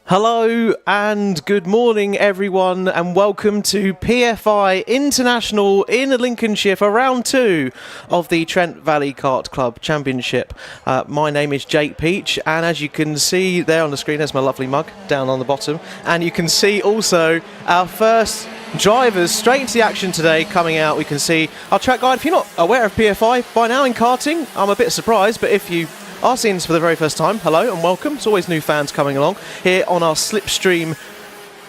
Hello and good morning everyone, and welcome to PFI International in Lincolnshire for round 2 of the Trent Valley Kart Club Championship. My name is Jake Peach, and as you can see there on the screen, there's my lovely mug down on the bottom, and you can see also our first drivers straight into the action today coming out. We can see our track guide. If you're not aware of PFI by now in karting, I'm a bit surprised, but if you are seeing this for the very first time, hello and welcome. It's always new fans coming along here on our SlipStream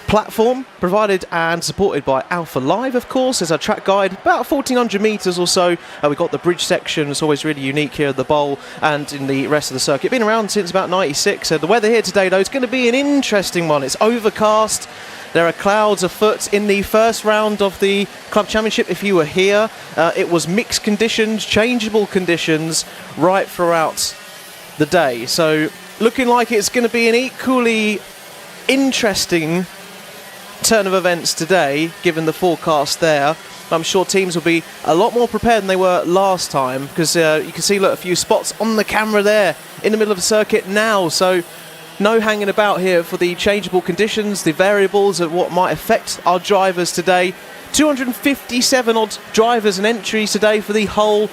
platform, provided and supported by Alpha Live, of course. There's our track guide, about 1,400 metres or so. We've got the bridge section. It's always really unique here at the bowl and in the rest of the circuit. Been around since about 96. The weather here today, though, is going to be an interesting one. It's overcast. There are clouds afoot in the first round of the Club Championship. If you were here, it was mixed conditions, changeable conditions right throughout the day, so looking like it's going to be an equally interesting turn of events today given the forecast there. I'm sure teams will be a lot more prepared than they were last time, because you can see, look, a few spots on the camera there in the middle of the circuit now, so no hanging about here for the changeable conditions, the variables of what might affect our drivers today. 257 odd drivers and entries today for the whole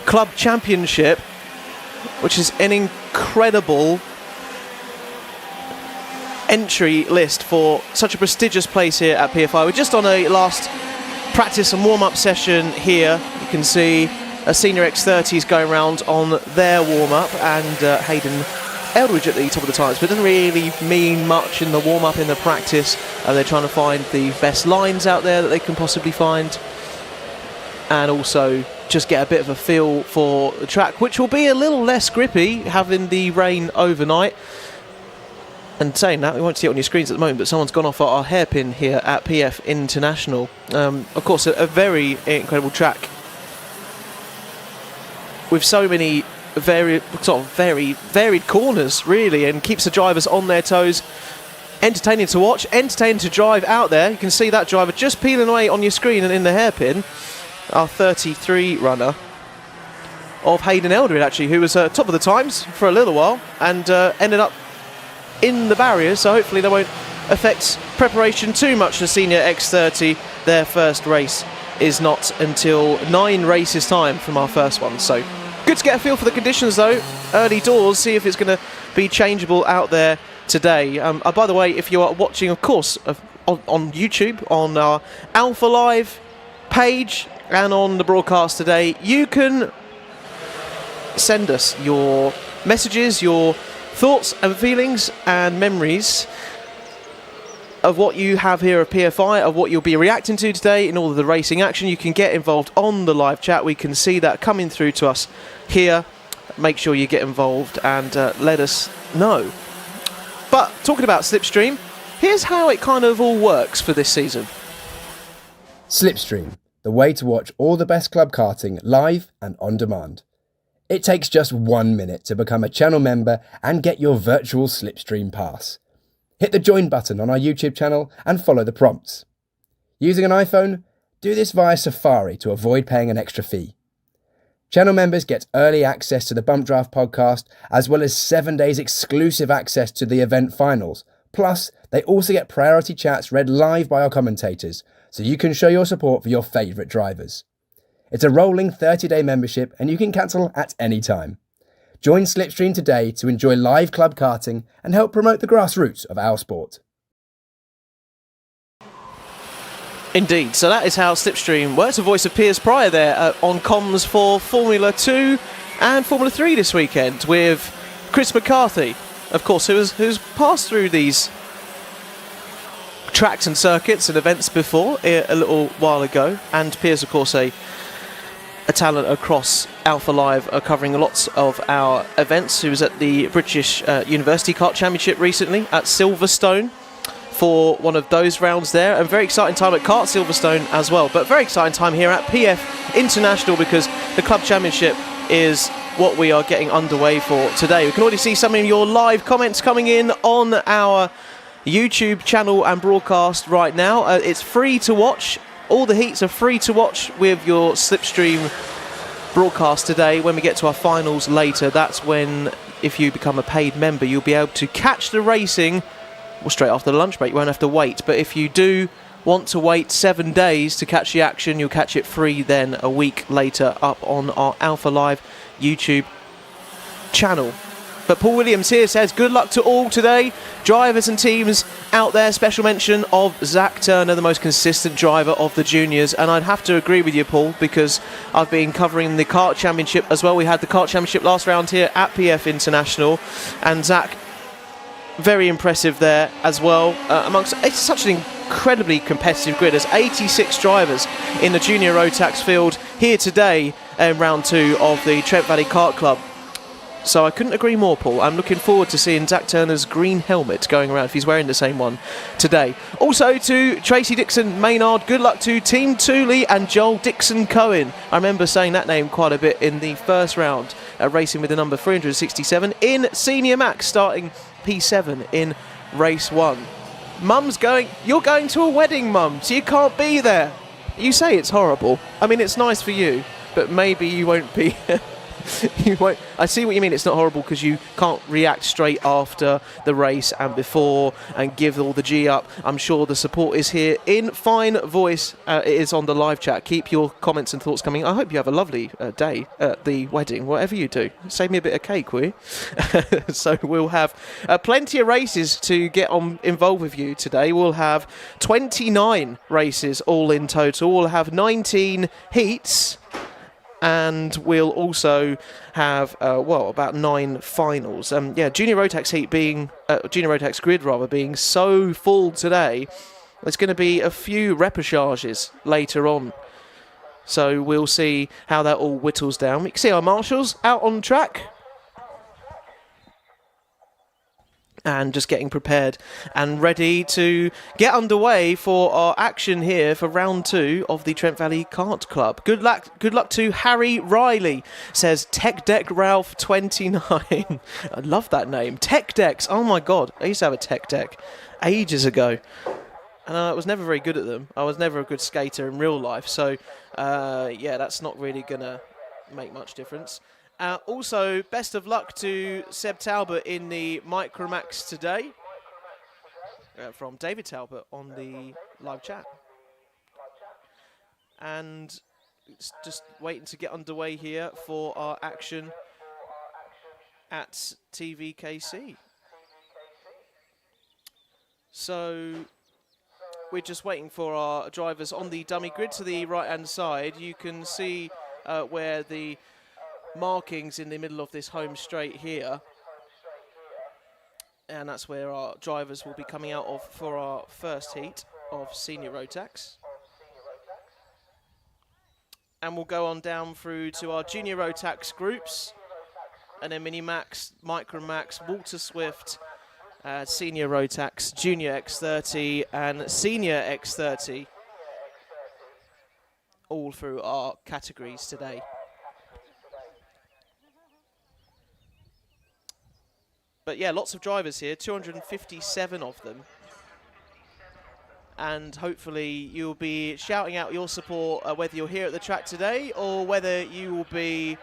Club Championship, which is an incredible entry list for such a prestigious place here at PFI. We're just on a last practice and warm-up session here. You can see a senior X30s going around on their warm-up, and Hayden Eldridge at the top of the times, but it doesn't really mean much in the warm-up, in the practice. They're trying to find the best lines out there that they can possibly find, and also just get a bit of a feel for the track, which will be a little less grippy having the rain overnight. And saying that, we won't see it on your screens at the moment, but someone's gone off our hairpin here at PF International. Of course, a very incredible track with so many very varied corners, really, and keeps the drivers on their toes. Entertaining to watch, entertaining to drive out there. You can see that driver just peeling away on your screen and in the hairpin. Our 33 runner of Hayden Eldred, actually, who was top of the times for a little while and ended up in the barriers, so hopefully that won't affect preparation too much for Senior X30. Their first race is not until 9 races time from our first one, so good to get a feel for the conditions though, early doors, see if it's going to be changeable out there today. By the way, if you are watching, of course, on YouTube, on our Alpha Live page, and on the broadcast today, you can send us your messages, your thoughts and feelings and memories of what you have here at PFI, of what you'll be reacting to today in all of the racing action. You can get involved on the live chat. We can see that coming through to us here. Make sure you get involved and let us know. But talking about SlipStream, here's how it kind of all works for this season. SlipStream, the way to watch all the best club karting live and on demand. It takes just 1 minute to become a channel member and get your virtual SlipStream pass. Hit the join button on our YouTube channel and follow the prompts. Using an iPhone? Do this via Safari to avoid paying an extra fee. Channel members get early access to the Bump Draft podcast, as well as 7 days exclusive access to the event finals. Plus, they also get priority chats read live by our commentators, so you can show your support for your favourite drivers. It's a rolling 30-day membership and you can cancel at any time. Join SlipStream today to enjoy live club karting and help promote the grassroots of our sport. Indeed, so that is how SlipStream works. A voice of Piers Pryor there on comms for Formula 2 and Formula 3 this weekend with Chris McCarthy, of course, who's passed through these tracks and circuits and events before a little while ago, and Piers, of course, a talent across Alpha Live, covering lots of our events, who was at the British University Kart Championship recently at Silverstone for one of those rounds there. A very exciting time at Kart Silverstone as well, but very exciting time here at PF International, because the Club Championship is what we are getting underway for today. We can already see some of your live comments coming in on our YouTube channel and broadcast right now. It's free to watch. All the heats are free to watch with your SlipStream broadcast today. When we get to our finals later, that's when, if you become a paid member, you'll be able to catch the racing straight after the lunch break. You won't have to wait. But if you do want to wait 7 days to catch the action, you'll catch it free then a week later up on our Alpha Live YouTube channel. But Paul Williams here says, good luck to all today. Drivers and teams out there. Special mention of Zach Turner, the most consistent driver of the juniors. And I'd have to agree with you, Paul, because I've been covering the kart championship as well. We had the kart championship last round here at PF International. And Zach, very impressive there as well. It's such an incredibly competitive grid. There's 86 drivers in the junior rotax field here today in round 2 of the Trent Valley Kart Club. So I couldn't agree more, Paul. I'm looking forward to seeing Zach Turner's green helmet going around if he's wearing the same one today. Also to Tracy Dixon Maynard, good luck to Team Tooley and Joel Dixon Cohen. I remember saying that name quite a bit in the first round, racing with the number 367 in Senior Max, starting P7 in race 1. You're going to a wedding, Mum, so you can't be there. You say it's horrible. I mean, it's nice for you, but maybe you won't be... You won't. I see what you mean. It's not horrible because you can't react straight after the race and before and give all the G up. I'm sure the support is here in fine voice. It is on the live chat. Keep your comments and thoughts coming. I hope you have a lovely day at the wedding, whatever you do. Save me a bit of cake, will you? So we'll have plenty of races to get on involved with you today. We'll have 29 races all in total. We'll have 19 heats. And we'll also have, about 9 finals. Junior Rotax heat being, Junior Rotax grid rather, being so full today, there's going to be a few repostages later on. So we'll see how that all whittles down. We can see our marshals out on track. And just getting prepared and ready to get underway for our action here for round 2 of the Trent Valley Kart Club. Good luck to Harry Riley, says Tech Deck Ralph 29. I love that name. Tech Decks. Oh my God. I used to have a Tech Deck ages ago. And I was never very good at them. I was never a good skater in real life. So, that's not really going to make much difference. Also, best of luck to Seb Talbot in the Microax today. From David Talbot on the live chat. And it's just waiting to get underway here for our action at TVKC. So we're just waiting for our drivers on the dummy grid to the right-hand side. You can see where the markings in the middle of this home straight here, and that's where our drivers will be coming out of for our first heat of Senior Rotax, and we'll go on down through to our Junior Rotax groups, and then Mini Max, Micro Max, Walter Swift, Senior Rotax, Junior X30 and Senior X30, all through our categories today. But yeah, lots of drivers here, 257 of them. And hopefully you'll be shouting out your support, whether you're here at the track today or whether you will be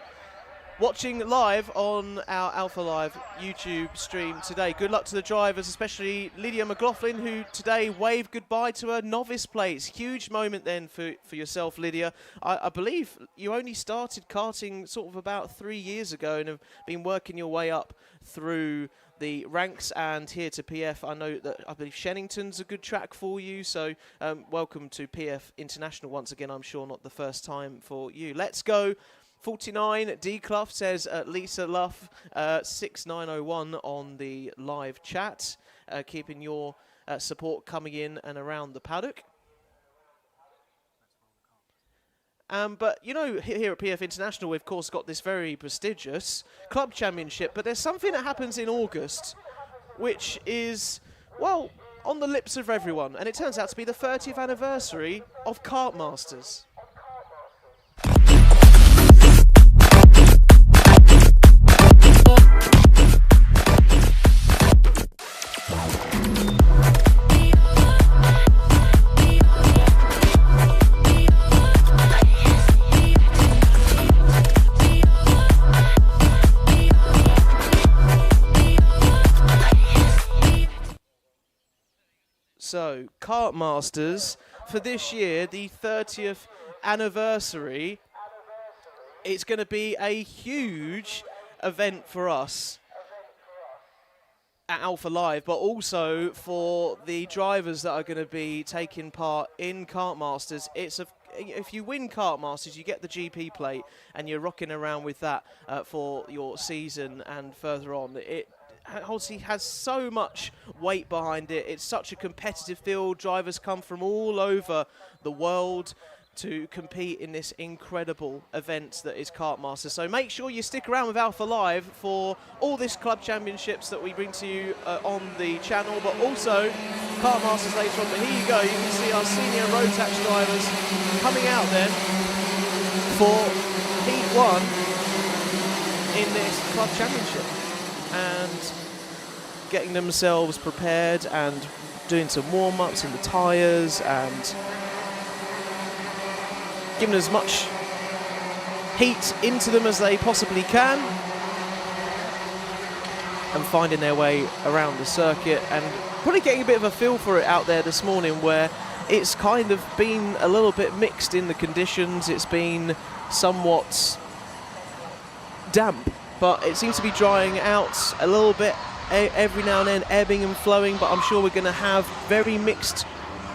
watching live on our Alpha Live YouTube stream today. Good luck to the drivers, especially Lydia McLaughlin, who today waved goodbye to her novice plates. Huge moment then for yourself, Lydia. I believe you only started karting sort of about 3 years ago and have been working your way up through the ranks and here to PF. I know that I believe Shennington's a good track for you, so welcome to PF International once again. I'm sure not the first time for you. Let's go. 49 D Clough says Lisa Luff 6901 on the live chat, keeping your support coming in and around the paddock. But, you know, here at PF International, we've, of course, got this very prestigious club championship. But there's something that happens in August, which is, well, on the lips of everyone. And it turns out to be the 30th anniversary of Kart Masters. So, Kart Masters for this year, the 30th anniversary. It's going to be a huge event for us at Alpha Live, but also for the drivers that are going to be taking part in Kart Masters. If you win Kart Masters, you get the GP plate, and you're rocking around with that for your season and further on. It obviously has so much weight behind it. It's such a competitive field. Drivers come from all over the world to compete in this incredible event that is Kart Masters. So make sure you stick around with Alpha Live for all this club championships that we bring to you on the channel, but also Kart Masters later on. But here you go, you can see our senior rotax drivers coming out then for Heat 1 in this club championship and getting themselves prepared and doing some warm-ups in the tyres and giving as much heat into them as they possibly can and finding their way around the circuit and probably getting a bit of a feel for it out there this morning, where it's kind of been a little bit mixed in the conditions. It's been somewhat damp, but it seems to be drying out a little bit every now and then, ebbing and flowing, but I'm sure we're going to have very mixed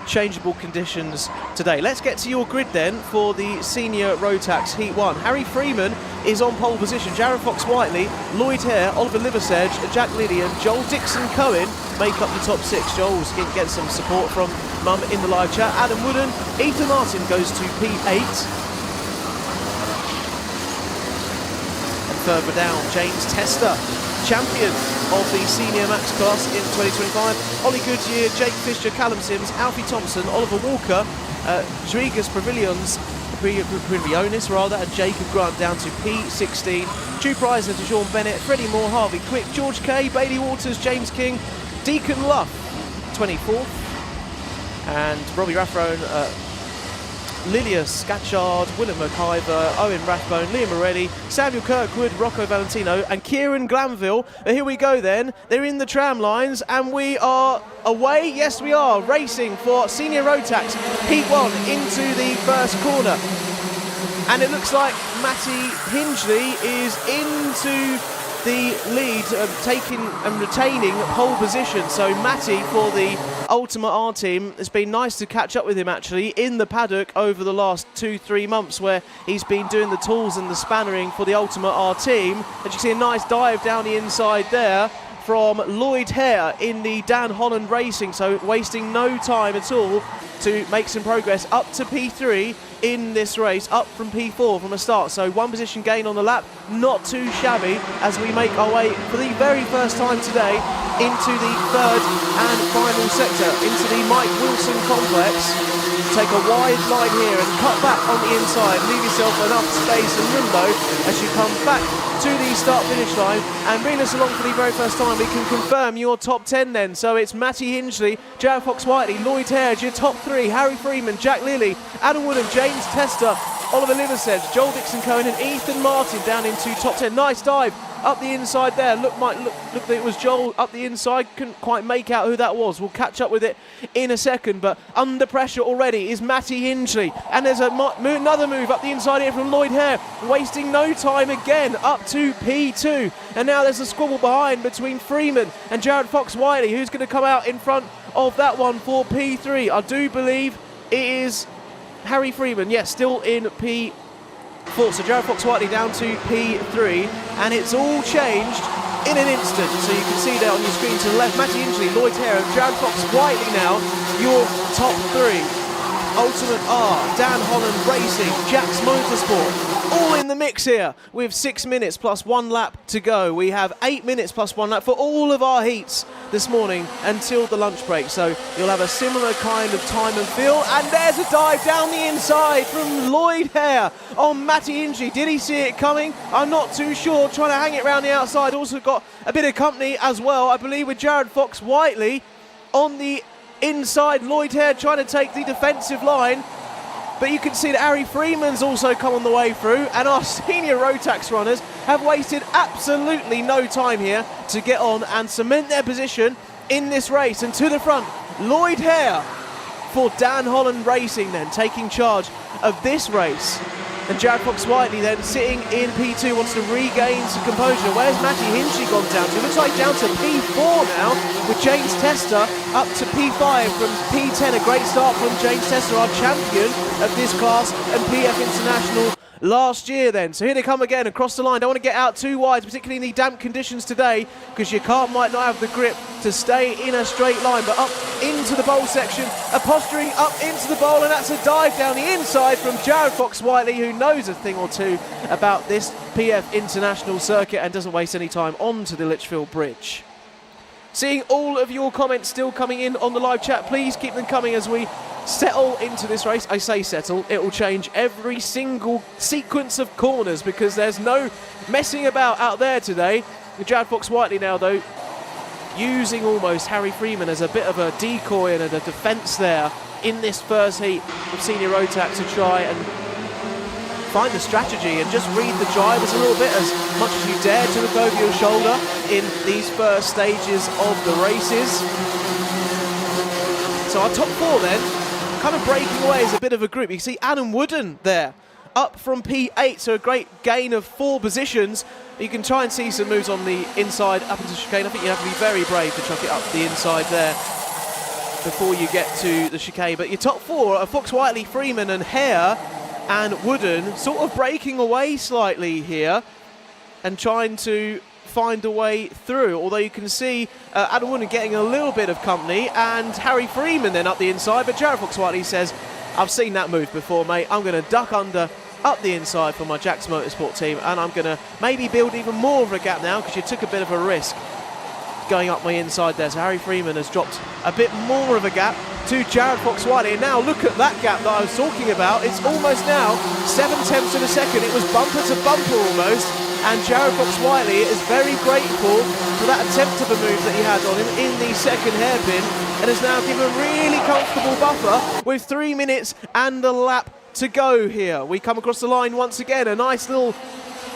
changeable conditions today. Let's get to your grid then for the senior rotax Heat 1. Harry Freeman is on pole position. Jared Fox-Whiteley, Lloyd Hare, Oliver Liversedge, Jack Liddy and Joel Dixon-Cohen make up the top 6. Joel's going to get some support from Mum in the live chat. Adam Wooden, Ethan Martin goes to P8. And further down, James Tester, champion of the senior max class in 2025. Ollie Goodyear, Jake Fisher, Callum Sims, Alfie Thompson, Oliver Walker, Rodriguez Privillionis rather, and Jacob Grant down to P16. Drew Prizer to Sean Bennett, Freddie Moore, Harvey Quick, George Kay, Bailey Waters, James King, Deacon Luff, 24th, and Robbie Rathbone, Lilia Scatchard, Willem McIver, Owen Rathbone, Liam Moretti, Samuel Kirkwood, Rocco Valentino and Kieran Glanville. Here we go then, they're in the tram lines and we are away, yes we are, racing for Senior Rotax Heat 1 into the first corner. And it looks like Matty Hingley is into the lead, taking and retaining pole position. So Matty for the Ultimate R team, it's been nice to catch up with him actually in the paddock over the last 2-3 months, where he's been doing the tools and the spannering for the Ultimate R team. As you can see, a nice dive down the inside there from Lloyd Hare in the Dan Holland Racing, so wasting no time at all to make some progress up to P3 in this race, up from P4 from the start. So one position gain on the lap, not too shabby as we make our way for the very first time today into the third and final sector, into the Mike Wilson complex. Take a wide line here and cut back on the inside, leave yourself enough space and window as you come back to the start finish line and bring us along for the very first time. We can confirm your top 10 then. So it's Matty Hingley, Jared Fox-Whiteley, Lloyd Hare, your top 3, Harry Freeman, Jack Lilly, Adam Woodham, James Tester, Oliver Liversedge, Joel Dixon-Cohen and Ethan Martin down into top 10. Nice dive up the inside there. Look that it was Joel up the inside. Couldn't quite make out who that was. We'll catch up with it in a second. But under pressure already is Matty Hingley. And there's another move up the inside here from Lloyd Hare. Wasting no time again up to P2. And now there's a squabble behind between Freeman and Jared Fox-Whiteley. Who's going to come out in front of that one for P3? I do believe it is Harry Freeman. Yes, still in P4. So Jared Fox-Whiteley down to P3, and it's all changed in an instant. So you can see there on your screen to the left, Matty Hingley, Lloyd Hare and Jared Fox-Whiteley now, your top 3. Ultimate R, Dan Holland Racing, Jack's Motorsport, all in the mix here with 6 minutes plus 1 lap to go. We have 8 minutes plus 1 lap for all of our heats this morning until the lunch break. So you'll have a similar kind of time and feel. And there's a dive down the inside from Lloyd Hare on Matty Hingley. Did he see it coming? I'm not too sure. Trying to hang it around the outside. Also got a bit of company as well, I believe, with Jared Fox-Whiteley on the inside. Lloyd Hare trying to take the defensive line, but you can see that Harry Freeman's also come on the way through, and our senior Rotax runners have wasted absolutely no time here to get on and cement their position in this race. And to the front Lloyd Hare for Dan Holland Racing then, taking charge of this race. And Jared Fox-Whiteley then sitting in P2, wants to regain some composure. Where's Matty Hinchley gone down to? Looks like down to P4 now, with James Tester up to P5 from P10. A great start from James Tester, our champion of this class and PF International last year then. So here they come again across the line. Don't want to get out too wide, particularly in the damp conditions today, because your car might not have the grip to stay in a straight line. But up into the bowl section, a posturing up into the bowl, and that's a dive down the inside from Jared Fox-Whiteley, who knows a thing or two about this PF International circuit and doesn't waste any time onto the Litchfield Bridge. Seeing all of your comments still coming in on the live chat, please keep them coming as we settle into this race. I say settle, it will change every single sequence of corners because there's no messing about out there today. Jared Fox-Whiteley now though, using almost Harry Freeman as a bit of a decoy and a defence there in this first heat of Senior Rotax to try and find the strategy and just read the drivers a little bit as much as you dare to look over your shoulder in these first stages of the races. So our top four then, kind of breaking away as a bit of a group. You can see Adam Wooden there, up from P8, so a great gain of 4 positions. You can try and see some moves on the inside up into chicane. I think you have to be very brave to chuck it up the inside there before you get to the chicane. But your top four are Fox-Whiteley, Freeman and Hare, and Wooden sort of breaking away slightly here and trying to find a way through, although you can see Adam Wooden getting a little bit of company and Harry Freeman then up the inside. But Jared Fox-Whiteley says, I've seen that move before, mate. I'm going to duck under up the inside for my Jax Motorsport team, and I'm going to maybe build even more of a gap now because you took a bit of a risk going up my inside there. So Harry Freeman has dropped a bit more of a gap to Jared Fox-Whiteley, and now look at that gap that I was talking about. It's almost now 7/10 of a second. It was bumper to bumper almost, and Jared Fox-Whiteley is very grateful for that attempt of a move that he had on him in the second hairpin, and has now given a really comfortable buffer with 3 minutes and a lap to go here. We come across the line once again, a nice little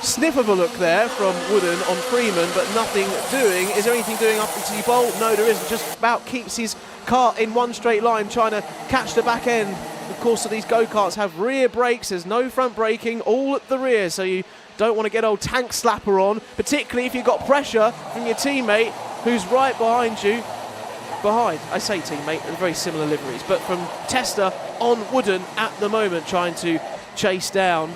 sniff of a look there from Wooden on Freeman, but nothing doing. Is there anything doing up into the bowl? No, there isn't. Just about keeps his car in one straight line, trying to catch the back end. Of course, so these go-karts have rear brakes. There's no front braking, all at the rear, so you don't want to get old tank slapper on, particularly if you've got pressure from your teammate who's right behind you. I say teammate, very similar liveries, but from Tester on Wooden at the moment, trying to chase down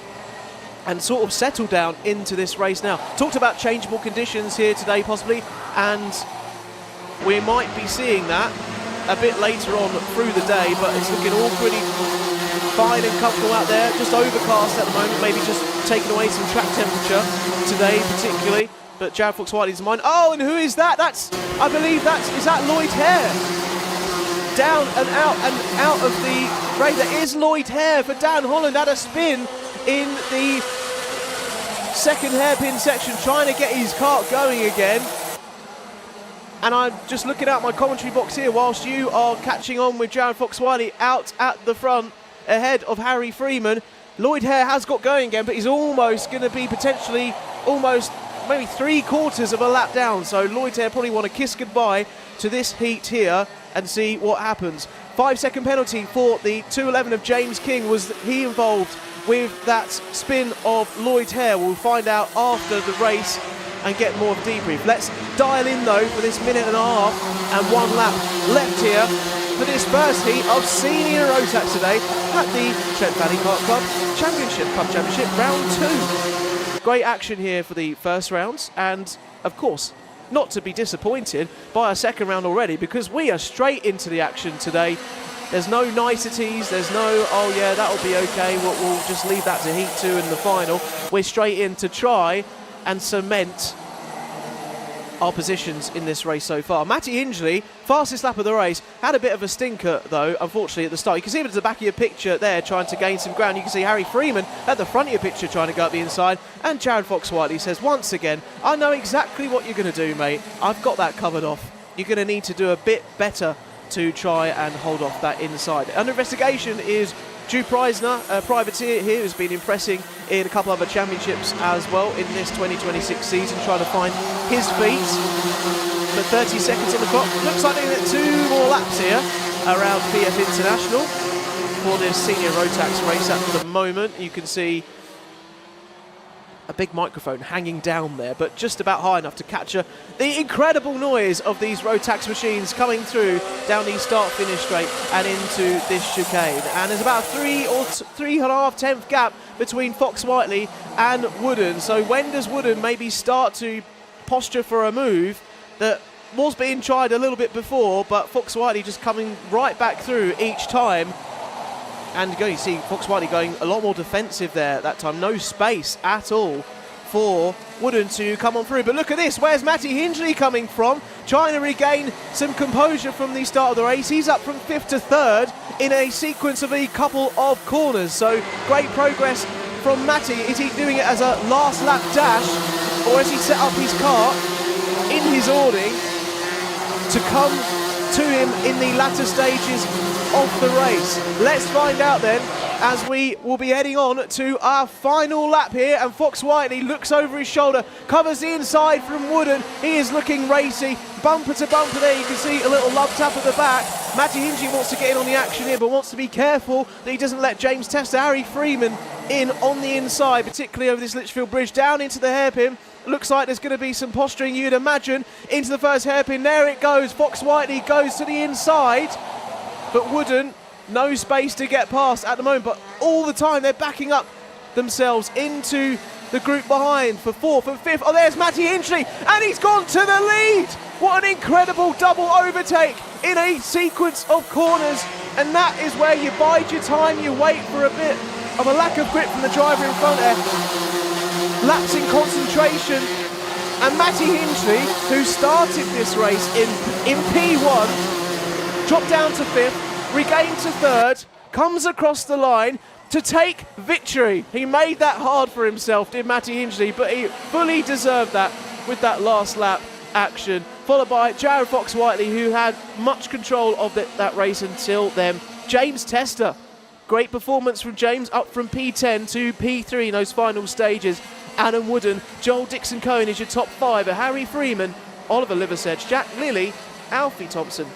and sort of settle down into this race now. Talked about changeable conditions here today possibly, and we might be seeing that a bit later on through the day, but it's looking all pretty fine and comfortable out there. Just overcast at the moment, maybe just taking away some track temperature today particularly. But Jared Fox-Whiteley's in mind. Oh, and who is that? I believe is that Lloyd Hare? Down and out of the race. That is Lloyd Hare for Dan Holland. Had a spin in the second hairpin section, trying to get his kart going again. And I'm just looking out my commentary box here whilst you are catching on with Jared Fox-Whiteley out at the front ahead of Harry Freeman. Lloyd Hare has got going again, but he's almost going to be potentially maybe 3/4 of a lap down. So Lloyd Hare probably want to kiss goodbye to this heat here and see what happens. 5-second penalty for the 211 of James King. Was he involved with that spin of Lloyd Hare? We'll find out after the race and get more of a debrief. Let's dial in though for this minute and a half and 1 lap left here for this first heat of Senior Rotax today at the Trent Valley Kart Club Championship round 2. Great action here for the first rounds, and of course not to be disappointed by a second round already, because we are straight into the action today. There's no niceties, there's no, oh yeah, that'll be okay, we'll just leave that to heat 2 in the final. We're straight in to try and cement our positions in this race so far. Matty Hinchley, fastest lap of the race, had a bit of a stinker though, unfortunately, at the start. You can see him at the back of your picture there trying to gain some ground. You can see Harry Freeman at the front of your picture trying to go up the inside, and Jared Fox-Whiteley says once again, I know exactly what you're going to do, mate. I've got that covered off. You're going to need to do a bit better to try and hold off that inside. Under investigation is Drew Preisner, a privateer here who's been impressing in a couple other championships as well in this 2026 season, trying to find his feet. But 30 seconds on the clock. Looks like they're going to get 2 more laps here around PF International for this senior rotax race at the moment. You can see a big microphone hanging down there, but just about high enough to capture the incredible noise of these rotax machines coming through down the start-finish straight and into this chicane. And there's about a 3.5 gap between Fox Whiteley and Wooden. So when does Wooden maybe start to posture for a move that was being tried a little bit before, but Fox Whiteley just coming right back through each time? And you see Fox Whiteley going a lot more defensive there that time. No space at all for Wooden to come on through. But look at this. Where's Matty Hingley coming from? Trying to regain some composure from the start of the race. He's up from 5th to 3rd in a sequence of a couple of corners. So great progress from Matty. Is he doing it as a last lap dash, or has he set up his car in his awning to come to him in the latter stages of the race? Let's find out then, as we will be heading on to our final lap here. And Fox Whiteley looks over his shoulder, covers the inside from Wooden. He is looking racy, bumper to bumper there. You can see a little love tap at the back. Matty Hingley wants to get in on the action here, but wants to be careful that he doesn't let James Tester, Harry Freeman in on the inside, particularly over this Litchfield Bridge, down into the hairpin. Looks like there's going to be some posturing, you'd imagine, into the first hairpin. There it goes. Fox Whiteley goes to the inside, but Wooden, no space to get past at the moment. But all the time they're backing up themselves into the group behind for 4th and 5th. Oh, there's Matty Hingley, and he's gone to the lead. What an incredible double overtake in a sequence of corners. And that is where you bide your time, you wait for a bit of a lack of grip from the driver in front there. Lapsing concentration, and Matty Hingley, who started this race in P1, dropped down to 5th, regained to 3rd, comes across the line to take victory. He made that hard for himself, did Matty Hingley, but he fully deserved that with that last lap action, followed by Jared Fox Whiteley, who had much control of that race until then. James Tester, great performance from James, up from P10 to P3 in those final stages. Adam Wooden, Joel Dixon-Cohen is your top 5. Harry Freeman, Oliver Liversedge, Jack Lilly, Alfie Thompson,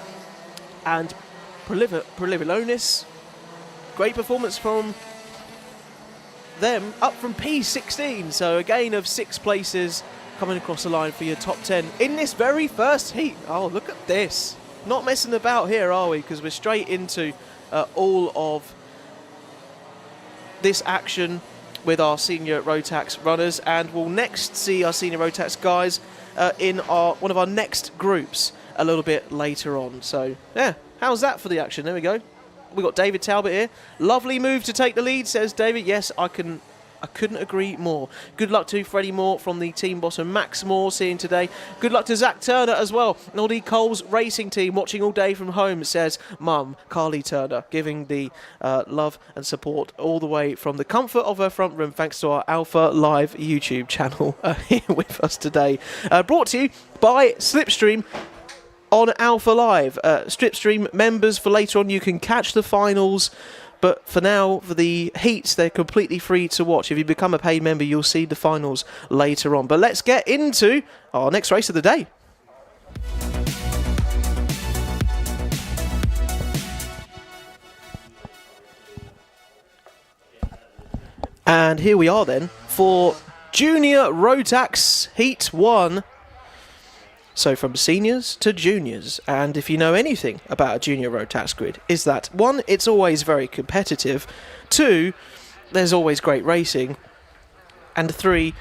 and Prolivilonis. Great performance from them, up from P16. So a gain of 6 places coming across the line for your top 10 in this very first heat. Oh, look at this. Not messing about here, are we? Because we're straight into all of this action with our senior Rotax runners, and we'll next see our senior Rotax guys in one of our next groups a little bit later on. So yeah, how's that for the action? There we go. We've got David Talbot here. Lovely move to take the lead, says David. Yes, I couldn't agree more. Good luck to Freddie Moore from the team boss and Max Moore seeing today. Good luck to Zach Turner as well. Noddy Cole's racing team watching all day from home, says Mum, Carly Turner, giving the love and support all the way from the comfort of her front room, thanks to our Alpha Live YouTube channel here with us today. Brought to you by SlipStream on Alpha Live. SlipStream members, for later on you can catch the finals. But for now, for the heats, they're completely free to watch. If you become a paid member, you'll see the finals later on. But let's get into our next race of the day. And here we are then for Junior Rotax Heat 1. So from seniors to juniors, and if you know anything about a junior Rotax grid, is that 1, it's always very competitive, 2, there's always great racing, and 3,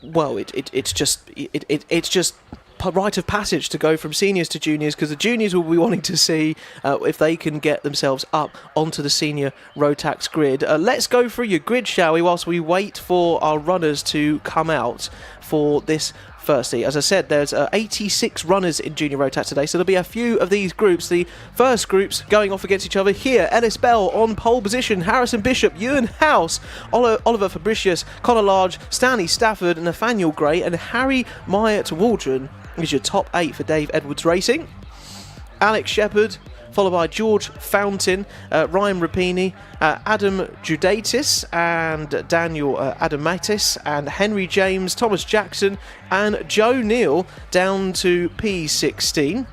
well, it's just a rite of passage to go from seniors to juniors, because the juniors will be wanting to see if they can get themselves up onto the senior Rotax grid. Let's go through your grid, shall we, whilst we wait for our runners to come out for this firstly. As I said, there's 86 runners in Junior Rotax today, so there'll be a few of these groups. The first groups going off against each other here. Ellis Bell on pole position, Harrison Bishop, Ewan House, Oliver Fabricius, Connor Large, Stanley Stafford, Nathaniel Gray, and Harry Myatt Waldron is your top 8 for Dave Edwards Racing. Alex Shepherd followed by George Fountain, Ryan Rapini, Adam Judatis, and Daniel Adamatis, and Henry James, Thomas Jackson, and Joe Neal down to P16.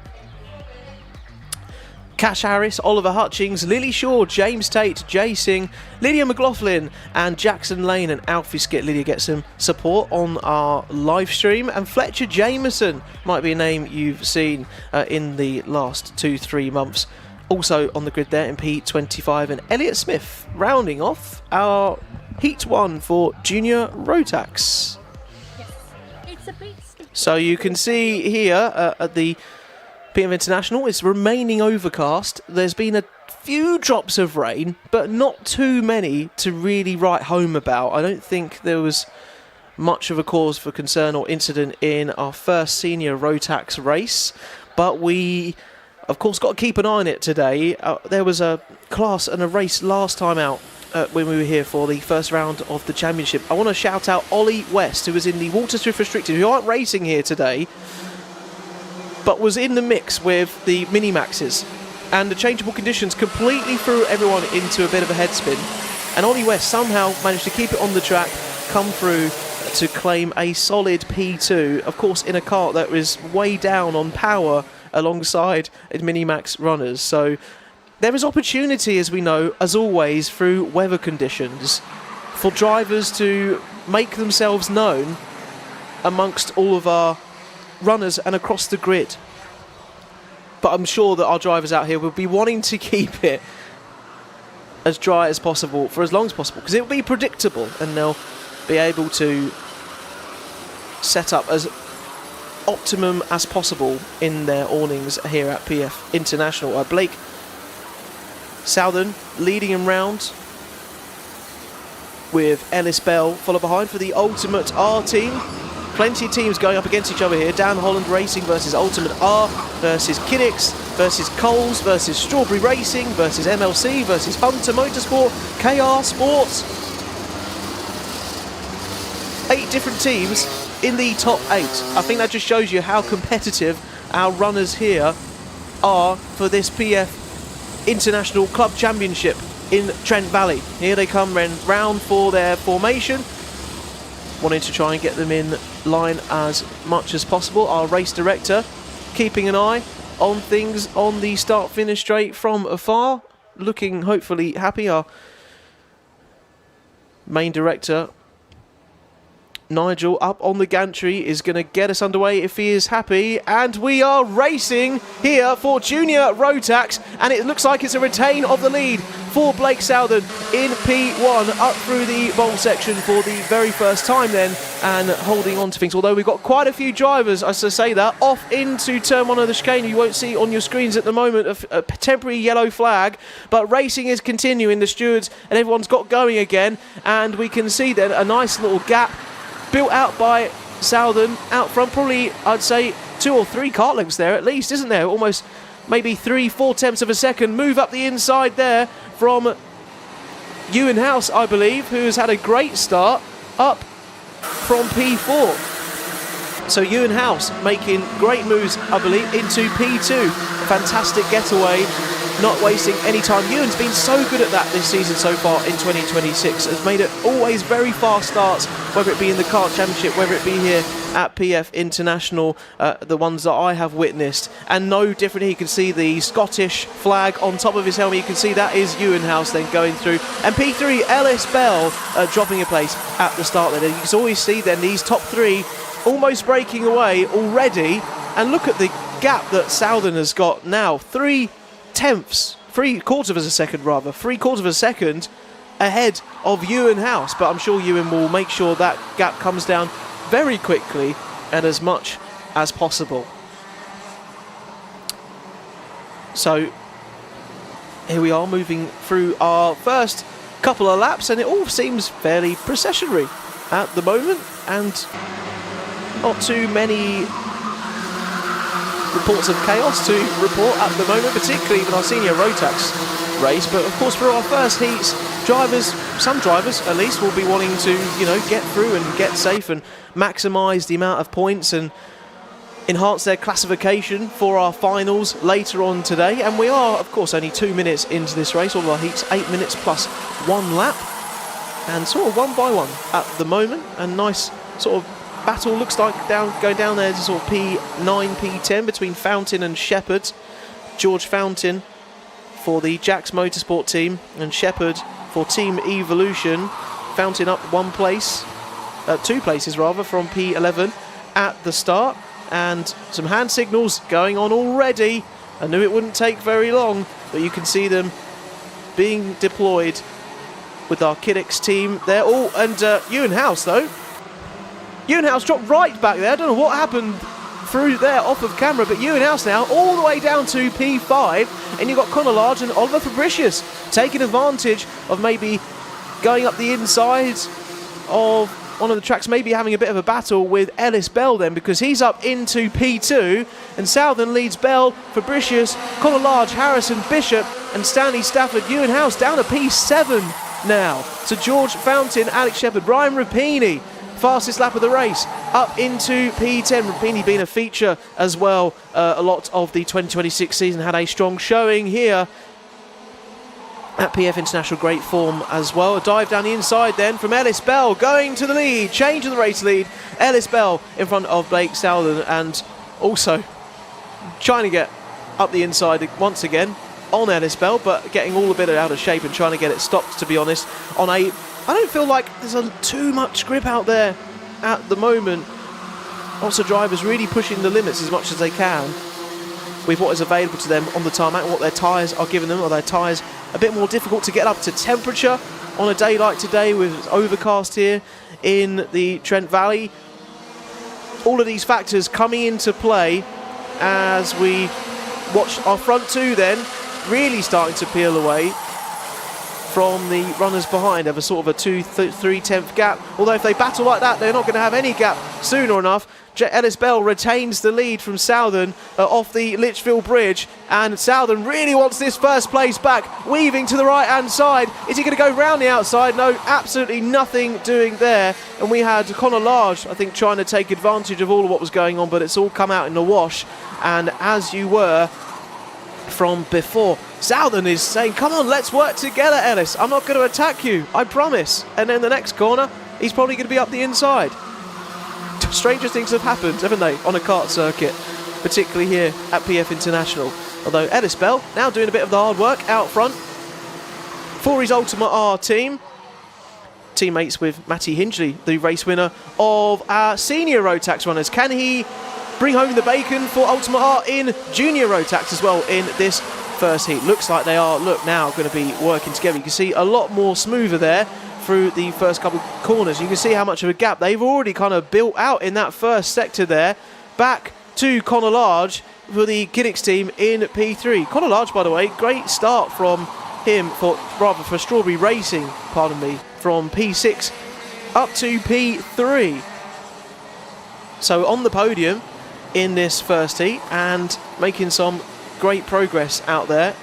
Cash Harris, Oliver Hutchings, Lily Shaw, James Tate, Jay Singh, Lydia McLaughlin, and Jackson Lane and Alfie Skit. Lydia gets some support on our live stream, and Fletcher Jameson might be a name you've seen in the last 2-3 months. Also on the grid there in P25, and Elliot Smith rounding off our Heat 1 for Junior Rotax. Yes. It's a bit. So you can see here at the PF International, it's remaining overcast. There's been a few drops of rain, but not too many to really write home about. I don't think there was much of a cause for concern or incident in our first senior Rotax race, but we, of course, got to keep an eye on it today. There was a class and a race last time out when we were here for the first round of the championship. I want to shout out Ollie West, who was in the Water Swift Restricted, who aren't racing here today, but was in the mix with the Mini-Maxes, and the changeable conditions completely threw everyone into a bit of a headspin, and Ollie West somehow managed to keep it on the track, come through to claim a solid P2, of course in a kart that was way down on power alongside Mini-Max runners. So there is opportunity, as we know, as always, through weather conditions for drivers to make themselves known amongst all of our runners and across the grid. But I'm sure that our drivers out here will be wanting to keep it as dry as possible for as long as possible, because it will be predictable and they'll be able to set up as optimum as possible in their awnings here at PF International. Blake Southern leading him round with Ellis Bell followed behind for the Ultimate R team. Plenty of teams going up against each other here. Dan Holland Racing versus Ultimate R versus Kiddix versus Coles versus Strawberry Racing versus MLC versus Hunter Motorsport, KR Sports. 8 different teams in the top 8. I think that just shows you how competitive our runners here are for this PF International Club Championship in Trent Valley. Here they come round for their formation, wanting to try and get them in line as much as possible. Our race director keeping an eye on things on the start-finish straight from afar, looking hopefully happy. Our main director Nigel up on the gantry is going to get us underway if he is happy, and we are racing here for Junior Rotax, and it looks like it's a retain of the lead for Blake Southern in P1 up through the bowl section for the very first time then, and holding on to things, although we've got quite a few drivers, as I say that, off into turn 1 of the chicane. You won't see on your screens at the moment a temporary yellow flag, but racing is continuing. The stewards and everyone's got going again, and we can see then a nice little gap built out by Southern out front, probably I'd say 2 or 3 kart lengths there at least, isn't there? Almost maybe 3-4 tenths of a second. Move up the inside there from Ewan House, I believe, who has had a great start up from P4. So Ewan House making great moves, I believe, into P2. Fantastic getaway, not wasting any time. Ewan's been so good at that this season so far in 2026. Has made it always very fast starts, whether it be in the kart championship, whether it be here at PF International, the ones that I have witnessed. And no different here. You can see the Scottish flag on top of his helmet. You can see that is Ewan House then going through. And P3, Ellis Bell dropping a place at the start there. You can always see then these top 3 almost breaking away already. And look at the gap that Southern has got now. 3 quarters of a second ahead of Ewan House, but I'm sure Ewan will make sure that gap comes down very quickly and as much as possible. So here we are moving through our first couple of laps, and it all seems fairly processionary at the moment, and not too many reports of chaos to report at the moment, particularly in our senior Rotax race. But of course, for our first heats, some drivers at least, will be wanting to, get through and get safe and maximise the amount of points and enhance their classification for our finals later on today. And we are, of course, only 2 minutes into this race. All of our heats 8 minutes plus 1 lap, and sort of one by one at the moment. A nice sort of battle looks like going down there to sort of P9, P10 between Fountain and Shepherd. George Fountain for the Jax Motorsport team and Shepherd for Team Evolution. Fountain up 1 place, 2 places rather, from P11 at the start. And some hand signals going on already. I knew it wouldn't take very long, but you can see them being deployed with our Kidix team there. Oh, and Ewan House though. Ewan House dropped right back there. I don't know what happened through there off of camera, but Ewan House now all the way down to P5, and you've got Conor Large and Oliver Fabricius taking advantage of maybe going up the inside of one of the tracks, maybe having a bit of a battle with Ellis Bell then, because he's up into P2, and Southern leads Bell, Fabricius, Conor Large, Harrison, Bishop, and Stanley Stafford. Ewan House down to P7 now. So George Fountain, Alex Shepherd, Brian Rapini, fastest lap of the race, up into P10. Rapini being a feature as well. A lot of the 2026 season, had a strong showing here at PF International, great form as well. A dive down the inside then from Ellis Bell, going to the lead, change of the race lead. Ellis Bell in front of Blake Southern, and also trying to get up the inside once again on Ellis Bell, but getting all a bit out of shape and trying to get it stopped, to be honest. I don't feel like there's too much grip out there at the moment. Lots of drivers really pushing the limits as much as they can with what is available to them on the tarmac and what their tyres are giving them. Or their tyres a bit more difficult to get up to temperature on a day like today with overcast here in the Trent Valley. All of these factors coming into play as we watch our front two then really starting to peel away from the runners behind. Have a sort of a 2-3 gap, although if they battle like that they're not going to have any gap sooner enough. Ellis Bell retains the lead from Southern off the Litchfield Bridge, and Southern really wants this first place back, weaving to the right hand side. Is he going to go round the outside? No, absolutely nothing doing there. And we had Conor Large, I think, trying to take advantage of all of what was going on, but it's all come out in the wash, and as you were from before. Southern is saying, come on, let's work together, Ellis. I'm not going to attack you, I promise. And then the next corner, he's probably going to be up the inside. Stranger things have happened, haven't they, on a kart circuit, particularly here at PF International. Although Ellis Bell now doing a bit of the hard work out front for his Ultimate R team. Teammates with Matty Hingley, the race winner of our senior Rotax runners. Can he bring home the bacon for Ultimate R in junior Rotax as well in this first heat? Looks like they are, now going to be working together. You can see a lot more smoother there through the first couple of corners. You can see how much of a gap they've already kind of built out in that first sector there. Back to Conor Large for the Kidix team in P3. Conor Large, by the way, great start from him for Strawberry Racing, from P6 up to P3. So on the podium in this first heat and making some great progress out there.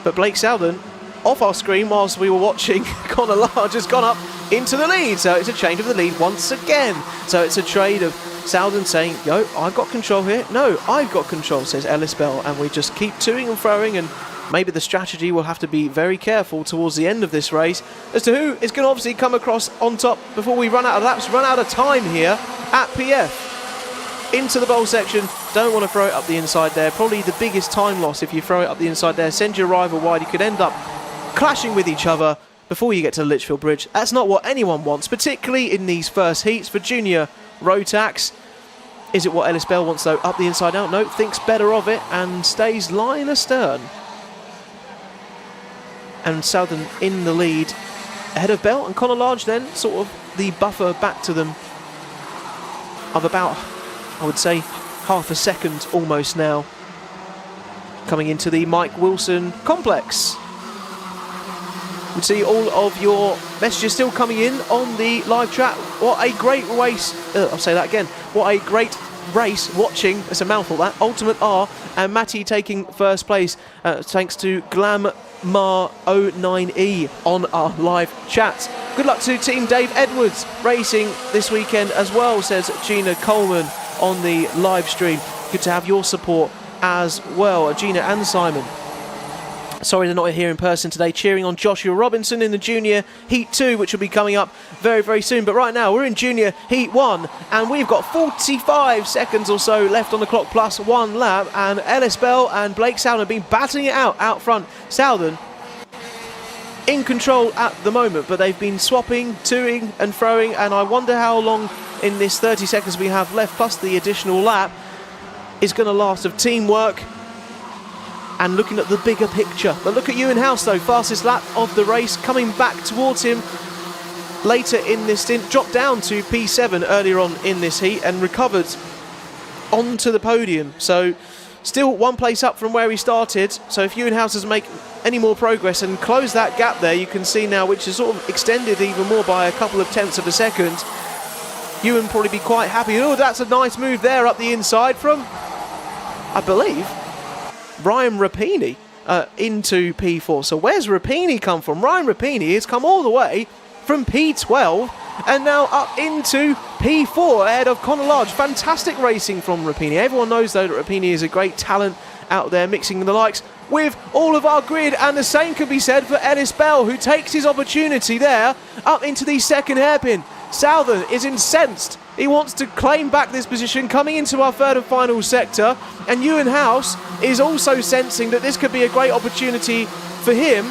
But Blake Southern, off our screen whilst we were watching, Conor Large has gone up into the lead. So it's a change of the lead once again. So it's a trade of Southern saying, yo, I've got control here. No, I've got control, says Ellis Bell. And we just keep toing and throwing, and maybe the strategy will have to be very careful towards the end of this race as to who is going to obviously come across on top before we run out of laps, run out of time here at PF. Into the bowl section, don't want to throw it up the inside there. Probably the biggest time loss if you throw it up the inside there. Send your rival wide. You could end up clashing with each other before you get to the Litchfield Bridge. That's not what anyone wants, particularly in these first heats for junior Rotax. Is it what Ellis Bell wants though? Up the inside out? No, thinks better of it and stays line astern. And Southern in the lead ahead of Bell, and Conor Large then sort of the buffer back to them of about, I would say, half a second almost now. Coming into the Mike Wilson complex. We see all of your messages still coming in on the live chat. What a great race. I'll say that again. What a great race watching. It's a mouthful, that. Ultimate R and Matty taking first place thanks to Glam Mar09E on our live chat. Good luck to Team Dave Edwards racing this weekend as well, says Gina Coleman on the live stream. Good to have your support as well, Gina and Simon. Sorry they're not here in person today, cheering on Joshua Robinson in the Junior Heat 2, which will be coming up very, very soon. But right now, we're in Junior Heat 1, and we've got 45 seconds or so left on the clock, plus 1 lap, and Ellis Bell and Blake Southern have been battling it out front. Southern in control at the moment, but they've been swapping, toing and throwing, and I wonder how long in this 30 seconds we have left, plus the additional lap, is going to last of teamwork and looking at the bigger picture. But look at Ewan House though, fastest lap of the race, coming back towards him later in this stint, dropped down to P7 earlier on in this heat and recovered onto the podium. So still 1 place up from where he started. So if Ewan House doesn't make any more progress and close that gap there, you can see now, which is sort of extended even more by a couple of tenths of a second, Ewan probably be quite happy. Oh, that's a nice move there up the inside from, I believe, Ryan Rapini into P4. So where's Rapini come from? Ryan Rapini has come all the way from P12 and now up into P4 ahead of Connor Large. Fantastic racing from Rapini. Everyone knows though that Rapini is a great talent out there, mixing the likes with all of our grid, and the same can be said for Ellis Bell, who takes his opportunity there up into the second hairpin. Southern is incensed. He wants to claim back this position coming into our third and final sector, and Ewan House is also sensing that this could be a great opportunity for him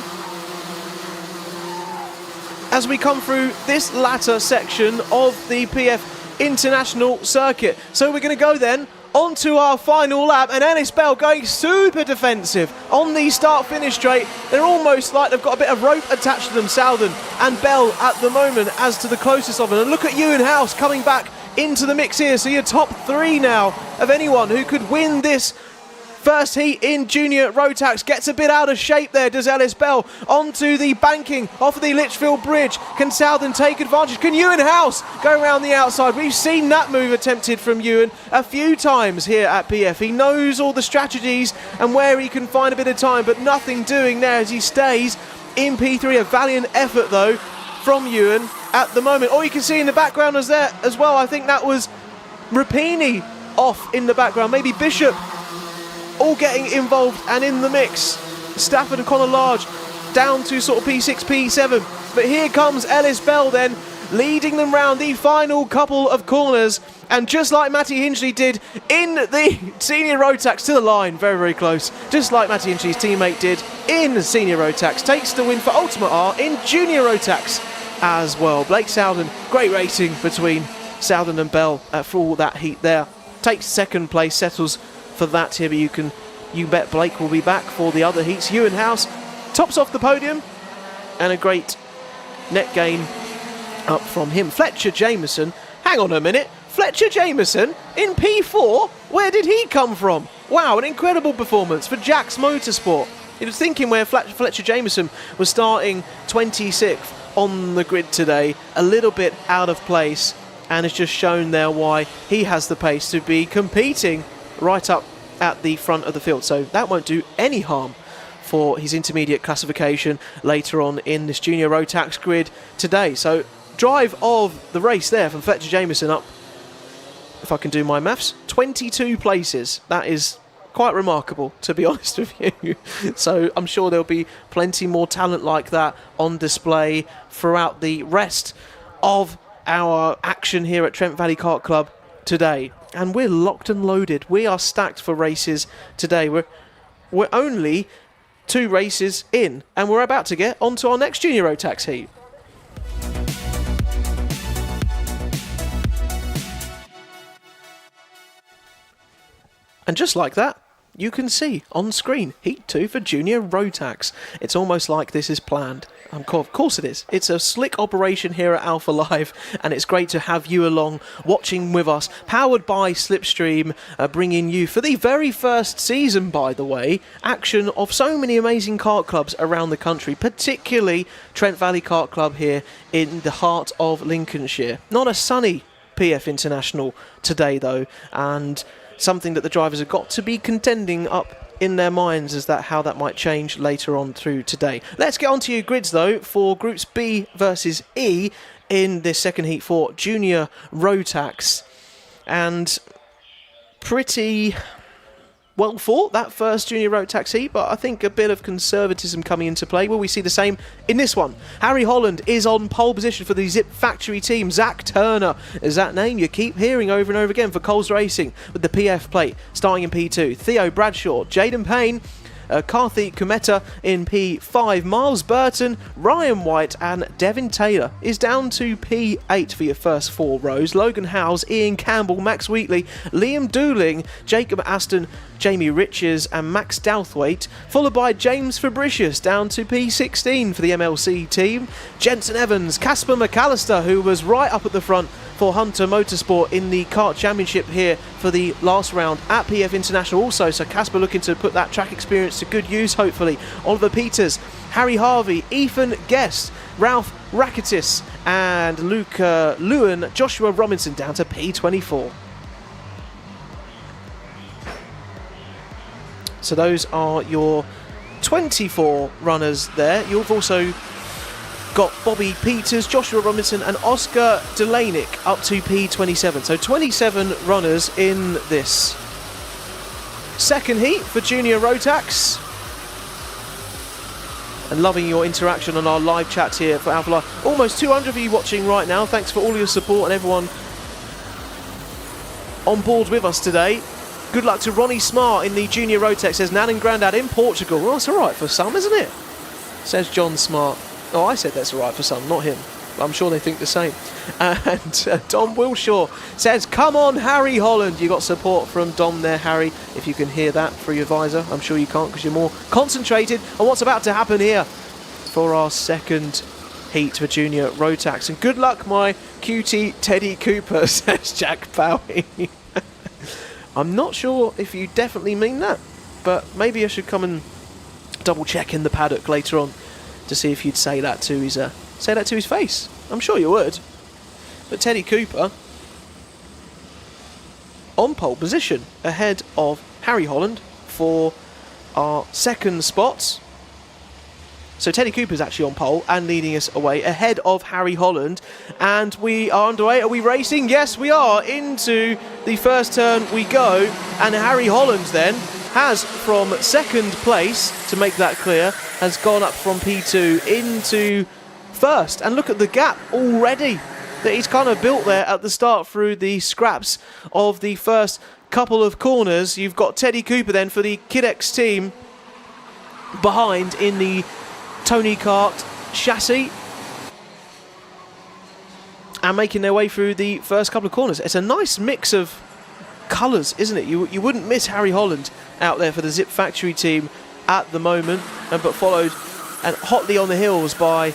as we come through this latter section of the PF International Circuit. So we're going to go then onto our final lap, and Ellis Bell going super defensive on the start-finish straight. They're almost like they've got a bit of rope attached to them, Southern and Bell at the moment, as to the closest of them. And look at Ewan House coming back into the mix here. So you're top 3 now of anyone who could win this first heat in Junior Rotax. Gets a bit out of shape there, does Ellis Bell, onto the banking off of the Litchfield Bridge. Can Southern take advantage? Can Ewan House go around the outside? We've seen that move attempted from Ewan a few times here at PF. He knows all the strategies and where he can find a bit of time, but nothing doing there as he stays in P3. A valiant effort though from Ewan at the moment. All you can see in the background is there as well, I think that was Rapini off in the background, maybe Bishop, all getting involved and in the mix. Stafford and Connor Large down to sort of P6, P7. But here comes Ellis Bell then, leading them round the final couple of corners. And just like Matty Hinchley did in the Senior Rotax, to the line, very, very close. Just like Matty Hinchley's teammate did in the Senior Rotax. Takes the win for Ultimate R in Junior Rotax as well. Blake Southern, great racing between Southern and Bell for all that heat there. Takes second place, settles for that here, but you bet Blake will be back for the other heats. Ewan House tops off the podium, and a great net gain up from him. Fletcher Jameson, hang on a minute, Fletcher Jameson in P4, where did he come from? Wow, an incredible performance for Jax Motorsport. He was thinking where Fletcher Jameson was starting 26th on the grid today, a little bit out of place, and has just shown there why he has the pace to be competing right up at the front of the field. So that won't do any harm for his intermediate classification later on in this Junior Rotax grid today. So drive of the race there from Fletcher Jameson up, if I can do my maths, 22 places. That is quite remarkable, to be honest with you. So I'm sure there'll be plenty more talent like that on display throughout the rest of our action here at Trent Valley Kart Club today. And we're locked and loaded. We are stacked for races today. We're only 2 races in, and we're about to get onto our next Junior Rotax heat. And just like that, you can see on screen Heat 2 for Junior Rotax. It's almost like this is planned. Of course it is. It's a slick operation here at Alpha Live, and it's great to have you along watching with us. Powered by SlipStream, bringing you, for the very first season, by the way, action of so many amazing kart clubs around the country, particularly Trent Valley Kart Club here in the heart of Lincolnshire. Not a sunny PF International today, though, and something that the drivers have got to be contending up in their minds as that how that might change later on through today. Let's get onto your grids though for Groups B versus E in this second heat for Junior Rotax. And pretty well fought, that first Junior Rotax heat, but I think a bit of conservatism coming into play. Will we see the same in this one? Harry Holland is on pole position for the Zip Factory team. Zach Turner is that name you keep hearing over and over again for Coles Racing with the PF plate starting in P2. Theo Bradshaw, Jaden Payne, Karthi Kumeta in P5, Miles Burton, Ryan White and Devin Taylor is down to P8 for your first 4 rows. Logan Howes, Ian Campbell, Max Wheatley, Liam Dooling, Jacob Aston, Jamie Riches and Max Douthwaite, followed by James Fabricius down to P16 for the MLC team. Jensen Evans, Casper McAllister, who was right up at the front for Hunter Motorsport in the kart championship here for the last round at PF International also, so Casper looking to put that track experience to good use hopefully. Oliver Peters, Harry Harvey, Ethan Guest, Ralph Rakitis and Luke Lewin, Joshua Robinson down to P24. So those are your 24 runners there. You've also got Bobby Peters, Joshua Robinson and Oscar Delanick up to P27. So 27 runners in this second heat for Junior Rotax. And loving your interaction on our live chat here for Alpha Live. Almost 200 of you watching right now. Thanks for all your support and everyone on board with us today. Good luck to Ronnie Smart in the Junior Rotax. Says Nan and Grandad in Portugal. Well, that's all right for some, isn't it? Says John Smart. Oh, I said that's all right for some, not him. I'm sure they think the same. And Dom Wilshaw says, come on, Harry Holland. You got support from Dom there, Harry. If you can hear that through your visor. I'm sure you can't because you're more concentrated on what's about to happen here for our second heat for Junior Rotax. And good luck, my cutie Teddy Cooper, says Jack Bowie. I'm not sure if you definitely mean that, but maybe I should come and double check in the paddock later on to see if you'd say that to his face. I'm sure you would. But Teddy Cooper on pole position ahead of Harry Holland for our second spot. So Teddy Cooper's actually on pole and leading us away ahead of Harry Holland. And we are underway. Are we racing? Yes, we are. Into the first turn we go. And Harry Holland then has, from second place, to make that clear, has gone up from P2 into first. And look at the gap already that he's kind of built there at the start through the scraps of the first couple of corners. You've got Teddy Cooper then for the Kid-X team behind in the Tony Kart chassis and making their way through the first couple of corners. It's a nice mix of colours, isn't it? You wouldn't miss Harry Holland out there for the Zip Factory team at the moment, but followed and hotly on the heels by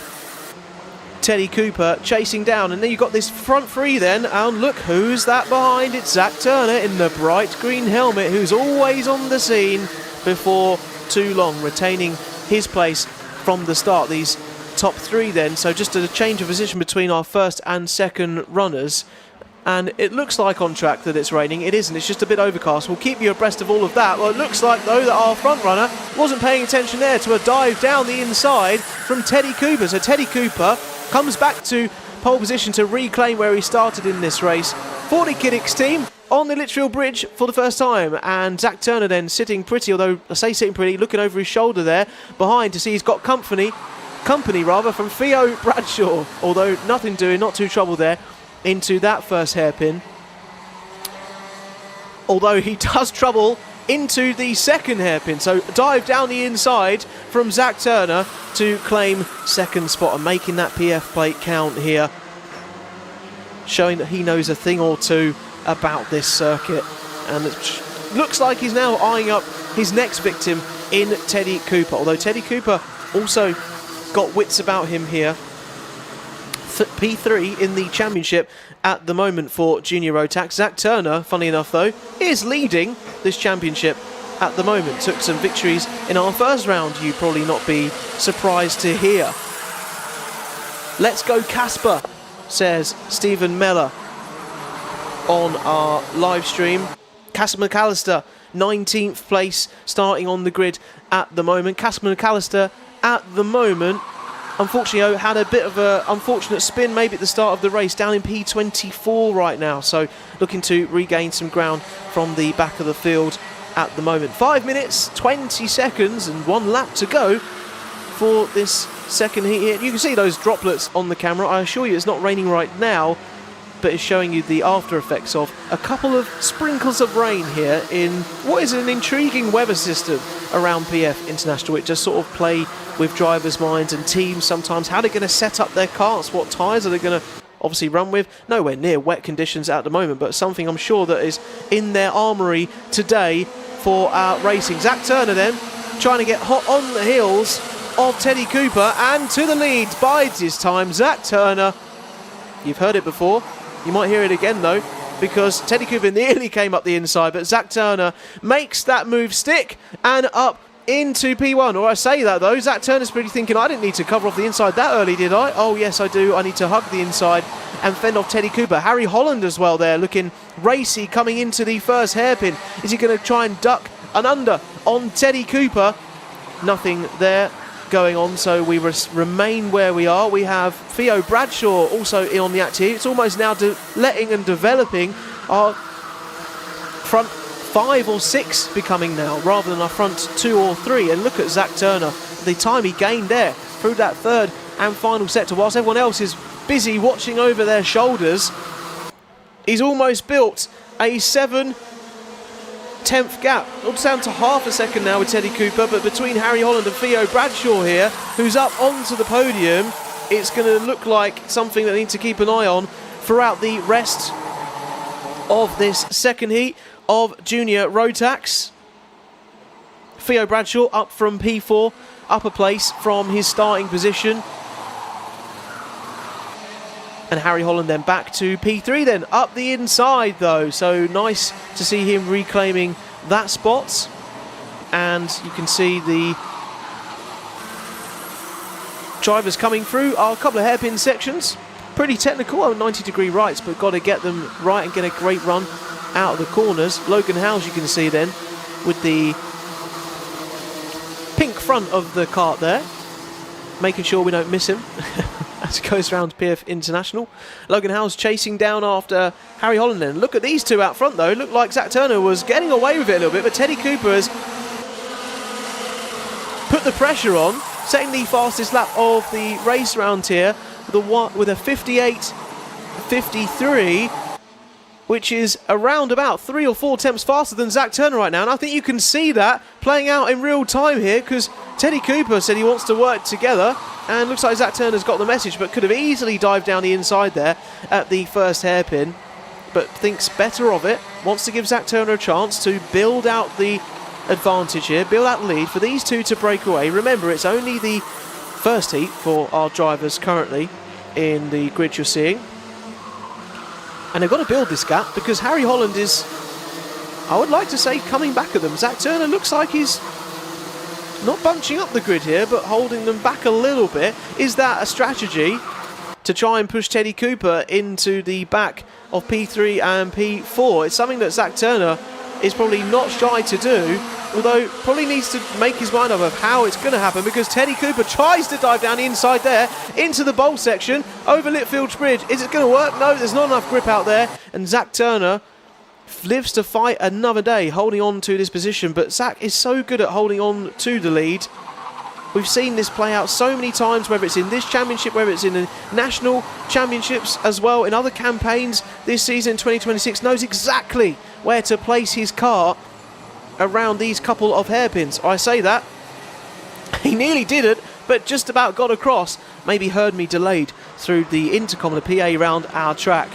Teddy Cooper chasing down. And then you've got this front three then, and look who's that behind. It's Zach Turner in the bright green helmet, who's always on the scene before too long, retaining his place from the start. These top three then, so just a change of position between our first and second runners. And it looks like on track that it's raining. It isn't, it's just a bit overcast. We'll keep you abreast of all of that. Well, it looks like though that our front runner wasn't paying attention there to a dive down the inside from Teddy Cooper. So Teddy Cooper comes back to pole position to reclaim where he started in this race. 40 Kid-X team on the Litchfield Bridge for the first time, and Zach Turner then sitting pretty, although I say sitting pretty, looking over his shoulder there behind to see he's got company from Theo Bradshaw, although nothing doing, not too troubled there into that first hairpin, although he does trouble into the second hairpin. So dive down the inside from Zach Turner to claim second spot and making that PF plate count here, showing that he knows a thing or two about this circuit. And it looks like he's now eyeing up his next victim in Teddy Cooper, although Teddy Cooper also got wits about him here. P3 in the championship at the moment for Junior Rotax. Zach Turner, funny enough though, is leading this championship at the moment. Took some victories in our first round, you'd probably not be surprised to hear. Let's go Casper, says Stephen Meller on our live stream. Casper McAllister 19th place starting on the grid at the moment. Casper McAllister at the moment, unfortunately, had a bit of an unfortunate spin maybe at the start of the race, down in P24 right now. So looking to regain some ground from the back of the field at the moment. 5 minutes, 20 seconds and 1 lap to go for this second heat here. You can see those droplets on the camera. I assure you it's not raining right now, but it's showing you the after effects of a couple of sprinkles of rain here in what is an intriguing weather system around PF International. It just sort of play with drivers' minds and teams sometimes. How they're going to set up their karts, what tyres are they going to obviously run with. Nowhere near wet conditions at the moment, but something I'm sure that is in their armoury today for our racing. Zach Turner then trying to get hot on the heels of Teddy Cooper, and to the lead bides his time. Zach Turner, you've heard it before, you might hear it again though, because Teddy Cooper nearly came up the inside, but Zach Turner makes that move stick and up into P1. Or I say that though, Zach Turner's pretty thinking, I didn't need to cover off the inside that early, did I? Oh yes I do, I need to hug the inside and fend off Teddy Cooper. Harry Holland as well there, looking racy coming into the first hairpin. Is he going to try and duck an under on Teddy Cooper? Nothing there going on, so we remain where we are. We have Theo Bradshaw also in on the act here. It's almost now letting and developing our front 5 or 6 becoming now, rather than our front 2 or 3. And look at Zach Turner, the time he gained there through that third and final sector, whilst everyone else is busy watching over their shoulders. He's almost built a 7/10 gap. It's down to half a second now with Teddy Cooper, but between Harry Holland and Theo Bradshaw here, who's up onto the podium, it's going to look like something that they need to keep an eye on throughout the rest of this second heat of Junior Rotax. Theo Bradshaw up from P4, up a place from his starting position. And Harry Holland then back to P3 then, up the inside though. So nice to see him reclaiming that spot. And you can see the drivers coming through are a couple of hairpin sections. Pretty technical, 90-degree rights, but got to get them right and get a great run out of the corners. Logan Howes you can see then with the pink front of the kart there, making sure we don't miss him as he goes around PF International. Logan Howes chasing down after Harry Holland then. Look at these two out front though. Looked like Zach Turner was getting away with it a little bit, but Teddy Cooper has put the pressure on, setting the fastest lap of the race round here with a 58.53, which is around about 3 or 4 attempts faster than Zach Turner right now. And I think you can see that playing out in real time here, because Teddy Cooper said he wants to work together, and looks like Zach Turner's got the message, but could have easily dived down the inside there at the first hairpin, but thinks better of it, wants to give Zach Turner a chance to build out the advantage here, build out the lead for these two to break away. Remember, it's only the first heat for our drivers currently in the grid you're seeing. And they've got to build this gap, because Harry Holland is, I would like to say, coming back at them. Zach Turner looks like he's not bunching up the grid here, but holding them back a little bit. Is that a strategy to try and push Teddy Cooper into the back of P3 and P4? It's something that Zach Turner is probably not shy to do, although probably needs to make his mind up of how it's going to happen, because Teddy Cooper tries to dive down the inside there into the bowl section over Litfield Bridge. Is it going to work? No, there's not enough grip out there, and Zach Turner lives to fight another day holding on to this position. But Zach is so good at holding on to the lead. We've seen this play out so many times, whether it's in this championship, whether it's in the national championships as well, in other campaigns this season, 2026, knows exactly where to place his car around these couple of hairpins. I say that, he nearly did it, but just about got across. Maybe heard me delayed through the intercom and the PA round our track.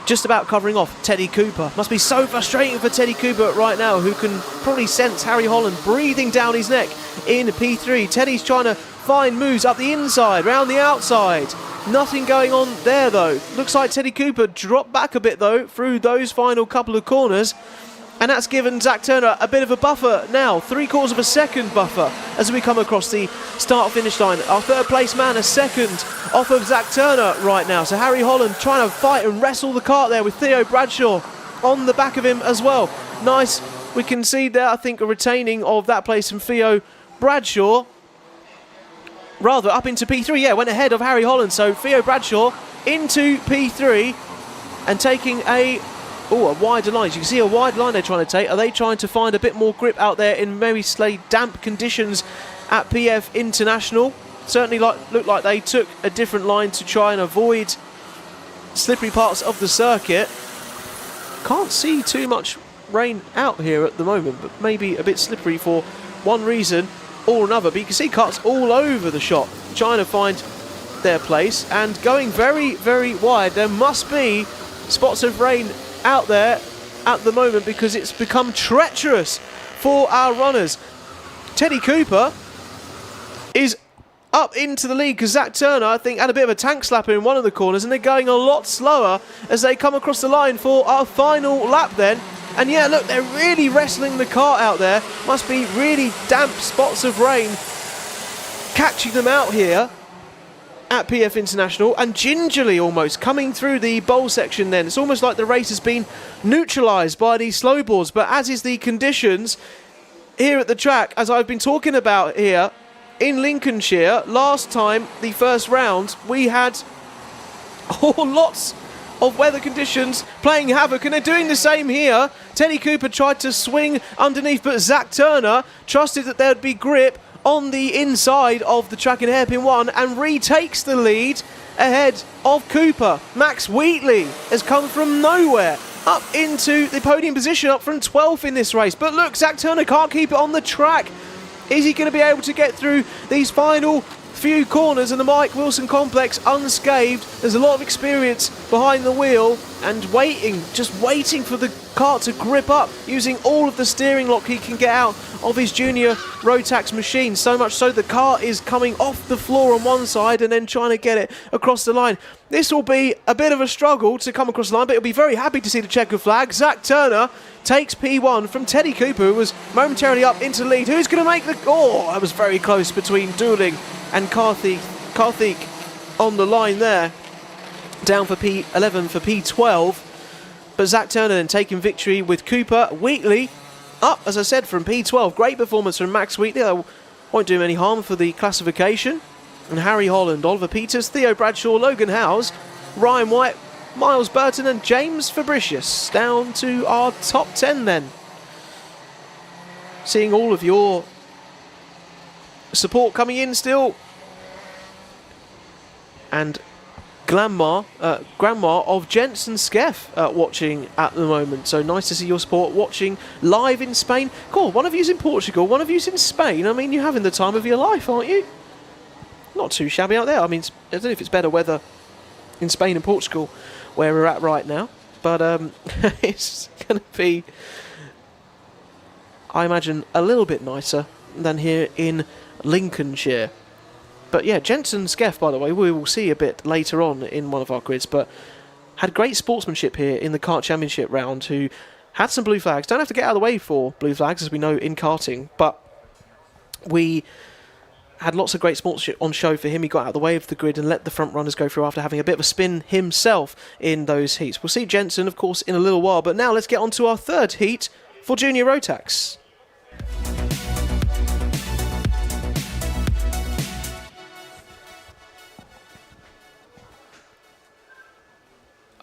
Just about covering off Teddy Cooper. Must be so frustrating for Teddy Cooper right now, who can probably sense Harry Holland breathing down his neck in P3. Teddy's trying to find moves up the inside, round the outside. Nothing going on there though. Looks like Teddy Cooper dropped back a bit though through those final couple of corners. And that's given Zach Turner a bit of a buffer now, 3/4 of a second buffer as we come across the start-finish line. Our third place man a second off of Zach Turner right now. So Harry Holland trying to fight and wrestle the kart there with Theo Bradshaw on the back of him as well. Nice We can see there, I think, a retaining of that place from Theo Bradshaw. Rather, up into P3, yeah, went ahead of Harry Holland. So Theo Bradshaw into P3 and taking a wider line. You can see a wide line they're trying to take. Are they trying to find a bit more grip out there in very damp conditions at PF International? Certainly looked like they took a different line to try and avoid slippery parts of the circuit. Can't see too much rain out here at the moment, but maybe a bit slippery for one reason or another. But you can see karts all over the shop trying to find their place and going very, very wide. There must be spots of rain out there at the moment because it's become treacherous for our runners. Teddy Cooper is up into the lead because Zach Turner, I think, had a bit of a tank slapper in one of the corners, and they're going a lot slower as they come across the line for our final lap then. And yeah, look, they're really wrestling the kart out there. Must be really damp spots of rain catching them out here at PF International, and gingerly almost coming through the bowl section then. It's almost like the race has been neutralised by these slow boards, but as is the conditions here at the track, as I've been talking about here in Lincolnshire, last time, the first round, we had lots of weather conditions playing havoc, and they're doing the same here. Teddy Cooper tried to swing underneath, but Zach Turner trusted that there would be grip on the inside of the track in hairpin 1 and retakes the lead ahead of Cooper. Max Wheatley has come from nowhere up into the podium position, up from 12th in this race. But look, Zach Turner can't keep it on the track. Is he going to be able to get through these final few corners and the Mike Wilson complex unscathed? There's a lot of experience behind the wheel and just waiting for the kart to grip up, using all of the steering lock he can get out of his junior rotax machine. So much so the kart is coming off the floor on one side and then trying to get it across the line. This will be a bit of a struggle to come across the line, but he'll be very happy to see the checker flag. Zach Turner takes P1 from Teddy Cooper, who was momentarily up into the lead. Who's going to make the... Oh, that was very close between Dooling and Karthik on the line there. Down for P11 for P12. But Zach Turner then taking victory with Cooper. Wheatley up, as I said, from P12. Great performance from Max Wheatley. That won't do him any harm for the classification. And Harry Holland, Oliver Peters, Theo Bradshaw, Logan Howes, Ryan White, Miles Burton and James Fabricius down to our top 10 then. Seeing all of your support coming in still. And Grandma of Jensen Skeff watching at the moment. So nice to see your support watching live in Spain. Cool, one of you's in Portugal, one of you's in Spain. I mean, you're having the time of your life, aren't you? Not too shabby out there. I mean, I don't know if it's better weather in Spain and Portugal where we're at right now, but it's going to be, I imagine, a little bit nicer than here in Lincolnshire. But yeah, Jensen Skeff, by the way, we will see a bit later on in one of our grids, but had great sportsmanship here in the kart championship round, who had some blue flags. Don't have to get out of the way for blue flags, as we know in karting, but we had lots of great sportsmanship on show for him. He got out of the way of the grid and let the front runners go through after having a bit of a spin himself in those heats. We'll see Jensen, of course, in a little while, but now let's get on to our third heat for Junior Rotax.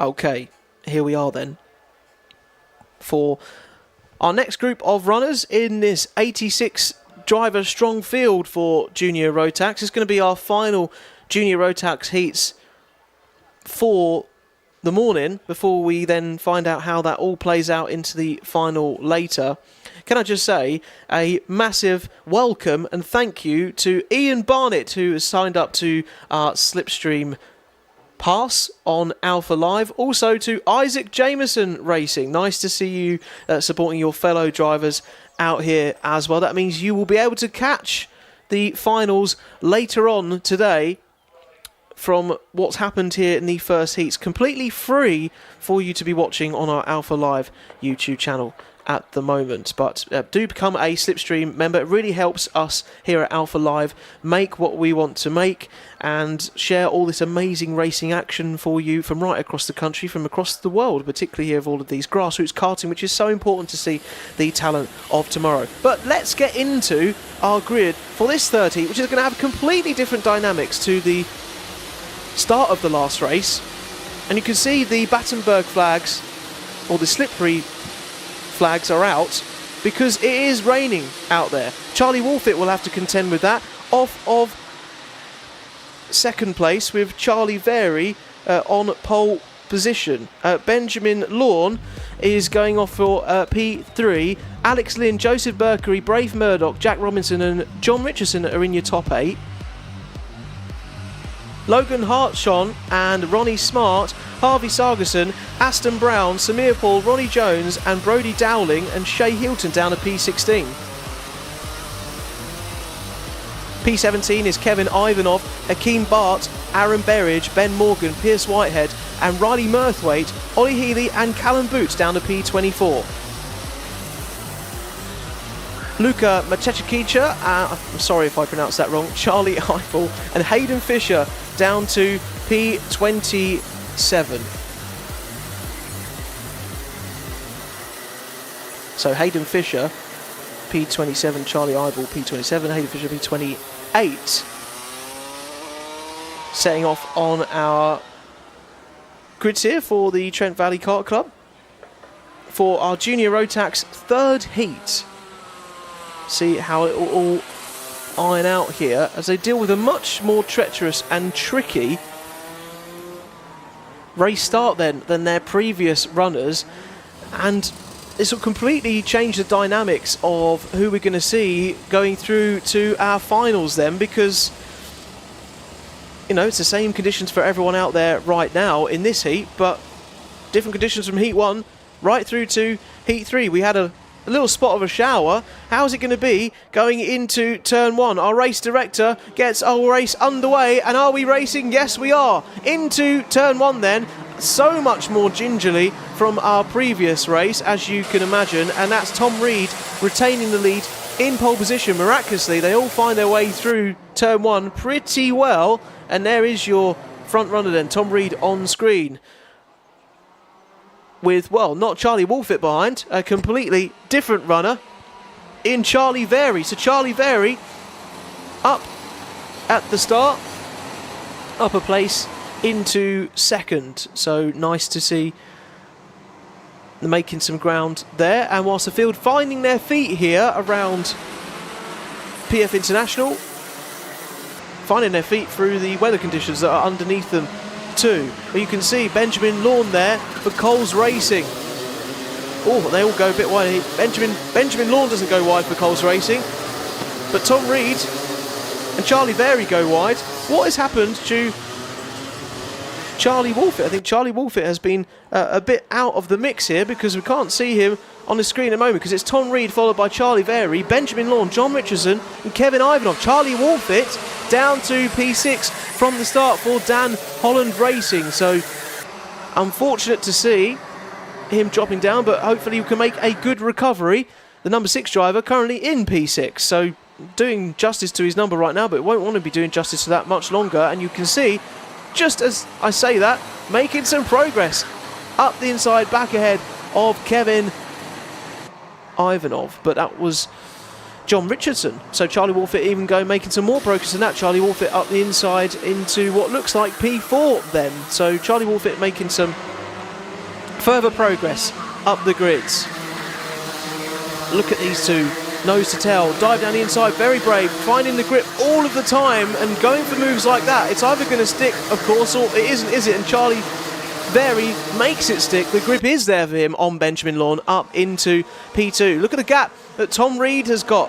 Okay, here we are then for our next group of runners in this 86 driver strong field for Junior Rotax. It's going to be our final Junior Rotax heats for the morning before we then find out how that all plays out into the final later. Can I just say a massive welcome and thank you to Ian Barnett, who has signed up to our SlipStream pass on Alpha Live. Also to Isaac Jameson Racing. Nice to see you supporting your fellow drivers out here as well. That means you will be able to catch the finals later on today from what's happened here in the first heats, completely free for you to be watching on our Alpha Live YouTube channel at the moment. But do become a SlipStream member. It really helps us here at Alpha Live make what we want to make and share all this amazing racing action for you from right across the country, from across the world, particularly here of all of these grassroots karting, which is so important to see the talent of tomorrow. But let's get into our grid for this third heat, which is going to have completely different dynamics to the start of the last race. And you can see the Battenberg flags, or the slippery flags, are out because it is raining out there. Charlie Wolfit will have to contend with that. Off of second place with Charlie Very on pole position. Benjamin Lawn is going off for P3. Alex Lynn, Joseph Berkery, Brave Murdoch, Jack Robinson and John Richardson are in your top 8. Logan Hartshon and Ronnie Smart, Harvey Sargerson, Aston Brown, Samir Paul, Ronnie Jones and Brodie Dowling and Shay Hilton down to P16. P17 is Kevin Ivanov, Akeem Bart, Aaron Berridge, Ben Morgan, Pierce Whitehead and Riley Mirthwaite, Ollie Healy and Callum Boots down to P24. Luca Machechikicha, I'm sorry if I pronounced that wrong, Charlie Eiffel and Hayden Fisher down to P27. So Hayden Fisher, P27, Charlie Eiffel, P27, Hayden Fisher, P28. Setting off on our grids here for the Trent Valley Kart Club for our Junior Rotax third heat. See how it will all iron out here as they deal with a much more treacherous and tricky race start than their previous runners, and this will completely change the dynamics of who we're going to see going through to our finals then, because you know it's the same conditions for everyone out there right now in this heat, but different conditions from heat 1 right through to heat 3. We had a little spot of a shower. How's it going to be going into turn 1? Our race director gets our race underway, and are we racing? Yes, we are. Into turn 1 then. So much more gingerly from our previous race, as you can imagine, and that's Tom Reed retaining the lead in pole position. Miraculously, they all find their way through turn 1 pretty well, and there is your front runner then, Tom Reed on screen. With, well, not Charlie Wolfit behind, a completely different runner in Charlie Very. So Charlie Very up at the start, up a place into second. So nice to see them making some ground there. And whilst the field finding their feet here around PF International, finding their feet through the weather conditions that are underneath them too. But you can see Benjamin Lawn there for Coles Racing. Oh, they all go a bit wide. Benjamin Lawn doesn't go wide for Coles Racing, but Tom Reed and Charlie Very go wide. What has happened to Charlie Wolfit? I think Charlie Wolfit has been a bit out of the mix here because we can't see him on the screen at the moment, because it's Tom Reed followed by Charlie Very, Benjamin Lawn, John Richardson and Kevin Ivanov. Charlie Wolfit down to P6 from the start for Dan Holland Racing. So unfortunate to see him dropping down, but hopefully we can make a good recovery. The number 6 driver currently in P6, so doing justice to his number right now, but won't want to be doing justice to that much longer. And you can see, just as I say that, making some progress up the inside, back ahead of Kevin Ivanov, but that was John Richardson. So Charlie Wolfit even making some more progress than that. Charlie Wolfit up the inside into what looks like P4 then. So Charlie Wolfit making some further progress up the grids. Look at these two, nose to tail, dive down the inside, very brave, finding the grip all of the time and going for moves like that. It's either going to stick, of course, or it isn't, is it? And Charlie Very makes it stick. The grip is there for him on Benjamin Lawn up into P2. Look at the gap that Tom Reed has got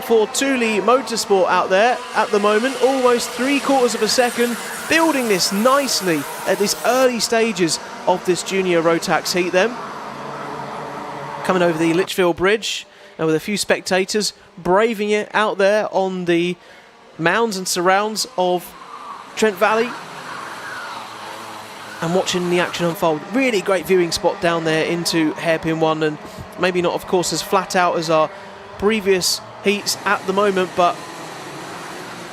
for Thule Motorsport out there at the moment. Almost 3/4 of a second, building this nicely at these early stages of this Junior Rotax heat then. Coming over the Litchfield Bridge and with a few spectators braving it out there on the mounds and surrounds of Trent Valley. and watching the action unfold. Really great viewing spot down there into hairpin 1, and maybe not, of course, as flat out as our previous heats at the moment, but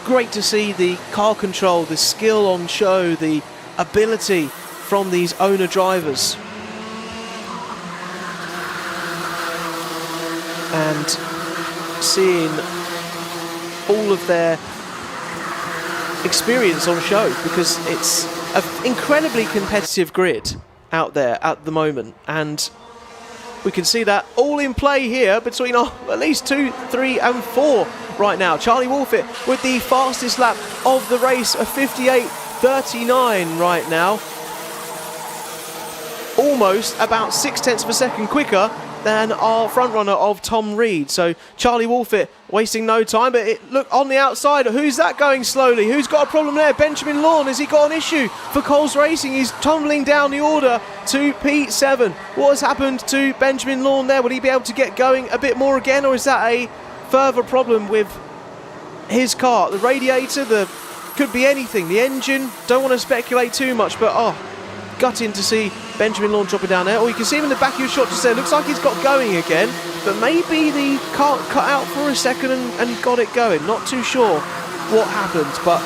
great to see the car control, the skill on show, the ability from these owner drivers. And seeing all of their experience on show, because it's an incredibly competitive grid out there at the moment, and we can see that all in play here between at least 2, 3 and 4 right now. Charlie Wolfett with the fastest lap of the race, a 58.39 right now. Almost about 0.6 of a second quicker than our front runner of Tom Reed. So Charlie Wolfett wasting no time, but look on the outside, who's that going slowly? Who's got a problem there? Benjamin Lawn, has he got an issue for Coles Racing? He's tumbling down the order to P7. What has happened to Benjamin Lawn there? Will he be able to get going a bit more again, or is that a further problem with his car? The radiator, could be anything. The engine, don't want to speculate too much, but gutting to see Benjamin Lawn dropping down there. Or you can see him in the back of your shot just there. Looks like he's got going again, but maybe the car cut out for a second and got it going. Not too sure what happened, but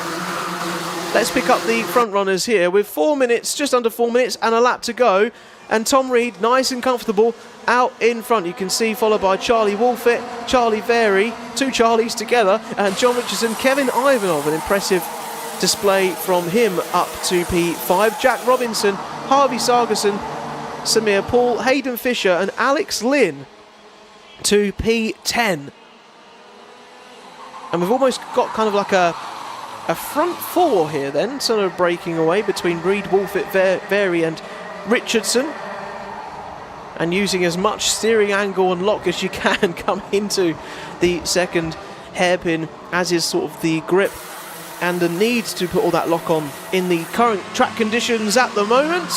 let's pick up the front runners here with 4 minutes, just under 4 minutes and a lap to go. And Tom Reed, nice and comfortable, out in front. You can see followed by Charlie Wolfett, Charlie Very, 2 Charlies together, and John Richardson, Kevin Ivanov, an impressive display from him up to P5. Jack Robinson, Harvey Sargerson, Samir Paul, Hayden Fisher and Alex Lynn to P10. And we've almost got kind of like a front 4 here then, sort of breaking away between Reed, Wolfett, Very and Richardson, and using as much steering angle and lock as you can come into the second hairpin, as is sort of the grip and the need to put all that lock on in the current track conditions at the moment.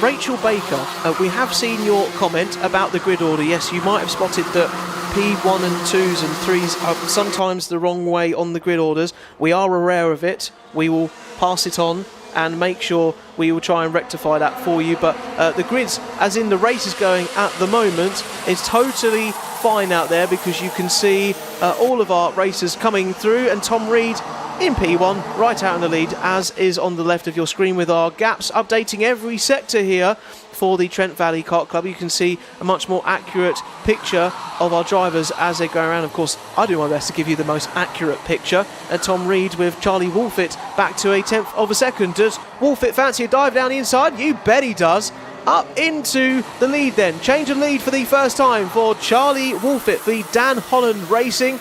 Rachel Baker, we have seen your comment about the grid order. Yes, you might have spotted that P1 and 2s and 3s are sometimes the wrong way on the grid orders. We are aware of it. We will pass it on and make sure we will try and rectify that for you, but the grids, as in the race is going at the moment, is totally fine out there, because you can see all of our racers coming through, and Tom Reed in P1 right out in the lead, as is on the left of your screen, with our gaps updating every sector here for the Trent Valley Kart Club. You can see a much more accurate picture of our drivers as they go around. Of course, I do my best to give you the most accurate picture. And Tom Reed with Charlie Wolfett back to a 1/10 of a second. Does Wolfett fancy a dive down the inside? You bet he does. Up into the lead then. Change of lead for the first time for Charlie Wolfett, the Dan Holland Racing.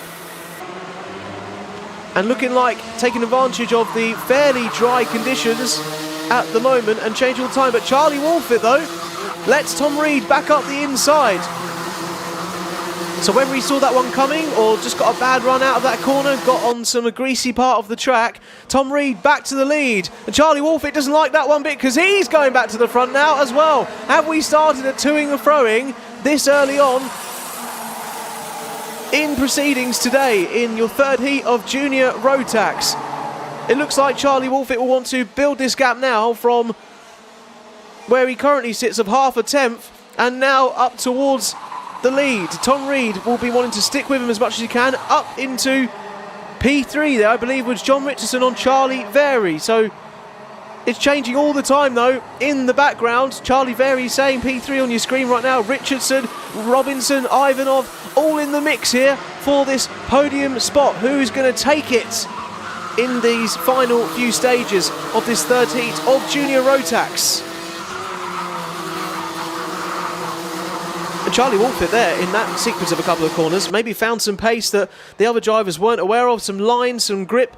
And looking like taking advantage of the fairly dry conditions at the moment and change all the time. But Charlie Wolfett, though, lets Tom Reed back up the inside. So whether he saw that one coming or just got a bad run out of that corner, got on some greasy part of the track, Tom Reed back to the lead. And Charlie Wolfett doesn't like that one bit, because he's going back to the front now as well. Have we started at toing and froing this early on in proceedings today in your third heat of junior rotax? It looks like Charlie Wolfett will want to build this gap now from where he currently sits of 0.5 and now up towards the lead. Tom Reed will be wanting to stick with him as much as he can. Up into P3 there, I believe, was John Richardson on Charlie Very. So it's changing all the time though in the background. Charlie Very saying P3 on your screen right now. Richardson, Robinson, Ivanov, all in the mix here for this podium spot. Who's going to take it in these final few stages of this third heat of junior rotax? And Charlie Wolfett there in that sequence of a couple of corners maybe found some pace that the other drivers weren't aware of, some line, some grip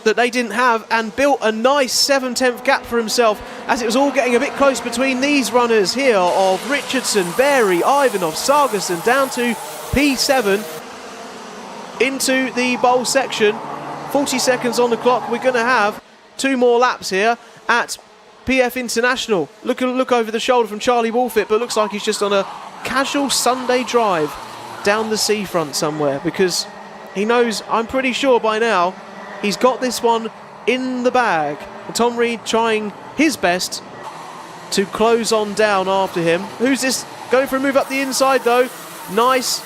that they didn't have, and built a nice 7/10 gap for himself as it was all getting a bit close between these runners here of Richardson, Very, Ivanov, Sargerson, down to P7 into the bowl section. 40 seconds on the clock. We're going to have 2 more laps here at PF International. Look over the shoulder from Charlie Wolfett, but looks like he's just on a casual Sunday drive down the seafront somewhere, because he knows, I'm pretty sure by now, he's got this one in the bag. Tom Reed trying his best to close on down after him. Who's this? Going for a move up the inside though. Nice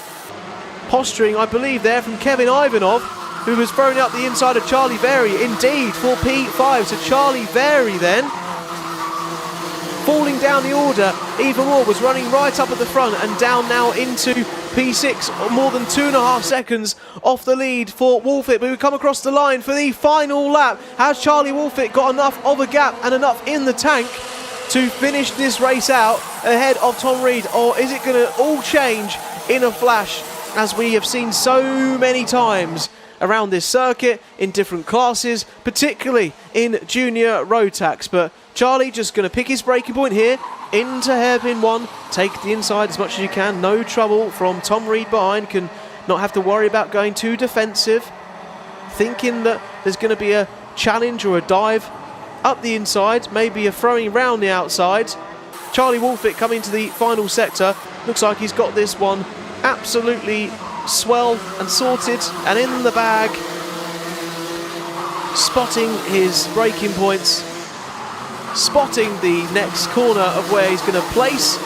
posturing, I believe, there from Kevin Ivanov, who was throwing up the inside of Charlie Very. Indeed, for P5. So Charlie Very then falling down the order even more, was running right up at the front and down now into P6, more than 2.5 seconds off the lead for Wolfit. But we come across the line for the final lap. Has Charlie Wolfit got enough of a gap and enough in the tank to finish this race out ahead of Tom Reed, or is it going to all change in a flash, as we have seen so many times around this circuit in different classes, particularly in junior rotax? But Charlie just going to pick his braking point here into hairpin 1, take the inside as much as you can, no trouble from Tom Reed behind, can not have to worry about going too defensive, thinking that there's going to be a challenge or a dive up the inside, maybe a throwing round the outside. Charlie Wolfit coming to the final sector, looks like he's got this one absolutely swell and sorted and in the bag, spotting his braking points, spotting the next corner of where he's going to place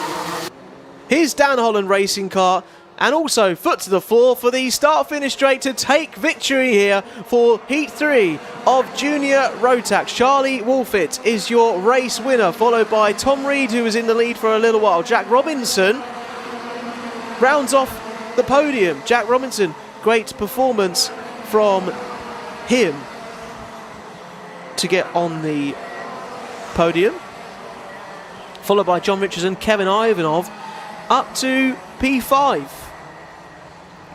his Dan Holland racing car, and also foot to the floor for the start-finish straight to take victory here for Heat 3 of Junior Rotax. Charlie Wolfit is your race winner, followed by Tom Reed, who was in the lead for a little while. Jack Robinson rounds off the podium. Jack Robinson, great performance from him to get on the podium, followed by John Richardson, Kevin Ivanov up to P5.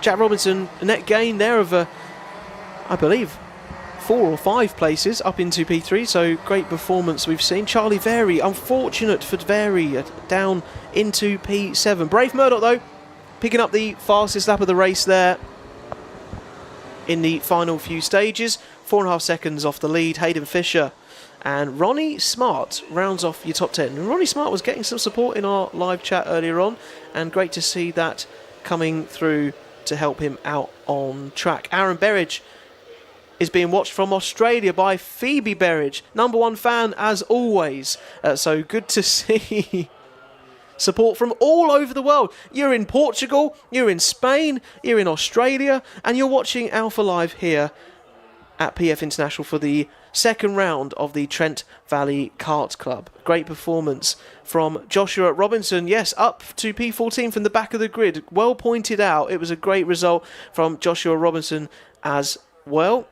Jack Robinson, a net gain there of, I believe, 4 or 5 places up into P3, so great performance we've seen. Charlie Very, unfortunate for Very, down into P7. Brave Murdoch, though, picking up the fastest lap of the race there in the final few stages. 4.5 seconds off the lead. Hayden Fisher and Ronnie Smart rounds off your top 10. And Ronnie Smart was getting some support in our live chat earlier on, and great to see that coming through to help him out on track. Aaron Berridge is being watched from Australia by Phoebe Berridge, #1 fan as always. So good to see support from all over the world. You're in Portugal, you're in Spain, you're in Australia, and you're watching Alpha Live here at PF International for the second round of the Trent Valley Kart Club. Great performance from Joshua Robinson. Yes, up to P14 from the back of the grid. Well pointed out. It was a great result from Joshua Robinson as well.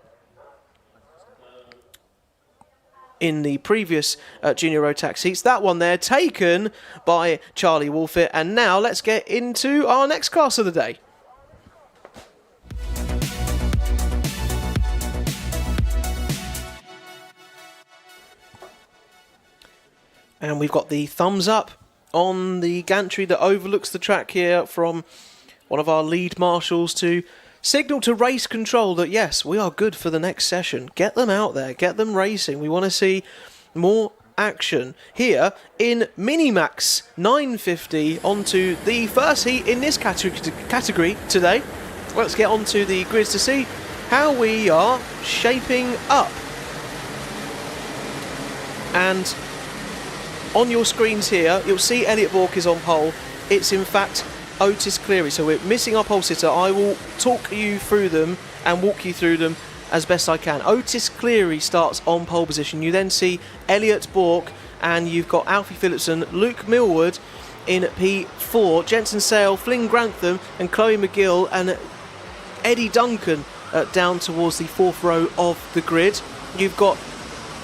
In the previous Junior Rotax heats. That one there taken by Charlie Wolfit. And now let's get into our next class of the day. And we've got the thumbs up on the gantry that overlooks the track here from one of our lead marshals to signal to race control that yes, we are good for the next session. Get them out there, get them racing. We want to see more action here in Minimax 950 onto the first heat in this category today. Let's get onto the grids to see how we are shaping up. And on your screens here, you'll see Elliot Bork is on pole. It's in fact Otis Cleary. So we're missing our pole sitter. I will talk you through them and walk you through them as best I can. Otis Cleary starts on pole position. You then see Elliot Bork, and you've got Alfie Phillipson, Luke Millward in P4, Jensen Sale, Flynn Grantham, and Chloe McGill, and Eddie Duncan down towards the 4th row of the grid. You've got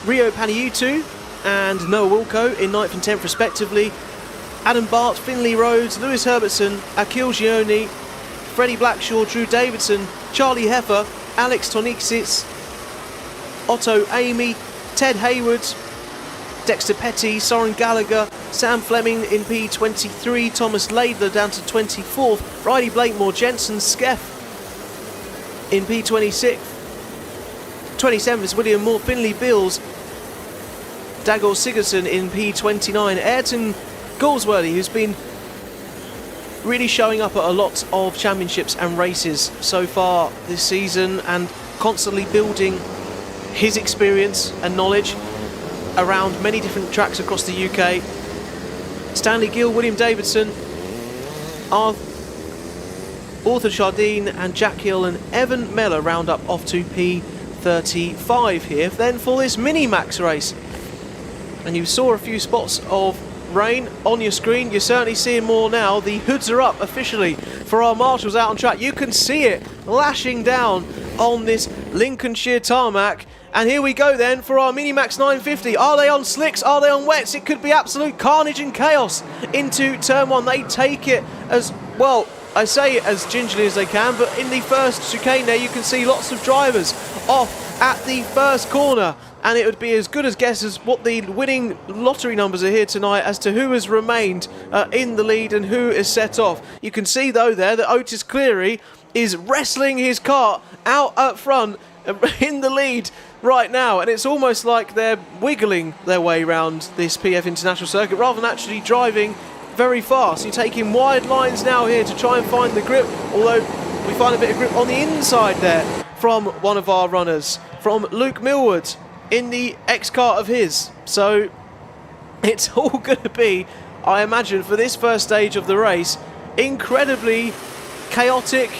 Rio Paniutu and Noah Wilco in 9th and 10th respectively. Adam Bart, Finley Rhodes, Lewis Herbertson, Akil Gioni, Freddie Blackshaw, Drew Davidson, Charlie Heffer, Alex Tonixis, Otto Amy, Ted Hayward, Dexter Petty, Soren Gallagher, Sam Fleming in P23, Thomas Laidler down to 24th, Riley Blakemore, Jensen Skeff in P26, 27th is William Moore, Finley Bills, Dagor Sigurdsson in P29, Ayrton Galsworthy, who's been really showing up at a lot of championships and races so far this season and constantly building his experience and knowledge around many different tracks across the UK. Stanley Gill, William Davidson, Arthur Chardine and Jack Hill and Evan Mellor round up off to P35 here. Then for this mini-max race, and you saw a few spots of rain on your screen, you're certainly seeing more now. The hoods are up officially for our marshals out on track. You can see it lashing down on this Lincolnshire tarmac. And here we go then for our Minimax 950. Are they on slicks? Are they on wets? It could be absolute carnage and chaos into turn one. They take it as, well, I say it as gingerly as they can, but in the first chicane there you can see lots of drivers off at the first corner. And it would be as good as guess as what the winning lottery numbers are here tonight as to who has remained in the lead and who is set off. You can see though there that Otis Cleary is wrestling his car out up front in the lead right now, and it's almost like they're wiggling their way around this PF International circuit rather than actually driving very fast. You're taking wide lines now here to try and find the grip, although we find a bit of grip on the inside there from one of our runners, from Luke Millward in the X-Kart of his. So it's all going to be, I imagine, for this first stage of the race, incredibly chaotic.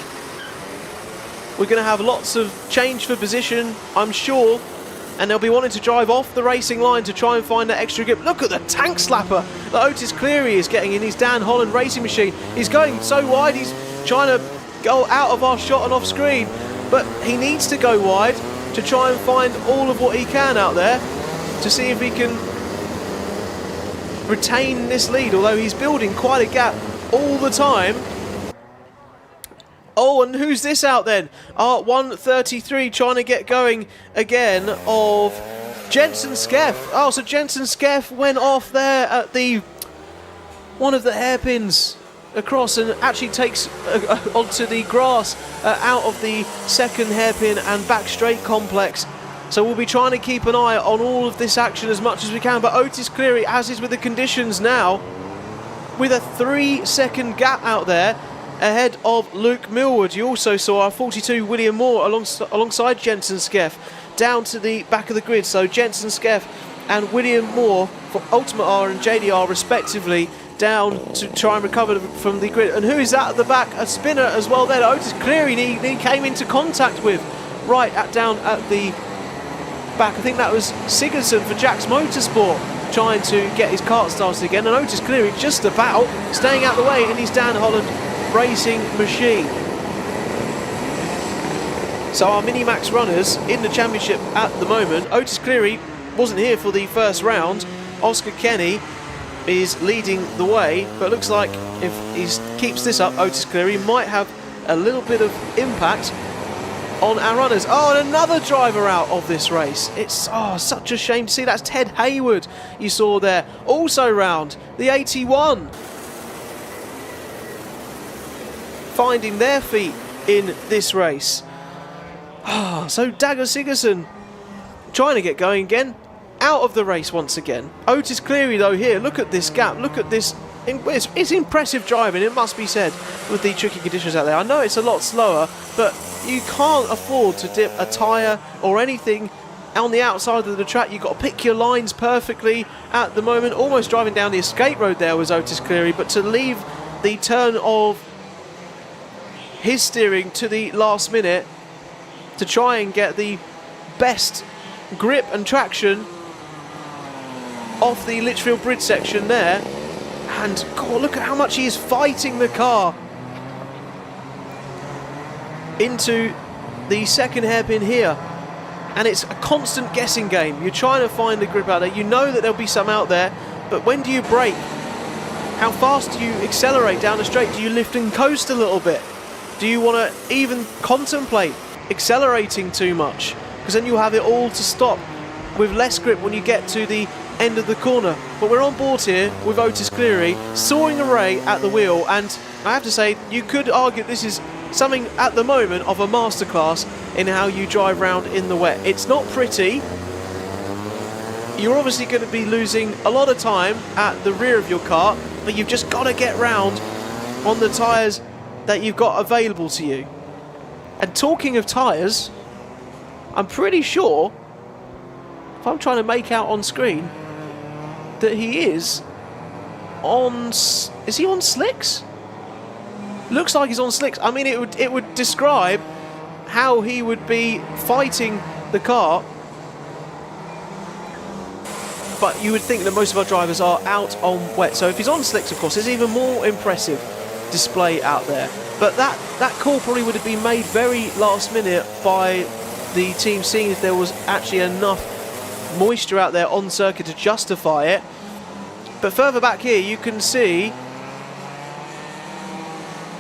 We're going to have lots of change for position, I'm sure, and they'll be wanting to drive off the racing line to try and find that extra grip. Look at the tank slapper that Otis Cleary is getting in his Dan Holland racing machine. He's going so wide, he's trying to go out of our shot and off screen, but he needs to go wide to try and find all of what he can out there to see if he can retain this lead, although he's building quite a gap all the time. Oh, and who's this out then? 133 trying to get going again of Jensen Skeff. Oh, so Jensen Skeff went off there at the one of the hairpins across and actually takes onto the grass out of the second hairpin and back straight complex. So we'll be trying to keep an eye on all of this action as much as we can. But Otis Cleary, as is with the conditions now, with a 3-second gap out there ahead of Luke Millward. You also saw our 42 William Moore alongside Jensen Skeff down to the back of the grid. So Jensen Skeff and William Moore for Ultimate R and JDR respectively down to try and recover from the grid. And who is that at the back? A spinner as well there. Otis Cleary he came into contact with right down at the back. I think that was Sigurdsson for Jack's Motorsport trying to get his kart started again. And Otis Cleary just about staying out the way in his Dan Holland racing machine. So our Minimax runners in the championship at the moment. Otis Cleary wasn't here for the first round. Oscar Kenny is leading the way, but looks like if he keeps this up, Otis Cleary might have a little bit of impact on our runners. Oh, and another driver out of this race. It's such a shame to see. That's Ted Hayward you saw there, also round the 81. Finding their feet in this race. So Dagger Sigurdsson trying to get going again, out of the race once again. Otis Cleary though here, look at this gap, look at this. It's impressive driving, it must be said, with the tricky conditions out there. I know it's a lot slower, but you can't afford to dip a tyre or anything on the outside of the track. You've got to pick your lines perfectly at the moment. Almost driving down the escape road there was Otis Cleary, but to leave the turn of his steering to the last minute to try and get the best grip and traction off the Litchfield Bridge section there. And God, look at how much he is fighting the car into the second hairpin here. And it's a constant guessing game. You're trying to find the grip out there. You know that there'll be some out there, but when do you brake? How fast do you accelerate down the straight? Do you lift and coast a little bit? Do you want to even contemplate accelerating too much? Because then you'll have it all to stop with less grip when you get to the end of the corner. But we're on board here with Otis Cleary, soaring array at the wheel, and I have to say, you could argue this is something at the moment of a masterclass in how you drive round in the wet. It's not pretty. You're obviously going to be losing a lot of time at the rear of your car, but you've just got to get round on the tyres that you've got available to you. And talking of tyres, I'm pretty sure if I'm trying to make out on screen that he is on... Is he on slicks? Looks like he's on slicks. I mean, it would describe how he would be fighting the car. But you would think that most of our drivers are out on wet. So if he's on slicks, of course, it's even more impressive display out there. But that call probably would have been made very last minute by the team, seeing if there was actually enough moisture out there on circuit to justify it. But further back here, you can see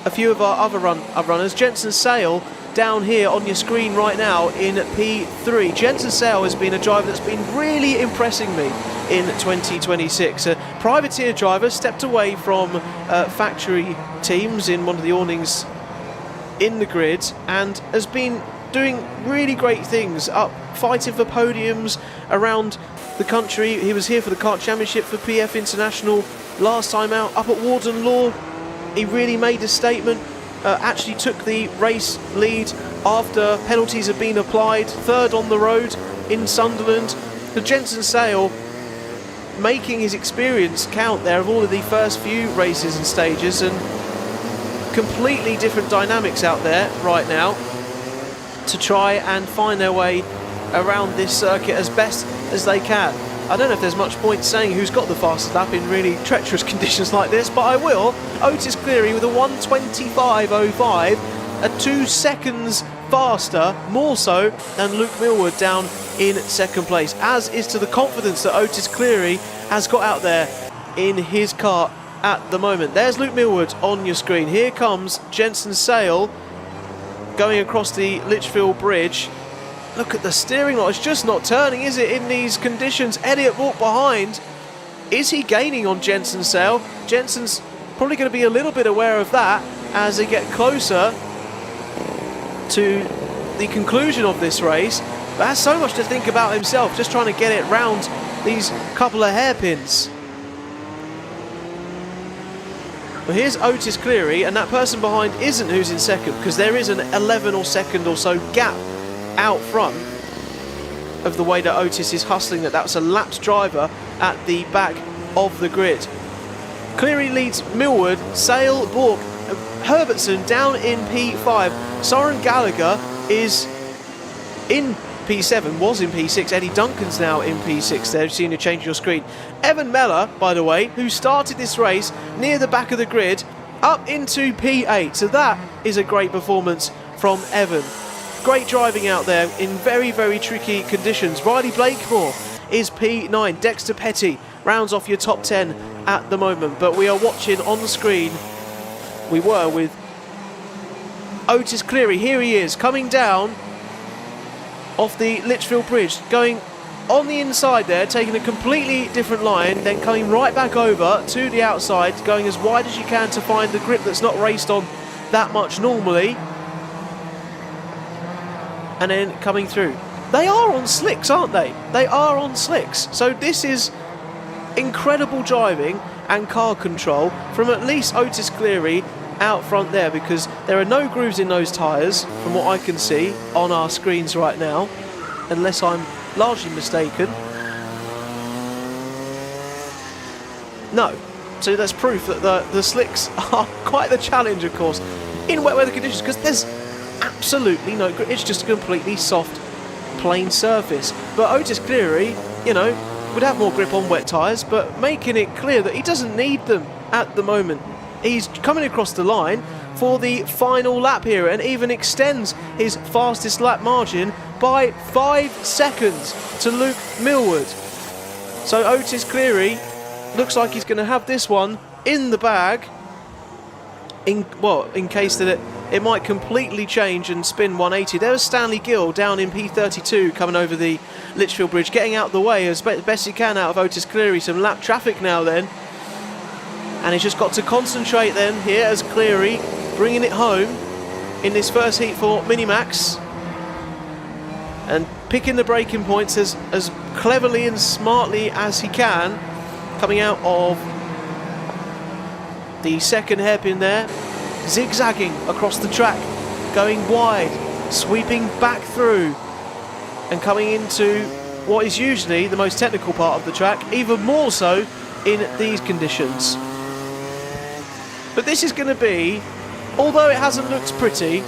a few of our other runners. Jensen Sale down here on your screen right now in P3. Jensen Sale has been a driver that's been really impressing me in 2026. A privateer driver, stepped away from factory teams in one of the awnings in the grid, and has been doing really great things, up fighting for podiums around the country. He was here for the kart championship for PF International last time out, up at Warden Law. He really made a statement, actually took the race lead after penalties had been applied, third on the road in Sunderland. The Jensen Sale making his experience count there of all of the first few races and stages, and completely different dynamics out there right now to try and find their way around this circuit as best as they can. I don't know if there's much point saying who's got the fastest lap in really treacherous conditions like this, but I will. Otis Cleary with a 1:25.05, 2 seconds faster, more so than Luke Millward down in second place, as is to the confidence that Otis Cleary has got out there in his car at the moment. There's Luke Millward on your screen. Here comes Jensen Sale going across the Litchfield Bridge. Look at the steering rod, it's just not turning, is it, in these conditions? Elliott walked behind. Is he gaining on Jensen Sale? Jensen's probably going to be a little bit aware of that as they get closer to the conclusion of this race, but has so much to think about himself, just trying to get it round these couple of hairpins. Well, here's Otis Cleary, and that person behind isn't who's in second, because there is an 11 or second or so gap out front of the way that Otis is hustling. That's a lapped driver at the back of the grid. Cleary leads Millward, Sale, Bork, Herbertson down in P5. Soren Gallagher is in P7, was in P6. Eddie Duncan's now in P6 there, seeing you change your screen. Evan Meller, by the way, who started this race near the back of the grid, up into P8. So that is a great performance from Evan. Great driving out there in very, very tricky conditions. Riley Blakemore is P9. Dexter Petty rounds off your top 10 at the moment. But we are watching on the screen, we were with Otis Cleary. Here he is, coming down off the Litchfield Bridge, going on the inside there, taking a completely different line, then coming right back over to the outside, going as wide as you can to find the grip that's not raced on that much normally, and then coming through. They are on slicks, aren't they? They are on slicks. So this is incredible driving and car control from at least Otis Cleary out front there, because there are no grooves in those tyres from what I can see on our screens right now, unless I'm largely mistaken. No. So that's proof that the slicks are quite the challenge, of course, in wet weather conditions, because there's absolutely no grip. It's just a completely soft, plain surface. But Otis Cleary, you know, would have more grip on wet tyres, but making it clear that he doesn't need them at the moment. He's coming across the line for the final lap here, and even extends his fastest lap margin by 5 seconds to Luke Millward. So Otis Cleary looks like he's going to have this one in the bag, in case that it might completely change and spin 180. There's Stanley Gill down in P32 coming over the Litchfield Bridge, getting out the way as best he can out of Otis Cleary. Some lap traffic now then, and he's just got to concentrate then here as Cleary bringing it home in this first heat for Minimax, and picking the braking points as cleverly and smartly as he can, coming out of the second hairpin there, zigzagging across the track, going wide, sweeping back through, and coming into what is usually the most technical part of the track, even more so in these conditions. But this is going to be, although it hasn't looked pretty,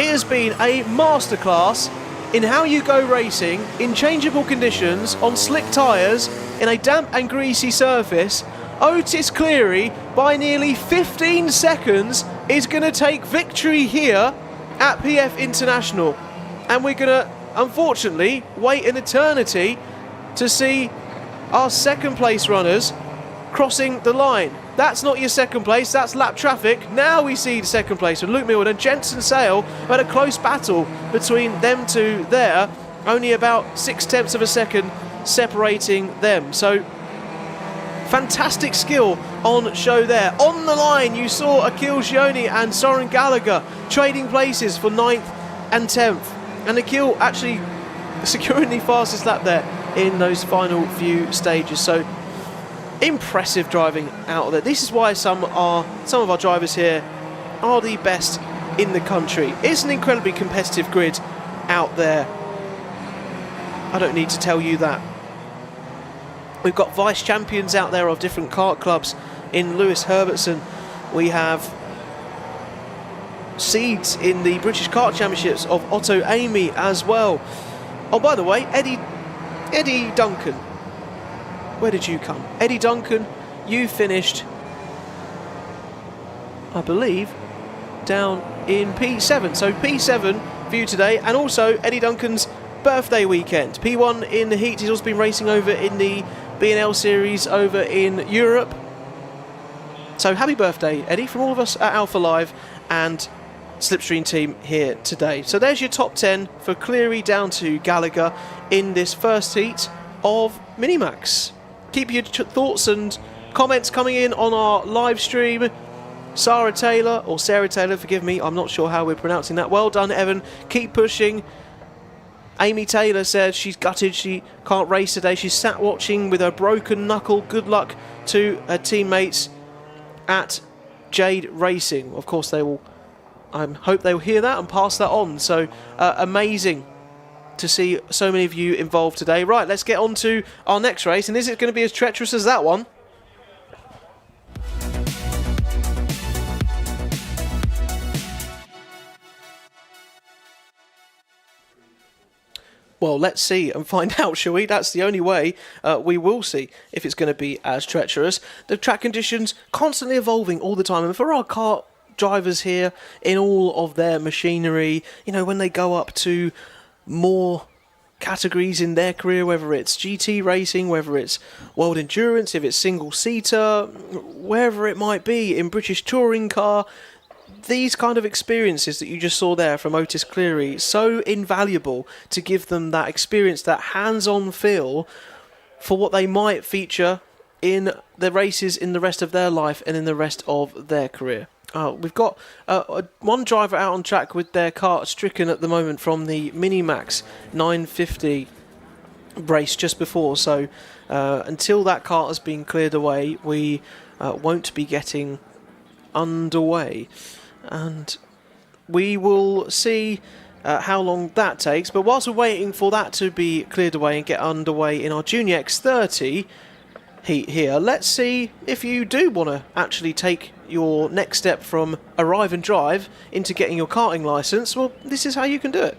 it has been a masterclass in how you go racing in changeable conditions on slick tyres in a damp and greasy surface. Otis Cleary, by nearly 15 seconds, is going to take victory here at PF International. And we're going to, unfortunately, wait an eternity to see our second place runners crossing the line. That's not your second place, that's lap traffic. Now we see the second place with Luke Milwood and Jensen Sale, but a close battle between them two there. Only about 0.6 of a second separating them. So fantastic skill on show there. On the line, you saw Akil Gioni and Soren Gallagher trading places for 9th and 10th. And Akil actually securing the fastest lap there in those final few stages. So impressive driving out there. This is why some of our drivers here are the best in the country. It's an incredibly competitive grid out there. I don't need to tell you that. We've got vice champions out there of different kart clubs in Lewis Herbertson. We have seeds in the British Kart Championships of Otto Amy as well. Oh, by the way, Eddie Duncan. Where did you come? Eddie Duncan, you finished, I believe, down in P7. So P7 for you today, and also Eddie Duncan's birthday weekend. P1 in the heat. He's also been racing over in the B&L series over in Europe. So happy birthday, Eddie, from all of us at Alpha Live and SlipStream team here today. So there's your top 10 for Cleary down to Gallagher in this first heat of Minimax. Keep your thoughts and comments coming in on our live stream. Sarah Taylor, forgive me, I'm not sure how we're pronouncing that. Well done, Evan. Keep pushing. Amy Taylor says she's gutted she can't race today. She's sat watching with her broken knuckle. Good luck to her teammates at Jade Racing. Of course, they will. I hope they will hear that and pass that on. So amazing to see so many of you involved today. Right, let's get on to our next race, and is it going to be as treacherous as that one? Well, let's see and find out, shall we? That's the only way we will see if it's going to be as treacherous. The track conditions constantly evolving all the time, and for our kart drivers here in all of their machinery, you know, when they go up to more categories in their career, whether it's GT racing, whether it's World Endurance, if it's single-seater, wherever it might be, in British Touring Car, these kind of experiences that you just saw there from Otis Cleary, so invaluable to give them that experience, that hands-on feel for what they might feature in the races in the rest of their life and in the rest of their career. We've got one driver out on track with their kart stricken at the moment from the Minimax 950 race just before. So until that kart has been cleared away, we won't be getting underway. And we will see how long that takes. But whilst we're waiting for that to be cleared away and get underway in our Junior X30 heat here, let's see if you do want to actually take your next step from arrive and drive into getting your karting license. Well, this is how you can do it.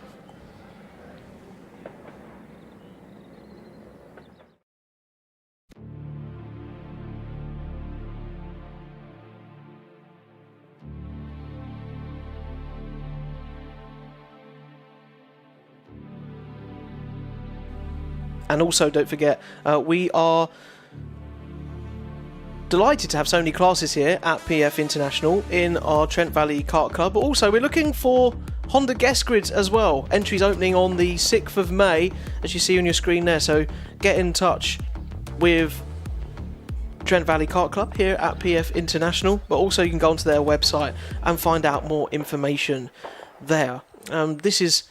And also, don't forget, we are delighted to have so many classes here at PF International in our Trent Valley Kart Club. But also, we're looking for Honda guest grids as well. Entries opening on the 6th of May, as you see on your screen there. So get in touch with Trent Valley Kart Club here at PF International. But also, you can go onto their website and find out more information there. This is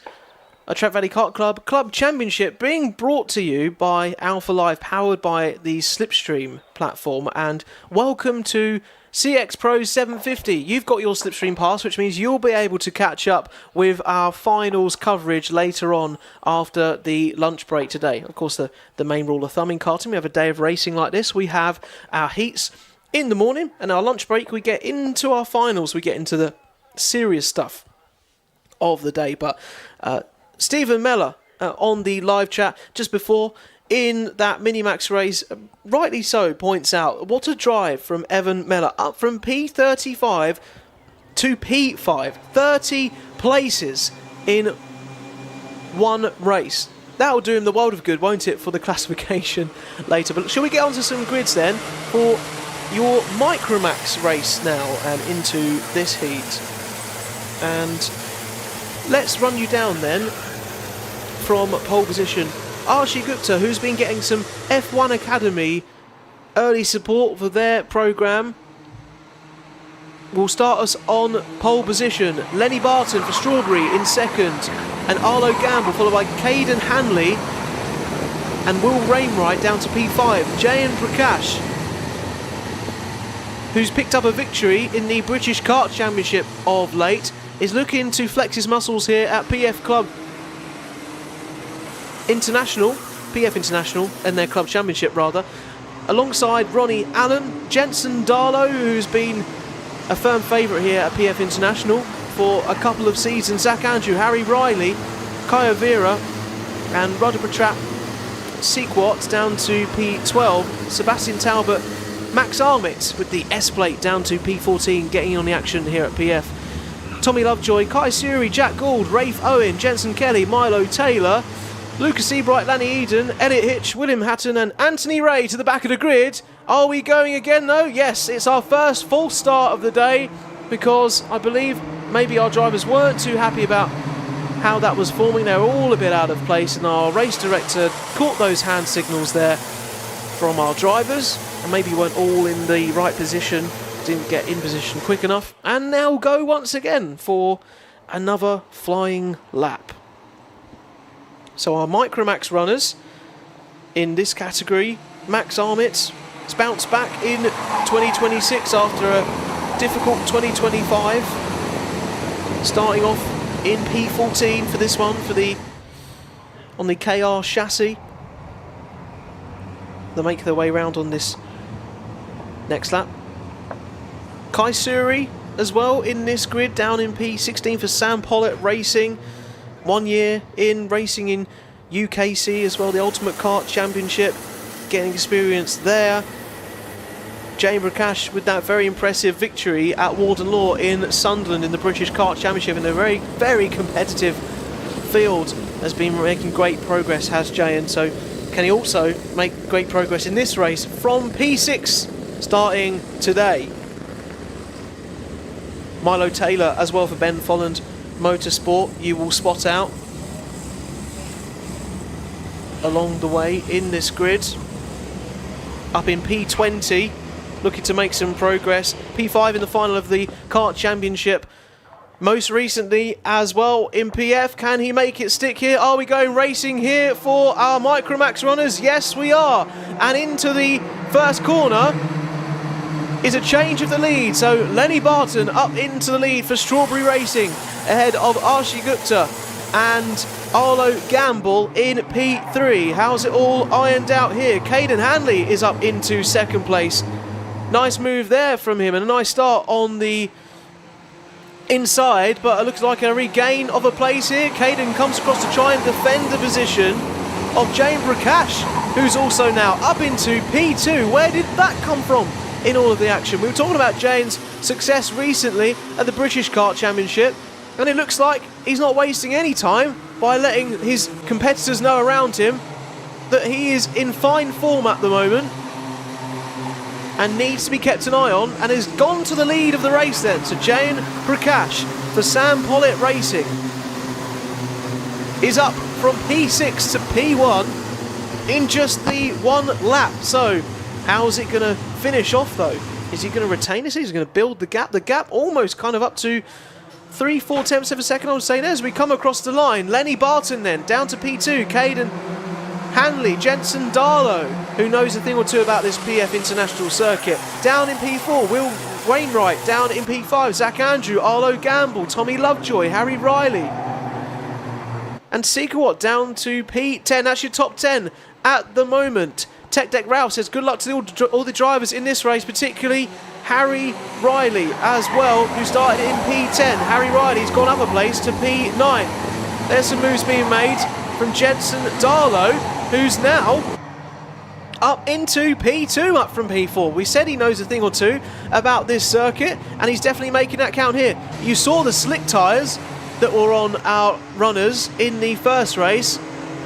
a Trent Valley Kart Club Club Championship being brought to you by Alpha Live, powered by the SlipStream platform. And welcome to CX Pro 750. You've got your SlipStream pass, which means you'll be able to catch up with our finals coverage later on after the lunch break today. Of course, the main rule of thumb in karting, we have a day of racing like this. We have our heats in the morning, and our lunch break, we get into our finals. We get into the serious stuff of the day. But Stephen Meller on the live chat just before, in that Minimax race, rightly so, points out what a drive from Evan Meller, up from P35 to P5, 30 places in one race. That'll do him the world of good, won't it, for the classification later. But shall we get onto some grids then for your Microax race now and into this heat? And let's run you down then from pole position. Archie Gupta, who's been getting some F1 Academy early support for their programme, will start us on pole position. Lenny Barton for Strawberry in second, and Arlo Gamble followed by Caden Hanley and Will Rainwright down to P5. Jayan Prakash, who's picked up a victory in the British Kart Championship of late, is looking to flex his muscles here at PF International, and their club championship rather, alongside Ronnie Allen, Jensen Darlow, who's been a firm favourite here at PF International for a couple of seasons, Zach Andrew, Harry Riley, Kaya Vera and Rudder Pratap Sequat down to P12, Sebastian Talbot, Max Armit with the S-plate down to P14, getting on the action here at PF. Tommy Lovejoy, Kai Suri, Jack Gould, Rafe Owen, Jensen Kelly, Milo Taylor, Lucas Seabright, Lanny Eden, Elliot Hitch, William Hatton and Anthony Ray to the back of the grid. Are we going again though? Yes, it's our first full start of the day, because I believe maybe our drivers weren't too happy about how that was forming. They were all a bit out of place, and our race director caught those hand signals there from our drivers and maybe weren't all in the right position, didn't get in position quick enough, and now go once again for another flying lap. So our Microax runners in this category, Max Armit has bounced back in 2026 after a difficult 2025, starting off in P14 for this one, on the KR chassis. They'll make their way round on this next lap. Kai Suri as well in this grid, down in P16 for Sam Pollitt Racing. 1 year in racing in UKC as well, the Ultimate Kart Championship, getting experience there. Jayan Prakash with that very impressive victory at Warden Law in Sunderland in the British Kart Championship in a very, very competitive field, has been making great progress, has Jayan. So can he also make great progress in this race from P6 starting today? Milo Taylor as well for Ben Folland Motorsport, you will spot out along the way in this grid. Up in P20, looking to make some progress. P5 in the final of the Kart Championship most recently as well in PF. Can he make it stick here? Are we going racing here for our Microax runners? Yes, we are. And into the first corner is a change of the lead. So Lenny Barton up into the lead for Strawberry Racing, ahead of Archie Gupta and Arlo Gamble in P3. How's it all ironed out here? Caden Hanley is up into second place. Nice move there from him and a nice start on the inside, but it looks like a regain of a place here. Caden comes across to try and defend the position of Jayan Prakash, who's also now up into P2. Where did that come from in all of the action? We were talking about Jayan's success recently at the British Kart Championship, and it looks like he's not wasting any time by letting his competitors know around him that he is in fine form at the moment and needs to be kept an eye on, and has gone to the lead of the race then. So Jayan Prakash for Sam Pollitt Racing is up from P6 to P1 in just the one lap. So how's it going to finish off though? Is he going to retain this? Is he going to build the gap? The gap almost kind of up to 3-4 tenths of a second, I would say, as we come across the line. Lenny Barton then, down to P2. Caden Hanley, Jensen Darlow, who knows a thing or two about this PF International circuit. Down in P4, Will Wainwright. Down in P5, Zach Andrew, Arlo Gamble, Tommy Lovejoy, Harry Riley. And Seekawat down to P10. That's your top 10 at the moment. Tech Deck Ralph says good luck to all the drivers in this race, particularly Harry Riley as well, who started in P10. Harry Riley's gone up a place to P9. There's some moves being made from Jensen Darlow, who's now up into P2, up from P4. We said he knows a thing or two about this circuit, and he's definitely making that count here. You saw the slick tyres that were on our runners in the first race.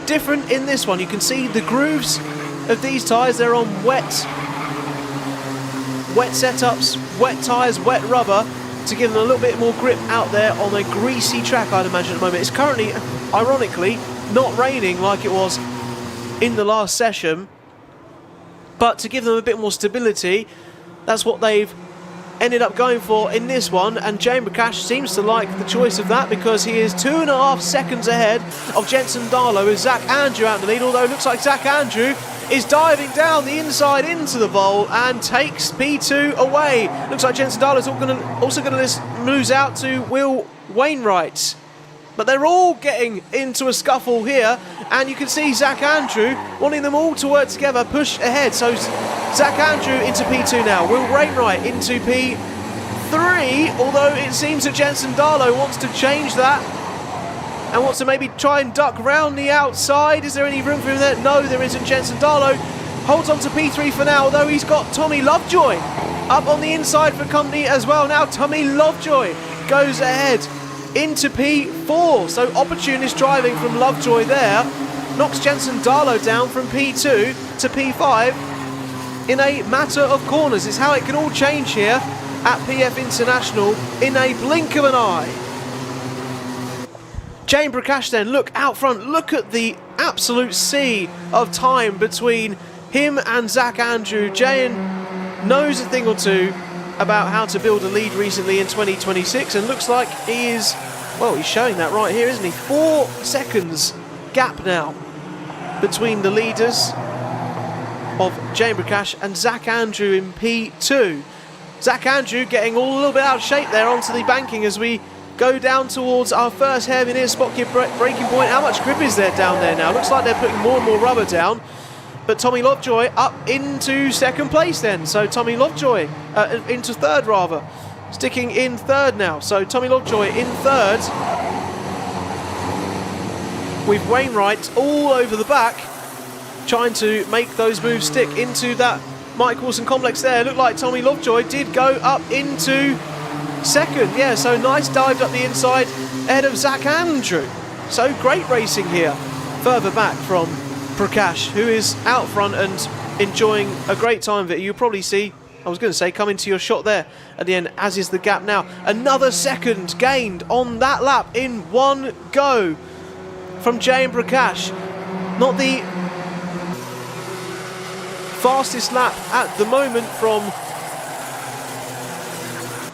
Different in this one. You can see the grooves of these tyres. They're on wet setups, wet tyres, wet rubber, to give them a little bit more grip out there on a greasy track, I'd imagine, at the moment. It's currently, ironically, not raining like it was in the last session, but to give them a bit more stability, that's what they've ended up going for in this one. And Jane Prakash seems to like the choice of that, because he is 2.5 seconds ahead of Jensen Darlow, with Zach Andrew out in the lead, although it looks like Zach Andrew is diving down the inside into the bowl and takes P2 away. Looks like Jensen Darlow is also going to lose out to Will Wainwright. But they're all getting into a scuffle here, and you can see Zach Andrew wanting them all to work together, push ahead. So Zach Andrew into P2 now, Will Wainwright into P3, although it seems that Jensen Darlow wants to change that and wants to maybe try and duck round the outside. Is there any room for him there? No, there isn't. Jensen Darlow holds on to P3 for now, although he's got Tommy Lovejoy up on the inside for company as well. Now Tommy Lovejoy goes ahead into P4. So opportunist driving from Lovejoy there knocks Jensen Darlow down from P2 to P5 in a matter of corners. It's how it can all change here at PF International in a blink of an eye. Jane Prakash then, look out front, look at the absolute sea of time between him and Zach Andrew. Jane knows a thing or two about how to build a lead recently in 2026, and looks like he is, well, he's showing that right here, isn't he? 4 seconds gap now between the leaders of Jane Prakash and Zach Andrew in P2. Zach Andrew getting all a little bit out of shape there onto the banking as we go down towards our first hairpin near spot kid braking point. How much grip is there down there now? Looks like they're putting more and more rubber down. But Tommy Lovejoy up into second place then. So Tommy Lovejoy into third rather. Sticking in third now. So Tommy Lovejoy in third, with Wainwright all over the back, trying to make those moves stick into that Mike Wilson complex there. Looked like Tommy Lovejoy did go up into second. Yeah, so nice dive up the inside ahead of Zach Andrew. So great racing here further back from Prakash, who is out front and enjoying a great time of it. You'll probably see, I was going to say, come into your shot there at the end, as is the gap now. Another second gained on that lap in one go from Jane Prakash. Not the fastest lap at the moment from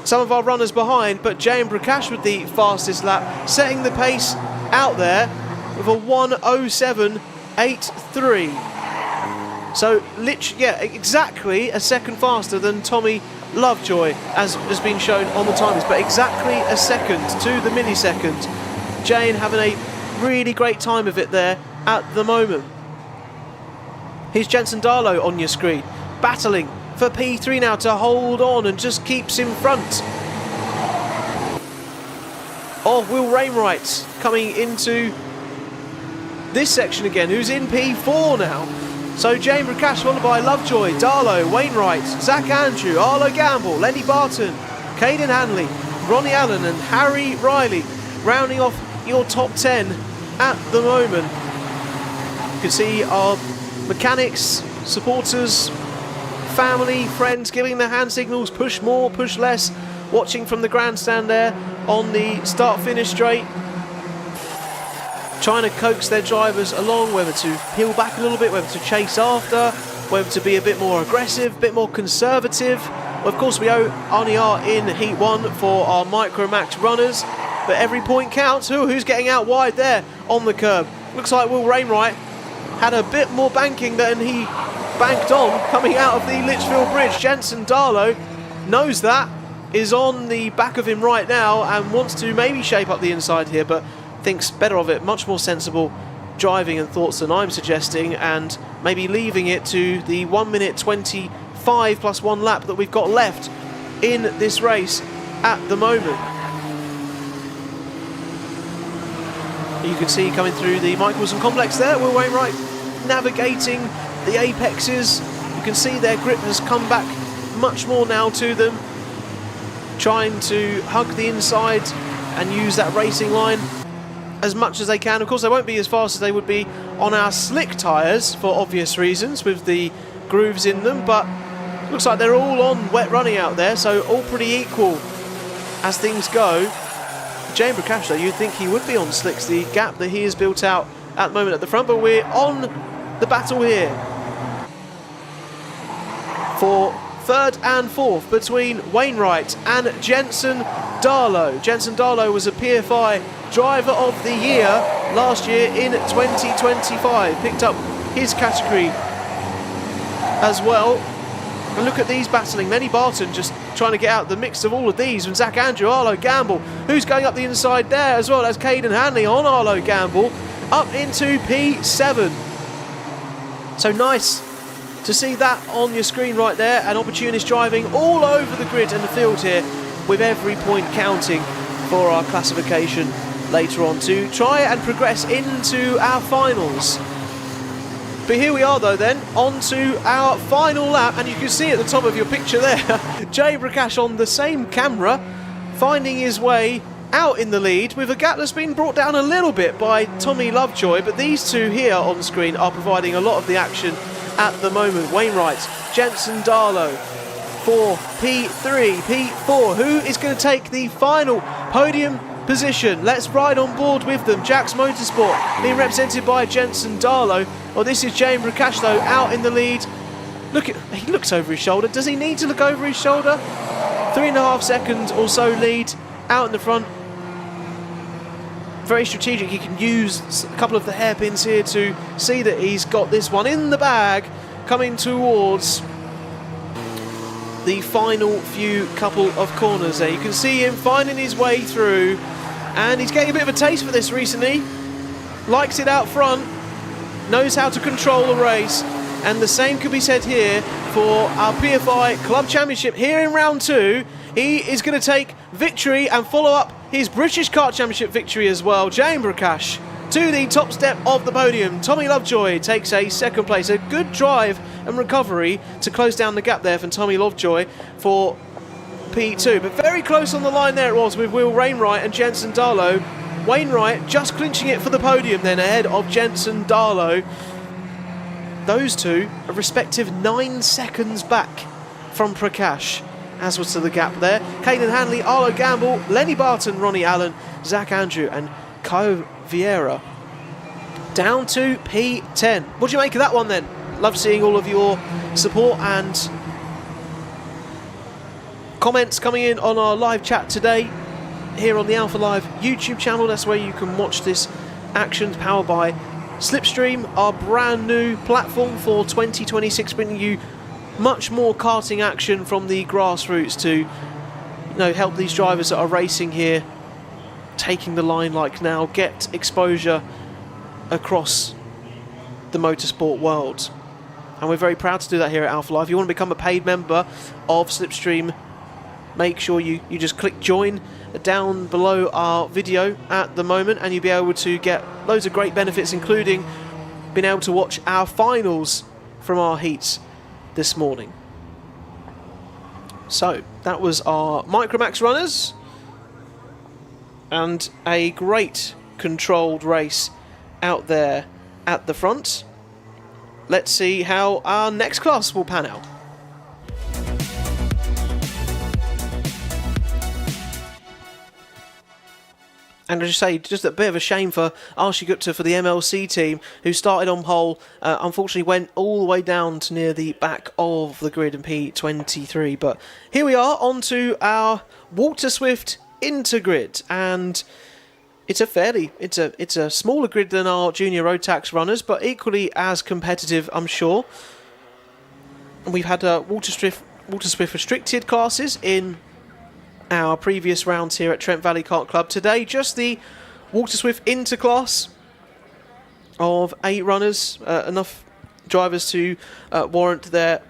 some of our runners behind, but Jane Prakash with the fastest lap, setting the pace out there with a 1:07.83. So literally, yeah, exactly a second faster than Tommy Lovejoy, as has been shown on the timers, but exactly a second to the millisecond. Jane having a really great time of it there at the moment. Here's Jensen Darlow on your screen, battling for P3 now to hold on and just keeps in front of Will Wainwright coming into this section again, who's in P4 now. So Jane Prakash followed by Lovejoy, Darlow, Wainwright, Zach Andrew, Arlo Gamble, Lenny Barton, Caden Hanley, Ronnie Allen and Harry Riley rounding off your top 10 at the moment. You can see our mechanics, supporters, family, friends giving their hand signals, push more, push less, watching from the grandstand there on the start-finish straight, trying to coax their drivers along, whether to peel back a little bit, whether to chase after, whether to be a bit more aggressive, a bit more conservative. Of course, we only are in Heat 1 for our Microax runners, but every point counts. Who's getting out wide there on the curb? Looks like Will Wainwright had a bit more banking than he banked on coming out of the Litchfield Bridge. Jensen Darlow knows that, is on the back of him right now and wants to maybe shape up the inside here, but thinks better of it, much more sensible driving and thoughts than I'm suggesting, and maybe leaving it to the 1 minute 25 plus 1 lap that we've got left in this race at the moment. You can see coming through the Mike Wilson complex there, Will Wainwright navigating the apexes. You can see their grip has come back much more now to them, trying to hug the inside and use that racing line as much as they can. Of course, they won't be as fast as they would be on our slick tyres for obvious reasons with the grooves in them, but looks like they're all on wet running out there, so all pretty equal as things go. James Prakash, though, you'd think he would be on slicks, the gap that he has built out at the moment at the front, but we're on the battle here for third and fourth between Wainwright and Jensen Darlow. Jensen Darlow was a PFI Driver of the Year last year in 2025. Picked up his category as well. And look at these battling. Lenny Barton just trying to get out the mix of all of these. And Zach Andrew, Arlo Gamble, who's going up the inside there as well as Caden Hanley on Arlo Gamble up into P7. So nice to see that on your screen right there, and opportunist driving all over the grid and the field here, with every point counting for our classification later on to try and progress into our finals. But here we are though then, on to our final lap, and you can see at the top of your picture there, Jay Prakash on the same camera, finding his way out in the lead with a gap that's been brought down a little bit by Tommy Lovejoy, but these two here on screen are providing a lot of the action at the moment. Wainwright, Jensen Darlow for P3, P4. Who is going to take the final podium position? Let's ride on board with them. Jax Motorsport being represented by Jensen Darlow. Well, this is James Prakash though out in the lead. He looks over his shoulder. Does he need to look over his shoulder? 3.5 seconds or so lead out in the front. Very strategic. He can use a couple of the hairpins here to see that he's got this one in the bag, coming towards the final few couple of corners there. You can see him finding his way through, and he's getting a bit of a taste for this recently. Likes it out front, knows how to control the race, and the same could be said here for our PFI Club Championship here in round 2. He is going to take victory and follow up his British Kart Championship victory as well. James Prakash to the top step of the podium. Tommy Lovejoy takes a second place. A good drive and recovery to close down the gap there from Tommy Lovejoy for P2. But very close on the line there it was with Will Wainwright and Jensen Darlow. Wainwright just clinching it for the podium then ahead of Jensen Darlow. Those two a respective 9 seconds back from Prakash, as was to the gap there. Caden Hanley, Arlo Gamble, Lenny Barton, Ronnie Allen, Zach Andrew and Kyle Vieira down to P10. What do you make of that one then? Love seeing all of your support and comments coming in on our live chat today here on the Alpha Live YouTube channel. That's where you can watch this action, powered by SlipStream, our brand new platform for 2026, bringing you much more karting action from the grassroots to help these drivers that are racing here, taking the line like now, get exposure across the motorsport world. And we're very proud to do that here at Alpha Live. If you want to become a paid member of SlipStream, make sure you just click join down below our video at the moment, and you'll be able to get loads of great benefits, including being able to watch our finals from our heats this morning. So that was our Microax runners, and a great controlled race out there at the front. Let's see how our next class will pan out. And as you say, just a bit of a shame for Archie Gupta for the MLC team, who started on pole, unfortunately went all the way down to near the back of the grid in P23. But here we are, on to our Walter Swift into grid, and it's a smaller grid than our junior rotax runners, but equally as competitive, I'm sure. We've had water swift restricted classes in our previous rounds here at Trent Valley Kart Club. Today, just the water swift inter class of 8 runners, enough drivers to warrant their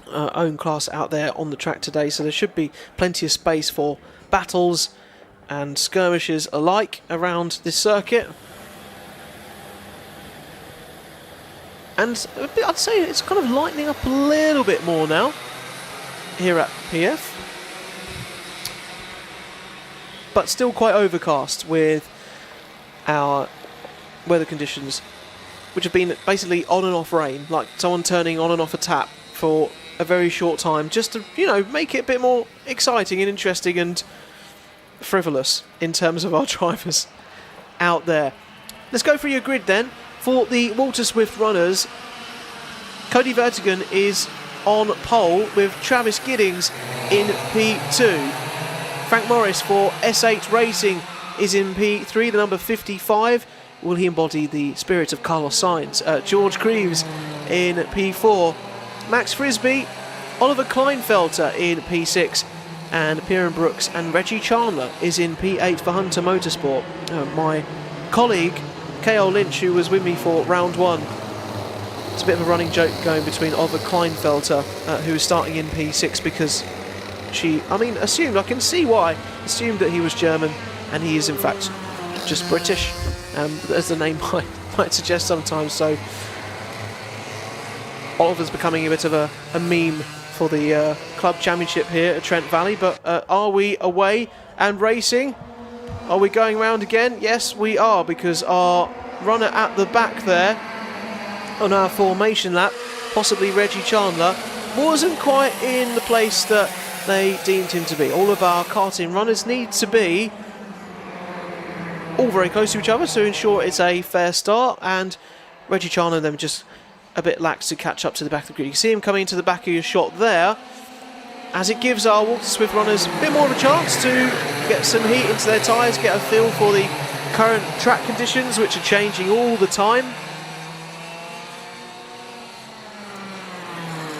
own class out there on the track today, so there should be plenty of space for battles and skirmishes alike around this circuit. And I'd say it's kind of lightening up a little bit more now here at PF, but still quite overcast with our weather conditions, which have been basically on and off rain, like someone turning on and off a tap for a very short time, just to, you know, make it a bit more exciting and interesting and frivolous in terms of our drivers out there. Let's go through your grid then. For the Water Swift runners, Cody Vertigan is on pole with Travis Giddings in P2. Frank Morris for S8 Racing is in P3, the number 55. Will he embody the spirit of Carlos Sainz? George Creeves in P4. Max Frisbee, Oliver Kleinfelter in P6. And Pierre Brooks and Reggie Chandler is in P8 for Hunter Motorsport. My colleague KL Lynch, who was with me for round 1, it's a bit of a running joke going between Oliver Kleinfelter, who is starting in P6 because she, assumed, I can see why, assumed that he was German, and he is in fact just British, as the name might suggest sometimes. So Oliver's becoming a bit of a meme for the club championship here at Trent Valley. But are we away and racing? Are we going round again? Yes, we are, because our runner at the back there on our formation lap, possibly Reggie Chandler, wasn't quite in the place that they deemed him to be. All of our karting runners need to be all very close to each other to ensure it's a fair start, and Reggie Chandler then just a bit lax to catch up to the back of the grid. You can see him coming into the back of your shot there, as it gives our Water Swift runners a bit more of a chance to get some heat into their tyres, get a feel for the current track conditions, which are changing all the time.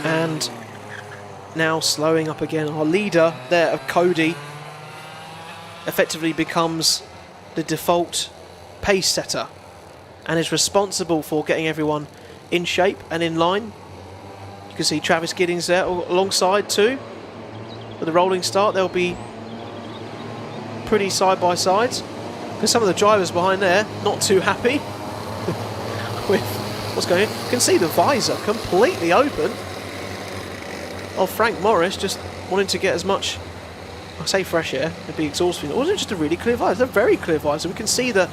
And now slowing up again, our leader there of Cody effectively becomes the default pace setter and is responsible for getting everyone in shape and in line. You can see Travis Giddings there alongside too. With a rolling start, they'll be pretty side by sides, because some of the drivers behind there not too happy with what's going on. You can see the visor completely open of Frank Morris, just wanting to get as much, I say fresh air, it'd be exhausting. It wasn't just a really clear visor, it's a very clear visor. We can see the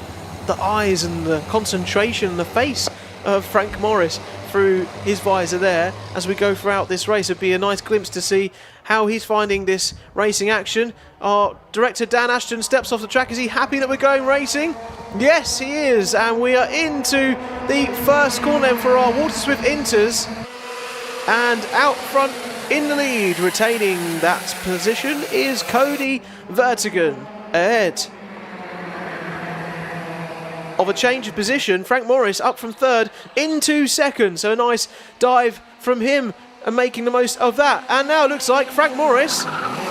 eyes and the concentration and the face of Frank Morris through his visor there as we go throughout this race. It'd be a nice glimpse to see how he's finding this racing action. Our director Dan Ashton steps off the track. Is he happy that we're going racing? Yes, he is, and we are into the first corner for our Water Swift Inters, and out front in the lead, retaining that position, is Cody Vertigan. Ahead of a change of position, Frank Morris up from third into second, so a nice dive from him and making the most of that. And now it looks like Frank Morris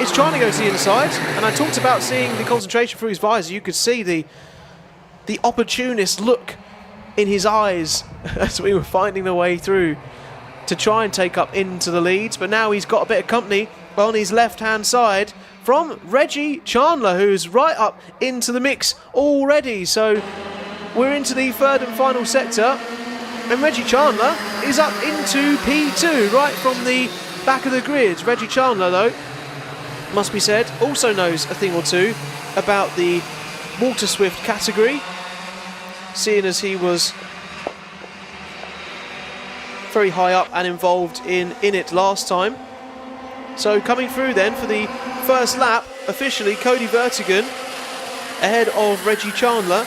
is trying to go to the inside, and I talked about seeing the concentration through his visor. You could see the opportunist look in his eyes as we were finding the way through to try and take up into the leads. But now he's got a bit of company on his left hand side from Reggie Chandler, who's right up into the mix already. So we're into the third and final sector, and Reggie Chandler is up into P2 right from the back of the grid. Reggie Chandler, though, must be said, also knows a thing or two about the Water Swift category, seeing as he was very high up and involved in it last time. So coming through then for the first lap, officially Cody Vertigan ahead of Reggie Chandler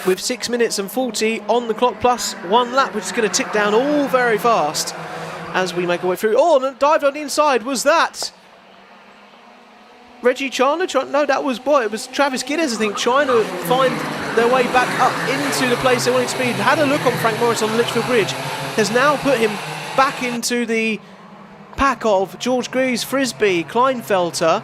with 6 minutes and 40 on the clock, plus 1 lap, which is going to tick down all very fast as we make our way through. Oh, and dived on the inside was that Reggie Chandler no, that was what? It was Travis Giddens, I think, trying to find their way back up into the place they wanted to be. Had a look on Frank Morris on the Litchfield Bridge. Has now put him back into the pack of George Greaves, Frisbee, Kleinfelter,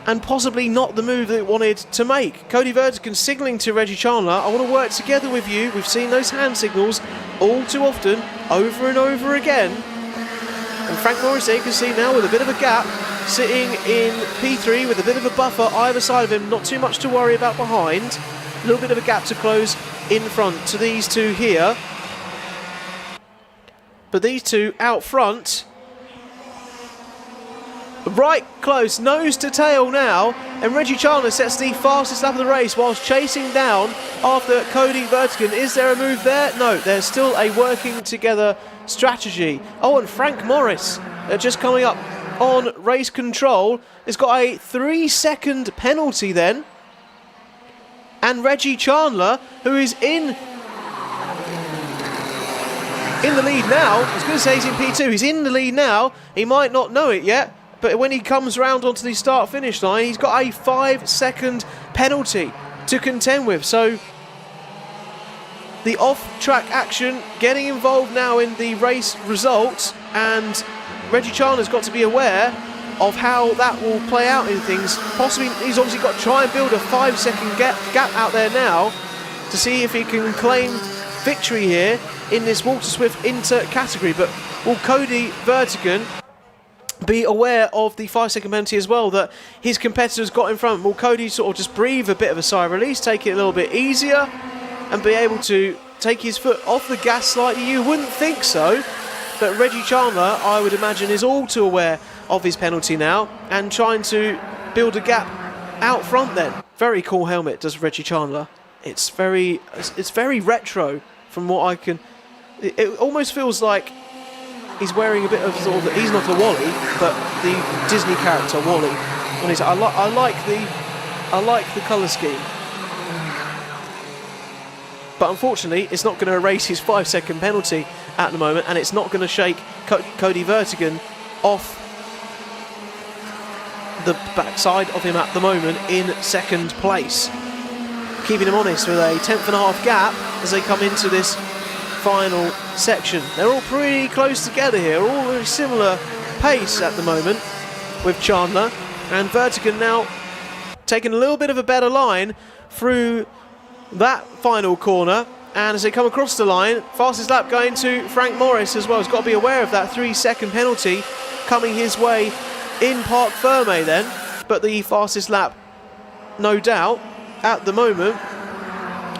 and possibly not the move that it wanted to make. Cody Vertigan signalling to Reggie Chandler, I want to work together with you. We've seen those hand signals all too often, over and over again. And Frank Morris, there you can see now with a bit of a gap, sitting in P3 with a bit of a buffer either side of him, not too much to worry about behind. A little bit of a gap to close in front to these two here. But these two out front, right close, nose to tail now, and Reggie Chandler sets the fastest lap of the race whilst chasing down after Cody Vertigan. Is there a move there? No, there's still a working together strategy. Oh, and Frank Morris just coming up on race control has got a 3-second penalty then, and Reggie Chandler, who is in the lead now. I was going to say he's in P2, he's in the lead now. He might not know it yet, but when he comes round onto the start-finish line, he's got a 5-second penalty to contend with. So the off-track action getting involved now in the race results, and Reggie Chandler's got to be aware of how that will play out in things. Possibly he's obviously got to try and build a 5-second gap out there now to see if he can claim victory here in this Walter Swift Inter category. But will Cody Vertigan be aware of the 5-second penalty as well that his competitors got in front? Will Cody sort of just breathe a bit of a sigh of release, take it a little bit easier, and be able to take his foot off the gas slightly? You wouldn't think so, but Reggie Chandler, I would imagine, is all too aware of his penalty now and trying to build a gap out front then. Very cool helmet does Reggie Chandler. It's very retro from what I can... It almost feels like he's wearing a bit of sort of... He's not a Wally, but the Disney character Wally. On his, I like the colour scheme. But unfortunately, it's not going to erase his 5-second penalty at the moment, and it's not going to shake Cody Vertigan off the backside of him at the moment in second place. Keeping him honest with a 10th-and-a-half gap as they come into this final section. They're all pretty close together here, all very similar pace at the moment with Chandler, and Vertigan now taking a little bit of a better line through that final corner, and as they come across the line, fastest lap going to Frank Morris as well. He's got to be aware of that 3-second penalty coming his way in Parc Ferme then, but the fastest lap, no doubt, at the moment,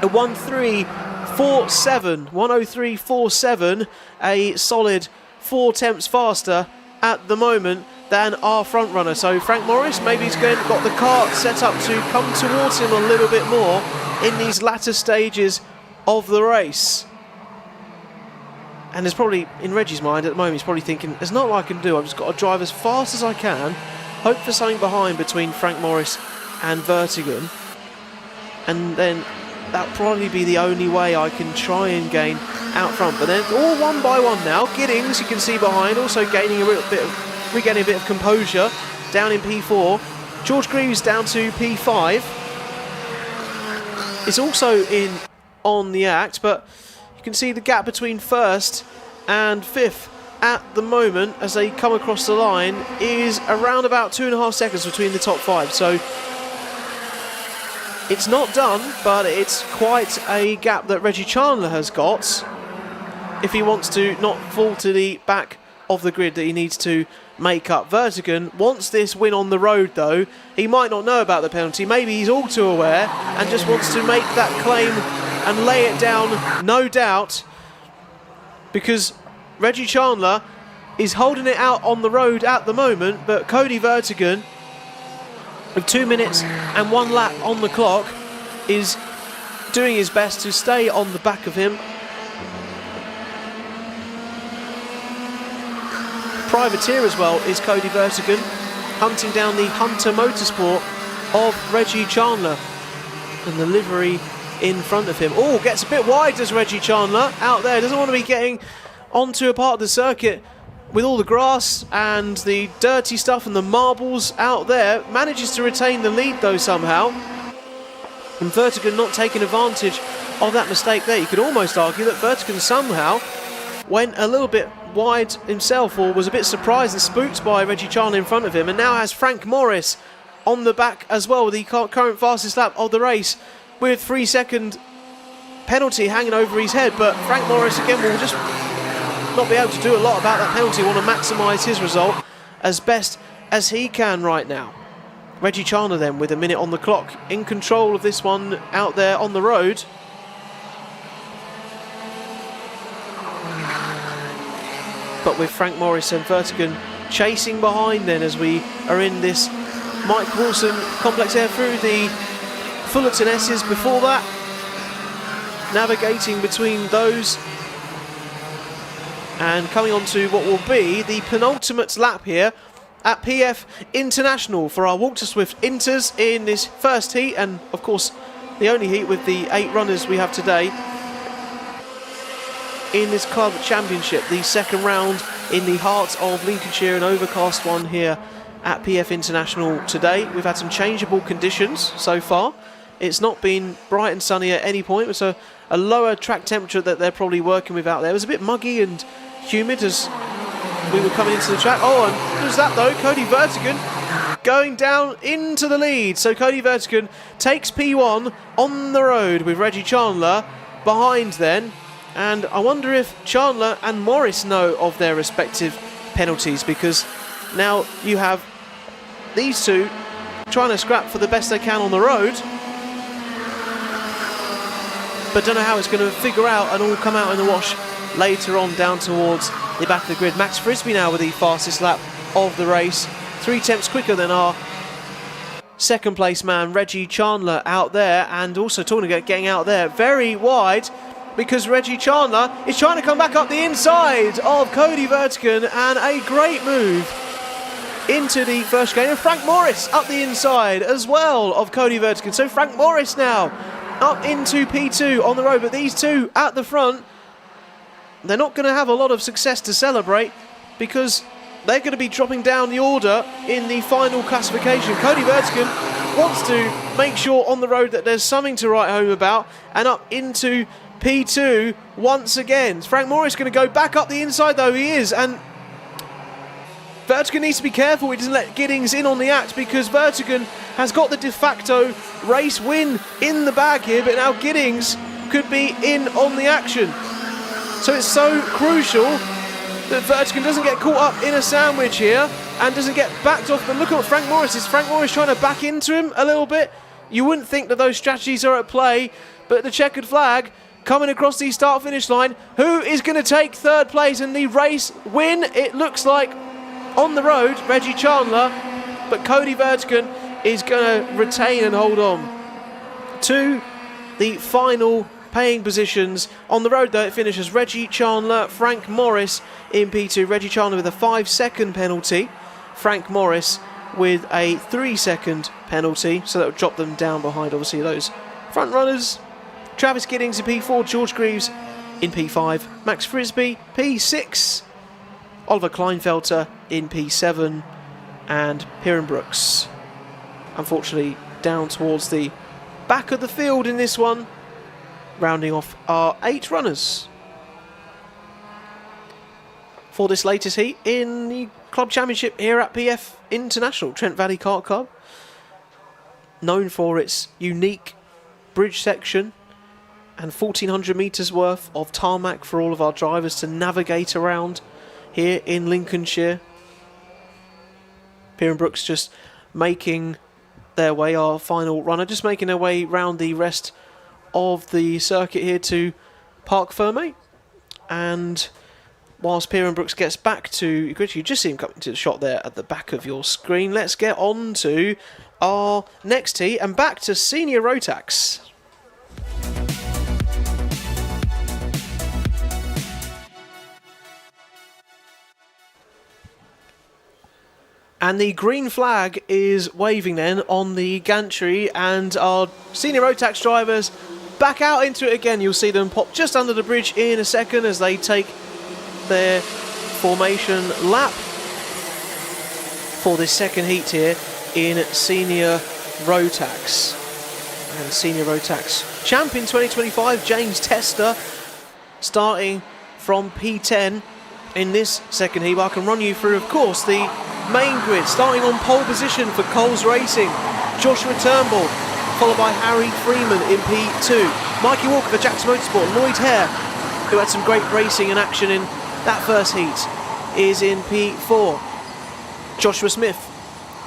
a 1:03.47, a solid 4 tenths faster at the moment than our front runner. So Frank Morris, maybe he's got the kart set up to come towards him a little bit more in these latter stages of the race. And there's probably, in Reggie's mind at the moment, he's probably thinking, there's not what I can do, I've just got to drive as fast as I can, hope for something behind between Frank Morris and Vertigan, and then that'll probably be the only way I can try and gain out front. But then all one by one now. Giddings, you can see behind, also gaining regaining a bit of composure down in P4. George Greaves down to P5. It's also in on the act, but you can see the gap between first and fifth at the moment as they come across the line is around about 2.5 seconds between the top 5. So it's not done, but it's quite a gap that Reggie Chandler has got if he wants to not fall to the back of the grid that he needs to make up. Vertigan wants this win on the road though. He might not know about the penalty, maybe he's all too aware and just wants to make that claim and lay it down, no doubt, because Reggie Chandler is holding it out on the road at the moment, but Cody Vertigan, with 2 minutes and 1 lap on the clock, is doing his best to stay on the back of him. Privateer as well is Cody Vertigan, hunting down the Hunter Motorsport of Reggie Chandler, and the livery in front of him. Oh, gets a bit wide, does Reggie Chandler out there. Doesn't want to be getting onto a part of the circuit with all the grass and the dirty stuff and the marbles out there, manages to retain the lead though somehow. And Vertigan not taking advantage of that mistake there. You could almost argue that Vertigan somehow went a little bit wide himself, or was a bit surprised and spooked by Reggie Chandler in front of him, and now has Frank Morris on the back as well, with the current fastest lap of the race, with 3-second penalty hanging over his head. But Frank Morris again will just not be able to do a lot about that penalty. Want to maximise his result as best as he can right now. Reggie Chandler then with a minute on the clock, in control of this one out there on the road. But with Frank Morris and Vertigan chasing behind then, as we are in this Mike Wilson complex here through the Fullerton S's before that. Navigating between those and coming on to what will be the penultimate lap here at PF International for our Walk to Swift Inters in this first heat, and of course the only heat with the 8 runners we have today in this club championship. The second round in the heart of Lincolnshire, an overcast one here at PF International today. We've had some changeable conditions so far. It's not been bright and sunny at any point. It's a lower track temperature that they're probably working with out there. It was a bit muggy and humid as we were coming into the track. Oh, and there's that though, Cody Vertigan going down into the lead. So Cody Vertigan takes P1 on the road with Reggie Chandler behind then. And I wonder if Chandler and Morris know of their respective penalties, because now you have these two trying to scrap for the best they can on the road, but don't know how it's going to figure out and all come out in the wash later on down towards the back of the grid. Max Frisbee now with the fastest lap of the race, 3 tenths quicker than our second place man Reggie Chandler out there. And also talking about getting out there very wide, because Reggie Chandler is trying to come back up the inside of Cody Vertigan, and a great move into the first game. And Frank Morris up the inside as well of Cody Vertigan. So Frank Morris now up into P2 on the road, but these two at the front, they're not going to have a lot of success to celebrate, because they're going to be dropping down the order in the final classification. Cody Vertigan wants to make sure on the road that there's something to write home about, and up into P2 once again. Frank Morris going to go back up the inside though, he is, and Vertigan needs to be careful he doesn't let Giddings in on the act, because Vertigan has got the de facto race win in the bag here, but now Giddings could be in on the action. So it's so crucial that Vertigan doesn't get caught up in a sandwich here and doesn't get backed off. But look at what Frank Morris is. Frank Morris trying to back into him a little bit. You wouldn't think that those strategies are at play, but the checkered flag coming across the start-finish line. Who is going to take third place and the race win? It looks like on the road, Reggie Chandler, but Cody Vertigan is going to retain and hold on to the final paying positions. On the road though, it finishes Reggie Chandler, Frank Morris in P2. Reggie Chandler with a 5-second penalty, Frank Morris with a 3-second penalty, so that would drop them down behind obviously those front runners. Travis Giddings in P4, George Greaves in P5, Max Frisbee P6, Oliver Kleinfelter in P7, and Piran Brooks unfortunately down towards the back of the field in this one, rounding off our 8 runners for this latest heat in the club championship here at PF International. Trent Valley Kart Club, known for its unique bridge section and 1,400 metres worth of tarmac for all of our drivers to navigate around here in Lincolnshire. Piran Brooks just making their way, our final runner, just making their way round the rest of the circuit here to Parc Fermé. And whilst Piran Brooks gets back to, you just see him coming to the shot there at the back of your screen. Let's get on to our next heat and back to Senior Rotax. And the green flag is waving then on the gantry, and our Senior Rotax drivers back out into it again. You'll see them pop just under the bridge in a second as they take their formation lap for this second heat here in senior rotax. And senior rotax champion 2025 James Tester starting from P10 in this second heat. I can run you through, of course, the main grid. Starting on pole position for Coles Racing, Joshua Turnbull, followed by Harry Freeman in P2. Mikey Walker for Jackson Motorsport. Lloyd Hare, who had some great racing and action in that first heat, is in P4. Joshua Smith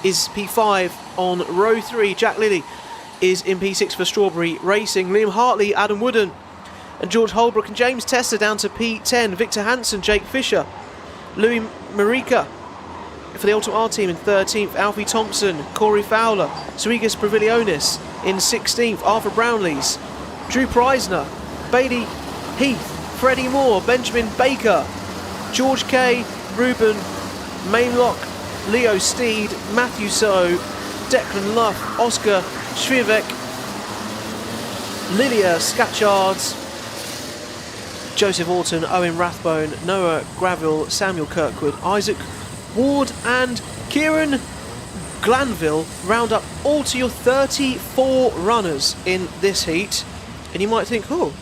is P5 on row 3. Jack Lilly is in P6 for Strawberry Racing. Liam Hartley, Adam Wooden and George Holbrook and James Tester down to P10. Victor Hansen, Jake Fisher, Louis Marika for the Ultimate R team in 13th. Alfie Thompson, Corey Fowler, Suigas Pravilionis in 16th. Arthur Brownlees, Drew Preisner, Bailey Heath, Freddie Moore, Benjamin Baker, George Kay, Ruben Mainlock, Leo Steed, Matthew So, Declan Luff, Oscar Schwivek, Lilia Scatchards, Joseph Orton, Owen Rathbone, Noah Graville, Samuel Kirkwood, Isaac Ward and Kieran Glanville round up all to your 34 runners in this heat. And you might think, oh,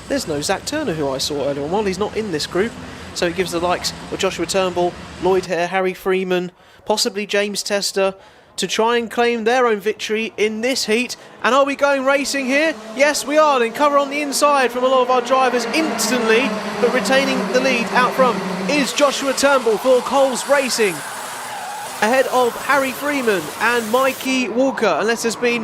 there's no Zach Turner who I saw earlier on. Well, he's not in this group. So it gives the likes of Joshua Turnbull, Lloyd Hare, Harry Freeman, possibly James Tester, to try and claim their own victory in this heat. And are we going racing here? Yes, we are. Then cover on the inside from a lot of our drivers instantly, but retaining the lead out front is Joshua Turnbull for Coles Racing, ahead of Harry Freeman and Mikey Walker, unless there's been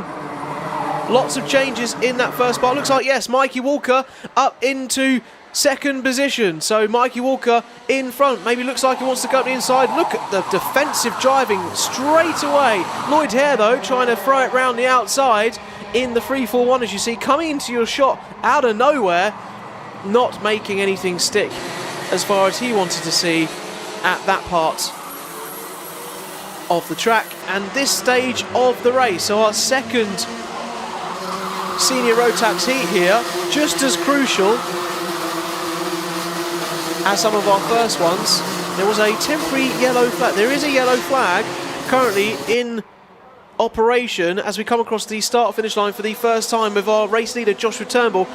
lots of changes in that first part. Looks like, yes, Mikey Walker up into second position. So Mikey Walker in front. Maybe looks like he wants to go up the inside. Look at the defensive driving straight away. Lloyd Hare, though, trying to throw it round the outside in the 3-4-1, as you see, coming into your shot out of nowhere, not making anything stick as far as he wanted to see at that part of the track and this stage of the race. So our second senior rotax heat here, just as crucial as some of our first ones. There was a temporary yellow flag. There is a yellow flag currently in operation as we come across the start-finish line for the first time with our race leader Joshua Turnbull.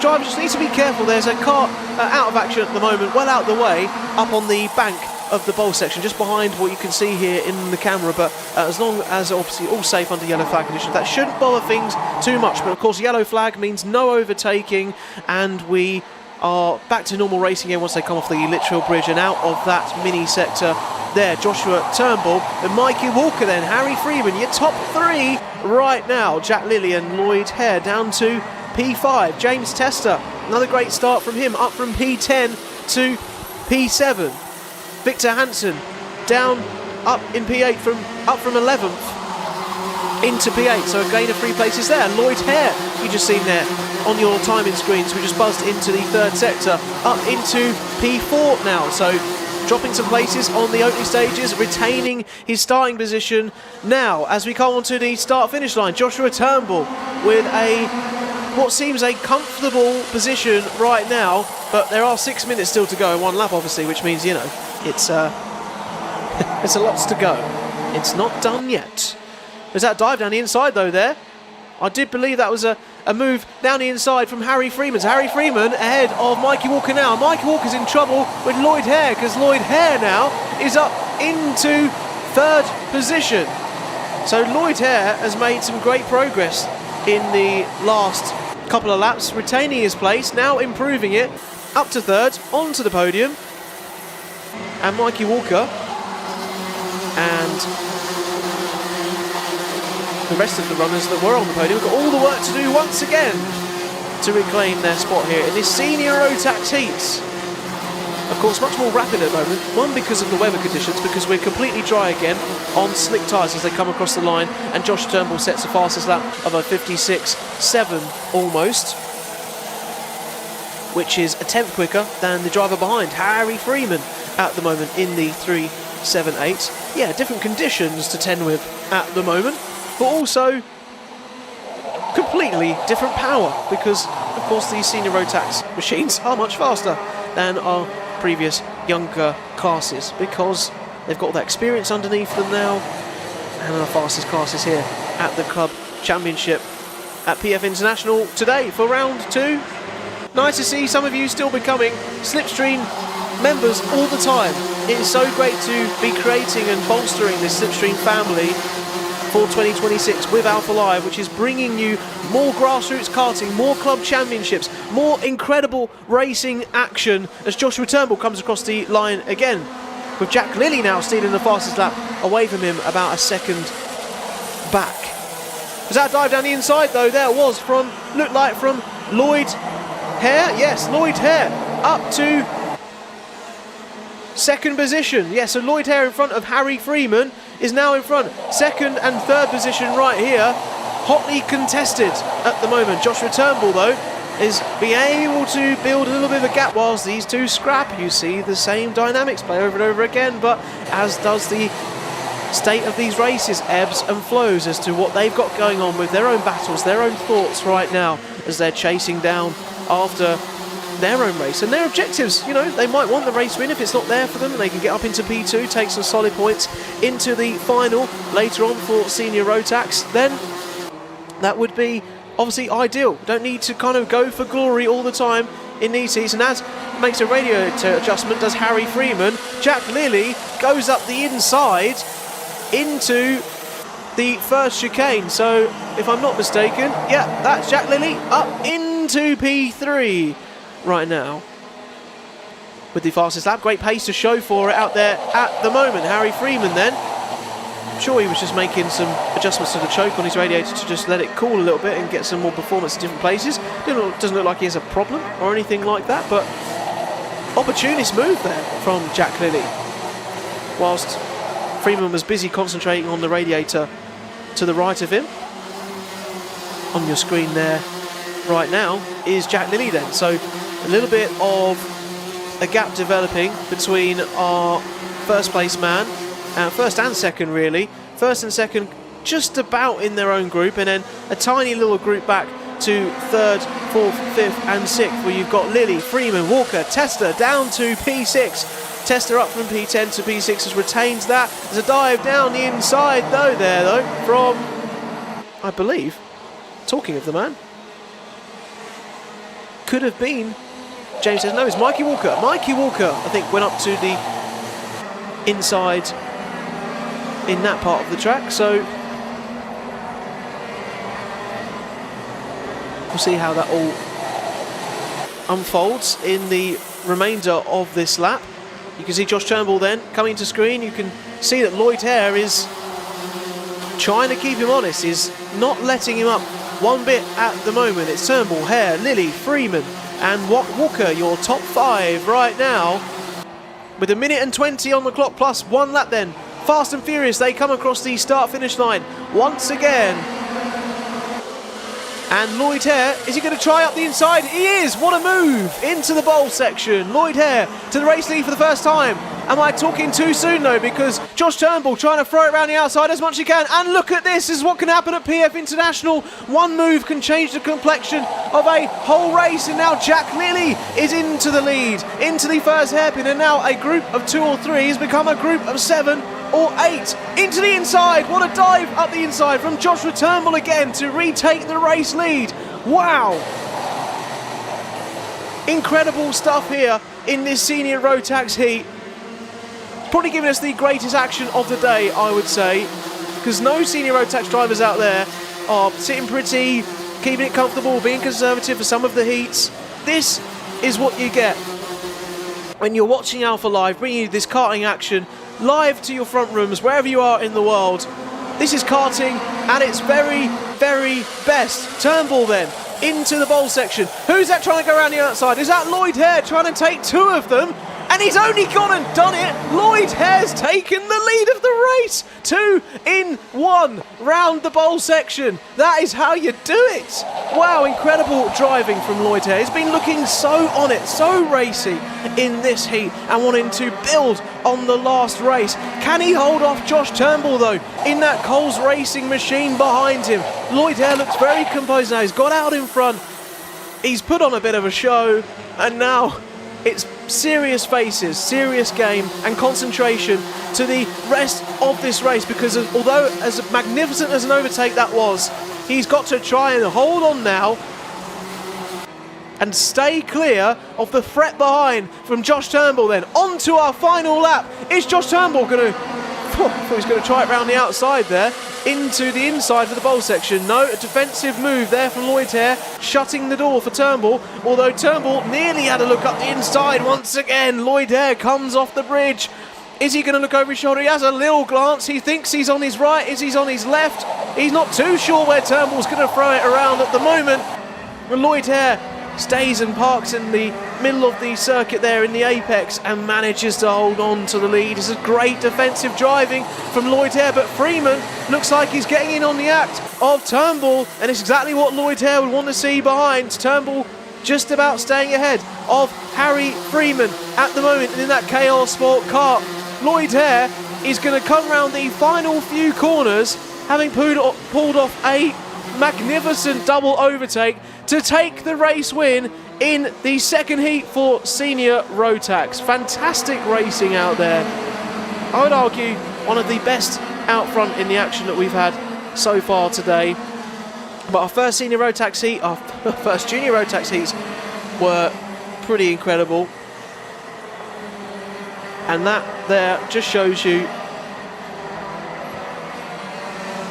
Drivers just need to be careful. There's a car out of action at the moment, well out the way, up on the bank of the bowl section, just behind what you can see here in the camera, but as long as obviously all safe under yellow flag conditions, that shouldn't bother things too much. But of course, yellow flag means no overtaking, and we are back to normal racing again once they come off the Litchfield Bridge and out of that mini sector there. Joshua Turnbull and Mikey Walker, then Harry Freeman, your top three right now. Jack Lilly and Lloyd Hare down to P5. James Tester, another great start from him, up from P10 to P7. Victor Hansen down up in P8 up from 11th into P8, so a gain of 3 places there. Lloyd Hare, you just seen there on your timing screens, we just buzzed into the third sector, up into P4 now, so dropping some places on the opening stages, retaining his starting position now as we come onto the start-finish line. Joshua Turnbull with what seems a comfortable position right now, but there are 6 minutes still to go and 1 lap obviously, which means, you know, it's it's a lots to go. It's not done yet. There's that dive down the inside though there. I did believe that was a move down the inside from Harry Freeman. So Harry Freeman ahead of Mikey Walker now. Mikey Walker's in trouble with Lloyd Hare because Lloyd Hare now is up into third position. So Lloyd Hare has made some great progress in the last couple of laps, retaining his place, now improving it, up to third, onto the podium. And Mikey Walker and the rest of the runners that were on the podium have got all the work to do once again to reclaim their spot here in this senior rotax heats. Of course, much more rapid at the moment, one because of the weather conditions, because we're completely dry again on slick tyres as they come across the line, and Josh Turnbull sets the fastest lap of a 56.7 almost, which is a tenth quicker than the driver behind, Harry Freeman, at the moment in the 3.78. Yeah, different conditions to 10 with at the moment, but also completely different power, because of course these senior rotax machines are much faster than our previous younger classes because they've got all that experience underneath them now. And our fastest classes here at the Club Championship at PF International today for round 2. Nice to see some of you still becoming SlipStream members all the time. It is so great to be creating and bolstering this SlipStream family for 2026 with Alpha Live, which is bringing you more grassroots karting, more club championships, more incredible racing action as Joshua Turnbull comes across the line again, with Jack Lilly now stealing the fastest lap away from him, about a second back. Was that a dive down the inside though? There it was looked like from Lloyd Hare. Yes, Lloyd Hare up to second position. Yes, so Lloyd Hare in front of Harry Freeman is now in front. Second and third position right here, hotly contested at the moment. Joshua Turnbull though is being able to build a little bit of a gap whilst these two scrap. You see the same dynamics play over and over again, but as does the state of these races, ebbs and flows as to what they've got going on with their own battles, their own thoughts right now as they're chasing down after their own race and their objectives. You know, they might want the race win. If it's not there for them, they can get up into P2, take some solid points into the final later on for senior rotax. Then that would be obviously ideal. Don't need to kind of go for glory all the time in these heats. And as makes a radiator adjustment does Harry Freeman, Jack Lilly goes up the inside into the first chicane. So if I'm not mistaken, yeah, that's Jack Lilly up into P3 right now with the fastest lap. Great pace to show for it out there at the moment. Harry Freeman then, I'm sure he was just making some adjustments to the choke on his radiator to just let it cool a little bit and get some more performance in different places. Doesn't look like he has a problem or anything like that, but opportunist move there from Jack Lilly. Whilst Freeman was busy concentrating on the radiator to the right of him. On your screen there right now is Jack Lilly then. So a little bit of a gap developing between our first place man, first and second really. First and second just about in their own group, and then a tiny little group back to third, fourth, fifth and sixth, where you've got Lilly, Freeman, Walker, Tester down to P6. Tester up from P10 to P6 has retained that. There's a dive down the inside though from, I believe, talking of the man, could have been, James says no, it's Mikey Walker. Mikey Walker, I think, went up to the inside in that part of the track. So we'll see how that all unfolds in the remainder of this lap. You can see Josh Turnbull then coming to screen. You can see that Lloyd Hare is trying to keep him honest, is not letting him up one bit at the moment. It's Turnbull, Hare, Lilly, Freeman and Walker, your top 5 right now, with 1:20 on the clock plus 1 lap then. Fast and furious, they come across the start-finish line once again. And Lloyd Hare, is he going to try up the inside? He is! What a move into the bowl section. Lloyd Hare to the race lead for the first time. Am I talking too soon though? Because Josh Turnbull trying to throw it around the outside as much as he can. And look at this, this is what can happen at PF International. One move can change the complexion of a whole race. And now Jack Lilly is into the lead, into the first hairpin. And now a group of 2 or 3 has become a group of 7 or 8 into the inside. What a dive up the inside from Joshua Turnbull again to retake the race lead. Wow, incredible stuff here in this senior rotax heat. Probably giving us the greatest action of the day, I would say, because no senior rotax drivers out there are sitting pretty, keeping it comfortable, being conservative for some of the heats. This is what you get when you're watching Alpha Live, bringing you this karting action live to your front rooms, wherever you are in the world. This is karting at its very, very best. Turnbull then into the bowl section. Who's that trying to go around the outside? Is that Lloyd Hare trying to take 2 of them? And he's only gone and done it. Lloyd Hare's taken the lead of the race. 2 in 1 round the bowl section. That is how you do it. Wow, incredible driving from Lloyd Hare. He's been looking so on it, so racy in this heat and wanting to build on the last race. Can he hold off Josh Turnbull though in that Coles Racing machine behind him? Lloyd Hare looks very composed now. He's got out in front. He's put on a bit of a show and now it's serious faces, serious game and concentration to the rest of this race, because although as magnificent as an overtake that was, he's got to try and hold on now and stay clear of the threat behind from Josh Turnbull. Then on to our final lap. Is Josh Turnbull going to... I thought he's going to try it round the outside there, into the inside for the bowl section. No, a defensive move there from Lloyd Hare, shutting the door for Turnbull, although Turnbull nearly had a look up the inside once again. Lloyd Hare comes off the bridge. Is he going to look over his shoulder? He has a little glance. He thinks he's on his right. Is he on his left? He's not too sure where Turnbull's going to throw it around at the moment. And Lloyd Hare stays and parks in the middle of the circuit there in the apex and manages to hold on to the lead. It's a great defensive driving from Lloyd Hare, but Freeman looks like he's getting in on the act of Turnbull, and it's exactly what Lloyd Hare would want to see behind. Turnbull just about staying ahead of Harry Freeman at the moment in that KR Sport car. Lloyd Hare is going to come round the final few corners, having pulled off a magnificent double overtake to take the race win in the second heat for senior Rotax. Fantastic racing out there. I would argue one of the best out front in the action that we've had so far today. But our first senior Rotax heat, our first junior Rotax heats were pretty incredible. And that there just shows you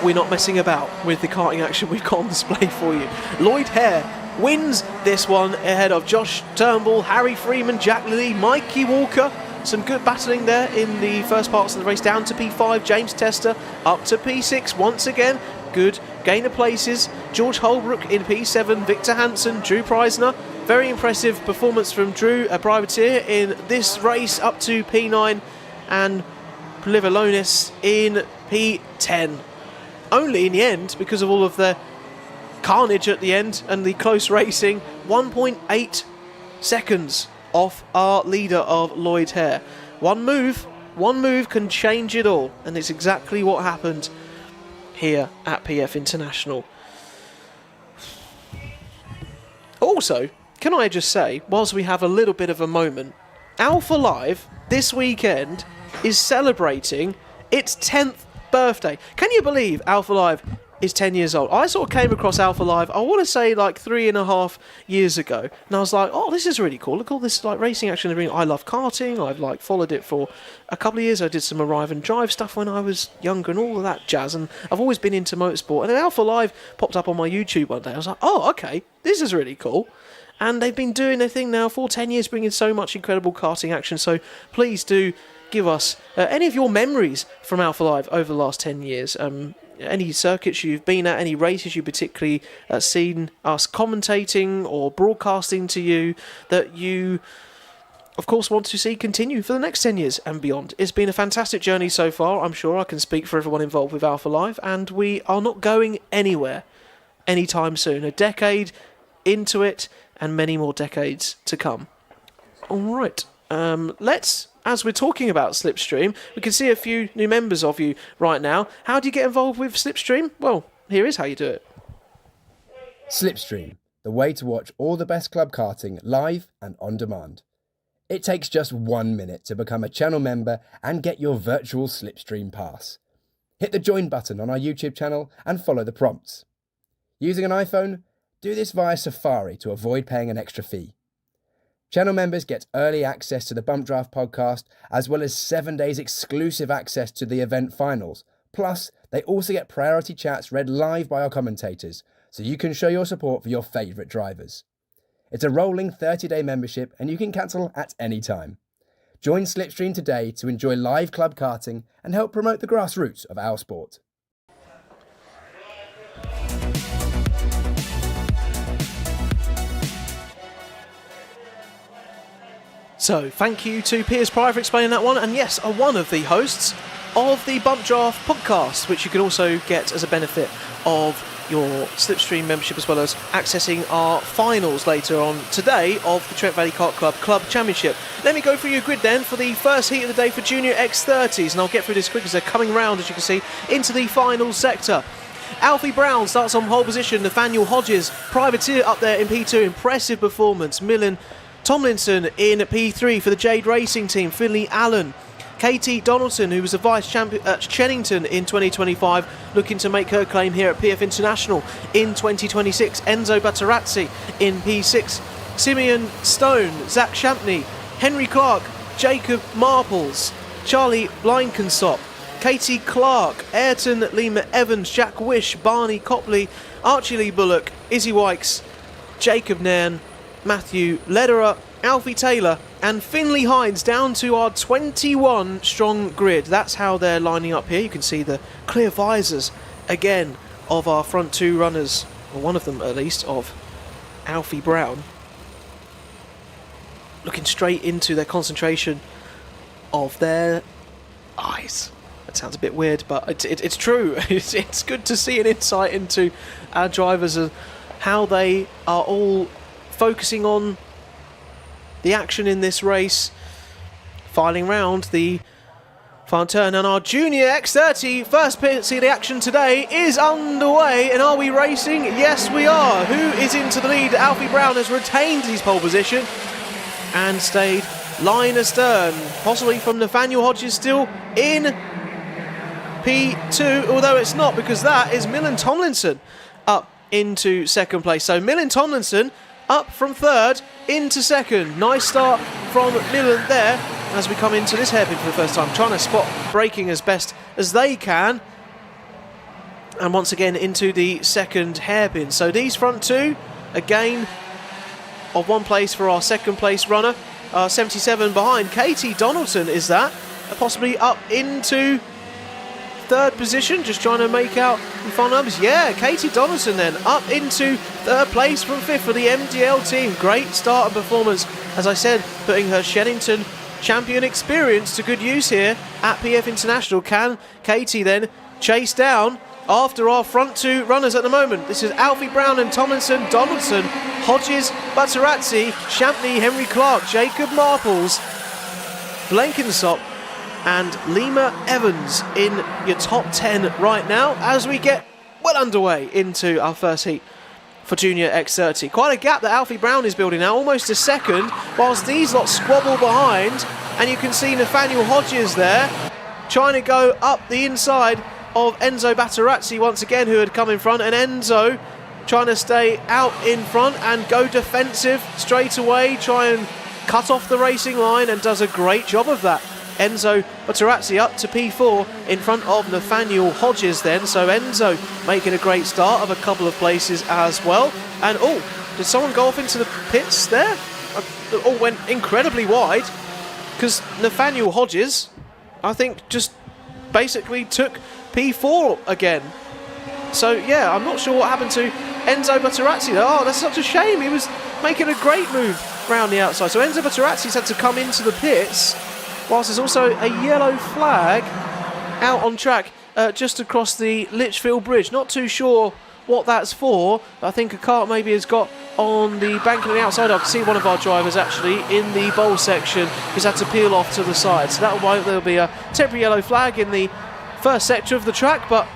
we're not messing about with the karting action we've got on display for you. Lloyd Hare wins this one ahead of Josh Turnbull, Harry Freeman, Jack Lilly, Mikey Walker. Some good battling there in the first parts of the race, down to P5, James Tester up to P6 once again. Good gain of places. George Holbrook in P7, Victor Hansen, Drew Preisner. Very impressive performance from Drew, a privateer, in this race up to P9, and Plivalonis in P10. Only in the end, because of all of the carnage at the end and the close racing, 1.8 seconds off our leader of Lloyd Hare. One move can change it all, and it's exactly what happened here at PF International. Also, can I just say, whilst we have a little bit of a moment, Alpha Live this weekend is celebrating its 10th birthday. Can you believe Alpha Live is 10 years old? I sort of came across Alpha Live, I want to say like 3.5 years ago, and I was like, oh, this is really cool. Look at all this like racing action. I love karting. I've like followed it for a couple of years. I did some arrive and drive stuff when I was younger and all of that jazz, and I've always been into motorsport. And then Alpha Live popped up on my YouTube one day. I was like, oh, okay, this is really cool. And they've been doing their thing now for 10 years, bringing so much incredible karting action. So please do give us any of your memories from Alpha Live over the last 10 years. Any circuits you've been at, any races you particularly seen us commentating or broadcasting to you that you, of course, want to see continue for the next 10 years and beyond. It's been a fantastic journey so far. I'm sure I can speak for everyone involved with Alpha Live, and we are not going anywhere anytime soon. A decade into it, and many more decades to come. All right, let's, as we're talking about SlipStream, we can see a few new members of you right now. How do you get involved with SlipStream? Well, here is how you do it. SlipStream, the way to watch all the best club karting live and on demand. It takes just 1 minute to become a channel member and get your virtual SlipStream pass. Hit the join button on our YouTube channel and follow the prompts. Using an iPhone? Do this via Safari to avoid paying an extra fee. Channel members get early access to the Bump Draft podcast, as well as 7 days exclusive access to the event finals. Plus, they also get priority chats read live by our commentators, so you can show your support for your favourite drivers. It's a rolling 30-day membership, and you can cancel at any time. Join SlipStream today to enjoy live club karting and help promote the grassroots of our sport. So, thank you to Piers Pryor for explaining that one. And yes, one of the hosts of the Bump Draft podcast, which you can also get as a benefit of your SlipStream membership, as well as accessing our finals later on today of the Trent Valley Kart Club Club Championship. Let me go through your grid then for the first heat of the day for Junior X30s, and I'll get through this quick as they're coming round, as you can see, into the final sector. Alfie Brown starts on pole position. Nathaniel Hodges, privateer, up there in P2. Impressive performance. Millen Tomlinson in P3 for the Jade Racing team, Finley Allen. Katie Donaldson, who was a vice champion at Chennington in 2025, looking to make her claim here at PF International in 2026. Enzo Batterazzi in P6. Simeon Stone, Zach Shampney, Henry Clark, Jacob Marples, Charlie Blinkensopp, Katie Clark, Ayrton Lima Evans, Jack Wish, Barney Copley, Archie Lee Bullock, Izzy Wykes, Jacob Nairn, Matthew Lederer, Alfie Taylor and Finley Hines down to our 21 strong grid. That's how they're lining up here. You can see the clear visors again of our front two runners, or one of them at least, of Alfie Brown. Looking straight into their concentration of their eyes. That sounds a bit weird, but it's true. It's good to see an insight into our drivers and how they are all focusing on the action in this race. Filing round the final turn, and our Junior X30 first pit of the action today is underway. And are we racing? Yes, we are. Who is into the lead? Alfie Brown has retained his pole position and stayed line astern, possibly from Nathaniel Hodges still in P2, although it's not, because that is Millen Tomlinson up into second place. So Millen Tomlinson up from third into second. Nice start from Millen there as we come into this hairpin for the first time, trying to spot braking as best as they can. And once again into the second hairpin. So these front two, again, of one place for our second place runner. 77 behind. Katie Donaldson is that, possibly up into third position, just trying to make out the final numbers. Yeah, Katie Donaldson then up into third place from fifth for the MDL team. Great start and performance, as I said, putting her Chennington champion experience to good use here at PF International. Can Katie then chase down after our front two runners at the moment? This is Alfie Brown and Tomlinson, Donaldson, Hodges, Batterazzi, Shampney, Henry Clark, Jacob Marples, Blenkinsop and Lima Evans in your top 10 right now as we get well underway into our first heat for Junior X30. Quite a gap that Alfie Brown is building now, almost a second, whilst these lot squabble behind, and you can see Nathaniel Hodges there trying to go up the inside of Enzo Batterazzi once again, who had come in front, and Enzo trying to stay out in front and go defensive straight away, try and cut off the racing line, and does a great job of that. Enzo Batterazzi up to P4 in front of Nathaniel Hodges then, so Enzo making a great start of a couple of places as well. And oh, did someone go off into the pits there? It all went incredibly wide, because Nathaniel Hodges, I think, just basically took P4 again. So yeah, I'm not sure what happened to Enzo Batterazzi though. Oh, that's such a shame. He was making a great move round the outside. So Enzo Batterazzi's had to come into the pits, whilst there's also a yellow flag out on track just across the Litchfield Bridge. Not too sure what that's for. I think a kart maybe has got on the bank on the outside. I can see one of our drivers actually in the bowl section who's had to peel off to the side. So there'll be a temporary yellow flag in the first sector of the track, but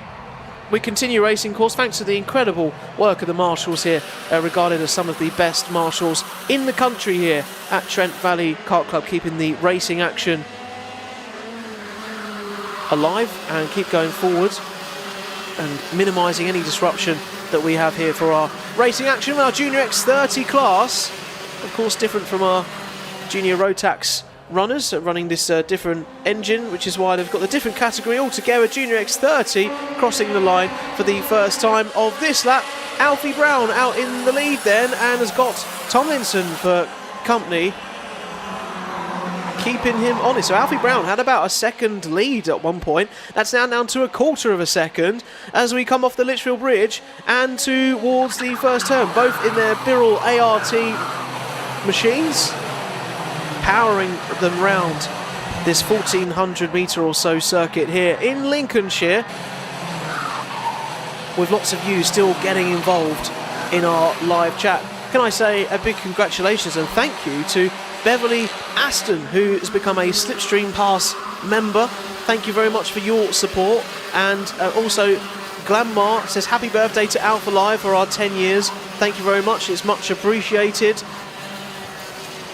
we continue racing, of course, thanks to the incredible work of the marshals here, regarded as some of the best marshals in the country here at Trent Valley Kart Club, keeping the racing action alive and keep going forward and minimising any disruption that we have here for our racing action. Our Junior X30 class, of course, different from our Junior Rotax runners, running this different engine, which is why they've got the different category altogether. Junior X30 crossing the line for the first time of this lap. Alfie Brown out in the lead then, and has got Tomlinson for company, keeping him honest. So Alfie Brown had about a second lead at one point. That's now down to a quarter of a second as we come off the Litchfield Bridge and towards the first turn, both in their Birrell ART machines, powering them round this 1400 metre or so circuit here in Lincolnshire, with lots of you still getting involved in our live chat. Can I say a big congratulations and thank you to Beverly Aston, who has become a SlipStream Pass member. Thank you very much for your support. And also Glanmar says happy birthday to Alpha Live for our 10 years. Thank you very much, it's much appreciated.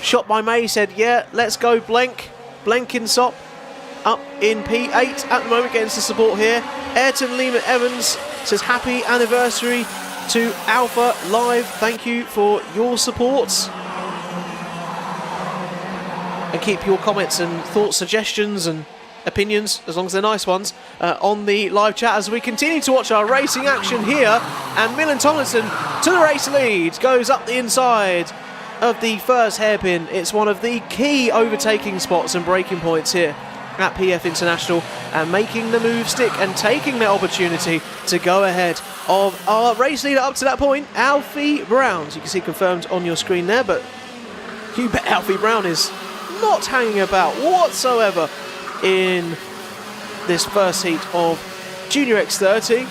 Shot by May said, yeah, let's go Blenk. Blenkinsop up in P8 at the moment, getting some support here. Ayrton Lima Evans says happy anniversary to Alpha Live. Thank you for your support. And keep your comments and thoughts, suggestions and opinions, as long as they're nice ones, on the live chat as we continue to watch our racing action here. And Milan Tomlinson to the race lead, goes up the inside of the first hairpin. It's one of the key overtaking spots and braking points here at PF International, and making the move stick and taking the opportunity to go ahead of our race leader up to that point, Alfie Brown. As you can see confirmed on your screen there, but you bet Alfie Brown is not hanging about whatsoever in this first heat of Junior X30,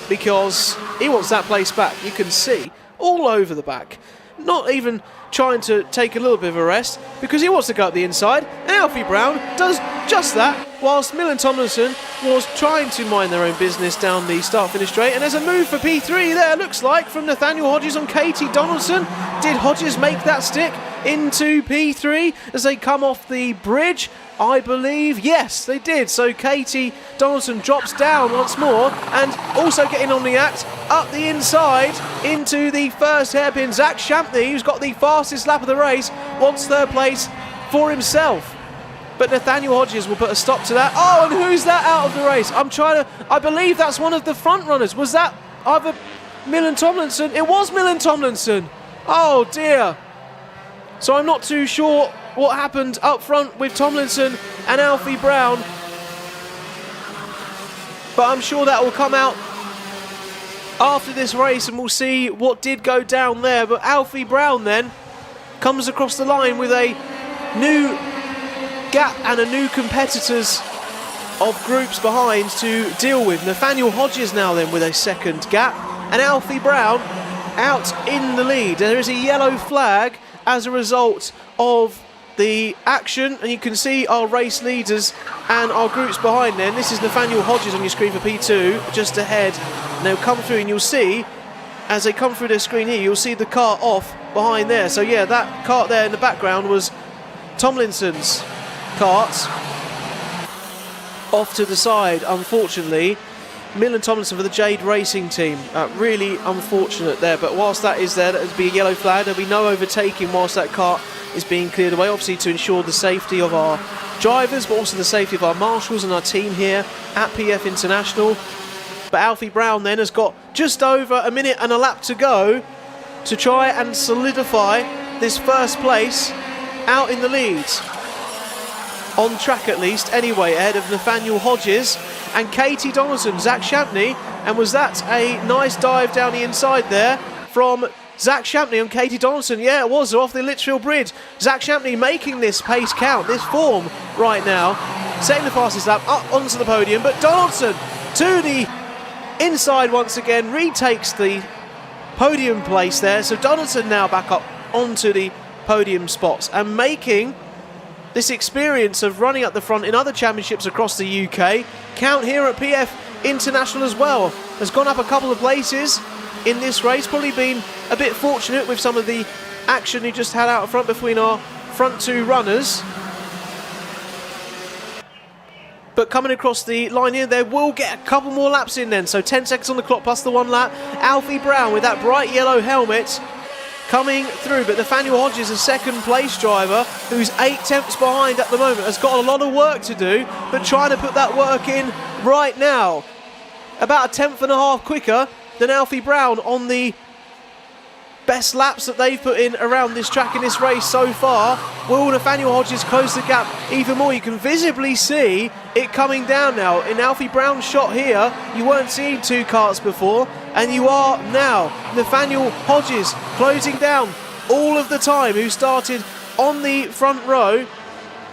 because he wants that place back. You can see all over the back, not even trying to take a little bit of a rest, because he wants to go up the inside, and Alfie Brown does just that, whilst Milan Tomlinson was trying to mind their own business down the start-finish straight. And there's a move for P3 there, looks like, from Nathaniel Hodges on Katie Donaldson. Did Hodges make that stick into P3 as they come off the bridge? I believe, yes, they did. So Katie Donaldson drops down once more, and also getting on the act up the inside into the first hairpin. Zach Shampney, who's got the fastest lap of the race, wants third place for himself. But Nathaniel Hodges will put a stop to that. Oh, and who's that out of the race? I believe that's one of the front runners. Was that either Milan Tomlinson? It was Milan Tomlinson. Oh dear. So I'm not too sure what happened up front with Tomlinson and Alfie Brown, but I'm sure that will come out after this race and we'll see what did go down there. But Alfie Brown then comes across the line with a new gap and a new competitors of groups behind to deal with. Nathaniel Hodges now then with a second gap, and Alfie Brown out in the lead. There is a yellow flag as a result of the action, and you can see our race leaders and our groups behind them. This is Nathaniel Hodges on your screen for P2, just ahead. And they'll come through, and you'll see, as they come through their screen here, you'll see the cart off behind there. So yeah, that cart there in the background was Tomlinson's cart. Off to the side, unfortunately, Milan Tomlinson for the Jade Racing team. Really unfortunate there, but whilst that is there, that would be a yellow flag. There'll be no overtaking whilst that cart is being cleared away, obviously to ensure the safety of our drivers, but also the safety of our marshals and our team here at PF International. But Alfie Brown then has got just over a minute and a lap to go to try and solidify this first place out in the lead. On track at least, anyway, ahead of Nathaniel Hodges and Katie Donaldson. Zach Shampney, and was that a nice dive down the inside there from Zach Shampney on Katie Donaldson? Yeah, it was, off the Litchfield Bridge. Zach Shampney making this pace count, this form right now, setting the fastest lap up onto the podium, but Donaldson to the inside once again, retakes the podium place there. So Donaldson now back up onto the podium spots and making this experience of running up the front in other championships across the UK count here at PF International as well. Has gone up a couple of places in this race, probably been a bit fortunate with some of the action he just had out front between our front two runners. But coming across the line here, they will get a couple more laps in then, so 10 seconds on the clock plus the 1 lap. Alfie Brown with that bright yellow helmet coming through, but Nathaniel Hodges, a second place driver who's 8 tenths behind at the moment, has got a lot of work to do, but trying to put that work in right now. About a tenth and a half quicker than Alfie Brown on the best laps that they've put in around this track in this race so far. Will Nathaniel Hodges close the gap even more? You can visibly see it coming down now. In Alfie Brown's shot here, you weren't seeing two carts before, and you are now. Nathaniel Hodges closing down all of the time, who started on the front row,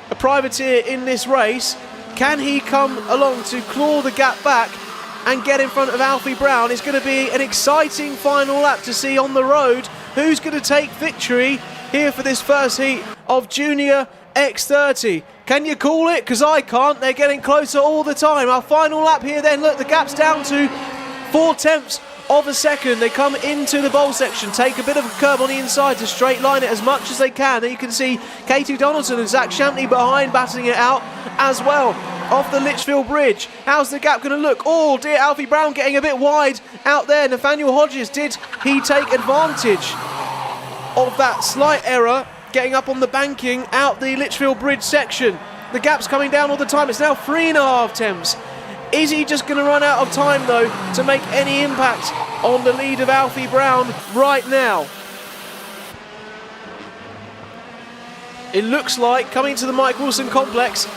a privateer in this race. Can he come along to claw the gap back and get in front of Alfie Brown? It's going to be an exciting final lap to see on the road who's going to take victory here for this first heat of Junior X30. Can you call it? Because I can't. They're getting closer all the time. Our final lap here then, look, the gap's down to 4 tenths of a second. They come into the bowl section, take a bit of a curve on the inside to straight line it as much as they can. And you can see Katie Donaldson and Zach Shampney behind, battling it out as well off the Litchfield Bridge. How's the gap going to look? Oh dear, Alfie Brown getting a bit wide out there. Nathaniel Hodges, did he take advantage of that slight error, getting up on the banking out the Litchfield Bridge section? The gap's coming down all the time. It's now 3.5 temps. Is he just going to run out of time, though, to make any impact on the lead of Alfie Brown right now? It looks like, coming to the Mike Wilson complex,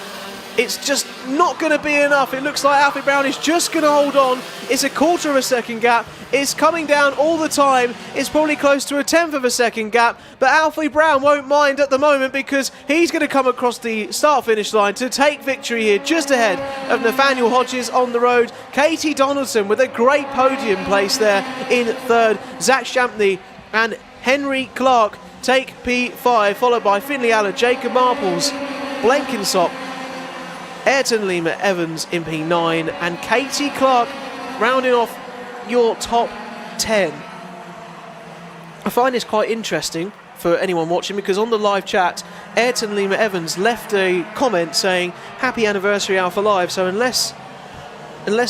it's just not going to be enough. It looks like Alfie Brown is just going to hold on. It's a quarter of a second gap. It's coming down all the time. It's probably close to a tenth of a second gap. But Alfie Brown won't mind at the moment, because he's going to come across the start-finish line to take victory here, just ahead of Nathaniel Hodges on the road. Katie Donaldson with a great podium place there in third. Zach Shampney and Henry Clark take P5, followed by Finley Allen, Jacob Marples, Blenkinsop, Ayrton Lima Evans in P9, and Katie Clark rounding off your top 10. I find this quite interesting for anyone watching, because on the live chat, Ayrton Lima Evans left a comment saying happy anniversary Alpha Live. So unless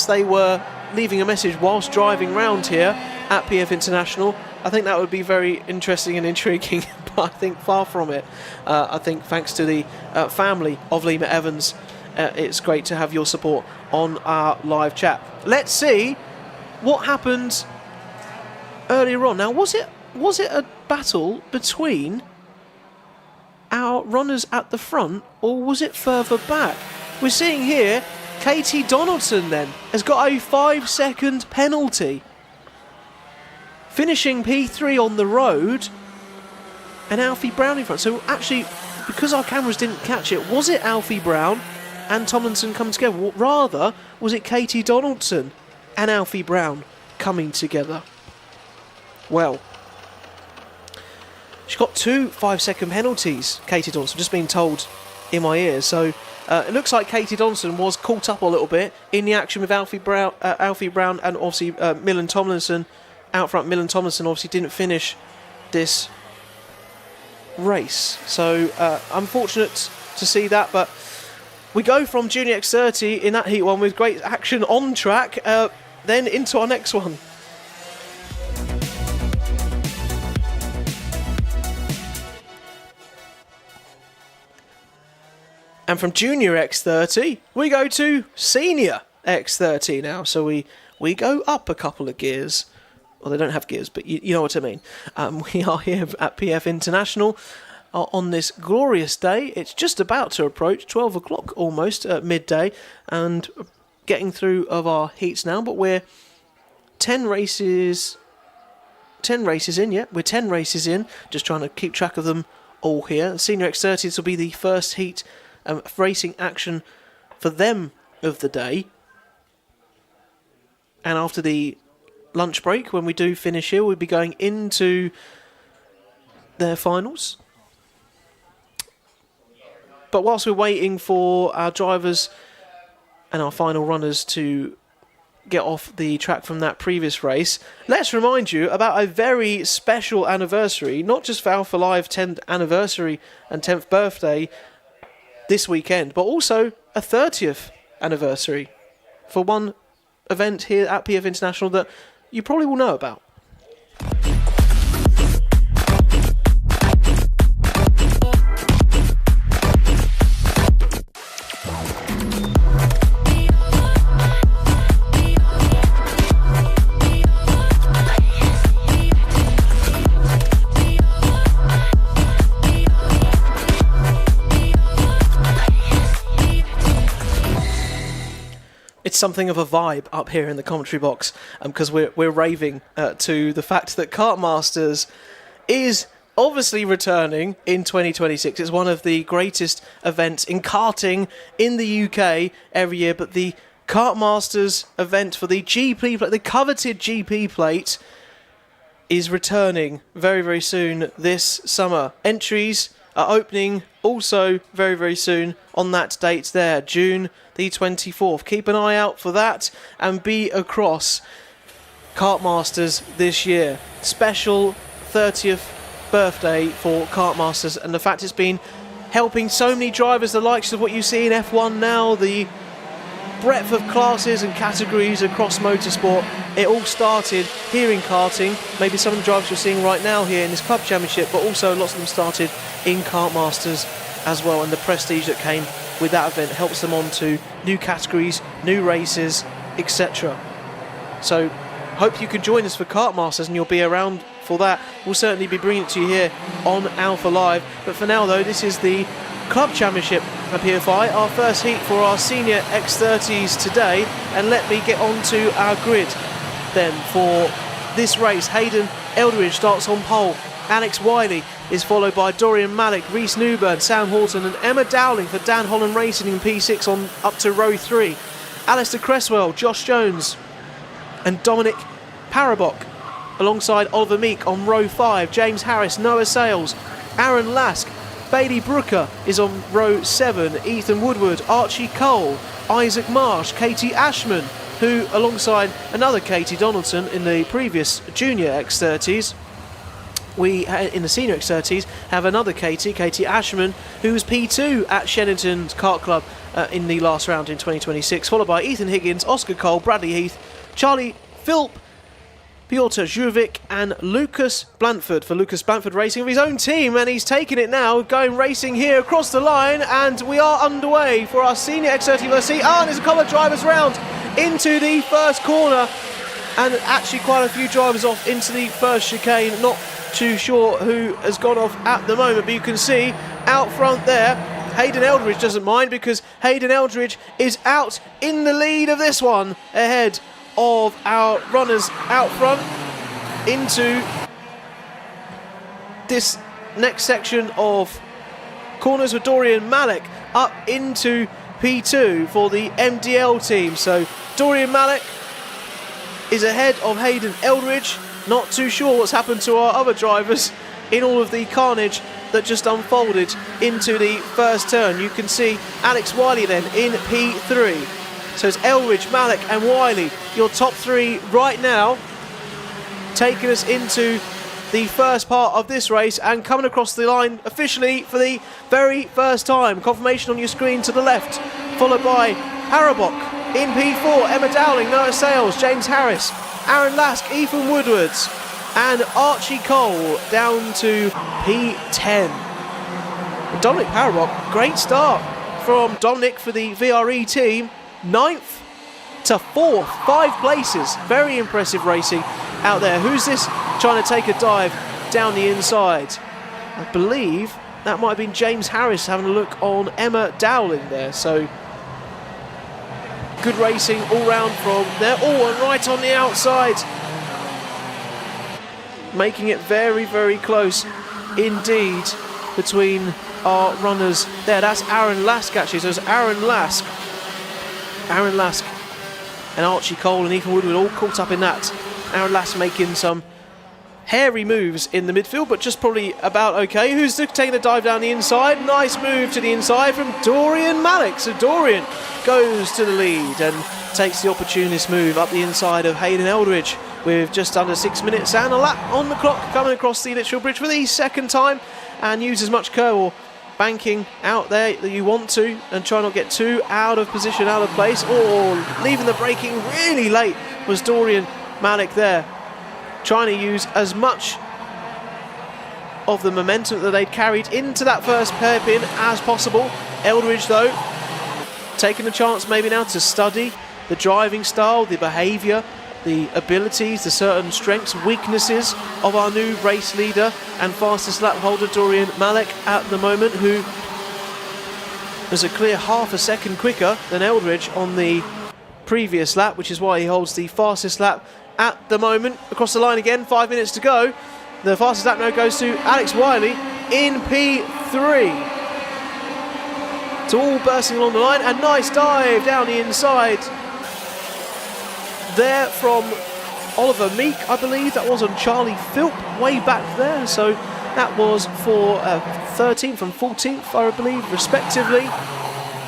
they were leaving a message whilst driving round here at PF International, I think that would be very interesting and intriguing. But I think far from it. I think thanks to the family of Lima Evans, it's great to have your support on our live chat. Let's see what happened earlier on. Now, was it a battle between our runners at the front, or was it further back? We're seeing here Katie Donaldson then has got a 5-second penalty, finishing P3 on the road, and Alfie Brown in front. So actually, because our cameras didn't catch it, was it Alfie Brown and Tomlinson come together? Well, rather, was it Katie Donaldson and Alfie Brown coming together? Well, she got 2 5-second penalties, Katie Donaldson, just being told in my ears. So it looks like Katie Donaldson was caught up a little bit in the action with Alfie Brown and obviously Millen Tomlinson out front. Millen Tomlinson obviously didn't finish this race. So unfortunate to see that, but we go from Junior X30 in that heat one with great action on track, then into our next one. And from Junior X30, we go to Senior X30 now. So we go up a couple of gears. Well, they don't have gears, but you know what I mean. We are here at PF International on this glorious day. It's just about to approach 12 o'clock almost at midday, and getting through of our heats now, but we're 10 races in. Yeah, we're 10 races in, just trying to keep track of them all here. Senior X30s will be the first heat racing action for them of the day, and after the lunch break, when we do finish here, we'll be going into their finals. But whilst we're waiting for our drivers and our final runners to get off the track from that previous race, let's remind you about a very special anniversary, not just for Alpha Live 10th anniversary and 10th birthday this weekend, but also a 30th anniversary for one event here at PF International that you probably will know about. It's something of a vibe up here in the commentary box, because we're raving to the fact that Kart Masters is obviously returning in 2026. It's one of the greatest events in karting in the UK every year, but the Kart Masters event for the GP plate, the coveted GP plate, is returning very, very soon this summer. Entries are opening also very, very soon on that date there, June the 24th. Keep an eye out for that and be across. Kartmasters this year. Special 30th birthday for Kartmasters, and the fact it's been helping so many drivers, the likes of what you see in F1 now, the breadth of classes and categories across motorsport. It all started here in karting. Maybe some of the drivers you're seeing right now here in this club championship, but also lots of them started in Kartmasters as well, and the prestige that came with that event helps them on to new categories, new races, etc. So hope you can join us for Kartmasters, and you'll be around for that. We'll certainly be bringing it to you here on Alpha Live, but for now though, this is the Club Championship at PFI, our first heat for our senior X30s today, and let me get on to our grid then for this race. Hayden Eldridge starts on pole, Alex Wiley is followed by Dorian Malik, Reese Newburn, Sam Horton and Emma Dowling for Dan Holland Racing in P6 on up to row 3. Alistair Cresswell, Josh Jones and Dominic Parabok alongside Oliver Meek on row 5. James Harris, Noah Sales, Aaron Lask, Bailey Brooker is on row 7, Ethan Woodward, Archie Cole, Isaac Marsh, Katie Ashman, who alongside another Katie Donaldson in the previous junior X30s, we in the senior X30s have another Katie Ashman, who was P2 at Shennington's Kart Club in the last round in 2026, followed by Ethan Higgins, Oscar Cole, Bradley Heath, Charlie Philp, Piotr Jurovic and Lucas Blanford for Lucas Blanford Racing of his own team, and he's taken it now, going racing here across the line, and we are underway for our senior X30 versus C. And there's a couple of drivers round into the first corner, and actually quite a few drivers off into the first chicane. Not too sure who has gone off at the moment, but you can see out front there Hayden Eldridge doesn't mind, because Hayden Eldridge is out in the lead of this one, ahead of our runners out front into this next section of corners with Dorian Malik up into P2 for the MDL team. So Dorian Malik is ahead of Hayden Eldridge. Not too sure what's happened to our other drivers in all of the carnage that just unfolded into the first turn. You can see Alex Wiley then in P3. So it's Eldridge, Malik and Wiley, your top three right now, taking us into the first part of this race and coming across the line officially for the very first time. Confirmation on your screen to the left, followed by Parabok in P4, Emma Dowling, Noah Sales, James Harris, Aaron Lask, Ethan Woodwards and Archie Cole down to P10. Dominic Parabok, great start from Dominic for the VRE team. 9th to 4th, 5 places. Very impressive racing out there. Who's this trying to take a dive down the inside? I believe that might have been James Harris having a look on Emma Dowling there. So good racing all round from there. Oh, and right on the outside, making it very, very close indeed between our runners there. That's Aaron Lask actually. So it's Aaron Lask and Archie Cole and Ethan Woodward all caught up in that. Aaron Lask making some hairy moves in the midfield, but just probably about okay. Who's taking a dive down the inside? Nice move to the inside from Dorian Malik. So Dorian goes to the lead and takes the opportunist move up the inside of Hayden Eldridge with just under 6 minutes and a lap on the clock, coming across the Litchfield Bridge for the second time, and use as much curve or banking out there that you want to, and try not to get too out of position, out of place, or leaving the braking really late was Dorian Malik there, trying to use as much of the momentum that they'd carried into that first hairpin as possible. Eldridge though taking the chance maybe now to study the driving style, the behaviour, the abilities, the certain strengths, weaknesses of our new race leader and fastest lap holder Dorian Malik at the moment, who is a clear half a second quicker than Eldridge on the previous lap, which is why he holds the fastest lap at the moment. Across the line again, 5 minutes to go. The fastest lap now goes to Alex Wiley in P3. It's all bursting along the line, and nice dive down the inside there from Oliver Meek, I believe that was on Charlie Philp way back there. So that was for 13th and 14th, I believe, respectively.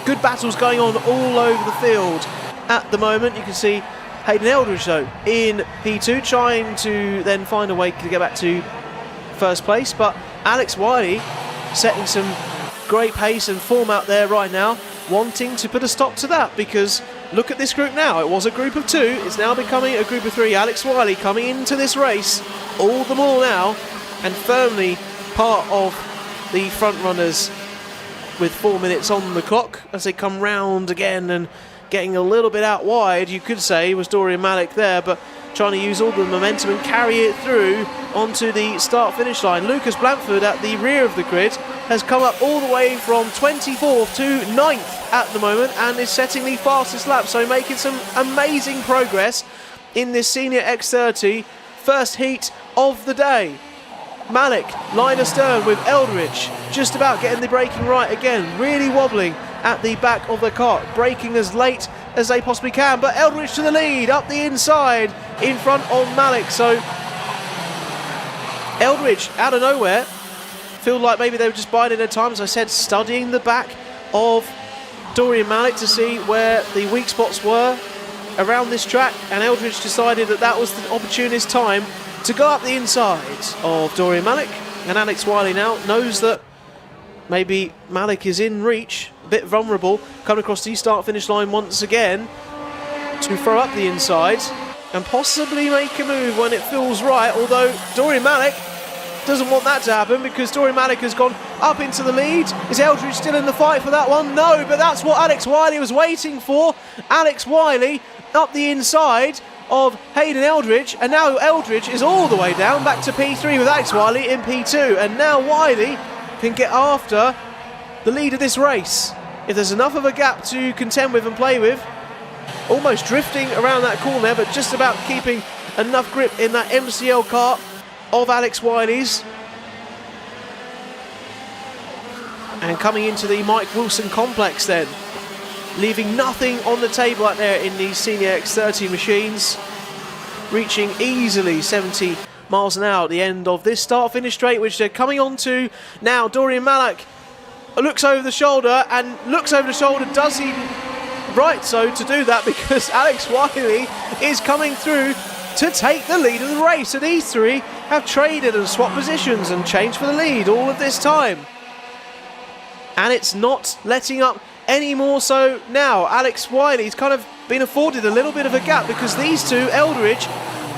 Good battles going on all over the field at the moment. You can see Hayden Eldridge though in P2, trying to then find a way to get back to first place, but Alex Wiley setting some great pace and form out there right now, wanting to put a stop to that, because look at this group now. It was a group of 2, it's now becoming a group of 3. Alex Wiley coming into this race all the more now and firmly part of the front runners with 4 minutes on the clock as they come round again, and getting a little bit out wide, you could say, was Dorian Malik there, but trying to use all the momentum and carry it through onto the start-finish line. Lucas Blanford at the rear of the grid has come up all the way from 24th to 9th at the moment and is setting the fastest lap, so making some amazing progress in this Senior X30 first heat of the day. Malik line astern with Eldridge, just about getting the braking right again, really wobbling at the back of the kart, braking as late as they possibly can, but Eldridge to the lead, up the inside, in front of Malik. So Eldridge, out of nowhere, feel like maybe they were just biding their time, as I said, studying the back of Dorian Malik to see where the weak spots were around this track, and Eldridge decided that that was the opportunist time to go up the inside of Dorian Malik, and Alex Wiley now knows that maybe Malik is in reach, a bit vulnerable, coming across the start-finish line once again to throw up the inside and possibly make a move when it feels right, although Dorian Malik doesn't want that to happen, because Dorian Malik has gone up into the lead. Is Eldridge still in the fight for that one? No, but that's what Alex Wiley was waiting for. Alex Wiley up the inside of Hayden Eldridge, and now Eldridge is all the way down back to P3 with Alex Wiley in P2, and now Wiley can get after the lead of this race. If there's enough of a gap to contend with and play with, almost drifting around that corner, but just about keeping enough grip in that MCL kart of Alex Wiley's. And coming into the Mike Wilson complex then, leaving nothing on the table out there in these Senior X30 machines, reaching easily 70 miles an hour at the end of this start-finish straight, which they're coming on to now. Dorian Malik looks over the shoulder, and looks over the shoulder, does he right so to do that, because Alex Wiley is coming through to take the lead of the race. So these three have traded and swapped positions and changed for the lead all of this time. And it's not letting up any more so now. Alex Wiley's kind of been afforded a little bit of a gap, because these two, Eldridge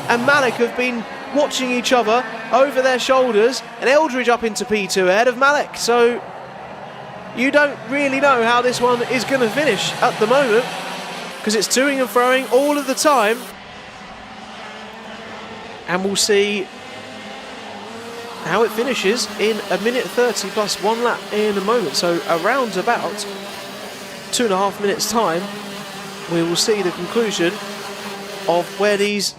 and Malik, have been watching each other over their shoulders, and Eldridge up into P2 ahead of Malik. So you don't really know how this one is going to finish at the moment, because it's toing and throwing all of the time. And we'll see how it finishes in 1:30 plus 1 lap in a moment. So around about 2.5 minutes time, we will see the conclusion of where these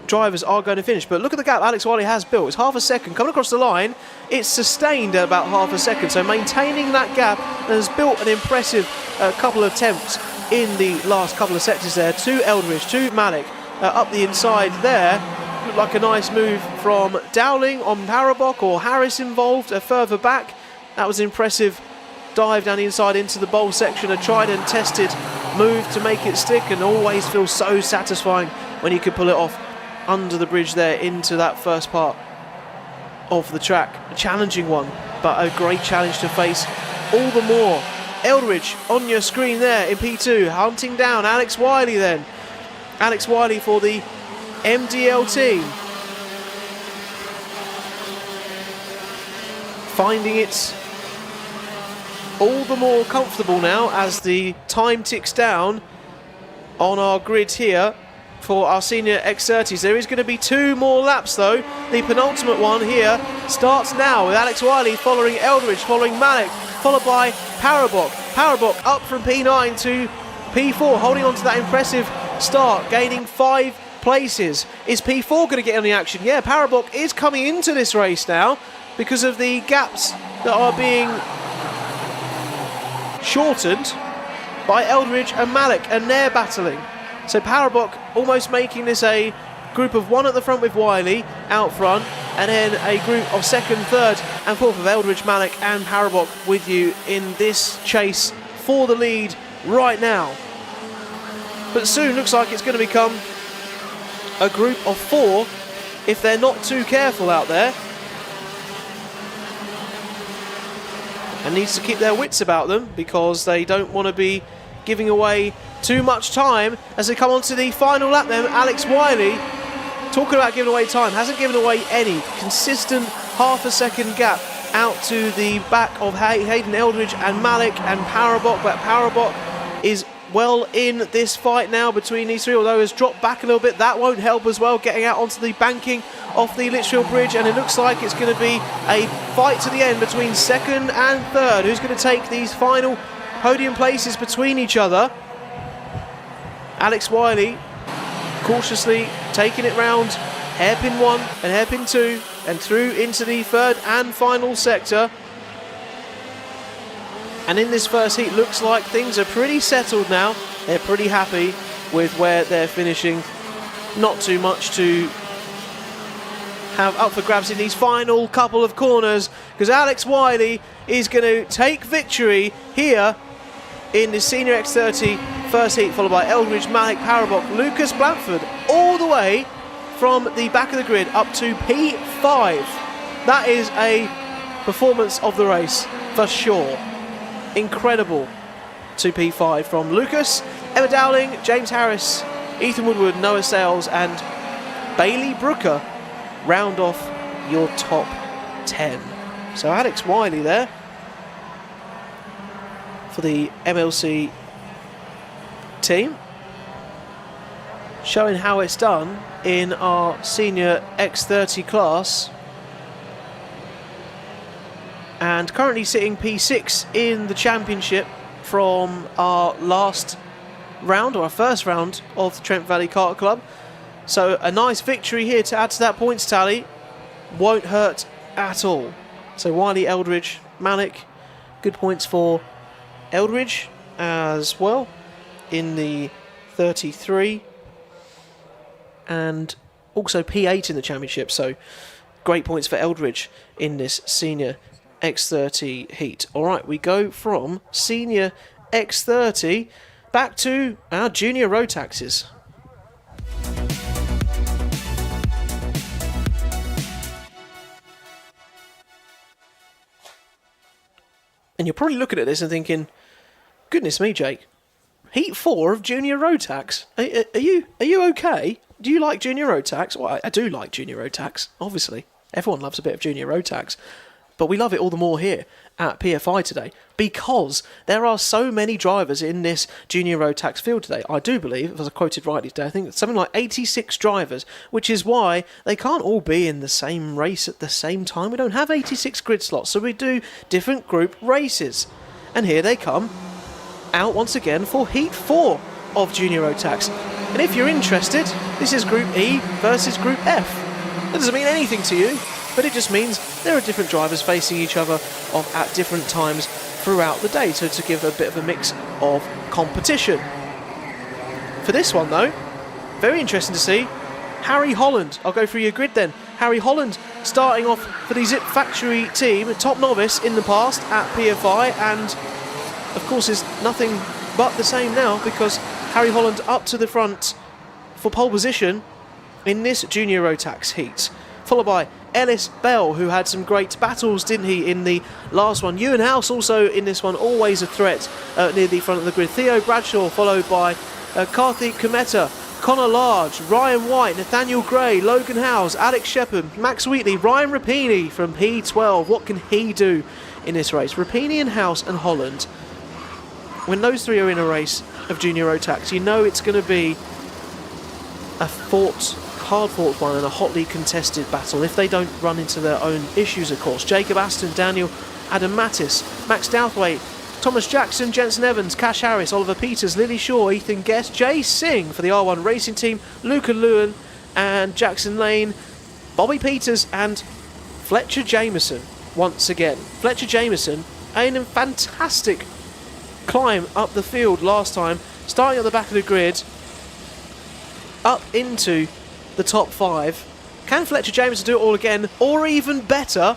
drivers are going to finish. But look at the gap Alex Wiley has built. It's half a second coming across the line. It's sustained at about half a second, so maintaining that gap, and has built an impressive couple of attempts in the last couple of sectors there to Eldridge, to Malik, up the inside there. Looked like a nice move from Dowling on Parabok, or Harris involved further back. That was an impressive dive down the inside into the bowl section, a tried and tested move to make it stick, and always feels so satisfying when you can pull it off under the bridge there into that first part of the track. A challenging one, but a great challenge to face all the more. Eldridge on your screen there in P2, hunting down Alex Wiley then. Alex Wiley for the MDL team, finding it all the more comfortable now as the time ticks down on our grid here for our Senior X30s. There is going to be 2 more laps though. The penultimate one here starts now with Alex Wiley following Eldridge, following Malik, followed by Parabok. Parabok up from P9 to P4, holding on to that impressive start, gaining 5 places. Is P4 going to get on the action? Yeah, Parabok is coming into this race now because of the gaps that are being shortened by Eldridge and Malik, and they're battling. So Parabok almost making this a group of 1 at the front with Wiley out front, and then a group of 2nd, 3rd and 4th of Eldridge, Malik and Parabok with you in this chase for the lead right now. but soon looks like it's going to become a group of 4 if they're not too careful out there. And needs to keep their wits about them because they don't want to be giving away too much time as they come on to the final lap then. Alex Wiley, talking about giving away time, hasn't given away any. Consistent half a second gap out to the back of Hayden Eldridge and Malik and Parabok, but Parabok is well in this fight now between these three, although has dropped back a little bit. That won't help as well, getting out onto the banking off the Litchfield Bridge, and it looks like it's going to be a fight to the end between second and third. Who's going to take these final podium places between each other? Alex Wiley cautiously taking it round hairpin 1 and hairpin 2 and through into the third and final sector. And in this first heat, looks like things are pretty settled now. They're pretty happy with where they're finishing. Not too much to have up for grabs in these final couple of corners, because Alex Wiley is going to take victory here in the Senior X30 first heat, followed by Eldridge, Malik, Parabok, Lucas Blanford, all the way from the back of the grid up to P5. That is a performance of the race for sure. Incredible to P5 from Lucas, Emma Dowling, James Harris, Ethan Woodward, Noah Sales and Bailey Brooker round off your top 10. So Alex Wiley there for the MLC team, showing how it's done in our Senior X30 class, and currently sitting P6 in the championship from our last round, or our first round of the Trent Valley Kart Club. So a nice victory here to add to that points tally. Won't hurt at all. So Wiley, Eldridge, Malik, good points for Eldridge as well in the 33, and also P8 in the championship. So great points for Eldridge in this Senior X30 heat. All right, we go from Senior X30 back to our Junior Rotaxes. And you're probably looking at this and thinking, goodness me, Jake, Heat 4 of Junior Rotax. Are you okay? Do you like Junior Rotax? Well, I do like Junior Rotax, obviously. Everyone loves a bit of Junior Rotax. But we love it all the more here at PFI today because there are so many drivers in this Junior Rotax field today. I do believe, as I quoted rightly today, I think it's something like 86 drivers, which is why they can't all be in the same race at the same time. We don't have 86 grid slots, so we do different group races. And here they come out once again for Heat 4 of Junior Rotax. And if you're interested, this is Group E versus Group F. That doesn't mean anything to you, but it just means there are different drivers facing each other at different times throughout the day, so to give a bit of a mix of competition. For this one though, very interesting to see Harry Holland. I'll go through your grid then. Harry Holland starting off for the Zip Factory team, a top novice in the past at PFI, and of course is nothing but the same now because Harry Holland up to the front for pole position in this Junior Rotax heat, followed by Ellis Bell, who had some great battles, didn't he, in the last one. Ewan House also in this one, always a threat near the front of the grid. Theo Bradshaw, followed by Karthik Kometa, Connor Large, Ryan White, Nathaniel Gray, Logan Howes, Alex Shepherd, Max Wheatley, Ryan Rapini from P12. What can he do in this race? Rapini and House and Holland. When those three are in a race of Junior Rotax, you know it's going to be a hard-fought one and a hotly contested battle if they don't run into their own issues, of course. Jacob Aston, Daniel Adam Mattis, Max Douthwaite, Thomas Jackson, Jensen Evans, Cash Harris, Oliver Peters, Lily Shaw, Ethan Guest, Jay Singh for the R1 Racing Team, Luca Lewin and Jackson Lane, Bobby Peters and Fletcher Jameson once again. Fletcher Jameson, a fantastic climb up the field last time, starting at the back of the grid, up into the top 5. Can Fletcher Jameson do it all again, or even better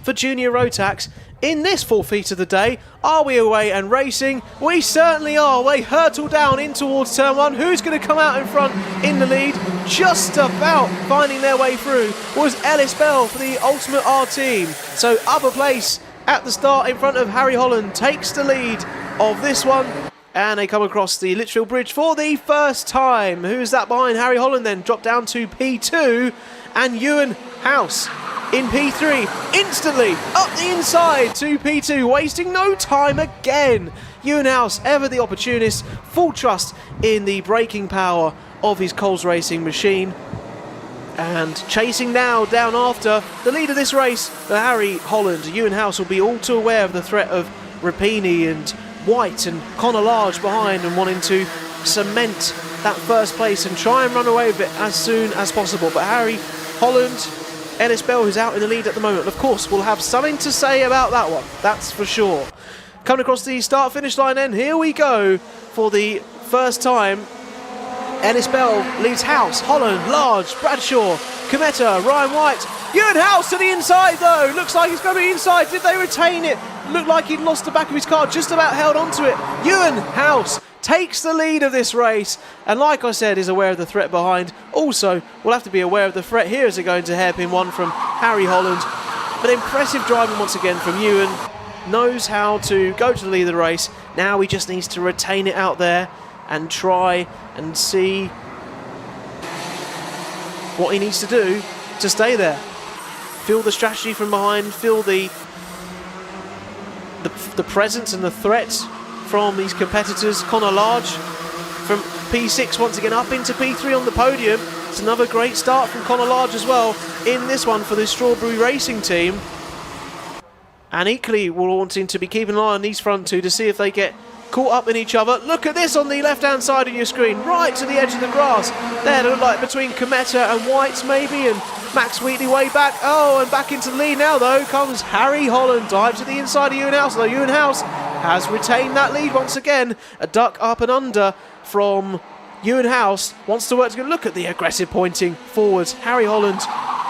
for Junior Rotax in this fourth heat of the day. Are we away and racing? We certainly are. We hurtle down in towards turn 1. Who's going to come out in front in the lead? Just about finding their way through was Ellis Bell for the Ultimate R team. So upper place at the start in front of Harry Holland takes the lead of this one. And they come across the Litchfield Bridge for the first time. Who's that behind Harry Holland then? Drop down to P2 and Ewan House in P3, instantly up the inside to P2, wasting no time again. Ewan House, ever the opportunist, full trust in the braking power of his Coles Racing machine. And chasing now down after the lead of this race, Harry Holland. Ewan House will be all too aware of the threat of Rapini and White and Connor Large behind and wanting to cement that first place and try and run away with it as soon as possible. But Harry Holland, Ellis Bell, who's out in the lead at the moment, of course, will have something to say about that one, that's for sure. Coming across the start-finish line then, here we go for the first time. Ellis Bell leads House, Holland, Large, Bradshaw, Cometa, Ryan White. Ewan House to the inside though, looks like he's going to be inside. Did they retain it? Looked like he'd lost the back of his car, just about held onto it. Ewan House takes the lead of this race, and like I said, is aware of the threat behind. Also, we'll have to be aware of the threat here as they go into hairpin 1 from Harry Holland. But impressive driving once again from Ewan. Knows how to go to the lead of the race. Now he just needs to retain it out there and try and see what he needs to do to stay there. Feel the strategy from behind, feel the presence and the threat from these competitors. Connor Large from P6 once again up into P3 on the podium. It's another great start from Connor Large as well in this one for the Strawberry Racing team. And equally we're wanting to be keeping an eye on these front two to see if they get caught up in each other. Look at this on the left hand side of your screen, right to the edge of the grass. There, it looked like between Cometa and White maybe, and Max Wheatley way back. Oh, and back into the lead now though comes Harry Holland. Dive to the inside of Ewan House, though Ewan House has retained that lead once again. A duck up and under from Ewan House. Wants to work together. Look at the aggressive pointing forwards. Harry Holland,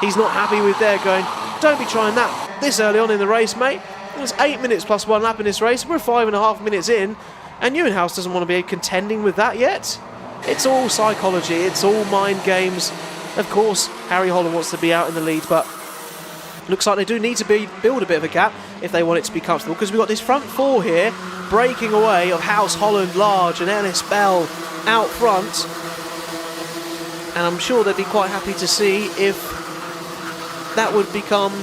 he's not happy with there, going, don't be trying that this early on in the race, mate. It's 8 minutes plus 1 lap in this race. We're 5.5 minutes in, and Ewan House doesn't want to be contending with that yet. It's all psychology, it's all mind games. Of course, Harry Holland wants to be out in the lead, but looks like they do need to build a bit of a gap if they want it to be comfortable, because we've got this front four here breaking away of House, Holland, Large and Ellis Bell out front. And I'm sure they'd be quite happy to see if that would become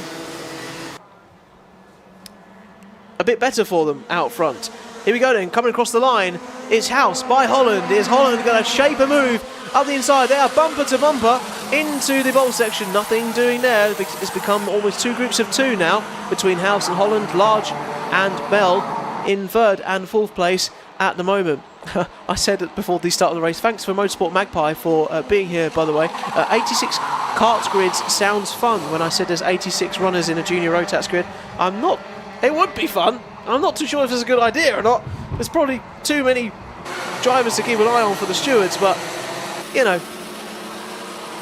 a bit better for them out front. Here we go then, coming across the line, it's House by Holland. Is Holland going to shape a move up the inside? They are bumper to bumper into the bowl section. Nothing doing there. It's become almost 2 groups of 2 now between House and Holland, Large and Bell in 3rd and 4th place at the moment. I said before the start of the race, thanks for Motorsport Magpie for being here, by the way. 86 kart grids sounds fun. When I said there's 86 runners in a junior rotax grid, it would be fun. I'm not too sure if it's a good idea or not. There's probably too many drivers to keep an eye on for the stewards, but you know,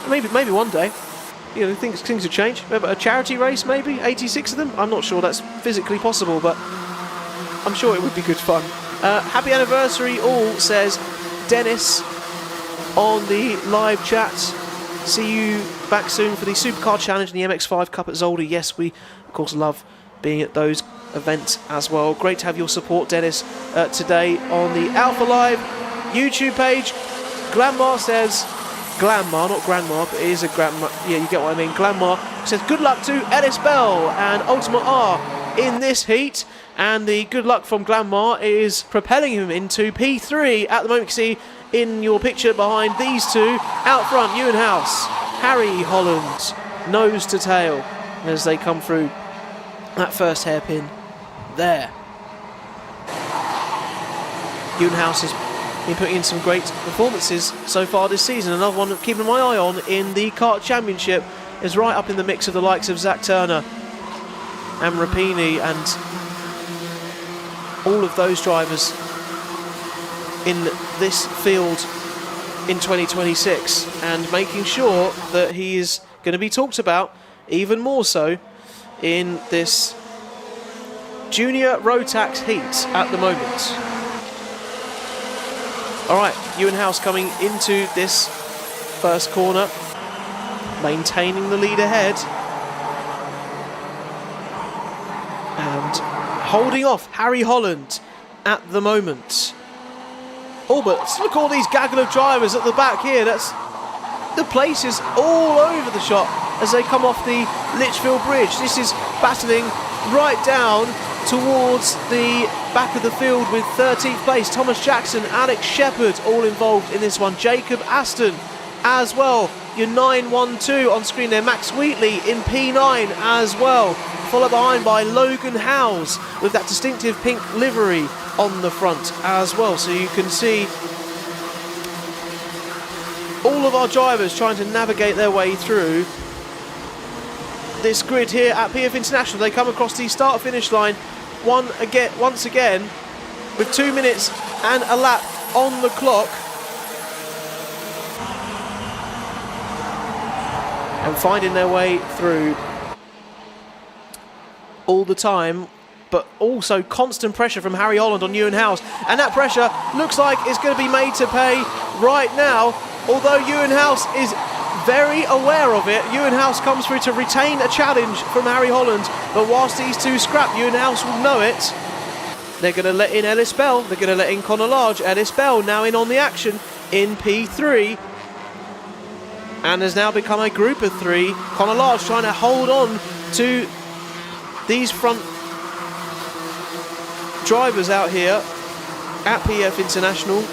maybe one day, you know, things will change. A charity race, maybe 86 of them. I'm not sure that's physically possible, but I'm sure it would be good fun. Happy anniversary all, says Dennis on the live chat. See you back soon for the Supercar Challenge and the MX5 Cup at Zolder. Yes, we of course love being at those events as well. Great to have your support, Dennis, today on the Alpha Live YouTube page. Glanmar says, Glanmar, not Grandma, but it is a Grandma. Yeah, you get what I mean. Glanmar says, good luck to Ellis Bell and Ultimate R in this heat. And the good luck from Glanmar is propelling him into P3 at the moment. You can see in your picture behind these two out front, Ewan House, Harry Holland, nose to tail as they come through that first hairpin there. Ewan House has been putting in some great performances so far this season. Another one keeping my eye on in the kart championship is right up in the mix of the likes of Zach Turner and Rapini and all of those drivers in this field in 2026, and making sure that he is going to be talked about even more so in this Junior Rotax heats at the moment. All right, Ewan House coming into this first corner, maintaining the lead ahead. And holding off Harry Holland at the moment. Oh, but look at all these gaggle of drivers at the back here. The place is all over the shop as they come off the Lichfield Bridge. This is battling right down towards the back of the field with 13th place. Thomas Jackson, Alex Shepherd all involved in this one. Jacob Aston as well. Your 912 on screen there. Max Wheatley in P9 as well. Followed behind by Logan Howes with that distinctive pink livery on the front as well. So you can see all of our drivers trying to navigate their way through this grid here at PF International. They come across the start-finish line once again with 2 minutes and a lap on the clock. And finding their way through all the time, but also constant pressure from Harry Holland on Ewan House. And that pressure looks like it's going to be made to pay right now, although Ewan House is very aware of it. Ewan House comes through to retain a challenge from Harry Holland, but whilst these two scrap, Ewan House will know it. They're going to let in Ellis Bell, they're going to let in Connor Large. Ellis Bell now in on the action in P3, and has now become a group of three. Connor Large trying to hold on to these front drivers out here at PF International.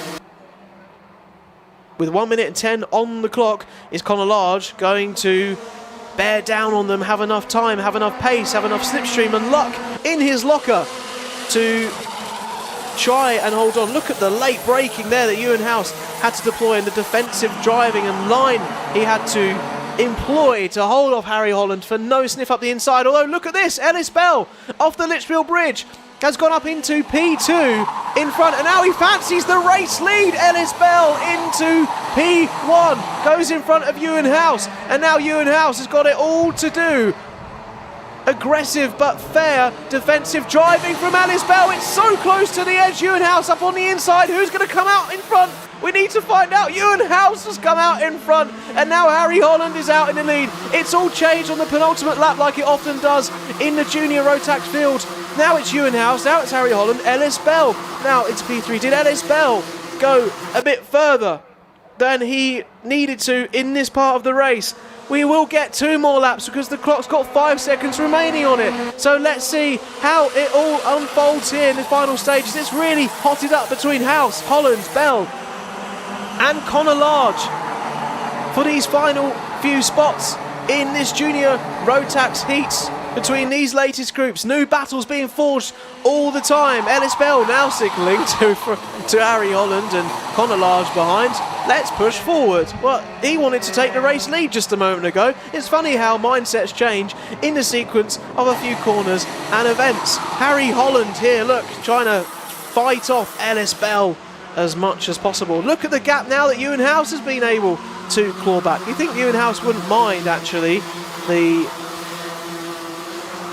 With 1 minute and 10 on the clock, is Connor Large going to bear down on them, have enough time, have enough pace, have enough slipstream and luck in his locker to try and hold on. Look at the late braking there that Ewan House had to deploy, and the defensive driving and line he had to employ to hold off Harry Holland for no sniff up the inside. Although look at this, Ellis Bell off the Lichfield Bridge has gone up into P2 in front, and now he fancies the race lead. Ellis Bell into P1, goes in front of Ewan House, and now Ewan House has got it all to do. Aggressive but fair defensive driving from Ellis Bell. It's so close to the edge. Ewan House up on the inside. Who's going to come out in front? We need to find out. Ewan House has come out in front, and now Harry Holland is out in the lead. It's all changed on the penultimate lap like it often does in the junior Rotax field. Now it's Ewan House, now it's Harry Holland, Ellis Bell. Now it's P3. Did Ellis Bell go a bit further than he needed to in this part of the race? We will get 2 more laps because the clock's got 5 seconds remaining on it. So let's see how it all unfolds here in the final stages. It's really hotted up between House, Holland, Bell and Connor Large for these final few spots in this junior Rotax heats between these latest groups. New battles being forged all the time. Ellis Bell now signalling to Harry Holland and Connor Large behind. Let's push forward. Well, he wanted to take the race lead just a moment ago. It's funny how mindsets change in the sequence of a few corners and events. Harry Holland here, look, trying to fight off Ellis Bell as much as possible. Look at the gap now that Ewan House has been able to claw back. You think Ewan House wouldn't mind, actually, the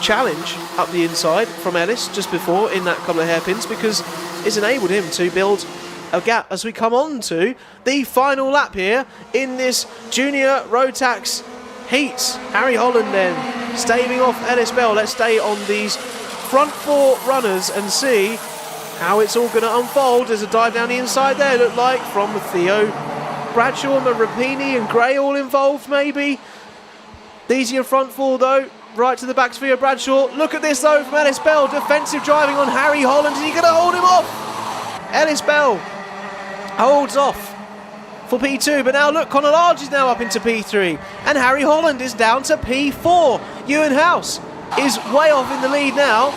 challenge up the inside from Ellis just before in that couple of hairpins, because it's enabled him to build a gap as we come on to the final lap here in this junior Rotax heats. Harry Holland then staving off Ellis Bell. Let's stay on these front 4 runners and see how it's all going to unfold. There's a dive down the inside there, look like, from Theo Bradshaw and Rapini and Gray all involved maybe. These are your front 4 though. Right to the back to Theo Bradshaw. Look at this though from Ellis Bell. Defensive driving on Harry Holland. Is he going to hold him off? Ellis Bell holds off for P2. But now look, Connor Large is now up into P3. And Harry Holland is down to P4. Ewan House is way off in the lead now.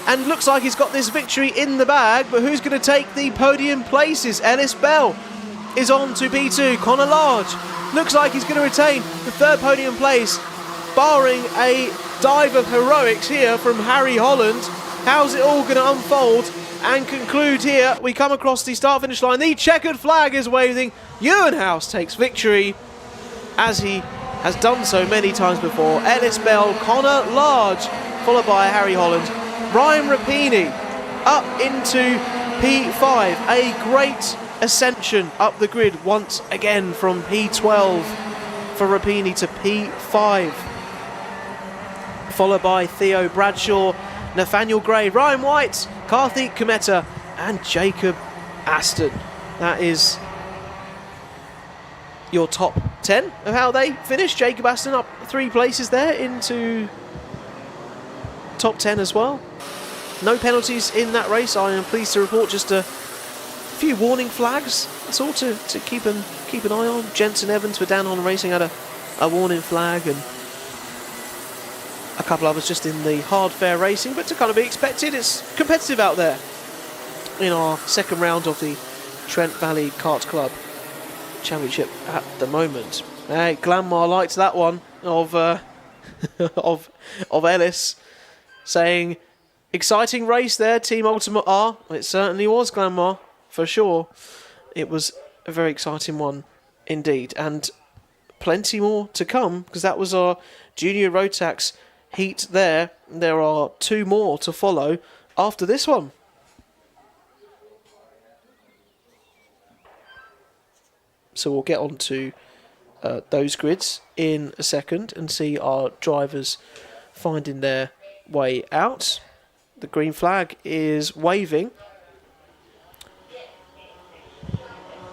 And looks like he's got this victory in the bag. But who's going to take the podium places? Ellis Bell is on to P2. Connor Large looks like he's going to retain the 3rd podium place, barring a dive of heroics here from Harry Holland. How's it all going to unfold and conclude here? We come across the start-finish line. The checkered flag is waving. Ewan House takes victory, as he has done so many times before. Ellis Bell, Connor Large, followed by Harry Holland, Ryan Rapini up into P5. A great ascension up the grid once again from P12 for Rapini to P5. Followed by Theo Bradshaw, Nathaniel Gray, Ryan White, Karthik Kumeta and Jacob Aston. That is your top 10 of how they finished. Jacob Aston up 3 places there into top 10 as well. No penalties in that race, I am pleased to report. Just a few warning flags. That's all to keep an eye on. Jensen Evans for Dan Holland Racing had a warning flag, and a couple others just in the hard fair racing, but to kind of be expected. It's competitive out there in our second round of the Trent Valley Kart Club Championship at the moment. Hey, Glanmar liked that one of of Ellis, saying, exciting race there, Team Ultimate R. It certainly was, Glanmar, for sure. It was a very exciting one indeed, and plenty more to come, because that was our Junior Rotax heat there. There are 2 more to follow after this one. So we'll get on to those grids in a second and see our drivers finding their way out. The green flag is waving,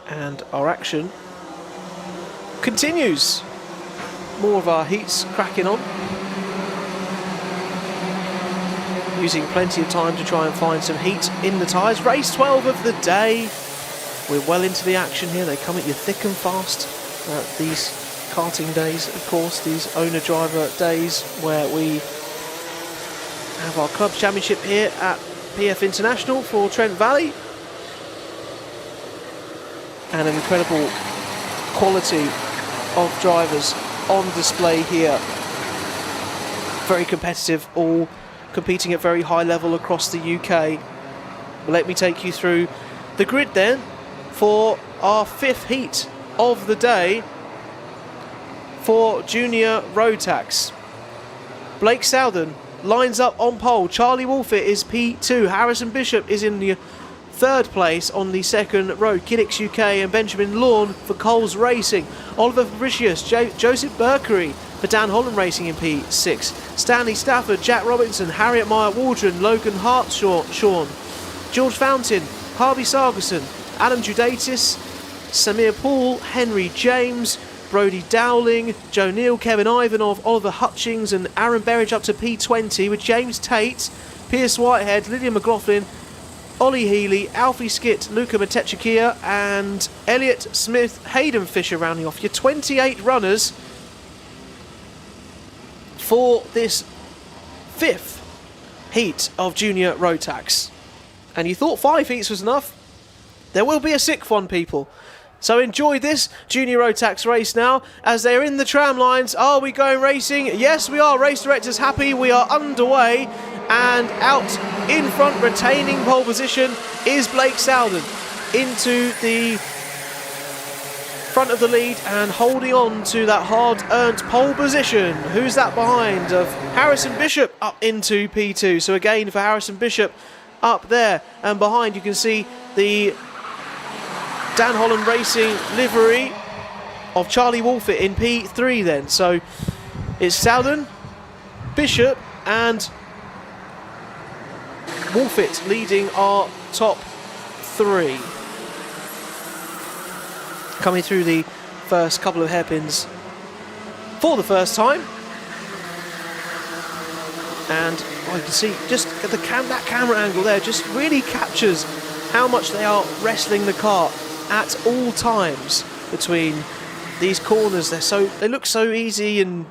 and our action continues. More of our heats cracking on, using plenty of time to try and find some heat in the tyres. Race 12 of the day. We're well into the action here. They come at you thick and fast. These karting days, of course, these owner-driver days where we have our club championship here at PF International for Trent Valley. And an incredible quality of drivers on display here. Very competitive, all competing at very high level across the UK. Well, let me take you through the grid then for our 5th heat of the day for Junior Rotax. Blake Southern lines up on pole. Charlie Wolfett is P2. Harrison Bishop is in the 3rd place on the 2nd row. Kiddix UK and Benjamin Lawn for Coles Racing. Oliver Fabricius, Joseph Berkery for Dan Holland Racing in P6. Stanley Stafford, Jack Robinson, Harriet Meyer Waldron, Logan Hartshaw, George Fountain, Harvey Sargerson, Adam Judatis, Samir Paul, Henry James, Brody Dowling, Joe Neal, Kevin Ivanov, Oliver Hutchings and Aaron Berridge up to P20 with James Tate, Pierce Whitehead, Lydia McLaughlin, Ollie Healy, Alfie Skitt, Luca Matechakia and Elliot Smith, Hayden Fisher rounding off your 28 runners for this 5th heat of Junior Rotax. And you thought 5 heats was enough? There will be a 6th one, people. So enjoy this Junior Rotax race now as they're in the tram lines. Are we going racing? Yes, we are. Race director's happy. We are underway. And out in front, retaining pole position, is Blake Southern into the front of the lead and holding on to that hard-earned pole position. Who's that behind? Of Harrison Bishop up into P2. So again for Harrison Bishop up there. And behind you can see the Dan Holland Racing livery of Charlie Wolfett in P3 then. So it's Southern, Bishop and Wolfett leading our top 3. Coming through the first couple of hairpins for the first time. And you can see just that camera angle there just really captures how much they are wrestling the car at all times between these corners. They look so easy and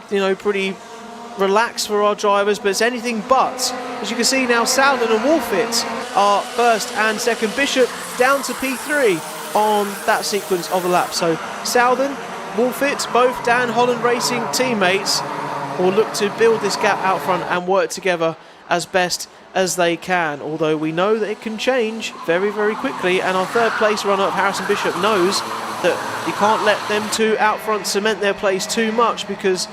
pretty relaxed for our drivers, but it's anything but. As you can see now, Southern and Wolfett are 1st and 2nd. Bishop down to P3 on that sequence of a lap. So Southern, Wolfett, both Dan Holland Racing teammates, will look to build this gap out front and work together as best as they can, although we know that it can change very, very quickly. And our 3rd place runner-up, Harrison Bishop, knows that you can't let them 2 out front cement their place too much, because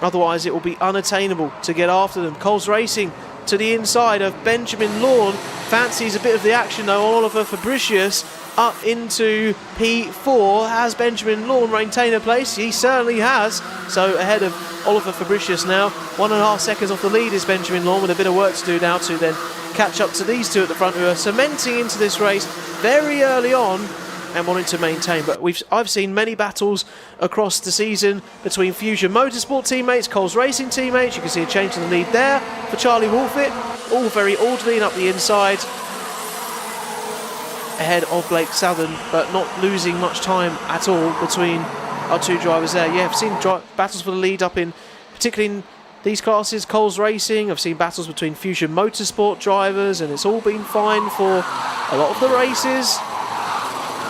otherwise it will be unattainable to get after them. Coles Racing to the inside of Benjamin Lawn. Fancies a bit of the action though. Oliver Fabricius up into P4. Has Benjamin Lawn maintained a place? He certainly has. So ahead of Oliver Fabricius now. 1.5 seconds off the lead is Benjamin Lawn, with a bit of work to do now to then catch up to these two at the front, who are cementing into this race very early on and wanting to maintain. But I've seen many battles across the season between Fusion Motorsport teammates, Coles Racing teammates. You can see a change in the lead there for Charlie Wolfett. All very orderly and up the inside ahead of Blake Southern, but not losing much time at all between our two drivers there. Yeah, I've seen battles for the lead up in, particularly in these classes, Coles Racing. I've seen battles between Fusion Motorsport drivers, and it's all been fine for a lot of the races,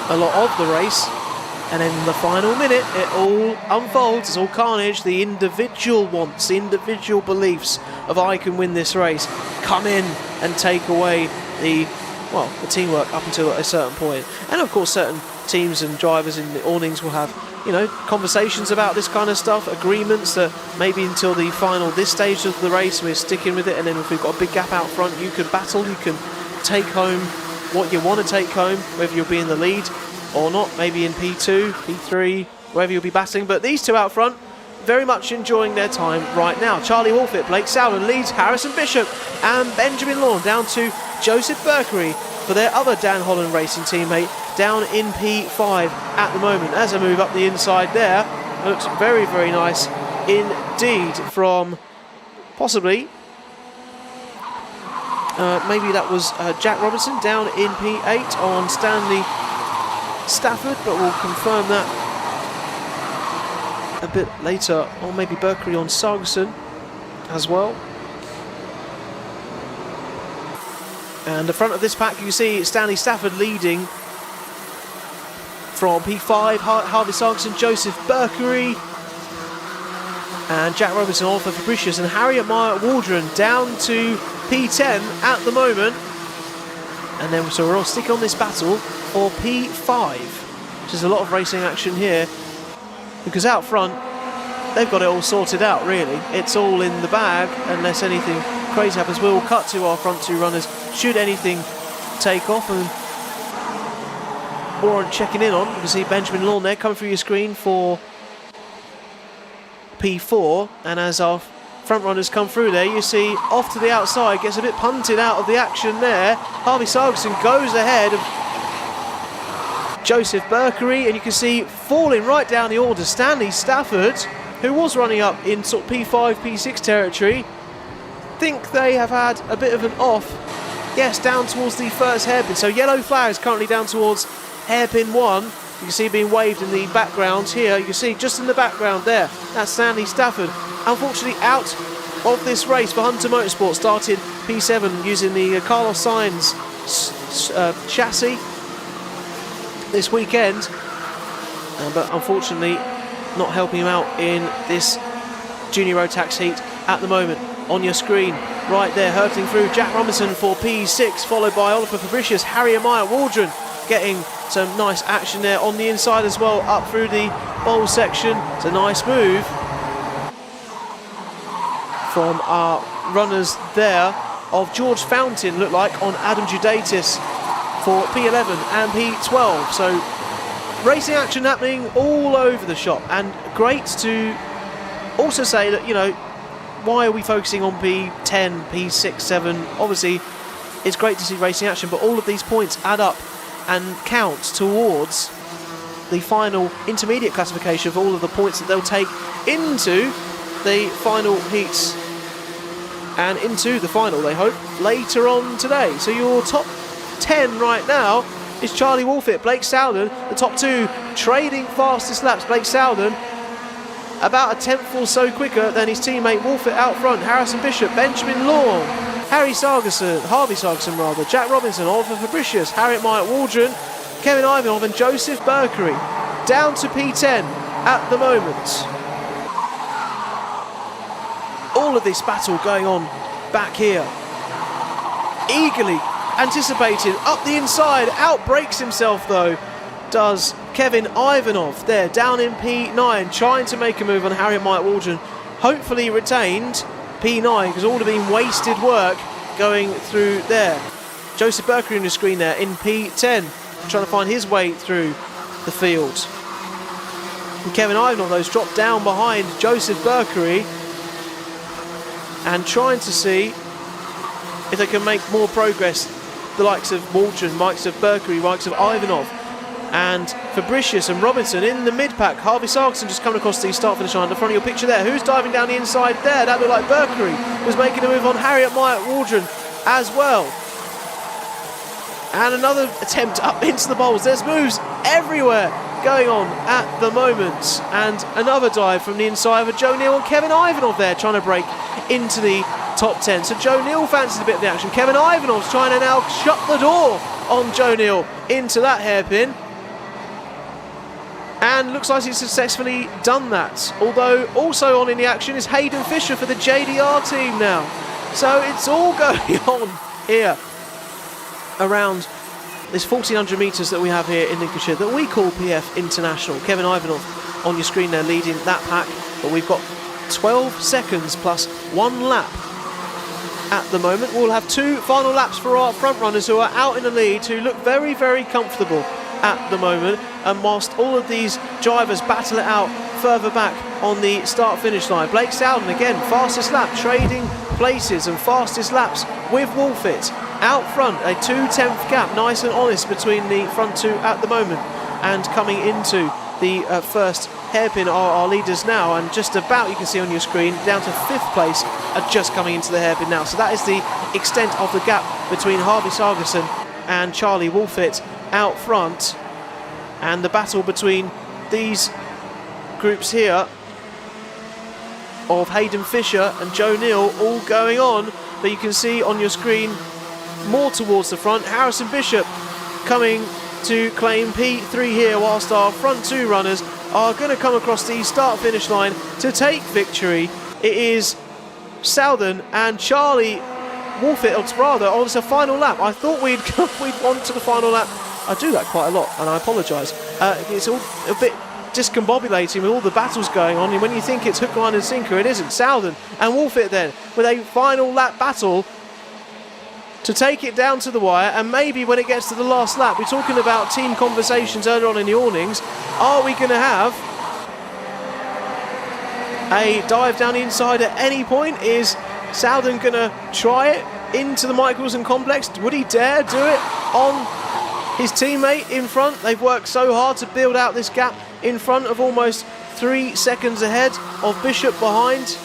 and then in the final minute it all unfolds. It's all carnage. The individual wants, the individual beliefs of I can win this race come in and take away the teamwork up until a certain point. And of course certain teams and drivers in the awnings will have, you know, conversations about this kind of stuff, agreements that maybe until the final, this stage of the race, we're sticking with it, and then if we've got a big gap out front, you can battle, you can take home what you want to take home, whether you'll be in the lead or not, maybe in P2, P3, wherever you'll be battling. But these two out front, very much enjoying their time right now. Charlie Wolfett, Blake Southern leads Harrison Bishop and Benjamin Lawn down to Joseph Berkery for their other Dan Holland Racing teammate down in P5 at the moment. As I move up the inside there, looks very, very nice indeed from possibly, maybe that was Jack Robinson down in P8 on Stanley Stafford, but we'll confirm that a bit later, or maybe Berkery on Sargson as well. And the front of this pack, you can see Stanley Stafford leading from P5, Harvey Sargson, Joseph Berkery, and Jack Robinson, Oliver Fabricius, and Harriet Meyer Waldron down to P10 at the moment. And then so we're all sticking on this battle for P5, which is a lot of racing action here, because out front they've got it all sorted out really. It's all in the bag unless anything crazy happens. We'll cut to our front two runners should anything take off, and more on checking in on. You can see Benjamin Lawn there coming through your screen for P4, and as our front runners come through there, you see off to the outside, gets a bit punted out of the action there. Harvey Sargson goes ahead of Joseph Berkery, and you can see falling right down the order Stanley Stafford, who was running up in sort of P5, P6 territory. Think they have had a bit of an off. Yes, down towards the first hairpin. So yellow flag is currently down towards hairpin 1. You can see being waved in the background here. You can see just in the background there, that's Stanley Stafford. Unfortunately out of this race for Hunter Motorsport, started P7 using the Carlos Sainz chassis this weekend, but unfortunately not helping him out in this junior rotax heat at the moment. On your screen right there, hurtling through Jack Robinson for P6, followed by Oliver Fabricius, Harriet Meyer Waldron getting some nice action there on the inside as well, up through the bowl section. It's a nice move from our runners there of George Fountain, looked like, on Adam Judatis for P11 and P12. So racing action happening all over the shop, and great to also say that, you know, why are we focusing on P10, P6, 7? Obviously it's great to see racing action, but all of these points add up and count towards the final intermediate classification for all of the points that they'll take into the final heats and into the final, they hope, later on today. So your top 10 right now is Charlie Wolfett, Blake Southern, the top two trading fastest laps. Blake Southern about a tenth or so quicker than his teammate Wolfett out front. Harrison Bishop, Benjamin Lawn, Harvey Sargson rather, Jack Robinson, Oliver Fabricius, Harriet Meyer Waldron, Kevin Ivanov and Joseph Berkery down to P10 at the moment. All of this battle going on back here, eagerly anticipated up the inside. Outbreaks himself though, does Kevin Ivanov there down in P9, trying to make a move on Harriet Meyer Waldron, hopefully retained. P9, because all have been wasted work going through there. Joseph Berkery on the screen there in P10, trying to find his way through the field. And Kevin Ivanov, though, has dropped down behind Joseph Berkery and trying to see if they can make more progress. The likes of Waldron, likes of Berkery, likes of Ivanov, and Fabricius and Robinson in the mid-pack. Harvey Sargson just coming across the start-finish line at the front of your picture there. Who's diving down the inside there? That looked like Berkery was making a move on Harriet Myatt Waldron as well. And another attempt up into the bowls. There's moves everywhere going on at the moment. And another dive from the inside of Joe Neal and Kevin Ivanov there trying to break into the top 10. So Joe Neal fancies a bit of the action. Kevin Ivanov's trying to now shut the door on Joe Neal into that hairpin. And looks like he's successfully done that. Although also on in the action is Hayden Fisher for the JDR team now. So it's all going on here around this 1400 metres that we have here in Lincolnshire that we call PF International. Kevin Ivanov on your screen there leading that pack, but we've got 12 seconds plus 1 lap at the moment. We'll have 2 final laps for our front runners who are out in the lead, who look very, very comfortable at the moment, and whilst all of these drivers battle it out further back on the start finish line. Blake Soudan again, fastest lap, trading places and fastest laps with Wolfit out front, a 2/10 gap, nice and honest between the front two at the moment. And coming into the first hairpin are our leaders now, and just about, you can see on your screen, down to 5th place are just coming into the hairpin now. So that is the extent of the gap between Harvey Sargerson and Charlie Wolfit out front, and the battle between these groups here of Hayden Fisher and Joe Neal all going on. But you can see on your screen more towards the front, Harrison Bishop coming to claim P3 here, whilst our front 2 runners are going to come across the start finish line to take victory. It is Southern and Charlie Wolfit, or rather, oh, it's a final lap. I thought we'd want to the final lap. I do that quite a lot, and I apologise. It's all a bit discombobulating with all the battles going on, and when you think it's hook, line and sinker, it isn't. Southern and Wolfit then with a final lap battle to take it down to the wire, and maybe when it gets to the last lap, we're talking about team conversations earlier on in the awnings. Are we going to have a dive down the inside at any point? Is Southern going to try it into the Michelson complex? Would he dare do it on his teammate in front? They've worked so hard to build out this gap in front of almost 3 seconds ahead of Bishop behind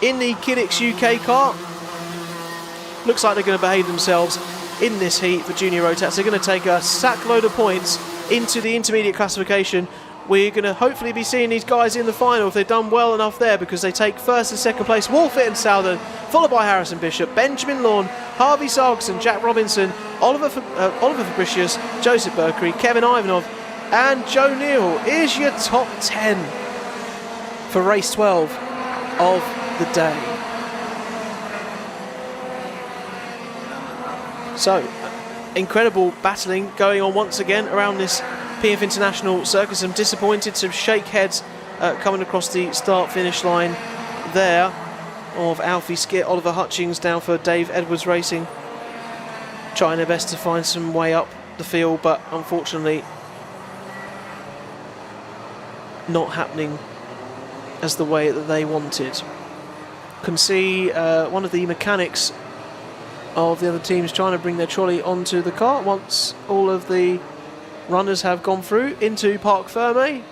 in the Kiddix UK car. Looks like they're going to behave themselves in this heat for junior rotax. They're going to take a sackload of points into the intermediate classification. We're going to hopefully be seeing these guys in the final if they've done well enough there, because they take 1st and 2nd place. Wolfit and Southern, followed by Harrison Bishop, Benjamin Lawn, Harvey Sargson, Jack Robinson, Oliver Fabricius, Joseph Berkery, Kevin Ivanov and Joe Neal is your top 10 for race 12 of the day. So, incredible battling going on once again around this PF International circus. I'm disappointed to shake heads coming across the start-finish line there of Alfie Skit, Oliver Hutchings down for Dave Edwards Racing, trying their best to find some way up the field, but unfortunately not happening as the way that they wanted. Can see one of the mechanics of the other teams trying to bring their trolley onto the cart once all of the runners have gone through into Parc Ferme.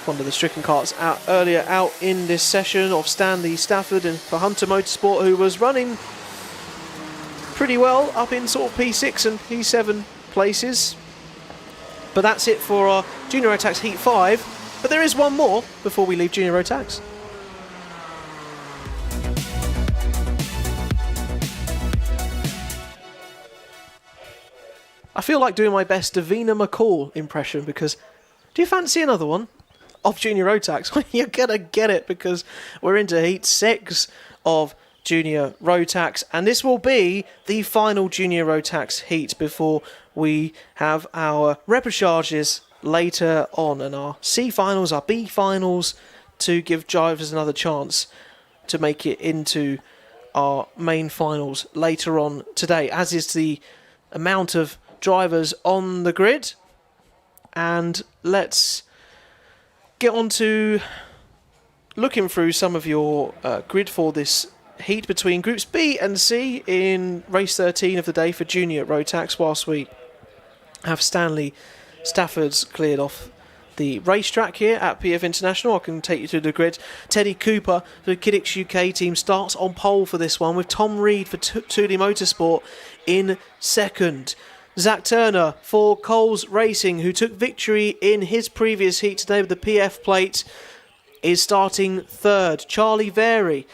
One of the stricken carts out earlier out in this session of Stanley Stafford and for Hunter Motorsport, who was running pretty well up in sort of P6 and P7 places. But that's it for our Junior Rotax Heat 5. But there is one more before we leave Junior Rotax. I feel like doing my best Davina McCall impression, because do you fancy another one of Junior Rotax? Well, you're going to get it, because we're into Heat 6 of Junior Rotax, and this will be the final Junior Rotax heat before we have our repêchages later on, and our C finals, our B finals, to give drivers another chance to make it into our main finals later on today, as is the amount of drivers on the grid. And let's get on to looking through some of your grid for this heat between groups B and C in race 13 of the day for junior rotax, whilst we have Stanley Stafford's cleared off the racetrack here at PF International. I can take you to the grid. Teddy Cooper for the Kiddix UK team starts on pole for this one, with Tom Reed for 2D Motorsport in second. Zach Turner for Coles Racing, who took victory in his previous heat today with the PF plate, is starting third. Charlie Vary,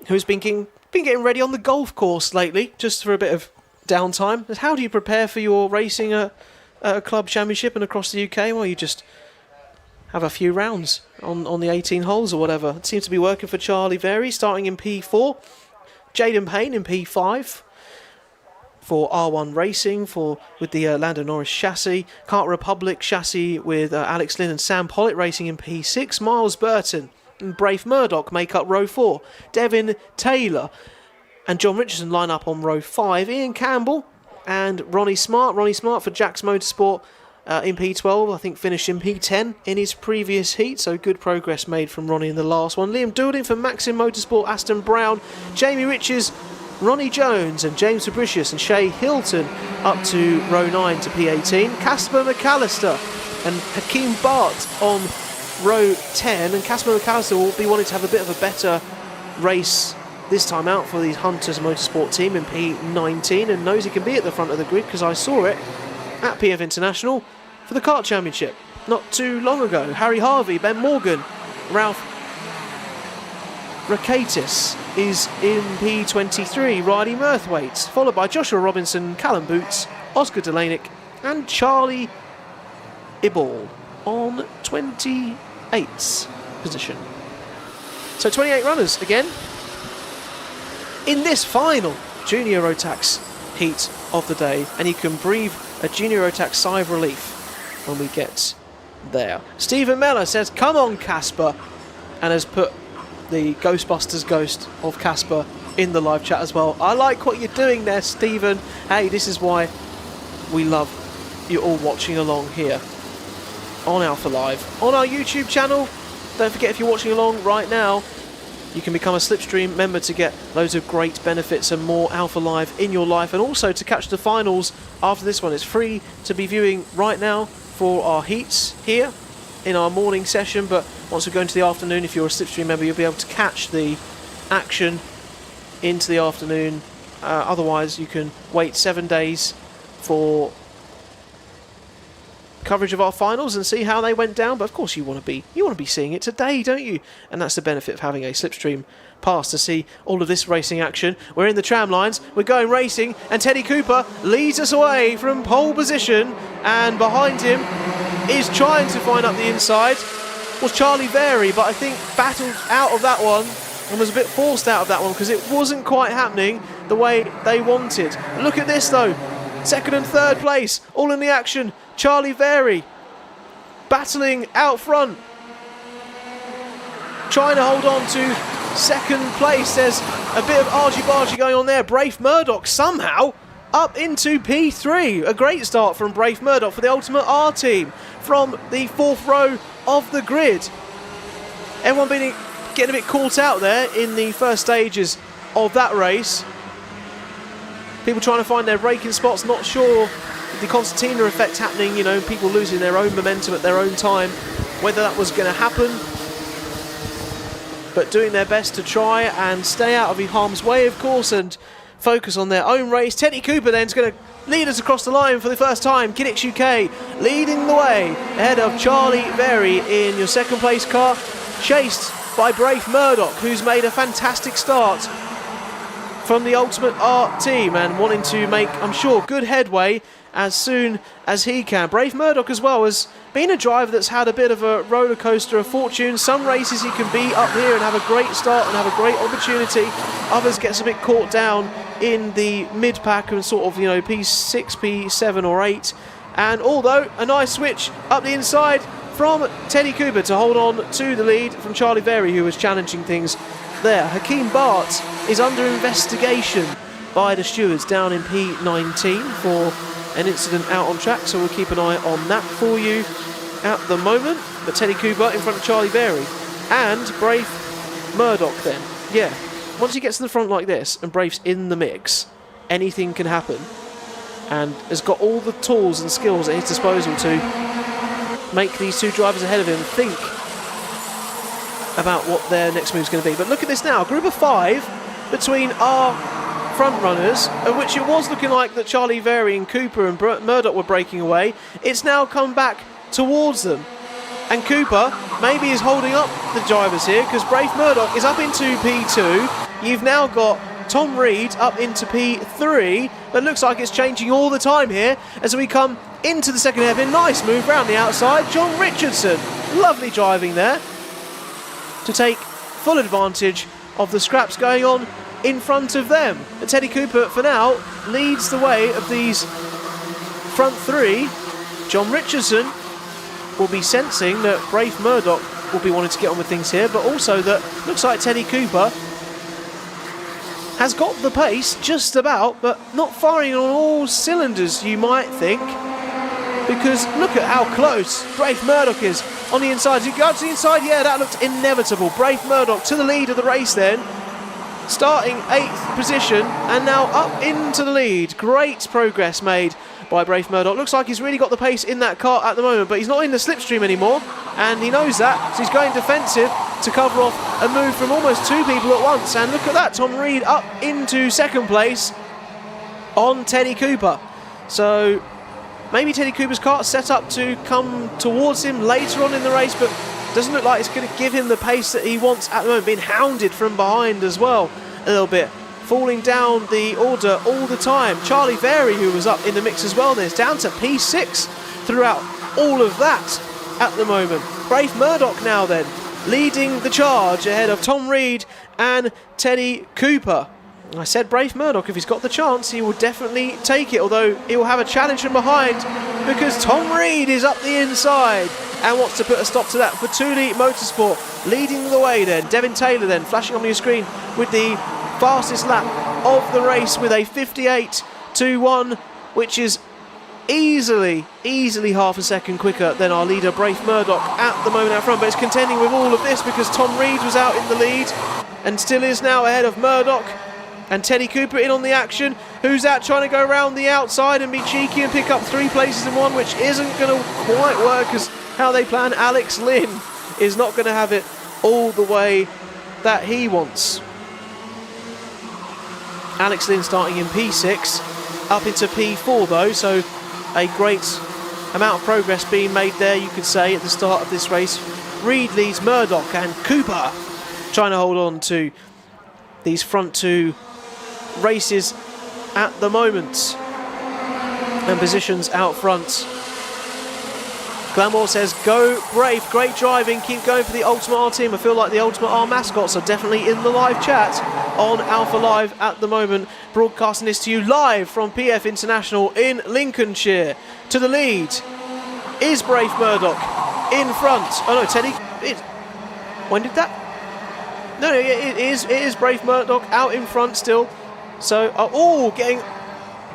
who's been getting ready on the golf course lately, just for a bit of downtime. How do you prepare for your racing at a club championship and across the UK? Well, you just have a few rounds on the 18 holes or whatever. It seems to be working for Charlie Vary, starting in P4. Jaden Payne in P5 for R1 Racing with the Lando Norris chassis. Kart Republic chassis with Alex Lynn and Sam Pollitt racing in P6. Miles Burton and Brafe Murdoch make up row 4. Devin Taylor and John Richardson line up on row 5. Ian Campbell and Ronnie Smart for Jack's Motorsport in P12, I think finished in P10 in his previous heat, so good progress made from Ronnie in the last one. Liam Doulding for Maxim Motorsport, Aston Brown, Jamie Riches, Ronnie Jones and James Fabricius and Shay Hilton up to row 9 to P18. Casper McAllister and Hakeem Bart on row 10, and Casper McAllister will be wanting to have a bit of a better race this time out for the Hunters Motorsport team in P19, and knows he can be at the front of the grid because I saw it at PF International for the kart championship not too long ago. Harry Harvey, Ben Morgan, Ralph Rakatis is in P23, Riley Mirthwaite, followed by Joshua Robinson, Callum Boots, Oscar Delanic and Charlie Iball on 28th position. So 28 runners again in this final junior rotax heat of the day, and you can breathe a junior rotax sigh of relief when we get there. Stephen Mellor says, "Come on, Casper," and has put the Ghostbusters ghost of Casper in the live chat as well. I like what you're doing there, Stephen. Hey, this is why we love you all watching along here on Alpha Live on our YouTube channel. Don't forget, if you're watching along right now, you can become a SlipStream member to get loads of great benefits and more Alpha Live in your life, and also to catch the finals after this one. It's free to be viewing right now for our heats here in our morning session, but once we go into the afternoon, if you're a SlipStream member, you'll be able to catch the action into the afternoon. Otherwise, you can wait 7 days for coverage of our finals and see how they went down. But of course, you want to be seeing it today, don't you? And that's the benefit of having a SlipStream pass, to see all of this racing action. We're in the tram lines, we're going racing, and Teddy Cooper leads us away from pole position, and behind him is trying to find up the inside was Charlie Vary, but I think battled out of that one and was a bit forced out of that one because it wasn't quite happening the way they wanted. Look at this though, second and third place all in the action. Charlie Vary battling out front, trying to hold on to second place. There's a bit of argy-bargy going on there. Brafe Murdoch somehow up into P3. A great start from Brafe Murdoch for the Ultimate R team from the fourth row of the grid. Everyone getting a bit caught out there in the first stages of that race. People trying to find their braking spots, not sure the concertina effect happening, you know, people losing their own momentum at their own time, whether that was going to happen, but doing their best to try and stay out of harm's way, of course, and focus on their own race. Teddy Cooper then is going to lead us across the line for the first time. Kiddix UK leading the way ahead of Charlie Vary in your second place car, chased by Brafe Murdoch, who's made a fantastic start from the Ultimate Art team and wanting to make, I'm sure, good headway as soon as he can. Brafe Murdoch as well has been a driver that's had a bit of a roller coaster of fortune. Some races he can be up here and have a great start and have a great opportunity. Others gets a bit caught down in the mid pack and sort of, you know, P6, P7 or 8, And although a nice switch up the inside from Teddy Cooper to hold on to the lead from Charlie Berry, who was challenging things there. Hakeem Bart is under investigation by the stewards down in P19 for an incident out on track, so we'll keep an eye on that for you at the moment. But Teddy Cooper in front of Charlie Berry and Brave Murdoch then. Yeah, once he gets to the front like this and Brave's in the mix, anything can happen, and has got all the tools and skills at his disposal to make these two drivers ahead of him think about what their next move is going to be. But look at this now, group of 5 between our front runners, of which it was looking like that Charlie Berry and Cooper and Murdoch were breaking away. It's now come back towards them, and Cooper maybe is holding up the drivers here, because Brave Murdoch is up into P2. You've now got Tom Reed up into P3, but it looks like it's changing all the time here as we come into the second hairpin. Nice move round the outside. John Richardson, lovely driving there to take full advantage of the scraps going on in front of them. But Teddy Cooper, for now, leads the way of these front 3. John Richardson will be sensing that Brave Murdoch will be wanting to get on with things here, but also that looks like Teddy Cooper has got the pace just about, but not firing on all cylinders, you might think, because look at how close Brave Murdoch is on the inside. As he goes to the inside, yeah, that looked inevitable. Brave Murdoch to the lead of the race then, starting 8th position and now up into the lead. Great progress made by Brave Murdoch. Looks like he's really got the pace in that car at the moment, but he's not in the slipstream anymore, and he knows that, so he's going defensive to cover off a move from almost 2 people at once. And look at that, Tom Reed up into 2nd place on Teddy Cooper. So maybe Teddy Cooper's car set up to come towards him later on in the race, but doesn't look like it's going to give him the pace that he wants at the moment. Being hounded from behind as well a little bit, falling down the order all the time. Charlie Berry, who was up in the mix as well, there's down to P6 throughout all of that at the moment. Brave Murdoch now then leading the charge ahead of Tom Reed and Teddy Cooper. I said Brave Murdoch, if he's got the chance, he will definitely take it, although he will have a challenge from behind because Tom Reed is up the inside and wants to put a stop to that. For Thule Motorsport leading the way then. Devin Taylor then flashing on your screen with the fastest lap of the race with a 58.21, which is easily half a second quicker than our leader Brave Murdoch at the moment out front. But it's contending with all of this because Tom Reed was out in the lead and still is now ahead of Murdoch. And Teddy Cooper in on the action. Who's that trying to go around the outside and be cheeky and pick up 3 places in one, which isn't going to quite work as how they plan. Alex Lynn is not going to have it all the way that he wants. Alex Lynn starting in P6, up into P4 though, so a great amount of progress being made there, you could say, at the start of this race. Reed leads Murdoch and Cooper trying to hold on to these front 2 races at the moment and positions out front. Glanmore says go Brave, great driving, keep going for the Ultimate R team. I feel like the Ultimate R mascots are definitely in the live chat on Alpha Live at the moment, broadcasting this to you live from PF International in Lincolnshire. To the lead is Brave Murdoch in front. Oh no, Teddy, when did that? No, it is Brave Murdoch out in front still. So are all getting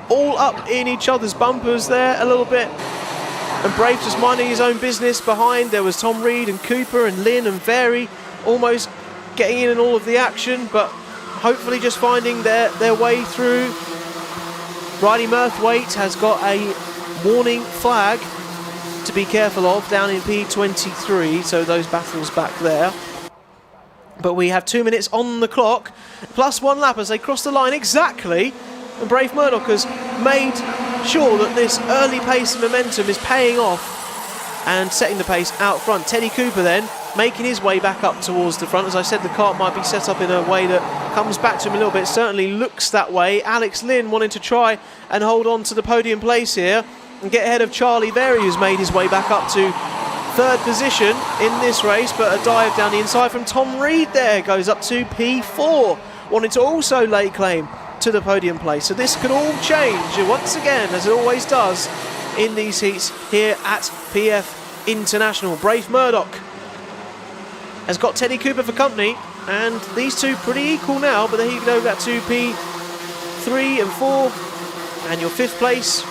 all up in each other's bumpers there a little bit. And Brave just minding his own business behind. There was Tom Reed and Cooper and Lynn and Berry almost getting in all of the action, but hopefully just finding their way through. Riley Murthwaite has got a warning flag to be careful of down in P23, so those battles back there. But we have 2 minutes on the clock, plus 1 lap as they cross the line exactly. And Brave Murdoch has made sure that this early pace and momentum is paying off and setting the pace out front. Teddy Cooper then making his way back up towards the front. As I said, the kart might be set up in a way that comes back to him a little bit. Certainly looks that way. Alex Lynn wanting to try and hold on to the podium place here and get ahead of Charlie Berry, who's made his way back up to 3rd position in this race, but a dive down the inside from Tom Reed there goes up to P4, wanting to also lay claim to the podium place. So this could all change once again, as it always does, in these heats here at PF International. Brave Murdoch has got Teddy Cooper for company, and these two pretty equal now, but then you can over that to P3 and 4, and your 5th place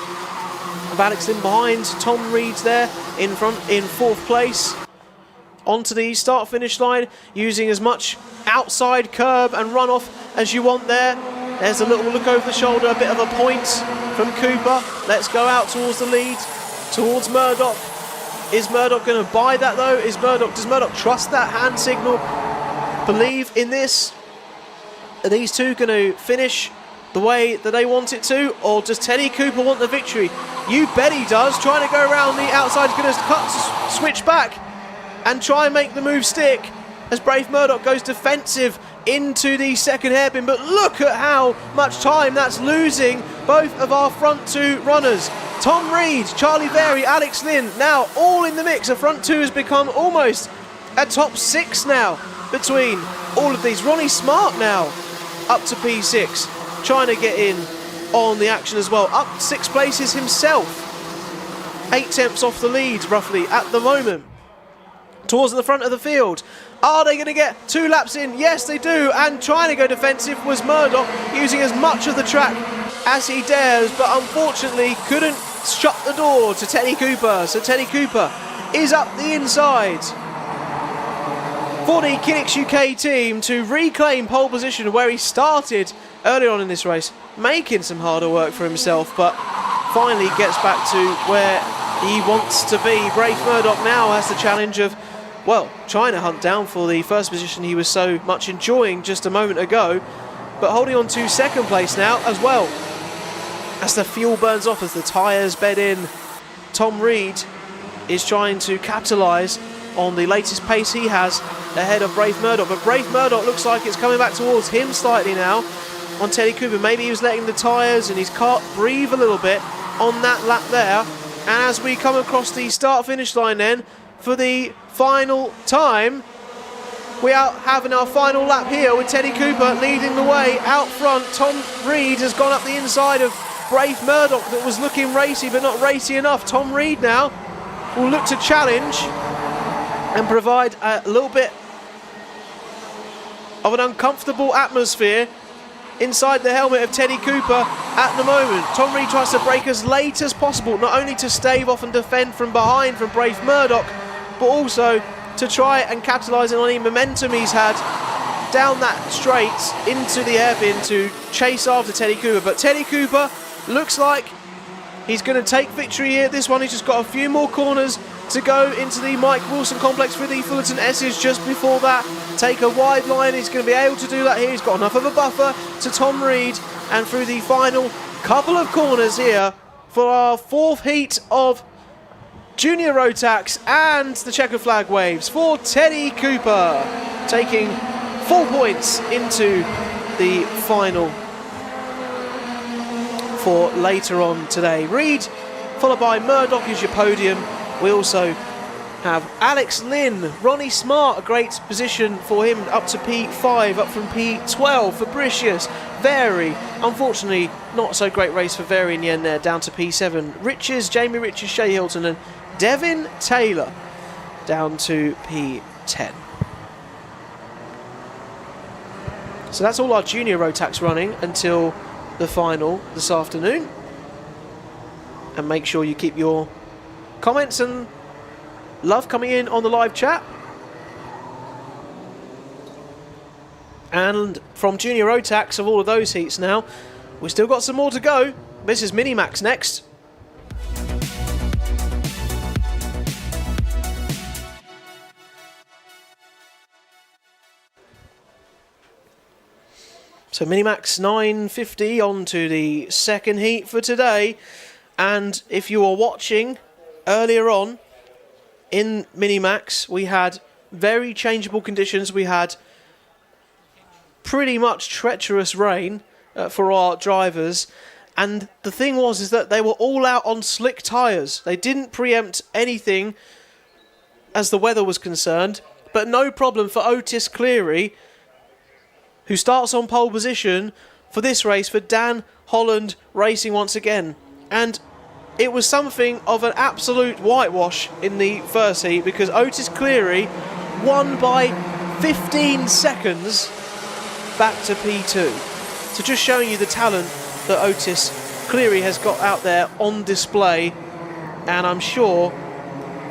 of Alex Lynn behind. Tom Reed's there in front in 4th place. Onto the start-finish line, using as much outside curb and runoff as you want there. There's a little look over the shoulder, a bit of a point from Cooper. Let's go out towards the lead, towards Murdoch. Is Murdoch going to buy that though? Does Murdoch trust that hand signal? Believe in this? Are these two going to finish the way that they want it to, or does Teddy Cooper want the victory? You bet he does. Trying to go around the outside, going to switch back and try and make the move stick as Brave Murdoch goes defensive into the second hairpin. But look at how much time that's losing both of our front two runners. Tom Reed, Charlie Very, Alex Lynn, now all in the mix. A front two has become almost a top 6 now between all of these. Ronnie Smart now up to P6, trying to get in on the action as well. Up 6 places himself. 8 tenths off the lead roughly at the moment. Towards the front of the field. Are they going to get 2 laps in? Yes, they do. And trying to go defensive was Murdoch, using as much of the track as he dares, but unfortunately couldn't shut the door to Teddy Cooper. So Teddy Cooper is up the inside for the Kinnick's UK team to reclaim pole position where he started earlier on in this race, making some harder work for himself, but finally gets back to where he wants to be. Brave Murdoch now has the challenge of, well, trying to hunt down for the first position he was so much enjoying just a moment ago, but holding on to second place now as well. As the fuel burns off, as the tyres bed in, Tom Reed is trying to capitalise on the latest pace he has ahead of Brave Murdoch. But Brave Murdoch looks like it's coming back towards him slightly now on Teddy Cooper. Maybe he was letting the tyres and his car breathe a little bit on that lap there. And as we come across the start-finish line then, for the final time, we are having our final lap here with Teddy Cooper leading the way out front. Tom Reed has gone up the inside of Brave Murdoch that was looking racy but not racy enough. Tom Reed now will look to challenge and provide a little bit of an uncomfortable atmosphere inside the helmet of Teddy Cooper at the moment. Tom Reed tries to brake as late as possible, not only to stave off and defend from behind from Brave Murdoch, but also to try and capitalise on any momentum he's had down that straight into the hairpin to chase after Teddy Cooper. But Teddy Cooper looks like he's going to take victory here. This one, he's just got a few more corners to go into the Mike Wilson complex for the Fullerton S's just before that. Take a wide line, he's going to be able to do that here. He's got enough of a buffer to Tom Reed, and through the final couple of corners here for our 4th heat of Junior Rotax and the checker flag waves for Teddy Cooper, taking 4 points into the final for later on today. Reed followed by Murdoch is your podium. We also have Alex Lynn, Ronnie Smart, a great position for him up to P5, up from P12. Fabricius, Very, unfortunately not so great race for Very in the end there, down to P7. Riches, Jamie Riches, Shea Hilton and Devin Taylor down to P10. So that's all our junior Rotax running until the final this afternoon. And make sure you keep your comments and love coming in on the live chat. And from Junior Rotax, of all of those heats now, we've still got some more to go. This is Minimax next. So Minimax 950 on to the second heat for today. And if you were watching earlier on in Minimax, we had very changeable conditions. We had pretty much treacherous rain for our drivers. And the thing was is that they were all out on slick tyres. They didn't preempt anything as the weather was concerned. But no problem for Otis Cleary, who starts on pole position for this race for Dan Holland Racing once again. And it was something of an absolute whitewash in the first heat because Otis Cleary won by 15 seconds back to P2. So just showing you the talent that Otis Cleary has got out there on display, and I'm sure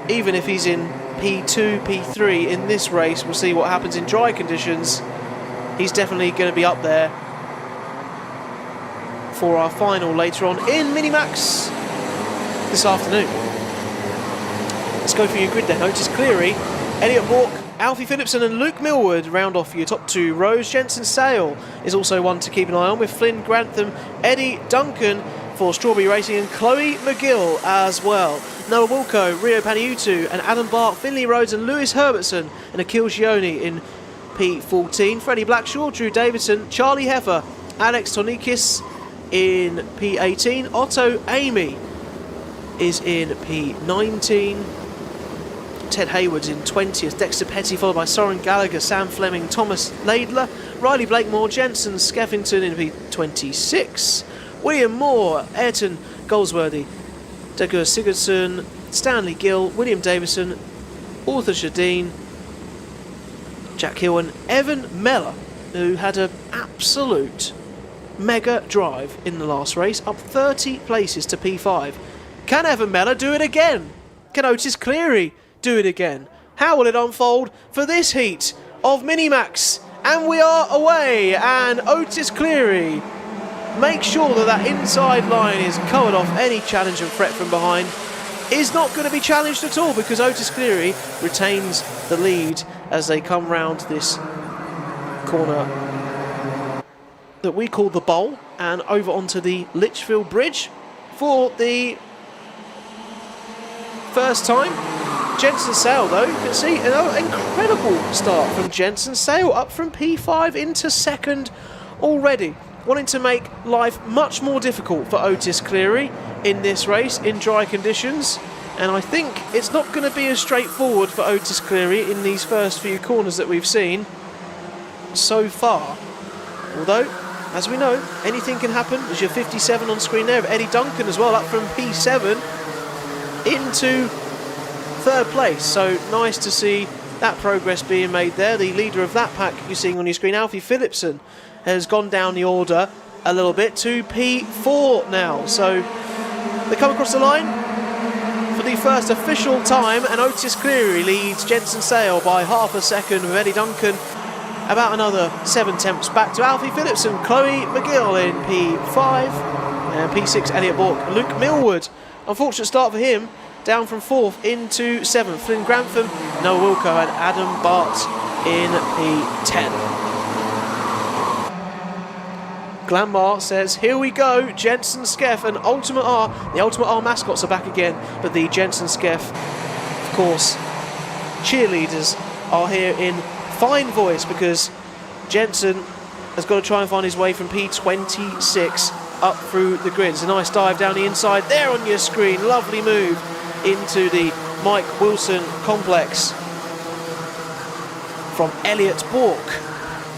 even if he's in P2, P3 in this race, we'll see what happens in dry conditions. He's definitely going to be up there for our final later on in Minimax this afternoon. Let's go for your grid then. Otis Cleary, Elliot Bourke, Alfie Phillipson and Luke Millward round off your top two rows. Jensen Sale is also one to keep an eye on, with Flynn Grantham, Eddie Duncan for Strawberry Racing and Chloe McGill as well. Noah Wilco, Rio Paniutu and Adam Bart, Finley Rhodes and Lewis Herbertson and Akil Gioni in P14. Freddie Blackshaw, Drew Davidson, Charlie Heffer, Alex Tonikis in P18. Otto Amy is in P19. Ted Hayward's in 20th, Dexter Petty followed by Soren Gallagher, Sam Fleming, Thomas Laidler, Riley Blakemore, Jensen Skeffington in P26, William Moore, Ayrton Goldsworthy, Dagur Sigurdsson, Stanley Gill, William Davison, Arthur Shadeen, Jack Hill and Evan Meller, who had an absolute mega drive in the last race, up 30 places to P5. Can Evan Meller do it again? Can Otis Cleary do it again? How will it unfold for this heat of Minimax? And we are away, and Otis Cleary makes sure that that inside line is covered off. Any challenge and threat from behind is not going to be challenged at all, because Otis Cleary retains the lead as they come round this corner that we call the bowl and over onto the Litchfield Bridge for the first time. Jensen Sale, though, you can see an incredible start from Jensen Sale, up from P5 into second already, wanting to make life much more difficult for Otis Cleary in this race in dry conditions. And I think it's not going to be as straightforward for Otis Cleary in these first few corners that we've seen so far. Although, as we know, anything can happen. There's your 57 on screen there of Eddie Duncan as well, up from P7 into third place. So nice to see that progress being made there. The leader of that pack you're seeing on your screen, Alfie Phillipson, has gone down the order a little bit to P4 now. So they come across the line for the first official time, and Otis Cleary leads Jensen Sale by half a second, with Eddie Duncan about another 7/10 back to Alfie Phillipson. Chloe McGill in P5 and P6 Elliot Bourke. Luke Millward, unfortunate start for him, down from 4th into 7th. Flynn Grantham, Noah Wilco and Adam Bart in P10. Glanmar says, here we go, Jensen Skeff and Ultimate R. The Ultimate R mascots are back again, but the Jensen Skeff, of course, cheerleaders are here in fine voice, because Jensen has got to try and find his way from P26 up through the grid. It's a nice dive down the inside there on your screen. Lovely move into the Mike Wilson complex from Elliot Bourke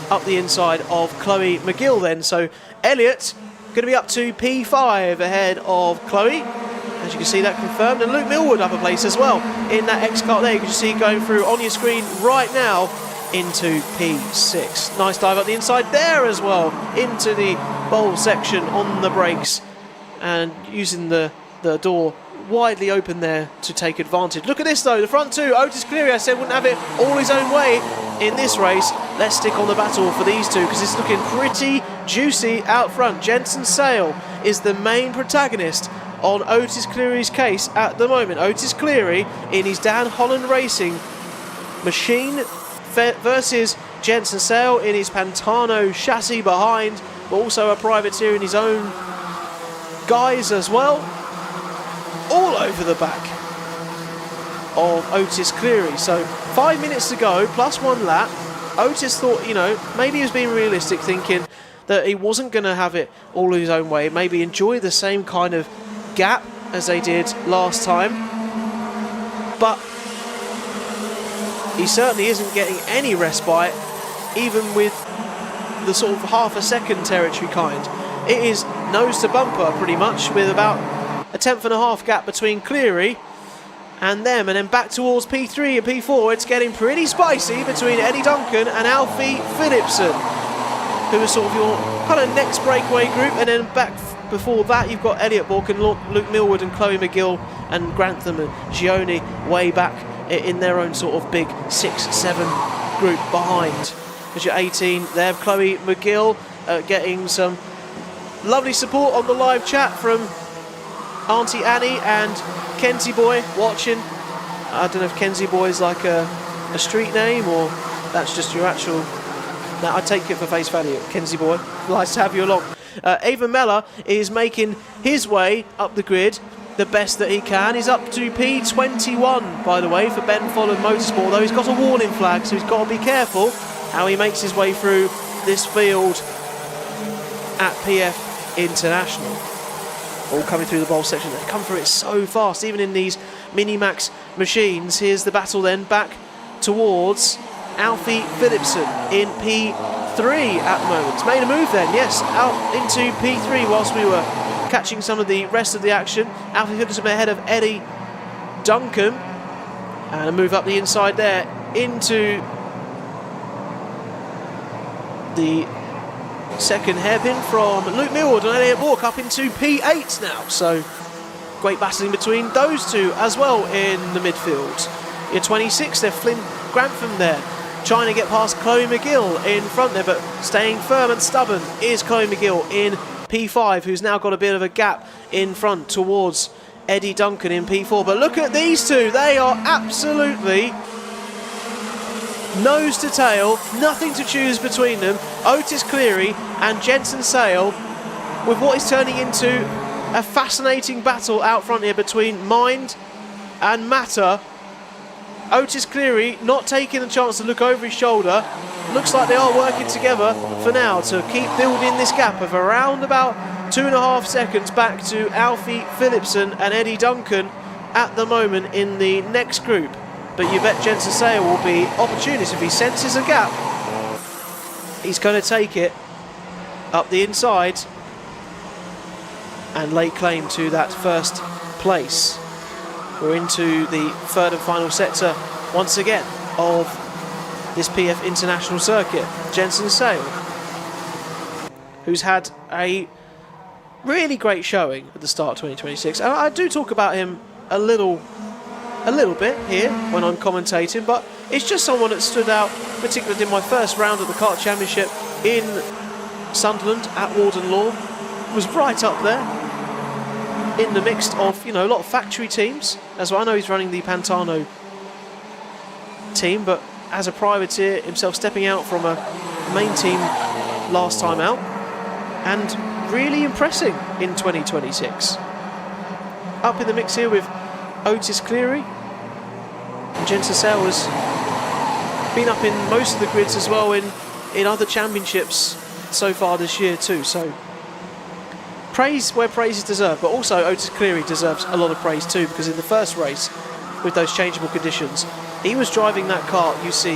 up the inside of Chloe McGill then. So Elliot going to be up to P5 ahead of Chloe. As you can see, that confirmed. And Luke Millward up a place as well in that X-Kart there. You can see going through on your screen right now into P6. Nice dive up the inside there as well into the bowl section on the brakes, and using the door widely open there to take advantage. Look at this though, the front two. Otis Cleary, I said, wouldn't have it all his own way in this race. Let's stick on the battle for these two, because it's looking pretty juicy out front. Jensen Sale is the main protagonist on Otis Cleary's case at the moment. Otis Cleary in his Dan Holland Racing machine versus Jensen Sale in his Pantano chassis behind, but also a privateer in his own guise as well. All over the back of Otis Cleary. So 5 minutes to go, plus 1 lap. Otis thought, maybe he was being realistic, thinking that he wasn't going to have it all his own way, maybe enjoy the same kind of gap as they did last time. But he certainly isn't getting any respite, even with the sort of half a second territory kind. It is nose to bumper pretty much, with about a 1/10.5 gap between Cleary and them, and then back towards P3 and P4. It's getting pretty spicy between Eddie Duncan and Alfie Phillipson, who are sort of your kind of next breakaway group. And then back before that, you've got Elliot Bork and Luke Millward and Chloe McGill and Grantham and Gioni way back in their own sort of big 6-7 group behind. As you're 18 there, Chloe McGill getting some lovely support on the live chat from Auntie Annie and Kenzie Boy watching. I don't know if Kenzie Boy is like a street name or that's just your actual. Now I take it for face value. Kenzie Boy, nice to have you along. Ava Meller is making his way up the grid the best that he can. He's up to P21, by the way, for Ben Folland Motorsport, though he's got a warning flag, so he's got to be careful how he makes his way through this field at PF International. All coming through the bowl section. They come through it so fast, even in these Minimax machines. Here's the battle then back towards Alfie Phillipson in P3 at the moment. He's made a move then, yes, out into P3 whilst we were catching some of the rest of the action. Alfie Phillipson ahead of Eddie Duncan. And a move up the inside there into the second hairpin from Luke Millward and Elliot Bork up into P8 now. So great battling between those two as well in the midfield. In 26 there, Flynn Grantham there trying to get past Chloe McGill in front there, but staying firm and stubborn is Chloe McGill in P5, who's now got a bit of a gap in front towards Eddie Duncan in P4. But look at these two, they are absolutely nose to tail, nothing to choose between them. Otis Cleary and Jensen Sale with what is turning into a fascinating battle out front here between Mind and Matter. Otis Cleary not taking the chance to look over his shoulder. Looks like they are working together for now to keep building this gap of around about 2.5 seconds back to Alfie Phillipson and Eddie Duncan at the moment in the next group. But you bet Jensen Sale will be opportunist if he senses a gap. He's going to take it up the inside and lay claim to that first place. We're into the third and final sector once again of this PF International Circuit. Jensen Sale, who's had a really great showing at the start of 2026. And I do talk about him a little bit here when I'm commentating, but it's just someone that stood out, particularly in my first round of the kart championship in Sunderland at Warden Law. Was right up there in the mix of, a lot of factory teams as well. I know he's running the Pantano team, but as a privateer himself, stepping out from a main team last time out and really impressing in 2026. Up in the mix here with Otis Cleary. And Jensen Sale has been up in most of the grids as well in other championships so far this year too. So praise where praise is deserved, but also Otis Cleary deserves a lot of praise too, because in the first race with those changeable conditions, he was driving that kart you see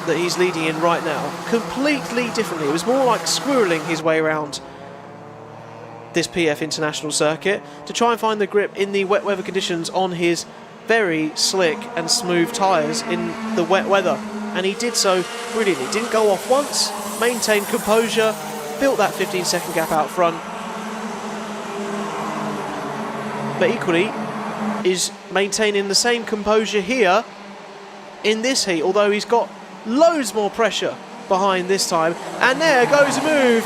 that he's leading in right now completely differently. It was more like squirreling his way around this PF International Circuit to try and find the grip in the wet weather conditions on his very slick and smooth tyres in the wet weather, and he did so brilliantly. Didn't go off once, maintained composure, built that 15-second gap out front, but equally is maintaining the same composure here in this heat, although he's got loads more pressure behind this time. And there goes a move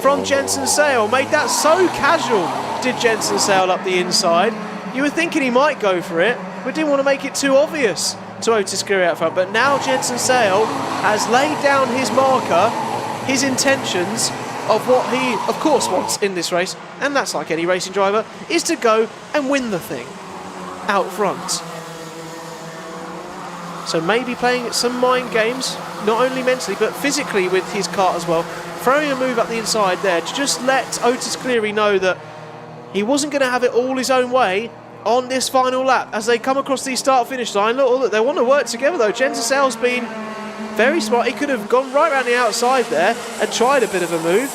from Jensen Sale. Made that so casual, did Jensen Sale up the inside. You were thinking he might go for it, but didn't want to make it too obvious to Otis Cleary out front. But now Jensen Sale has laid down his marker, his intentions of what he, of course, wants in this race, and that's like any racing driver, is to go and win the thing out front. So maybe playing some mind games, not only mentally but physically with his kart as well, throwing a move up the inside there to just let Otis Cleary know that he wasn't going to have it all his own way on this final lap as they come across the start-finish line. Look, they want to work together though. Jensen Sale's been very smart. He could have gone right around the outside there and tried a bit of a move,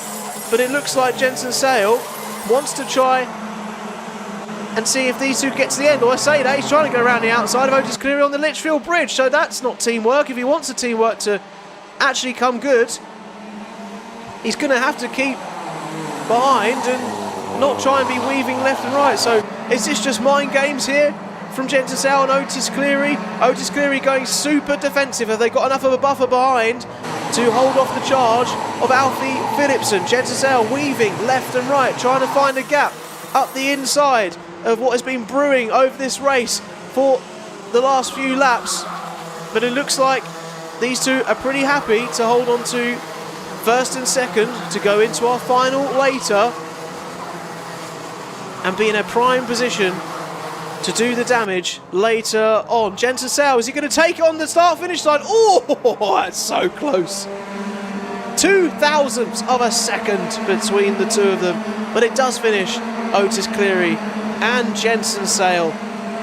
but it looks like Jensen Sale wants to try and see if these two get to the end. Or I say that, he's trying to go around the outside of Otis Cleary on the Litchfield Bridge, so that's not teamwork. If he wants the teamwork to actually come good, he's going to have to keep behind and not try and be weaving left and right. So is this just mind games here from Gentisau and Otis Cleary? Otis Cleary going super defensive. Have they got enough of a buffer behind to hold off the charge of Alfie Phillipson? Gentisau weaving left and right, trying to find a gap up the inside of what has been brewing over this race for the last few laps. But it looks like these two are pretty happy to hold on to first and second to go into our final later and be in a prime position to do the damage later on. Gentisau, is he going to take it on the start-finish line? Oh, that's so close. 0.02 of a second between the two of them, but it does finish Otis Cleary and Jensen Sale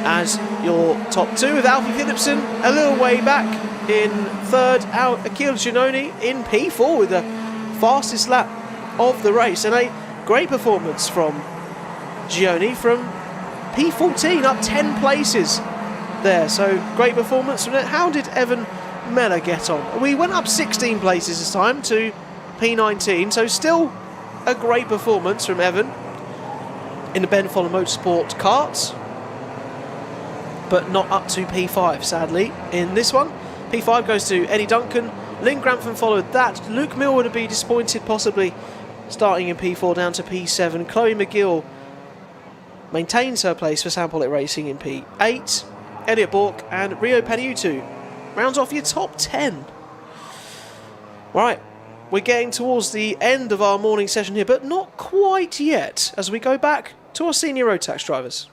as your top two, with Alfie Phillipson a little way back in third, Akil Giannoni in P4 with the fastest lap of the race, and a great performance from Giannoni from P14, up 10 places there, so great performance from it. How did Evan Meller get on? We went up 16 places this time to P19, so still a great performance from Evan in the Ben Follow Motorsport karts, but not up to P5 sadly in this one. P5 goes to Eddie Duncan. Lynn Grantham followed that. Luke Mill would be disappointed possibly starting in P4 down to P7. Chloe McGill maintains her place for Sampolit Racing in P8. Elliot Bork and Rio Paniutu rounds off your top 10. Right, we're getting towards the end of our morning session here, but not quite yet, as we go back to our senior rotax drivers.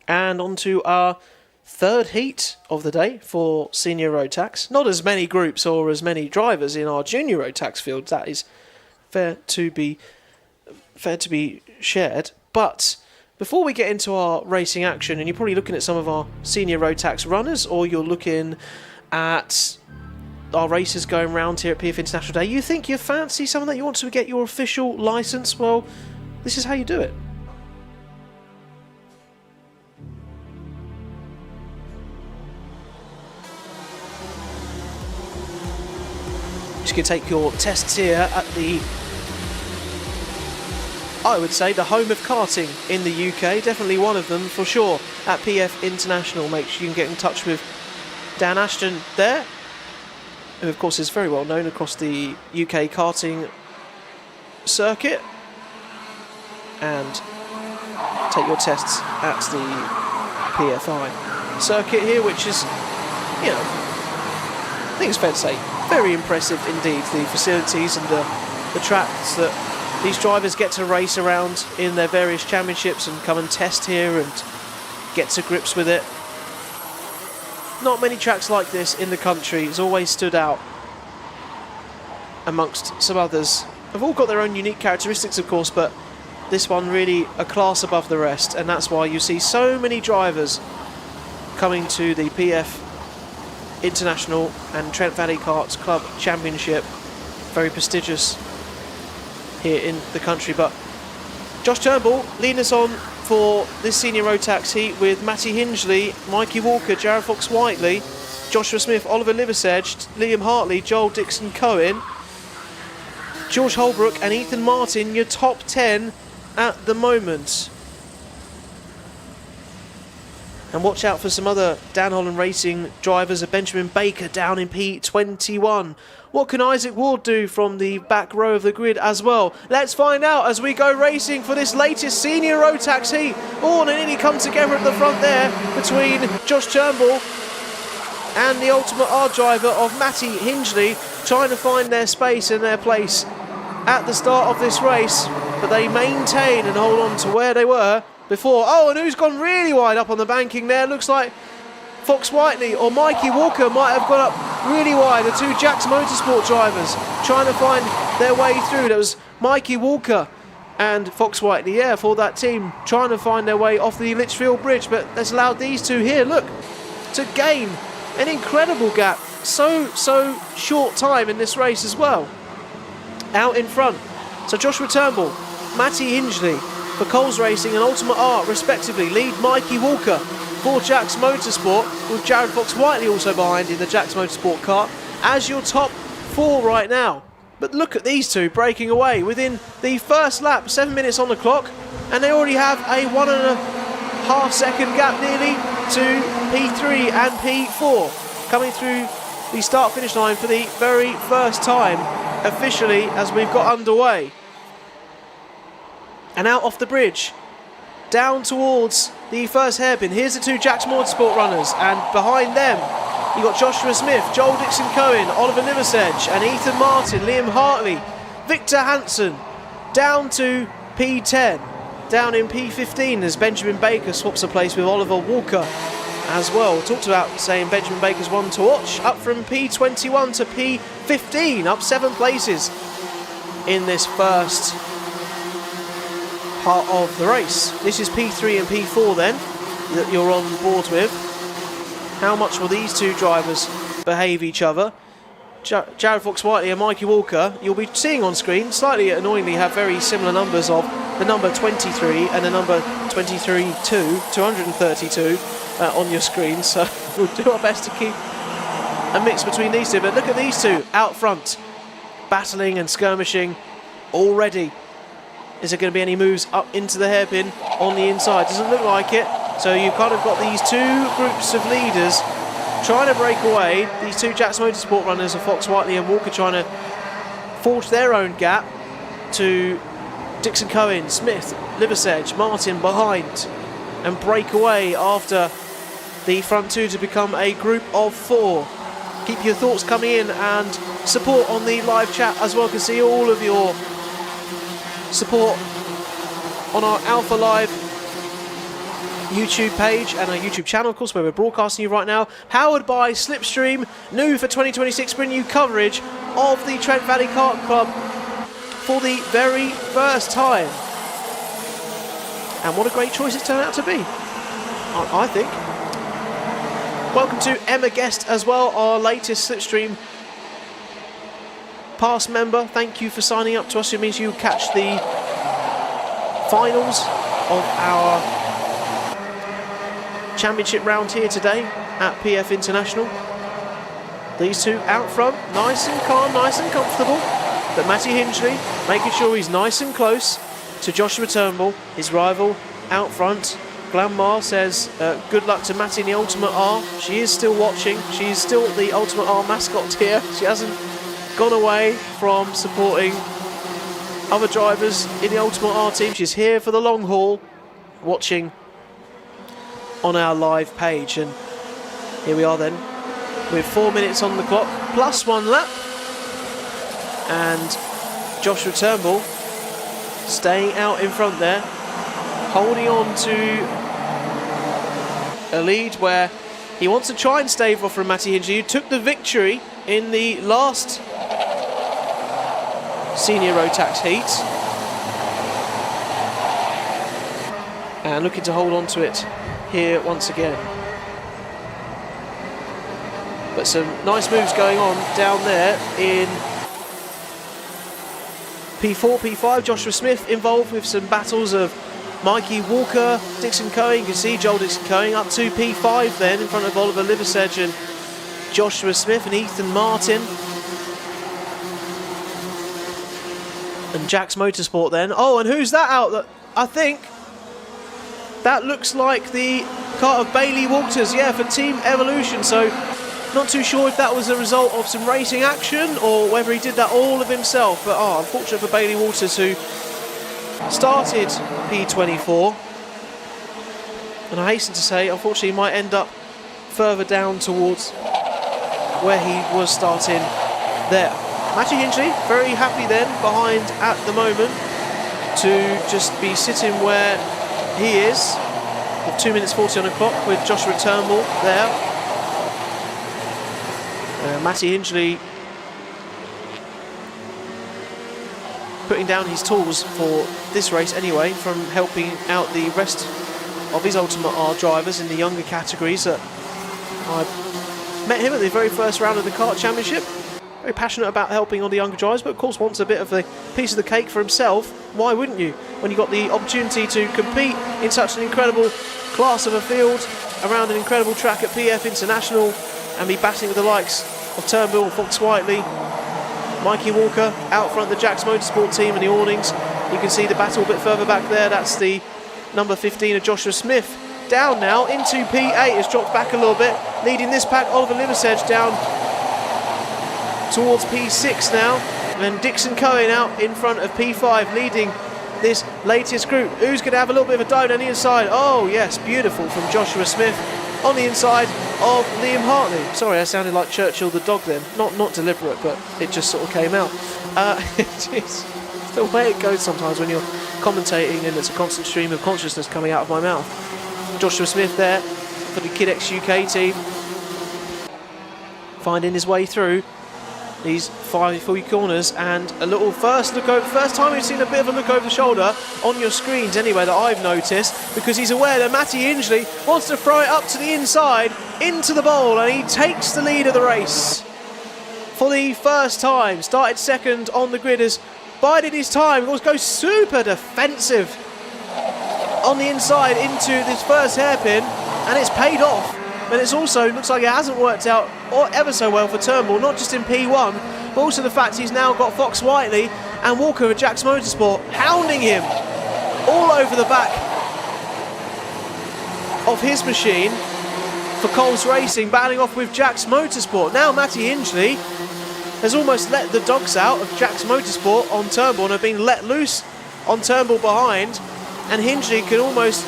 And on to our third heat of the day for senior rotax. Not as many groups or as many drivers in our junior rotax field, that is fair to be shared. But before we get into our racing action, and you're probably looking at some of our senior rotax runners, or you're looking at our racers going round here at PF International Day, you think you fancy someone that you want to get your official licence? Well, this is how you do it. You can take your tests here at the, I would say, the home of karting in the UK. Definitely one of them for sure at PF International. Make sure you can get in touch with Dan Ashton there, who of course is very well known across the UK karting circuit, and take your tests at the PFI circuit here, which is, you know, I think it's fair to say, very impressive indeed, the facilities and the tracks that these drivers get to race around in their various championships and come and test here and get to grips with it. Not many tracks like this in the country. It's always stood out amongst some others. They've all got their own unique characteristics, of course, but this one really a class above the rest, and that's why you see so many drivers coming to the PF International and Trent Valley Karts Club Championship. Very prestigious here in the country. But Josh Turnbull leading us on for this senior rotax heat with Matty Hingley, Mikey Walker, Jared Fox-Whiteley, Joshua Smith, Oliver Liversedge, Liam Hartley, Joel Dixon-Cohen, George Holbrook and Ethan Martin, your top 10 at the moment. And watch out for some other Dan Holland Racing drivers, a Benjamin Baker down in P21. What can Isaac Ward do from the back row of the grid as well? Let's find out as we go racing for this latest senior rotax heat. Oh, and they nearly come together at the front there between Josh Turnbull and the Ultimate R driver of Matty Hingley, trying to find their space and their place at the start of this race. But they maintain and hold on to where they were before. Oh, and who's gone really wide up on the banking there? Looks like Fox Whiteley or Mikey Walker might have gone up really wide. The two Jax Motorsport drivers trying to find their way through. That was Mikey Walker and Fox Whiteley, yeah, for that team, trying to find their way off the Litchfield Bridge. But that's allowed these two here, look, to gain an incredible gap so short time in this race as well. Out in front, so Joshua Turnbull, Matty Hingley for Coles Racing and Ultimate Art respectively lead Mikey Walker for Jax Motorsport, with Jared Fox-Whiteley also behind in the Jax Motorsport car as your top 4 right now. But look at these two breaking away within the first lap, 7 minutes on the clock, and they already have a 1.5 second gap nearly to P3 and P4, coming through the start-finish line for the very first time officially as we've got underway. And out off the bridge, down towards the first hairpin. Here's the two Jax Motorsport runners, and behind them you've got Joshua Smith, Joel Dixon-Cohen, Oliver Liversedge and Ethan Martin, Liam Hartley, Victor Hansen, down to P10. Down in P15 as Benjamin Baker swaps a place with Oliver Walker as well. Talked about saying Benjamin Baker's one to watch. Up from P21 to P15, up 7 places in this first part of the race. This is P3 and P4 then that you're on board with. How much will these two drivers behave each other? Jared Fox-Whiteley and Mikey Walker, you'll be seeing on screen, slightly annoyingly have very similar numbers of the number 23 and the number 232 on your screen, so we'll do our best to keep a mix between these two. But look at these two out front, battling and skirmishing already. Is there going to be any moves up into the hairpin on the inside? Doesn't look like it. So you've kind of got these two groups of leaders trying to break away. These two Jax Motorsport runners of Fox-Whiteley and Walker trying to forge their own gap to Dixon-Cohen, Smith, Liversedge, Martin behind, and break away after the front two to become a group of 4. Keep your thoughts coming in and support on the live chat as well. You can see all of your support on our Alpha Live YouTube page and our YouTube channel, of course, where we're broadcasting you right now. Powered by SlipStream, new for 2026, bring you coverage of the Trent Valley Kart Club for the very first time. And what a great choice it's turned out to be, I think. Welcome to Emma Guest as well, our latest SlipStream past member. Thank you for signing up to us. It means you catch the finals of our championship round here today at PF International. These two out front, nice and calm, nice and comfortable. But Matty Hingley making sure he's nice and close to Joshua Turnbull, his rival out front. Glanmar says good luck to Matty in the Ultimate R. She is still watching. She's still the Ultimate R mascot here. She hasn't gone away from supporting other drivers in the Ultimate R team. She's here for the long haul, watching on our live page. And here we are then with 4 minutes on the clock plus 1 lap, and Joshua Turnbull staying out in front there, holding on to a lead where he wants to try and stave off from Matty Hingley, who took the victory in the last senior rotax heat, and looking to hold on to it here once again. But some nice moves going on down there in P4, P5. Joshua Smith involved with some battles of Mikey Walker, Dixon-Cohen. You can see Joel Dixon-Cohen up to P5 then in front of Oliver Liversedge and Joshua Smith and Ethan Martin. And Jax Motorsport then. Oh, and who's that out? I think that looks like the car of Bailey Walters, yeah, for Team Evolution. So not too sure if that was a result of some racing action or whether he did that all of himself. But unfortunate for Bailey Walters, who started P24. And I hasten to say, unfortunately, he might end up further down towards where he was starting there. Matty Hingley, very happy then behind at the moment to just be sitting where he is with 2 minutes 40 on the clock with Joshua Turnbull there. Matty Hingley putting down his tools for this race anyway, from helping out the rest of his Ultimate R drivers in the younger categories that I Met him at the very first round of the kart championship. Very passionate about helping all the younger drivers, but of course wants a bit of a piece of the cake for himself. Why wouldn't you? When you got the opportunity to compete in such an incredible class of a field around an incredible track at PF International and be battling with the likes of Turnbull, Fox Whiteley, Mikey Walker out front of the Jax Motorsport team in the awnings. You can see the battle a bit further back there. That's the number 15 of Joshua Smith. Down now into P8, has dropped back a little bit. Leading this pack, Oliver Liversedge down towards P6 now. And Dixon Cohen out in front of P5, leading this latest group. Who's going to have a little bit of a dive down the inside? Oh yes, beautiful from Joshua Smith on the inside of Liam Hartley. Sorry, I sounded like Churchill the dog then. Not deliberate, but it just sort of came out. It's the way it goes sometimes when you're commentating and it's a constant stream of consciousness coming out of my mouth. Joshua Smith there for the Kidex UK team, finding his way through these 5 full corners, and a little first time we've seen a bit of a look over the shoulder on your screens anyway that I've noticed, because he's aware that Matty Hingley wants to throw it up to the inside into the bowl, and he takes the lead of the race for the first time. Started second on the grid, has bided his time, of course goes super defensive on the inside into this first hairpin, and it's paid off. But it's also looks like it hasn't worked out or ever so well for Turnbull, not just in P1, but also the fact he's now got Fox Whiteley and Walker of Jax Motorsport hounding him all over the back of his machine for Coles Racing, battling off with Jax Motorsport. Now Matty Hingley has almost let the dogs out of Jax Motorsport on Turnbull and have been let loose on Turnbull behind, and Hingley can almost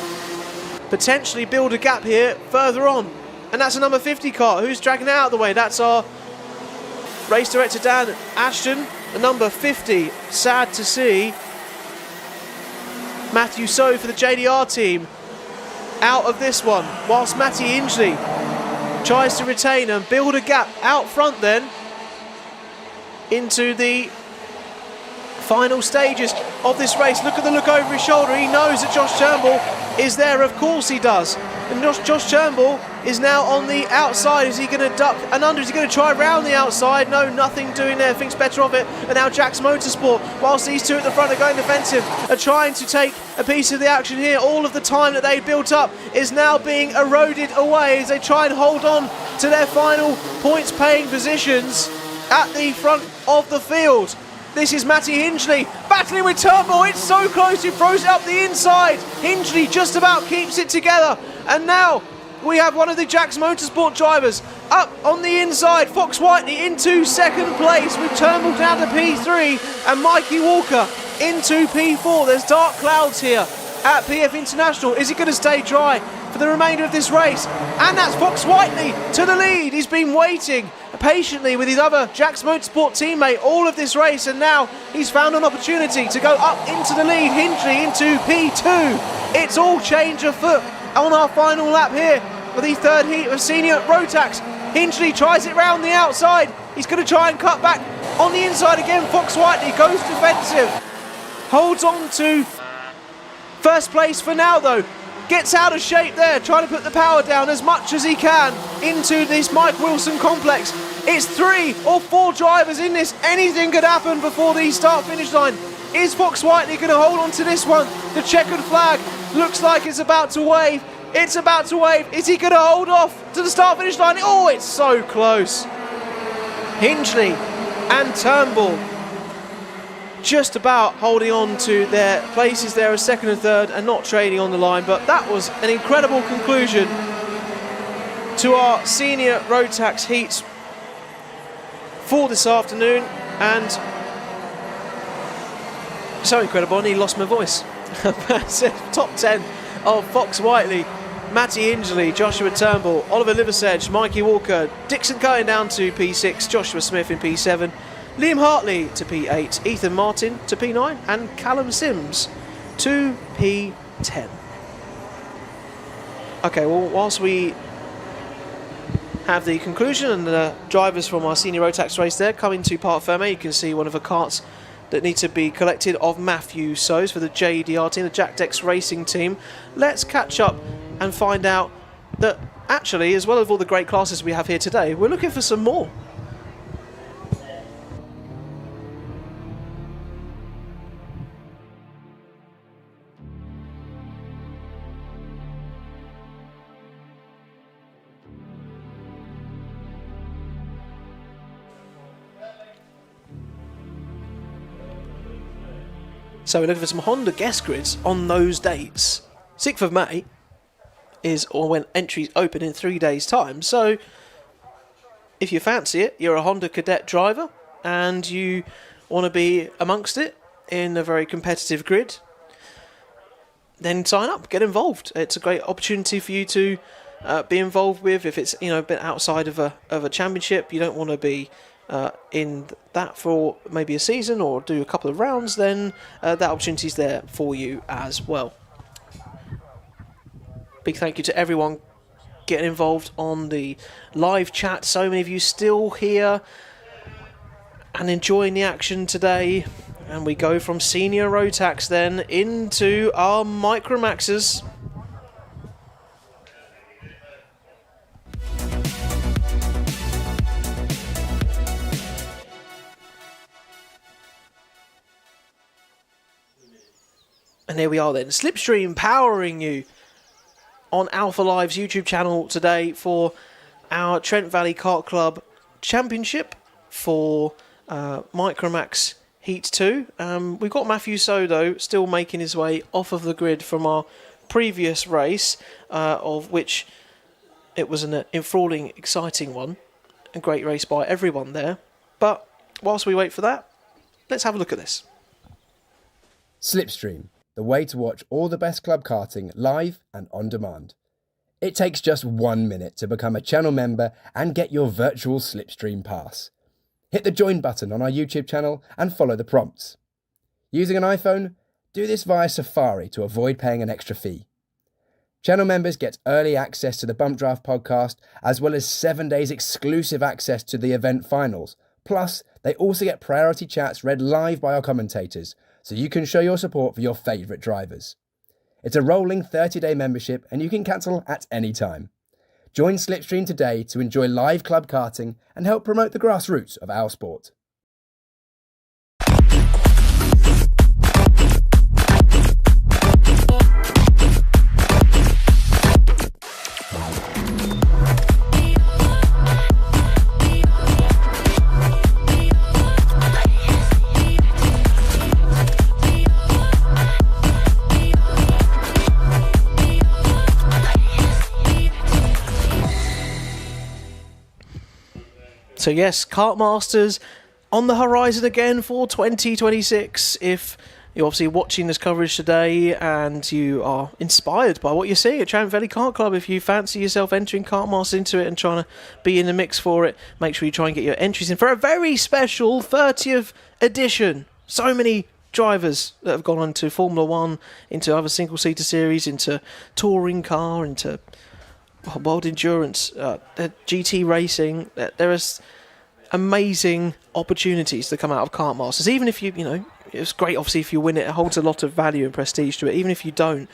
potentially build a gap here further on. And that's a number 50 car. Who's dragging it out of the way? That's our race director Dan Ashton, the number 50. Sad to see Matthew So for the JDR team out of this one, whilst Matty Hingley tries to retain and build a gap out front then into the final stages of this race. Look at the look over his shoulder. He knows that Josh Turnbull is there. Of course he does. And Josh Turnbull is now on the outside. Is he going to duck and under? Is he going to try round the outside? No, nothing doing there. Thinks better of it. And now Jax Motorsport, whilst these two at the front are going defensive, are trying to take a piece of the action here. All of the time that they built up is now being eroded away as they try and hold on to their final points paying positions at the front of the field. This is Matty Hingley battling with Turnbull. It's so close, he throws it up the inside. Hingley just about keeps it together. And now we have one of the Jax Motorsport drivers up on the inside. Fox Whiteley into second place with Turnbull down to P3 and Mikey Walker into P4. There's dark clouds here at PF International. Is he going to stay dry for the remainder of this race? And that's Fox Whiteley to the lead. He's been waiting patiently with his other Jax Motorsport teammate all of this race, and now he's found an opportunity to go up into the lead. Hingley into P2. It's all change of foot on our final lap here for the third heat of senior rotax. Hingley tries it round the outside. He's going to try and cut back on the inside again. Fox Whiteley goes defensive, holds on to first place for now though. Gets out of shape there, trying to put the power down as much as he can into this Mike Wilson complex. It's 3 or 4 drivers in this. Anything could happen before the start-finish line. Is Fox Whiteley going to hold on to this one? The checkered flag looks like it's about to wave. It's about to wave. Is he going to hold off to the start-finish line? Oh, it's so close. Hingley and Turnbull just about holding on to their places there as second and third and not trading on the line, but that was an incredible conclusion to our senior rotax heats for this afternoon, and so incredible I nearly lost my voice. Top 10 of Fox Whiteley, Matty Hingley, Joshua Turnbull, Oliver Liversedge, Mikey Walker, Dixon Cohen down to P6, Joshua Smith in P7, Liam Hartley to P8, Ethan Martin to P9 and Callum Sims to P10. Okay, well, whilst we have the conclusion and the drivers from our senior rotax race there coming to Parc Ferme, you can see one of the carts that need to be collected of Matthew Soes for the JDR team, the Jack Dex Racing team. Let's catch up and find out that actually, as well as all the great classes we have here today, we're looking for some more. So we're looking for some Honda guest grids on those dates. 6th of May is when entries open in 3 days' time. So if you fancy it, you're a Honda Cadet driver and you want to be amongst it in a very competitive grid, then sign up, get involved. It's a great opportunity for you to be involved with. If it's a bit outside of a championship, you don't want to be in that for maybe a season or do a couple of rounds, then that opportunity is there for you as well. Big thank you to everyone getting involved on the live chat. So many of you still here and enjoying the action today. And we go from senior rotax then into our Microaxes. And here we are then, SlipStream powering you on Alpha Live's YouTube channel today for our Trent Valley Kart Club Championship for Microax Heat 2. We've got Matthew Sodo still making his way off of the grid from our previous race, of which it was an enthralling, exciting one. A great race by everyone there. But whilst we wait for that, let's have a look at this. SlipStream, the way to watch all the best club karting live and on demand. It takes just 1 minute to become a channel member and get your virtual SlipStream pass. Hit the join button on our YouTube channel and follow the prompts. Using an iPhone? Do this via Safari to avoid paying an extra fee. Channel members get early access to the Bump Draft podcast, as well as 7 days exclusive access to the event finals. Plus, they also get priority chats read live by our commentators, so you can show your support for your favourite drivers. It's a rolling 30-day membership and you can cancel at any time. Join SlipStream today to enjoy live club karting and help promote the grassroots of our sport. So yes, Kart Masters on the horizon again for 2026. If you're obviously watching this coverage today and you are inspired by what you're seeing at Trent Valley Kart Club, if you fancy yourself entering Kart Masters into it and trying to be in the mix for it, make sure you try and get your entries in for a very special 30th edition. So many drivers that have gone on to Formula 1, into other single-seater series, into touring car, into World Endurance, GT racing. There is amazing opportunities to come out of Kart Masters. Even if it's great obviously if you win it. It holds a lot of value and prestige to it. Even if you don't,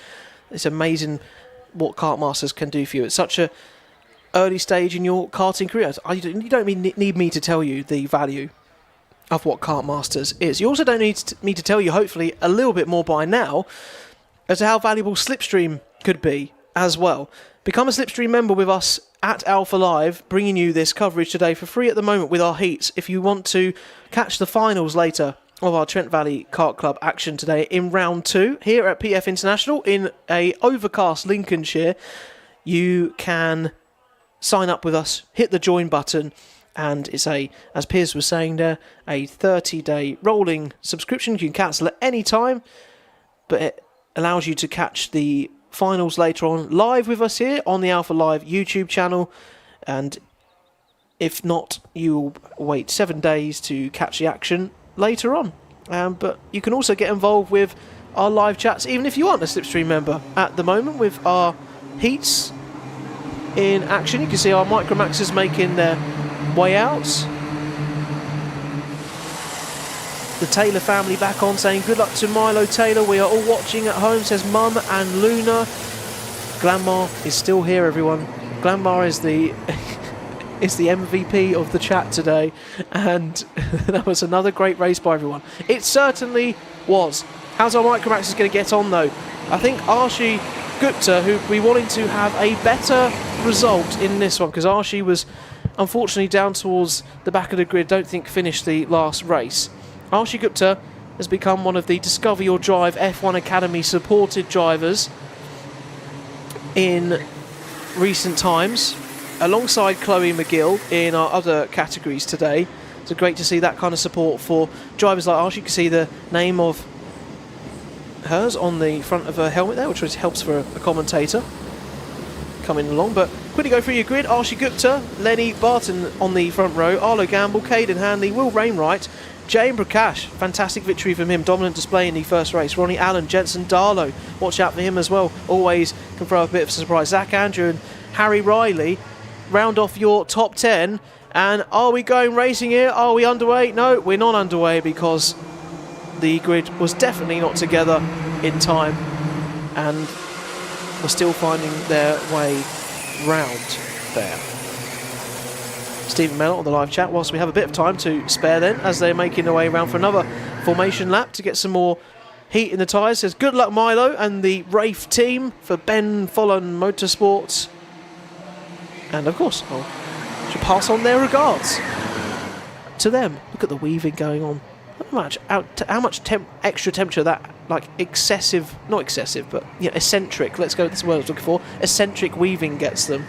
it's amazing what Kart Masters can do for you. It's such a early stage in your karting career. You don't need me to tell you the value of what Kart Masters is. You also don't need me to tell you, hopefully, a little bit more by now as to how valuable SlipStream could be as well. Become a SlipStream member with us at Alpha Live, bringing you this coverage today for free at the moment with our heats. If you want to catch the finals later of our Trent Valley Kart Club action today in round 2 here at PF International in a overcast Lincolnshire, you can sign up with us, hit the join button, and it's as Piers was saying there, a 30-day rolling subscription. You can cancel at any time, but it allows you to catch the finals later on live with us here on the Alpha Live YouTube channel, and if not, you'll wait 7 days to catch the action later on. But you can also get involved with our live chats even if you aren't a SlipStream member at the moment, with our heats in action. You can see our Microaxes making their way out. The Taylor family back on, saying good luck to Milo Taylor. We are all watching at home, says Mum and Luna. Grandma is still here, everyone. Glanmar is the is the MVP of the chat today, and that was another great race by everyone. It certainly was. How's our Microax going to get on though? I think Archie Gupta, who we wanted to have a better result in this one, because Archie was unfortunately down towards the back of the grid, don't think finished the last race. Archie Gupta has become one of the Discover Your Drive F1 Academy supported drivers in recent times, alongside Chloe McGill in our other categories today. So great to see that kind of support for drivers like Archie. You can see the name of hers on the front of her helmet there, which helps for a commentator coming along. But quickly go through your grid. Archie Gupta, Lenny Barton on the front row, Arlo Gamble, Caden Hanley, Will Rainwright, Jane Prakash, fantastic victory from him, dominant display in the first race. Ronnie Allen, Jensen Darlow, watch out for him as well, always can throw a bit of a surprise. Zach Andrew and Harry Riley round off your top 10. And are we going racing here? Are we underway? No, we're not underway, because the grid was definitely not together in time and were still finding their way round there. Stephen Mellor on the live chat, whilst we have a bit of time to spare then, as they're making their way around for another formation lap to get some more heat in the tyres, says good luck Milo and the Rafe team for Ben Follen Motorsports. And of course, I should pass on their regards to them. Look at the weaving going on. How much extra temperature that, like, excessive, not excessive, but yeah, eccentric, let's go with this word I was looking for, eccentric weaving gets them.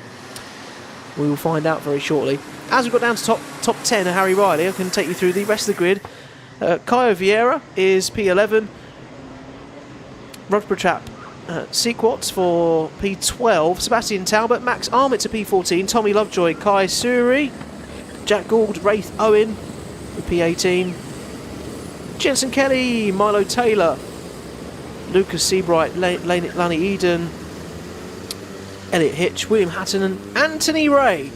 We will find out very shortly. As we've got down to top 10, Harry Riley, I can take you through the rest of the grid. Caio Vieira is P11. Rod Prachap, Sequats for P12. Sebastian Talbot, Max Armit to P14. Tommy Lovejoy, Kai Suri, Jack Gould, Wraith Owen with P18. Jensen Kelly, Milo Taylor, Lucas Seabright, Lanny Eden, Elliot Hitch, William Hatton and Anthony Ray.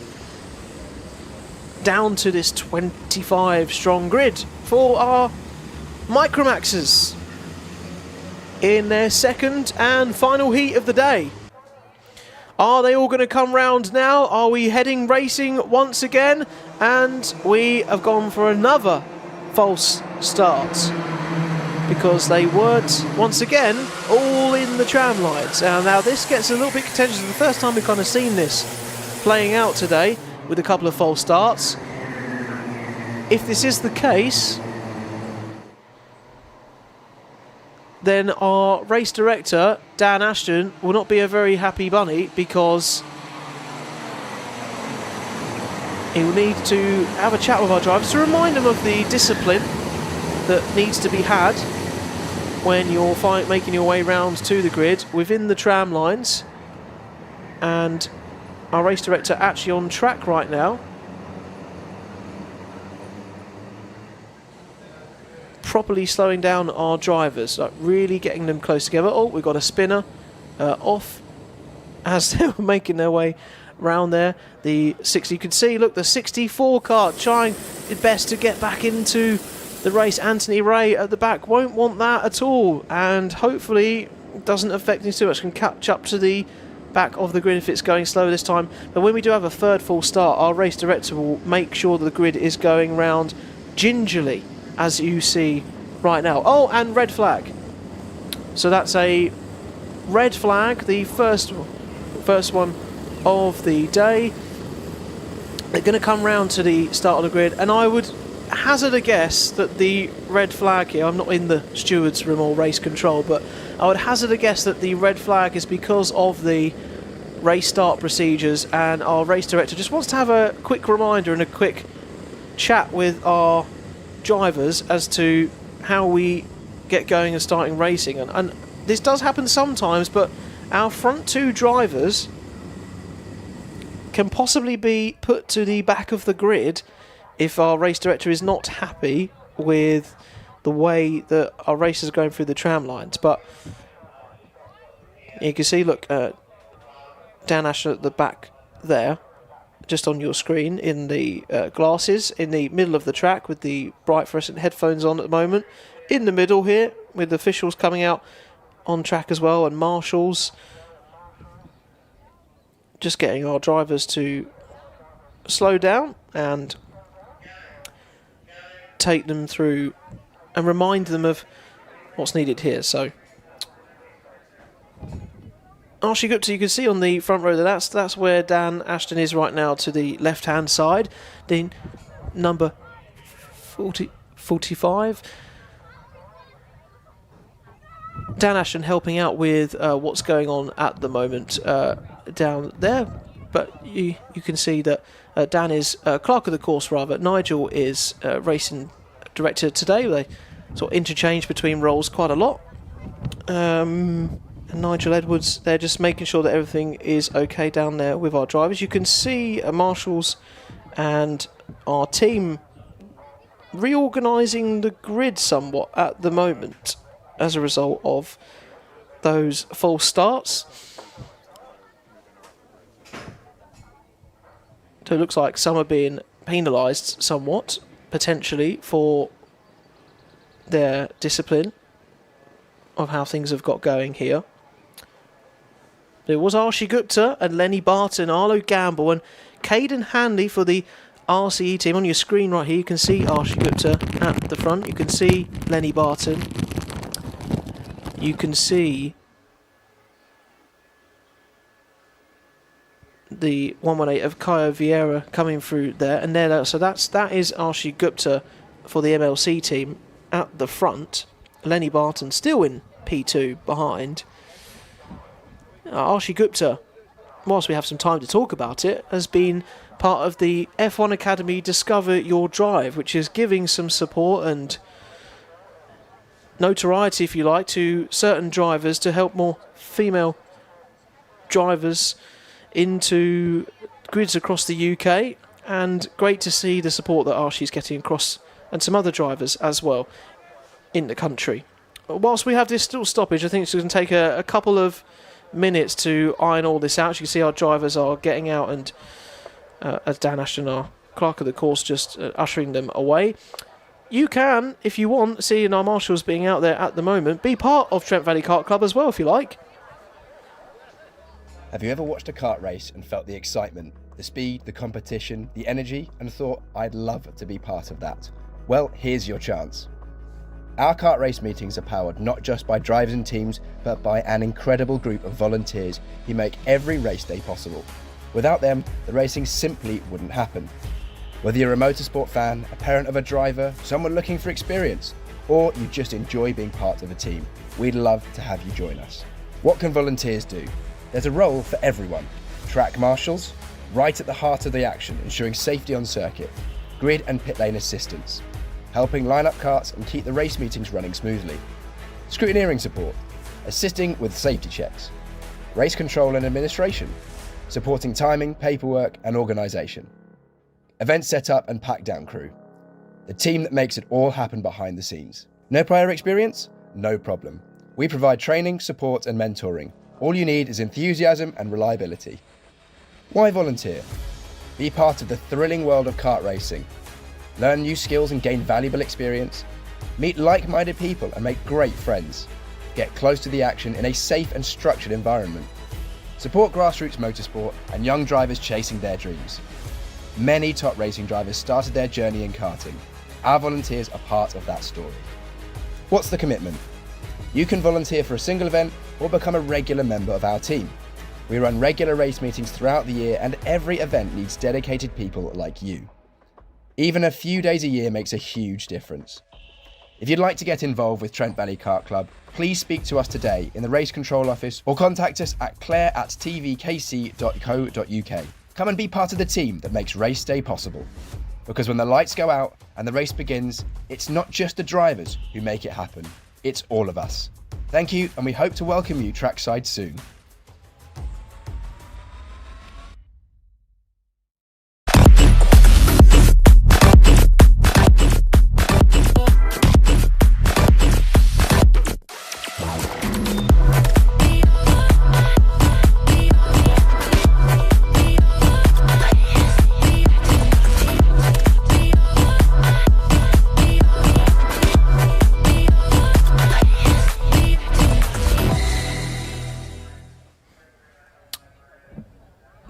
Down to this 25 strong grid for our Micromaxes in their second and final heat of the day. Are they all going to come round now? Are we heading racing once again? And we have gone for another false start, because they weren't, once again, all in the tram lines. Now this gets a little bit contentious. It's the first time we've kind of seen this playing out today, with a couple of false starts. If this is the case, then our race director, Dan Ashton, will not be a very happy bunny, because he will need to have a chat with our drivers to remind them of the discipline that needs to be had when you're making your way round to the grid within the tram lines. And our race director actually on track right now, properly slowing down our drivers, like really getting them close together. Oh, we've got a spinner off as they were making their way round there. The 60, you can see, look, the 64 car trying its best to get back into the race. Anthony Ray at the back won't want that at all, and hopefully doesn't affect things too much, can catch up to the back of the grid if it's going slow this time. But when we do have a third full start, our race director will make sure that the grid is going round gingerly, as you see right now. Oh, and red flag. So that's a red flag, the first one of the day. They're going to come round to the start of the grid, and I would hazard a guess that the red flag here, I'm not in the stewards room or race control, but I would hazard a guess that the red flag is because of the race start procedures, and our race director just wants to have a quick reminder and a quick chat with our drivers as to how we get going and starting racing. And this does happen sometimes, but our front two drivers can possibly be put to the back of the grid if our race director is not happy with the way that our racers are going through the tram lines. But you can see, look, Dan Asher at the back there, just on your screen, in the glasses, in the middle of the track with the bright fluorescent headphones on at the moment. In the middle here, with the officials coming out on track as well, and marshals just getting our drivers to slow down and take them through and remind them of what's needed here. So Archie Gupta, you can see on the front row that's where Dan Ashton is right now, to the left hand side. The number 45. Dan Ashton helping out with what's going on at the moment down there, but you can see that Dan is clerk of the course rather. Nigel is racing director today. They sort of interchange between roles quite a lot. And Nigel Edwards, they're just making sure that everything is okay down there with our drivers. You can see marshals and our team reorganising the grid somewhat at the moment as a result of those false starts. So it looks like some are being penalised somewhat, potentially, for their discipline of how things have got going here. There was Archie Gupta and Lenny Barton, Arlo Gamble and Caden Hanley for the RCE team. On your screen right here you can see Archie Gupta at the front, you can see Lenny Barton, you can see the 118 of Caio Vieira coming through there, and there. So that is Archie Gupta for the MLC team at the front. Lenny Barton still in P2 behind. Archie Gupta, whilst we have some time to talk about it, has been part of the F1 Academy Discover Your Drive, which is giving some support and notoriety, if you like, to certain drivers to help more female drivers into grids across the UK. And great to see the support that Archie's getting across, and some other drivers as well in the country. Whilst we have this still stoppage, I think it's going to take a couple of minutes to iron all this out. As you can see, our drivers are getting out, and as Dan Ashton, our clerk of the course, just ushering them away. You can, if you want, seeing our marshals being out there at the moment, be part of Trent Valley Kart Club as well, if you like. Have you ever watched a kart race and felt the excitement, the speed, the competition, the energy, and thought, I'd love to be part of that? Well, here's your chance. Our kart race meetings are powered not just by drivers and teams, but by an incredible group of volunteers who make every race day possible. Without them, the racing simply wouldn't happen. Whether you're a motorsport fan, a parent of a driver, someone looking for experience, or you just enjoy being part of a team, we'd love to have you join us. What can volunteers do? There's a role for everyone. Track marshals, right at the heart of the action, ensuring safety on circuit. Grid and pit lane assistance, helping line up karts and keep the race meetings running smoothly. Scrutineering support, assisting with safety checks. Race control and administration, supporting timing, paperwork and organisation. Event setup and pack down crew. The team that makes it all happen behind the scenes. No prior experience? No problem. We provide training, support and mentoring. All you need is enthusiasm and reliability. Why volunteer? Be part of the thrilling world of kart racing. Learn new skills and gain valuable experience. Meet like-minded people and make great friends. Get close to the action in a safe and structured environment. Support grassroots motorsport and young drivers chasing their dreams. Many top racing drivers started their journey in karting. Our volunteers are part of that story. What's the commitment? You can volunteer for a single event or become a regular member of our team. We run regular race meetings throughout the year, and every event needs dedicated people like you. Even a few days a year makes a huge difference. If you'd like to get involved with Trent Valley Kart Club, please speak to us today in the Race Control Office or contact us at claire@tvkc.co.uk. Come and be part of the team that makes race day possible. Because when the lights go out and the race begins, it's not just the drivers who make it happen, it's all of us. Thank you, and we hope to welcome you trackside soon.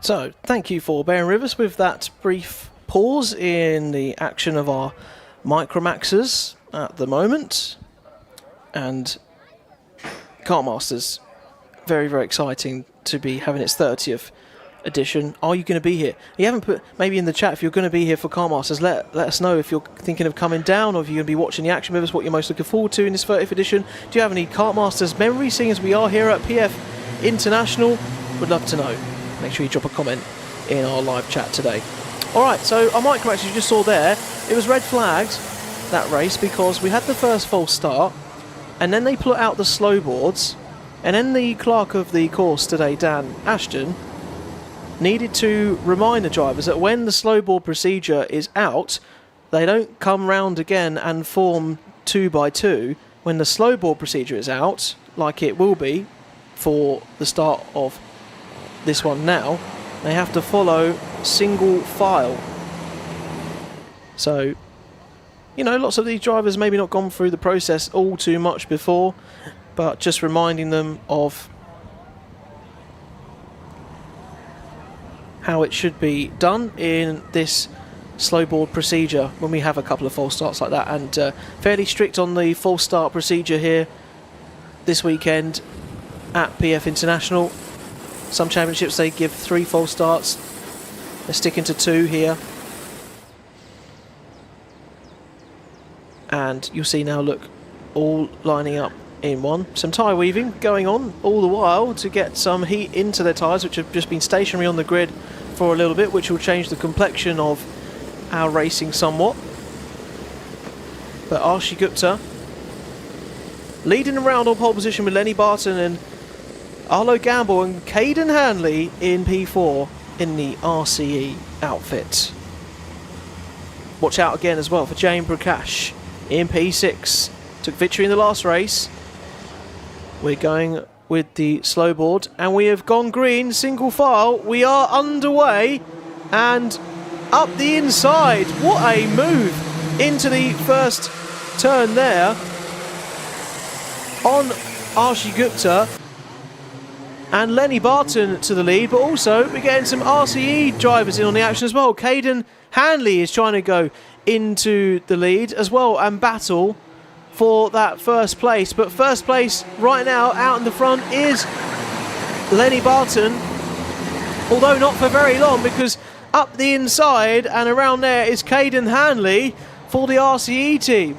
So, thank you for bearing with us with that brief pause in the action of our Microaxes at the moment. And Kart Masters, very, very exciting to be having its 30th edition. Are you going to be here? You haven't put, maybe in the chat, if you're going to be here for Kart Masters, let us know if you're thinking of coming down or if you're going to be watching the action with us, what you're most looking forward to in this 30th edition. Do you have any Kart Masters memories, seeing as we are here at PF International? Would love to know. Make sure you drop a comment in our live chat today. Alright, so our Microax, you just saw there, it was red flagged, that race, because we had the first false start, and then they put out the slow boards, and then the clerk of the course today, Dan Ashton, needed to remind the drivers that when the slow board procedure is out, they don't come round again and form 2 by 2. When the slow board procedure is out, like it will be for the start of this one now, they have to follow single file. So, you know, lots of these drivers maybe not gone through the process all too much before, but just reminding them of how it should be done in this slow board procedure when we have a couple of false starts like that. And fairly strict on the false start procedure here this weekend at PF International. Some championships they give 3 false starts. They're sticking to 2 here. And you'll see now, look, all lining up in one. Some tyre weaving going on all the while to get some heat into their tyres, which have just been stationary on the grid for a little bit, which will change the complexion of our racing somewhat. But Archie Gupta leading around on pole position with Lenny Barton and Arlo Gamble and Caden Hanley in P4 in the RCE outfit. Watch out again as well for Jane Prakash in P6. Took victory in the last race. We're going with the slow board and we have gone green, single file. We are underway and up the inside. What a move into the first turn there on Archie Gupta. And Lenny Barton to the lead, but also we're getting some RCE drivers in on the action as well. Caden Hanley is trying to go into the lead as well and battle for that first place. But first place right now out in the front is Lenny Barton, although not for very long, because up the inside and around there is Caden Hanley for the RCE team.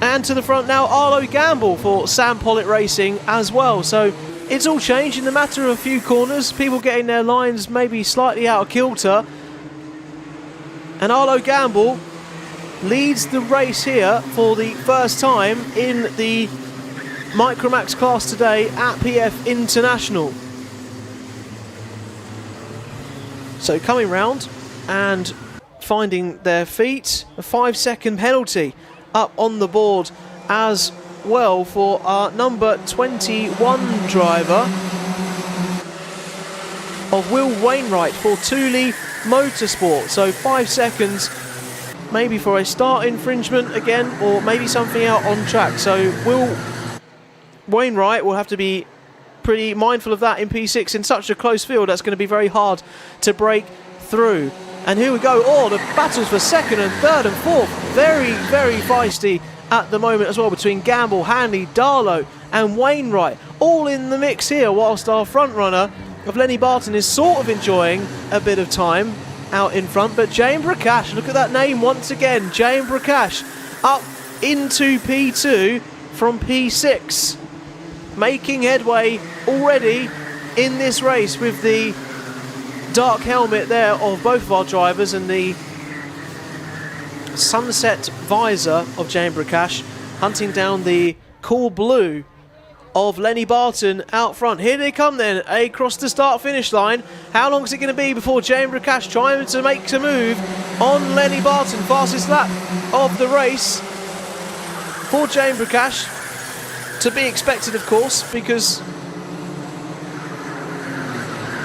And to the front now, Arlo Gamble for Sam Pollitt Racing as well. So it's all changed in the matter of a few corners. People getting their lines maybe slightly out of kilter. And Arlo Gamble leads the race here for the first time in the Microax class today at PF International. So coming round and finding their feet, a 5-second penalty up on the board as well for our number 21 driver of Will Wainwright for Thule Motorsport. So 5 seconds maybe for a start infringement again, or maybe something out on track. So Will Wainwright will have to be pretty mindful of that in P6 in such a close field. That's going to be very hard to break through. And here we go. Oh, the battles for second and third and fourth. Very, very feisty at the moment as well between Gamble, Hanley, Darlow and Wainwright. All in the mix here, whilst our front runner of Lenny Barton is sort of enjoying a bit of time out in front. But Jane Prakash, look at that name once again. Jane Prakash up into P2 from P6. Making headway already in this race with the dark helmet there of both of our drivers and the sunset visor of Jane Prakash, hunting down the cool blue of Lenny Barton out front. Here they come then, across the start finish line. How long is it going to be before Jane Prakash trying to make a move on Lenny Barton? Fastest lap of the race for Jane Prakash, to be expected of course, because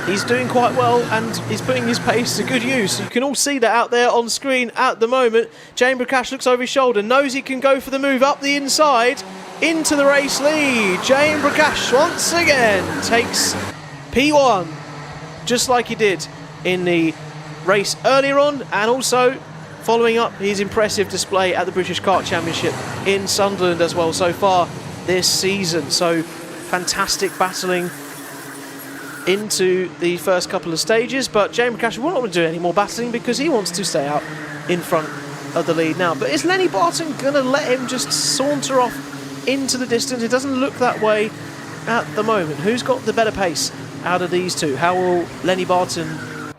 he's doing quite well and he's putting his pace to good use. You can all see that out there on screen at the moment. Jane Prakash looks over his shoulder, knows he can go for the move up the inside into the race lead. Jane Prakash once again takes P1 just like he did in the race earlier on, and also following up his impressive display at the British Kart Championship in Sunderland as well so far this season. So fantastic battling into the first couple of stages, but James Prakash will not want to do any more battling because he wants to stay out in front of the lead now. But is Lenny Barton going to let him just saunter off into the distance? It doesn't look that way at the moment. Who's got the better pace out of these two? How will Lenny Barton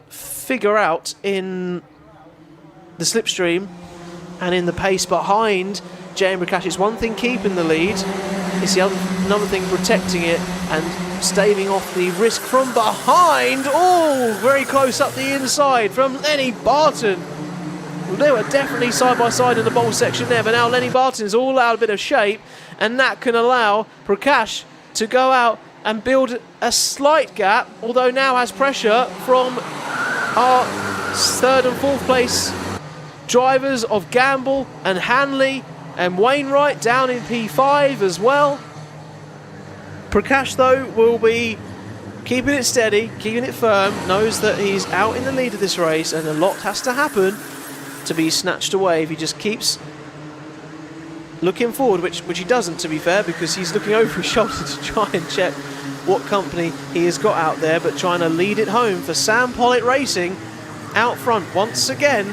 figure out in the slipstream and in the pace behind James Prakash? It's one thing keeping the lead, it's another thing protecting it and staving off the risk from behind. Oh, very close up the inside from Lenny Barton. They were definitely side by side in the bowl section there, but now Lenny Barton's all out a bit of shape, and that can allow Prakash to go out and build a slight gap, although now has pressure from our third and fourth place drivers of Gamble and Hanley and Wainwright down in P5 as well. Prakash, though, will be keeping it steady, keeping it firm, knows that he's out in the lead of this race and a lot has to happen to be snatched away if he just keeps looking forward, which he doesn't, to be fair, because he's looking over his shoulder to try and check what company he has got out there, but trying to lead it home for Sam Pollitt Racing out front once again,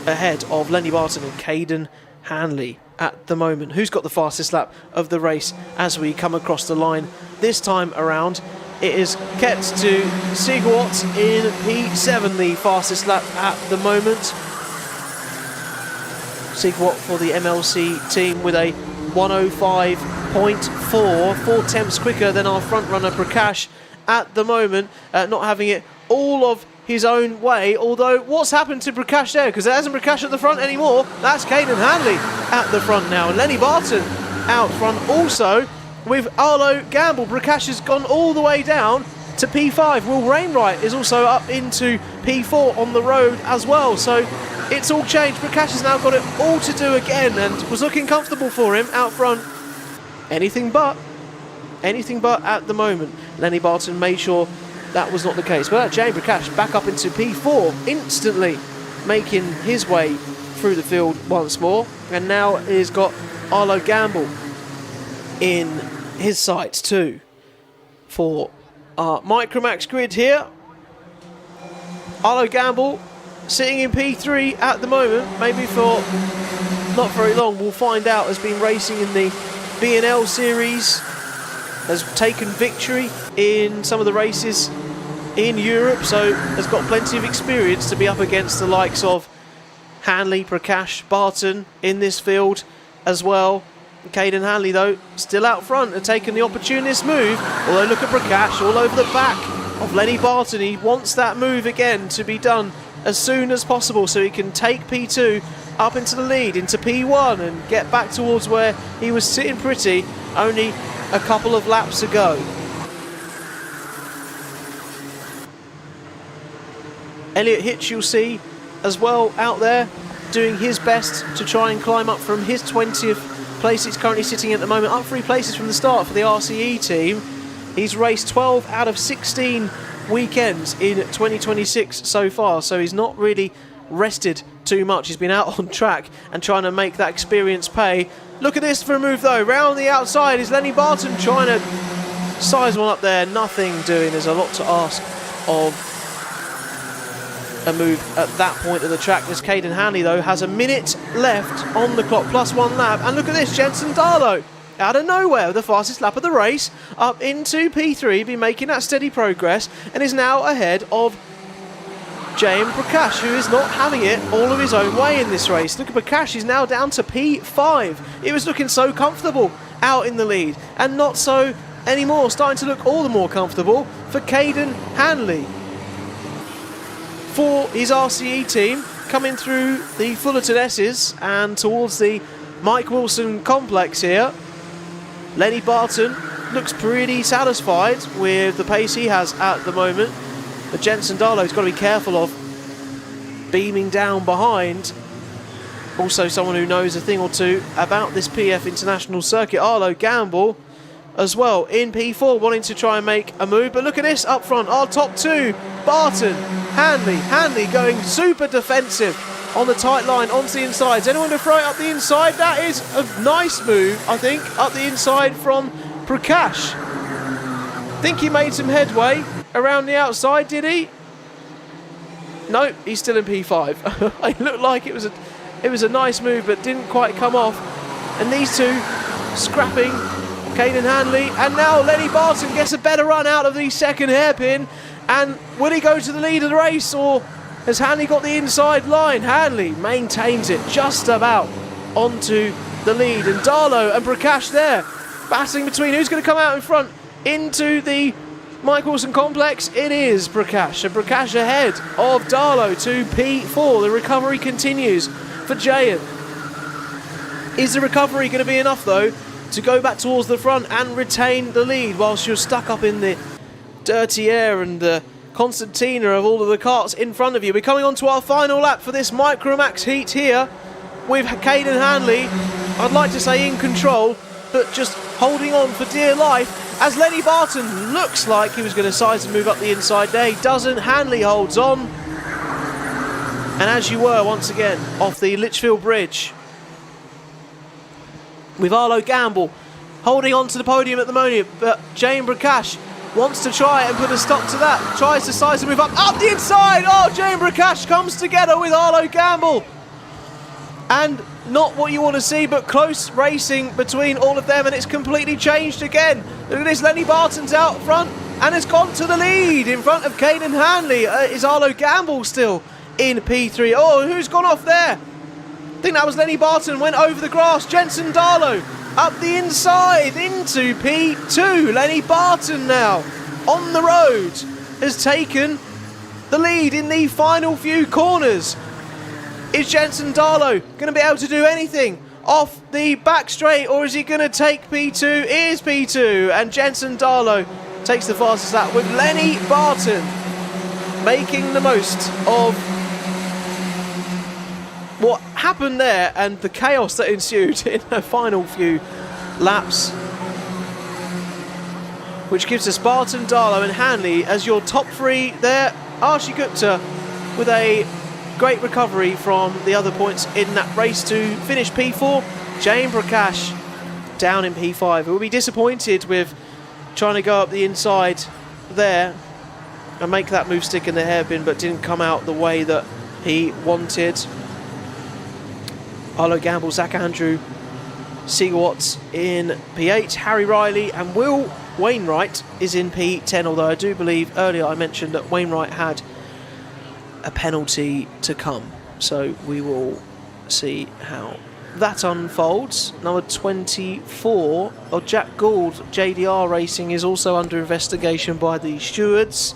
ahead of Lenny Barton and Caden Hanley at the moment. Who's got the fastest lap of the race as we come across the line this time around? It is kept to Sigwart in P7, the fastest lap at the moment. Sigwart for the MLC team with a 105.4, 4 tenths quicker than our front runner Prakash at the moment, not having it all of his own way, although what's happened to Prakash there, because there isn't Prakash at the front anymore. That's Caden Hanley at the front now, and Lenny Barton out front also with Arlo Gamble. Prakash has gone all the way down to P5. Will Wainwright is also up into P4 on the road as well, so it's all changed. Prakash has now got it all to do again and was looking comfortable for him out front. Anything but at the moment. Lenny Barton made sure that was not the case. But James Prakash back up into P4, instantly making his way through the field once more. And now he's got Arlo Gamble in his sights too for our Microax grid here. Arlo Gamble sitting in P3 at the moment, maybe for not very long. We'll find out. Has been racing in the B&L series, has taken victory in some of the races in Europe, so has got plenty of experience to be up against the likes of Hanley, Prakash, Barton in this field as well. Caden Hanley, though, still out front and taking the opportunist move, although look at Prakash all over the back of Lenny Barton. He wants that move again to be done as soon as possible so he can take P2 up into the lead, into P1, and get back towards where he was sitting pretty only a couple of laps ago. Elliot Hitch, you'll see as well out there doing his best to try and climb up from his 20th place he's currently sitting at the moment, up 3 places from the start for the RCE team. He's raced 12 out of 16 weekends in 2026 so far, so he's not really rested too much. He's been out on track and trying to make that experience pay. Look at this for a move though, round the outside is Lenny Barton trying to size one up there, nothing doing. There's a lot to ask of a move at that point of the track. As Caden Hanley though has a minute left on the clock, plus 1 lap, and look at this, Jensen Darlow out of nowhere, the fastest lap of the race, up into P3, been making that steady progress, and is now ahead of James Prakash, who is not having it all of his own way in this race. Look at Prakash, he's now down to P5. It was looking so comfortable out in the lead, and not so anymore, starting to look all the more comfortable for Caden Hanley. For his RCE team, coming through the Fullerton S's and towards the Mike Wilson complex here, Lenny Barton looks pretty satisfied with the pace he has at the moment. But Jensen Darlow's got to be careful of beaming down behind. Also someone who knows a thing or two about this PF International circuit. Arlo Gamble as well in P4, wanting to try and make a move. But look at this up front, our top two, Barton, Hanley going super defensive on the tight line onto the inside. Is anyone to throw it up the inside? That is a nice move, I think, up the inside from Prakash. Think he made some headway around the outside, did he? No, he's still in P5. It looked like it was a nice move, but didn't quite come off. And these two scrapping, Caden Hanley, and now Lenny Barton gets a better run out of the second hairpin. And will he go to the lead of the race, or has Hanley got the inside line? Hanley maintains it just about onto the lead, and Darlow and Prakash there battling between who's going to come out in front into the Mike Wilson complex. It is Prakash, and Prakash ahead of Darlow to P4. The recovery continues for Jayan. Is the recovery going to be enough though to go back towards the front and retain the lead whilst you're stuck up in the dirty air and the concertina of all of the carts in front of you? We're coming on to our final lap for this Microax heat here with Caden Hanley, I'd like to say in control, but just holding on for dear life as Lenny Barton looks like he was going to size and move up the inside there. He doesn't. Hanley holds on. And as you were once again off the Litchfield Bridge with Arlo Gamble holding on to the podium at the moment, but Jane Prakash wants to try and put a stop to that. Tries to size and move up the inside. Oh, Jane Prakash comes together with Arlo Gamble. And not what you want to see, but close racing between all of them, and it's completely changed again. Look at this, Lenny Barton's out front and has gone to the lead in front of Caden Hanley. Is Arlo Gamble still in P3? Oh, who's gone off there? I think that was Lenny Barton, went over the grass. Jensen Darlow up the inside into P2. Lenny Barton now on the road has taken the lead in the final few corners. Is Jensen Darlow going to be able to do anything off the back straight, or is he going to take P2? It is P2, and Jensen Darlow takes the fastest lap with Lenny Barton making the most of what happened there and the chaos that ensued in the final few laps, which gives us Barton, Darlow and Hanley as your top three there. Archie Gupta with a great recovery from the other points in that race to finish P4. Jane Prakash down in P5. We'll be disappointed with trying to go up the inside there and make that move stick in the hairpin, but didn't come out the way that he wanted. Arlo Gamble, Zach Andrew, Seager Watts in P8, Harry Riley and Will Wainwright is in P10, although I do believe earlier I mentioned that Wainwright had a penalty to come, so we will see how that unfolds. Number 24 of Jack Gould, JDR Racing, is also under investigation by the stewards.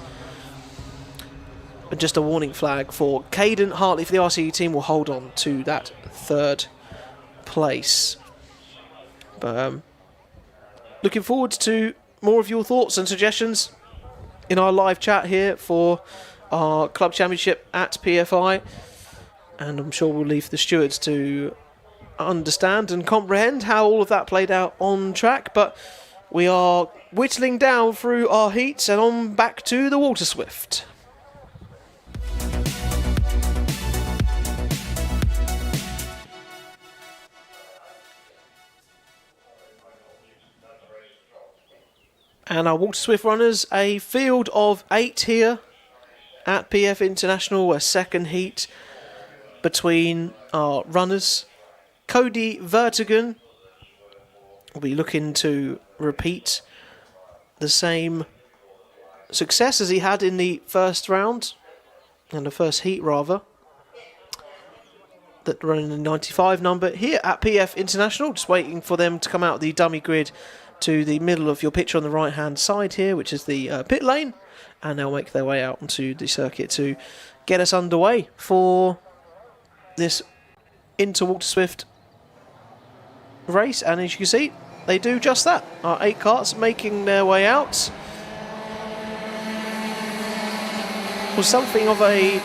And just a warning flag for Caden Hartley for the RCE team will hold on to that third place. But looking forward to more of your thoughts and suggestions in our live chat here for our club championship at PFI, and I'm sure we'll leave the stewards to understand and comprehend how all of that played out on track. But we are whittling down through our heats and on back to the Water Swift. And our Water Swift runners, a field of 8 here at PF International, a second heat between our runners. Cody Vertigan will be looking to repeat the same success as he had in the first round, and the first heat rather, that running the 95 number here at PF International. Just waiting for them to come out the dummy grid to the middle of your picture on the right hand side here, which is the pit lane, and they'll make their way out onto the circuit to get us underway for this Interwater Swift race. And as you can see, they do just that. Our 8 carts making their way out. It was something of a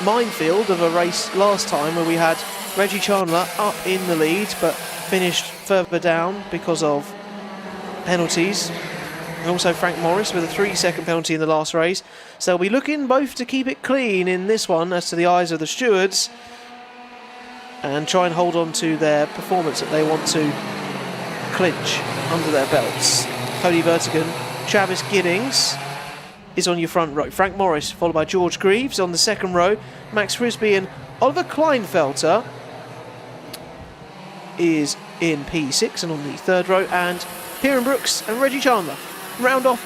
minefield of a race last time where we had Reggie Chandler up in the lead but finished further down because of penalties. And also Frank Morris with a 3-second penalty in the last race. So they'll be looking both to keep it clean in this one as to the eyes of the stewards and try and hold on to their performance that they want to clinch under their belts. Cody Vertigan, Travis Giddings is on your front row. Frank Morris followed by George Greaves on the second row. Max Frisbee and Oliver Kleinfelter is in P6 and on the third row, and Kieran Brooks and Reggie Chandler round off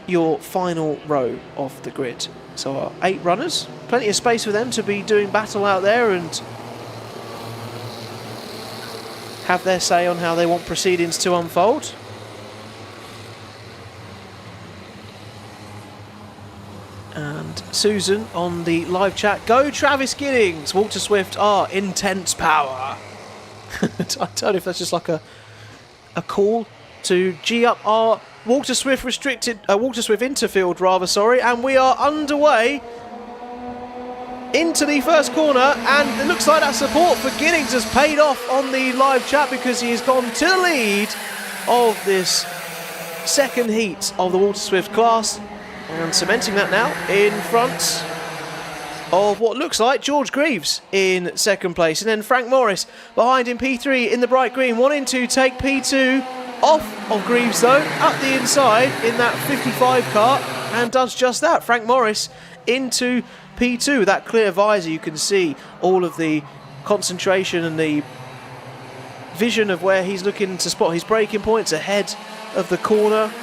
your final row of the grid. So our 8 runners, plenty of space for them to be doing battle out there and have their say on how they want proceedings to unfold. And Susan on the live chat, go Travis Giddings, Walter Swift are intense power. I don't know if that's just like a call to G up our Walter Swift interfield rather, sorry, and we are underway into the first corner, and it looks like that support for Giddings has paid off on the live chat because he has gone to the lead of this second heat of the Walter Swift class and cementing that now in front of what looks like George Greaves in second place, and then Frank Morris behind in P3 in the bright green, wanting to take P2 off of Greaves though, up the inside in that 55 kart, and does just that. Frank Morris into P2 with that clear visor. You can see all of the concentration and the vision of where he's looking to spot his braking points ahead of the corner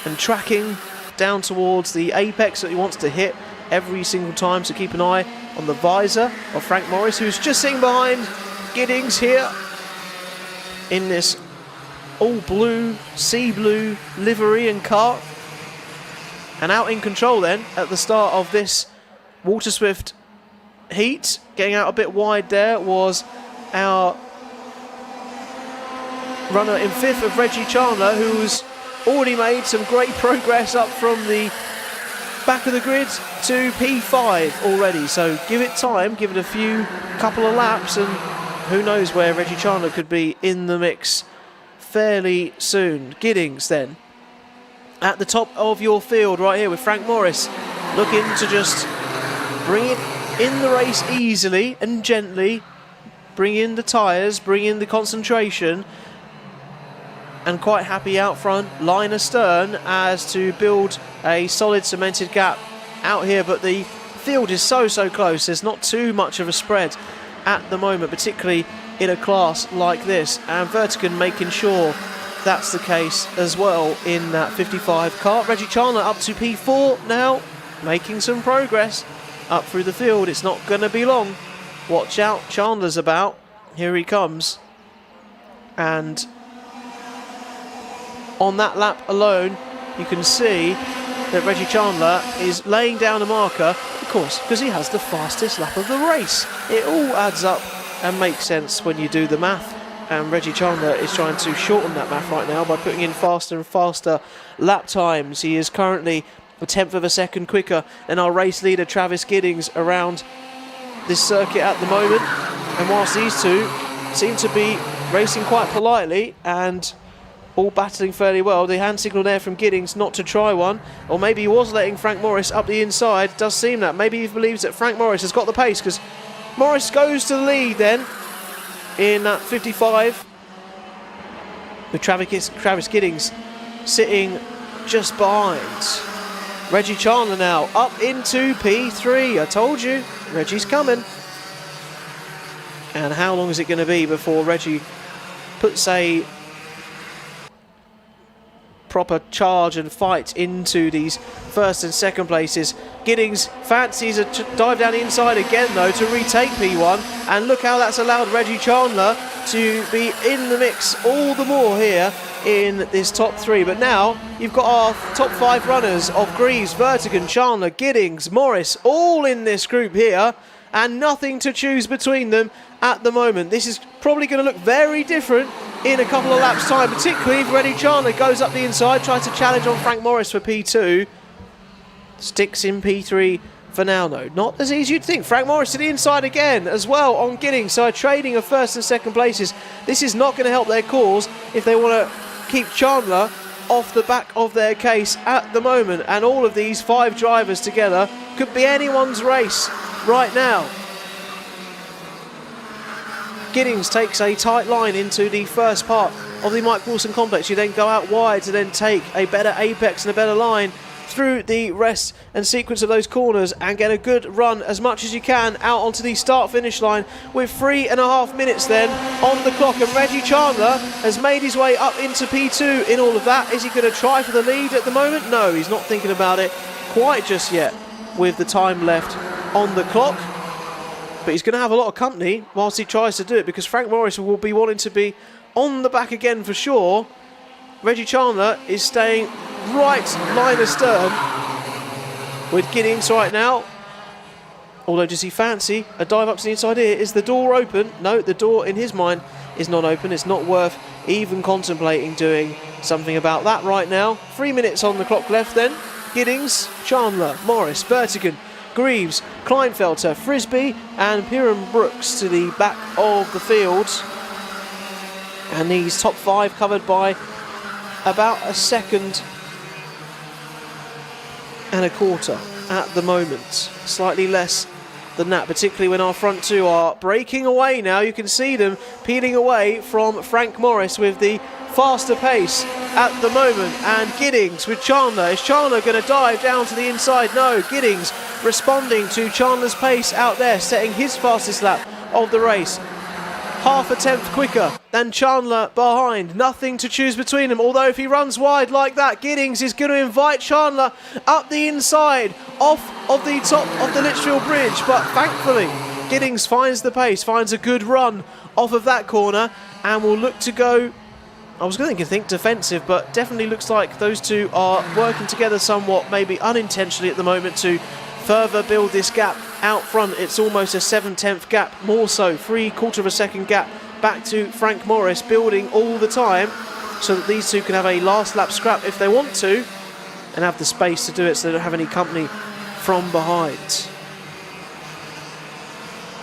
and tracking down towards the apex that he wants to hit every single time, so keep an eye on the visor of Frank Morris, who's just sitting behind Giddings here in this all blue, sea blue livery and kart, and out in control then at the start of this Walter Swift heat. Getting out a bit wide there was our runner in fifth of Reggie Chandler, who's already made some great progress up from the back of the grid to P5 already, so give it time, give it a couple of laps, and who knows where Reggie Chandler could be in the mix fairly soon. Giddings then at the top of your field right here with Frank Morris looking to just bring it in the race easily and gently, bring in the tyres, bring in the concentration, and quite happy out front, line astern, as to build a solid cemented gap out here. But the field is so close, there's not too much of a spread at the moment, particularly in a class like this, and Vertigan making sure that's the case as well in that 55 kart. Reggie Chandler up to P4 now, making some progress up through the field. It's not going to be long. Watch out, Chandler's about. Here he comes. And on that lap alone, you can see that Reggie Chandler is laying down a marker, of course, because he has the fastest lap of the race. It all adds up and makes sense when you do the math, and Reggie Chandler is trying to shorten that math right now by putting in faster and faster lap times. He is currently a tenth of a second quicker than our race leader Travis Giddings around this circuit at the moment, and whilst these two seem to be racing quite politely and all battling fairly well, the hand signal there from Giddings not to try one, or maybe he was letting Frank Morris up the inside. Does seem that maybe he believes that Frank Morris has got the pace, because Morris goes to the lead then in that 55 with Travis Giddings sitting just behind. Reggie Chandler now up into P3. I told you, Reggie's coming. And how long is it going to be before Reggie puts a proper charge and fight into these first and second places? Giddings fancies a dive down the inside again though to retake P1, and look how that's allowed Reggie Chandler to be in the mix all the more here in this top three. But now you've got our top 5 runners of Greaves, Vertigan, Chandler, Giddings, Morris all in this group here, and nothing to choose between them at the moment. This is probably going to look very different in a couple of laps time, particularly if Reggie Chandler goes up the inside, tries to challenge on Frank Morris for P2. Sticks in P3 for now though. Not as easy as you'd think. Frank Morris to the inside again as well on Giddings, so a trading of first and second places. This is not going to help their cause if they want to keep Chandler off the back of their case at the moment, and all of these 5 drivers together could be anyone's race right now. Giddings takes a tight line into the first part of the Mike Wilson complex. You then go out wide to then take a better apex and a better line through the rest and sequence of those corners and get a good run as much as you can out onto the start-finish line with 3.5 minutes then on the clock. And Reggie Chandler has made his way up into P2 in all of that. Is he going to try for the lead at the moment? No, he's not thinking about it quite just yet with the time left on the clock. But he's going to have a lot of company whilst he tries to do it, because Frank Morris will be wanting to be on the back again for sure. Reggie Chandler is staying right line astern with Giddings right now. Although, does he fancy a dive up to the inside here? Is the door open? No, the door in his mind is not open. It's not worth even contemplating doing something about that right now. 3 minutes on the clock left then. Giddings, Chandler, Morris, Vertigan, Greaves, Kleinfelter, Frisbee and Piram Brooks to the back of the field. And these top 5 covered by about a second and a quarter at the moment. Slightly less than that, particularly when our front 2 are breaking away now. You can see them peeling away from Frank Morris with the faster pace at the moment. And Giddings with Chandler. Is Chandler going to dive down to the inside? No, Giddings responding to Chandler's pace out there, setting his fastest lap of the race. Half a tenth quicker than Chandler behind. Nothing to choose between them. Although if he runs wide like that, Giddings is going to invite Chandler up the inside, off of the top of the Litchfield Bridge. But thankfully, Giddings finds the pace, finds a good run off of that corner, and will look to go, I was going to think defensive, but definitely looks like those two are working together somewhat, maybe unintentionally at the moment, to further build this gap out front. It's almost a 7/10 gap, more so, 3/4 of a second gap back to Frank Morris, building all the time so that these two can have a last lap scrap if they want to, and have the space to do it so they don't have any company from behind.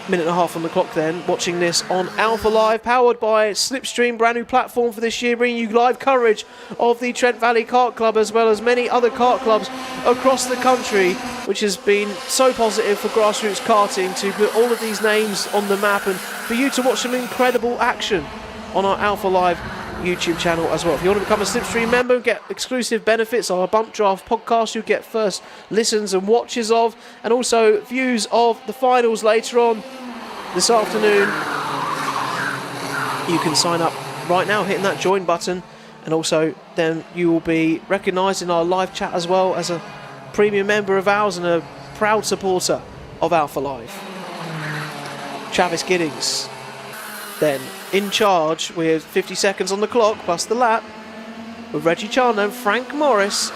Minute and a half on the clock then, watching this on Alpha Live, powered by SlipStream, brand new platform for this year, bringing you live coverage of the Trent Valley Kart Club as well as many other kart clubs across the country, which has been so positive for grassroots karting to put all of these names on the map and for you to watch some incredible action on our Alpha Live YouTube channel as well. If you want to become a SlipStream member and get exclusive benefits, our Bump Draft podcast you get first listens and watches of, and also views of the finals later on this afternoon. You can sign up right now hitting that join button, and also then you will be recognised in our live chat as well as a premium member of ours and a proud supporter of Alpha Live. Travis Giddings then in charge with 50 seconds on the clock plus the lap, with Reggie Chandler and Frank Morris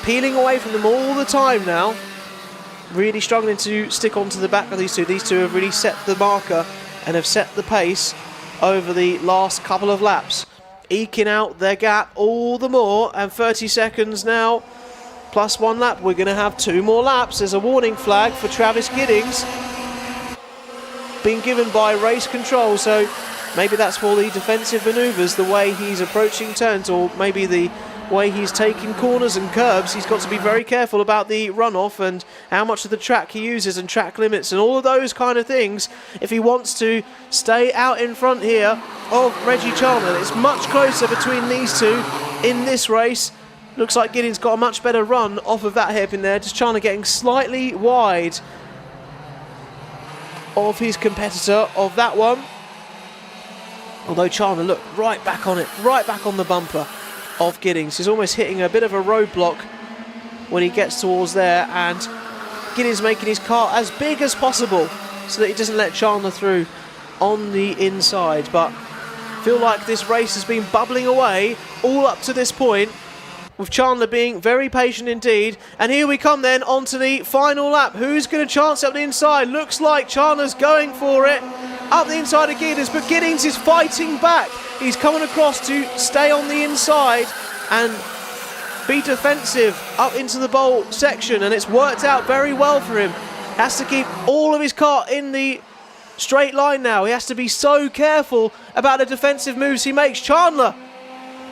peeling away from them all the time now, really struggling to stick onto the back of these two. These two have really set the marker and have set the pace over the last couple of laps, eking out their gap all the more. And 30 seconds now plus 1 lap. We're going to have 2 more laps. There's a warning flag for Travis Giddings being given by race control, so maybe that's for the defensive manoeuvres, the way he's approaching turns, or maybe the way he's taking corners and curbs. He's got to be very careful about the runoff and how much of the track he uses and track limits and all of those kind of things if he wants to stay out in front here of Reggie Chandler. It's much closer between these two in this race. Looks like Giddings got a much better run off of that hairpin there. Just Chandler getting slightly wide of his competitor of that one. Although Chandler, look, right back on it, right back on the bumper of Giddings. He's almost hitting a bit of a roadblock when he gets towards there, and Giddings making his car as big as possible so that he doesn't let Chandler through on the inside. But I feel like this race has been bubbling away all up to this point, with Chandler being very patient indeed. And here we come then onto the final lap. Who's going to chance up the inside? Looks like Chandler's going for it up the inside of Giddings, but Giddings is fighting back. He's coming across to stay on the inside and be defensive up into the bowl section, and it's worked out very well for him. Has to keep all of his car in the straight line now. He has to be so careful about the defensive moves he makes. Chandler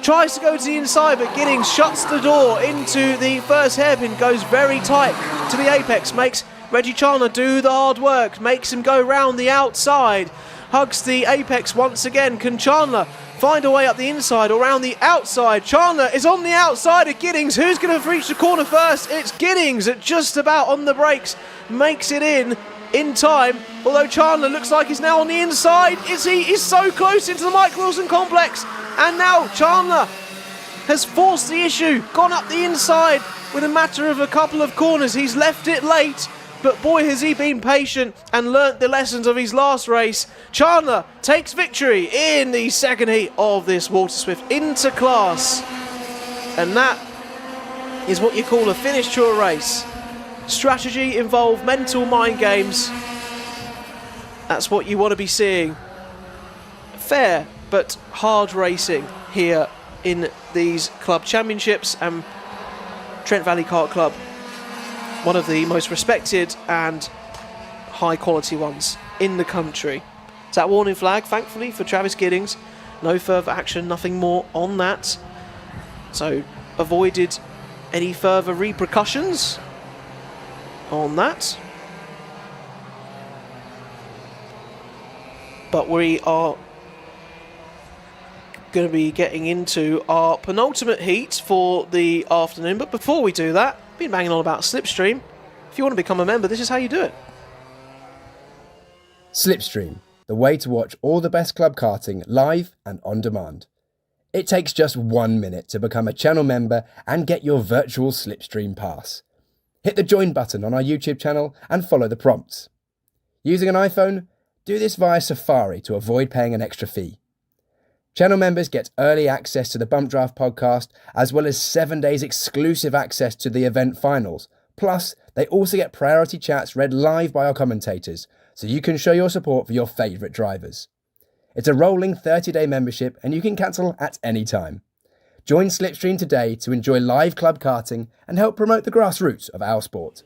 tries to go to the inside, but Giddings shuts the door into the first hairpin, goes very tight to the apex, makes Reggie Chandler do the hard work, makes him go round the outside, hugs the apex once again. Can Chandler find a way up the inside or round the outside? Chandler is on the outside of Giddings. Who's going to reach the corner first? It's Giddings at just about on the brakes, makes it in time, although Chandler looks like he's now on the inside. He's so close into the Mike Wilson complex, and now Chandler has forced the issue, gone up the inside with a matter of a couple of corners. He's left it late, but boy has he been patient and learnt the lessons of his last race. Chandler takes victory in the second heat of this Water Swift Interclass, and that is what you call a finish to a race. Strategy involved, mental mind games. That's what you want to be seeing. Fair but hard racing here in these club championships, and Trent Valley Kart Club, one of the most respected and high quality ones in the country. It's that warning flag, thankfully, for Travis Giddings. No further action, nothing more on that. So avoided any further repercussions on that. But we are going to be getting into our penultimate heat for the afternoon. But before we do that, I've been banging on about SlipStream. If you want to become a member, this is how you do it. SlipStream, the way to watch all the best club karting live and on demand. It takes just 1 minute to become a channel member and get your virtual SlipStream pass. Hit the join button on our YouTube channel and follow the prompts. Using an iPhone? Do this via Safari to avoid paying an extra fee. Channel members get early access to the Bump Draft podcast, as well as 7 days exclusive access to the event finals. Plus, they also get priority chats read live by our commentators, so you can show your support for your favourite drivers. It's a rolling 30-day membership, and you can cancel at any time. Join SlipStream today to enjoy live club karting and help promote the grassroots of our sport.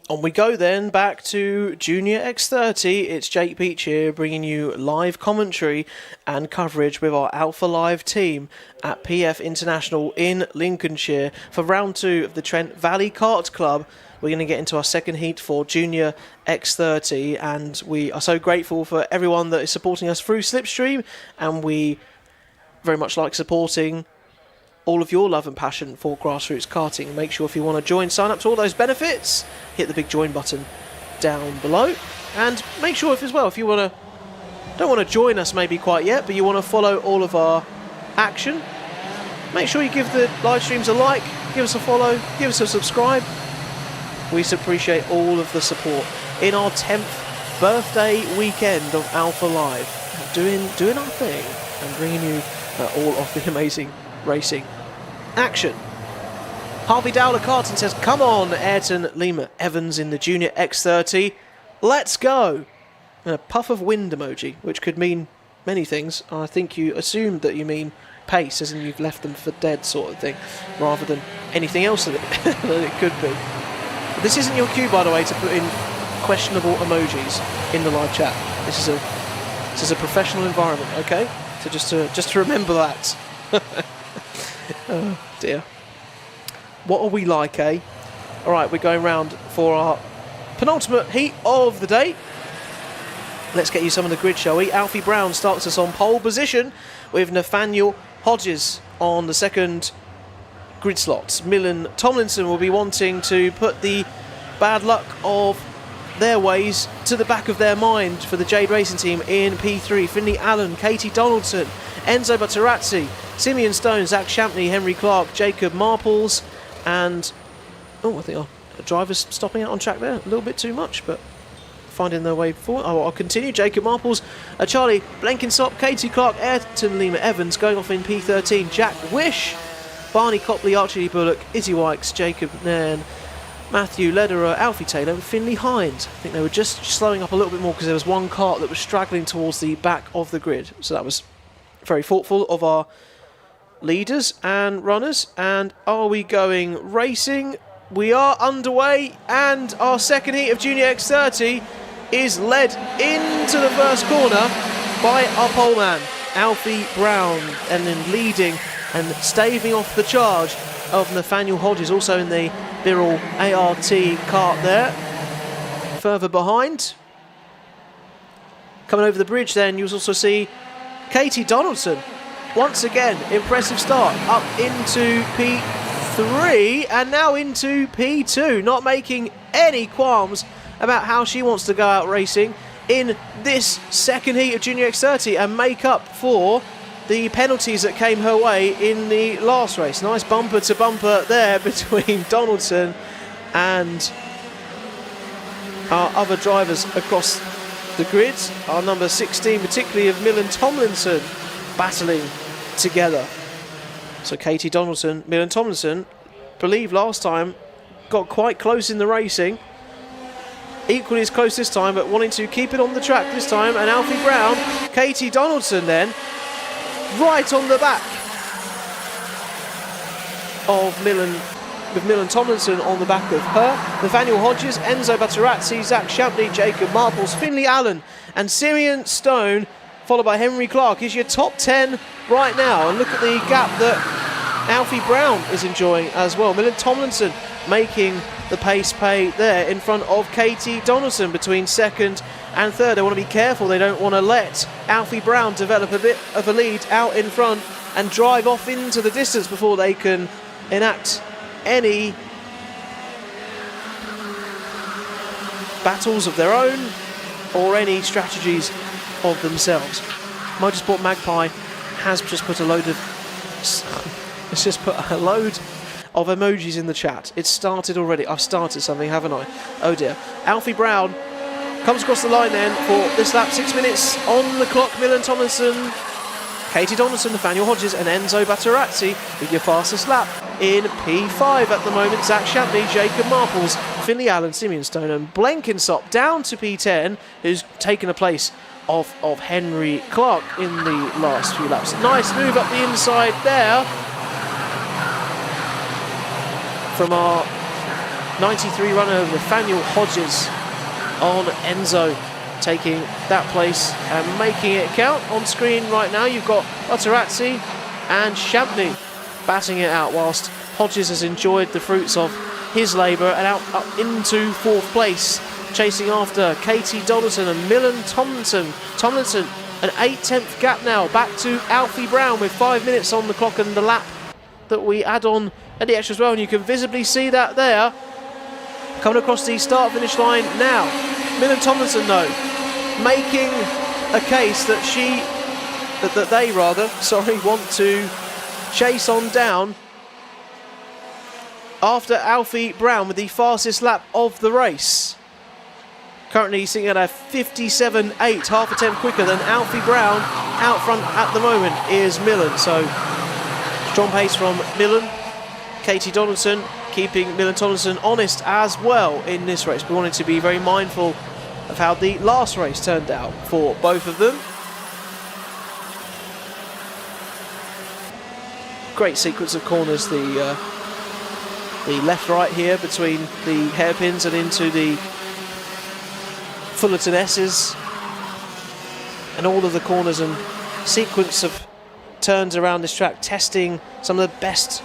On we go then, back to Junior X30. It's Jake Beach here, bringing you live commentary and coverage with our Alpha Live team at PF International in Lincolnshire for round 2 of the Trent Valley Kart Club. We're going to get into our second heat for Junior X30, and we are so grateful for everyone that is supporting us through SlipStream, and we very much like supporting all of your love and passion for grassroots karting. Make sure if you want to join, sign up to all those benefits, hit the big join button down below, and make sure if you don't want to join us maybe quite yet, but you want to follow all of our action, make sure you give the live streams a like, give us a follow, give us a subscribe. We appreciate all of the support in our 10th birthday weekend of Alpha Live, doing our thing and bringing you all of the amazing racing action. Harvey Dowler Carton says, come on, Ayrton Lima Evans in the Junior X30. Let's go. And a puff of wind emoji, which could mean many things. I think you assumed that you mean pace, as in you've left them for dead sort of thing, rather than anything else that it could be. But this isn't your cue, by the way, to put in questionable emojis in the live chat. This is a professional environment, okay? So just to remember that. Oh dear. What are we like, eh? Alright, we're going round for our penultimate heat of the day. Let's get you some of the grid, shall we? Alfie Brown starts us on pole position with Nathaniel Hodges on the second grid slot. Millen Tomlinson will be wanting to put the bad luck of their ways to the back of their mind for the Jade Racing team in P3. Finley Allen, Katie Donaldson, Enzo Butterazzi, Simeon Stone, Zach Shampney, Henry Clark, Jacob Marples, and I think our driver's stopping out on track there a little bit too much, but finding their way forward. I'll continue. Jacob Marples, Charlie Blenkinsop, Katie Clark, Ayrton Lima Evans going off in P13, Jack Wish, Barney Copley, Archie Bullock, Izzy Wykes, Jacob Nairn, Matthew Lederer, Alfie Taylor and Finley Hines. I think they were just slowing up a little bit more because there was one kart that was straggling towards the back of the grid. So that was very thoughtful of our leaders and runners. And are we going racing? we are underway, and our second heat of Junior X30 is led into the first corner by our poleman, Alfie Brown, and then leading and staving off the charge of Nathaniel Hodges, also in the Birrell ART kart there. Further behind, coming over the bridge then, you'll also see Katie Donaldson. Once again, impressive start up into P3 and now into P2, not making any qualms about how she wants to go out racing in this second heat of Junior X30 and make up for the penalties that came her way in the last race. Nice bumper to bumper there between Donaldson and our other drivers across the grids. Our number 16, particularly of Millen Tomlinson, battling together. So Katie Donaldson, Millen Tomlinson, believe last time got quite close in the racing. Equally as close this time, but wanting to keep it on the track this time. And Alfie Brown, Katie Donaldson then, right on the back of Millen, with Millen Tomlinson on the back of her. Nathaniel Hodges, Enzo Battarazzi, Zach Shampney, Jacob Marples, Finley Allen and Simeon Stone, followed by Henry Clark, is your top 10 right now. And look at the gap that Alfie Brown is enjoying as well. Millen Tomlinson making the pace pay there in front of Katie Donaldson between second and third. They want to be careful. They don't want to let Alfie Brown develop a bit of a lead out in front and drive off into the distance before they can enact any battles of their own or any strategies of themselves. Motorsport Magpie has just put a load of emojis in the chat. It's started already. I've started something, haven't I? Oh dear. Alfie Brown comes across the line then for this lap. 6 minutes on the clock. Millen Tomlinson, Katie Donaldson, Nathaniel Hodges and Enzo Battarazzi with your fastest lap in P5 at the moment. Zach Shampney, Jacob Marples, Finley Allen, Simeon Stone and Blenkinsop down to P10, who's taken a place of Henry Clark in the last few laps. Nice move up the inside there from our 93 runner Nathaniel Hodges on Enzo, taking that place and making it count. On screen right now you've got Battarazzi and Shampney batting it out, whilst Hodges has enjoyed the fruits of his labour and out up into fourth place, chasing after Katie Donaldson and Millen Tomlinson, an 8/10 gap now back to Alfie Brown with 5 minutes on the clock and the lap that we add on at the extra as well, and you can visibly see that there coming across the start finish line now. Millen Tomlinson though making a case that they want to chase on down after Alfie Brown with the fastest lap of the race. Currently sitting at a 57.8, half a tenth quicker than Alfie Brown. Out front at the moment is Millen, so strong pace from Millen. Katie Donaldson keeping Millen Tomlinson honest as well in this race. We wanted to be very mindful of how the last race turned out for both of them. Great sequence of corners, the left-right here between the hairpins and into the Fullerton S's, and all of the corners and sequence of turns around this track, testing some of the best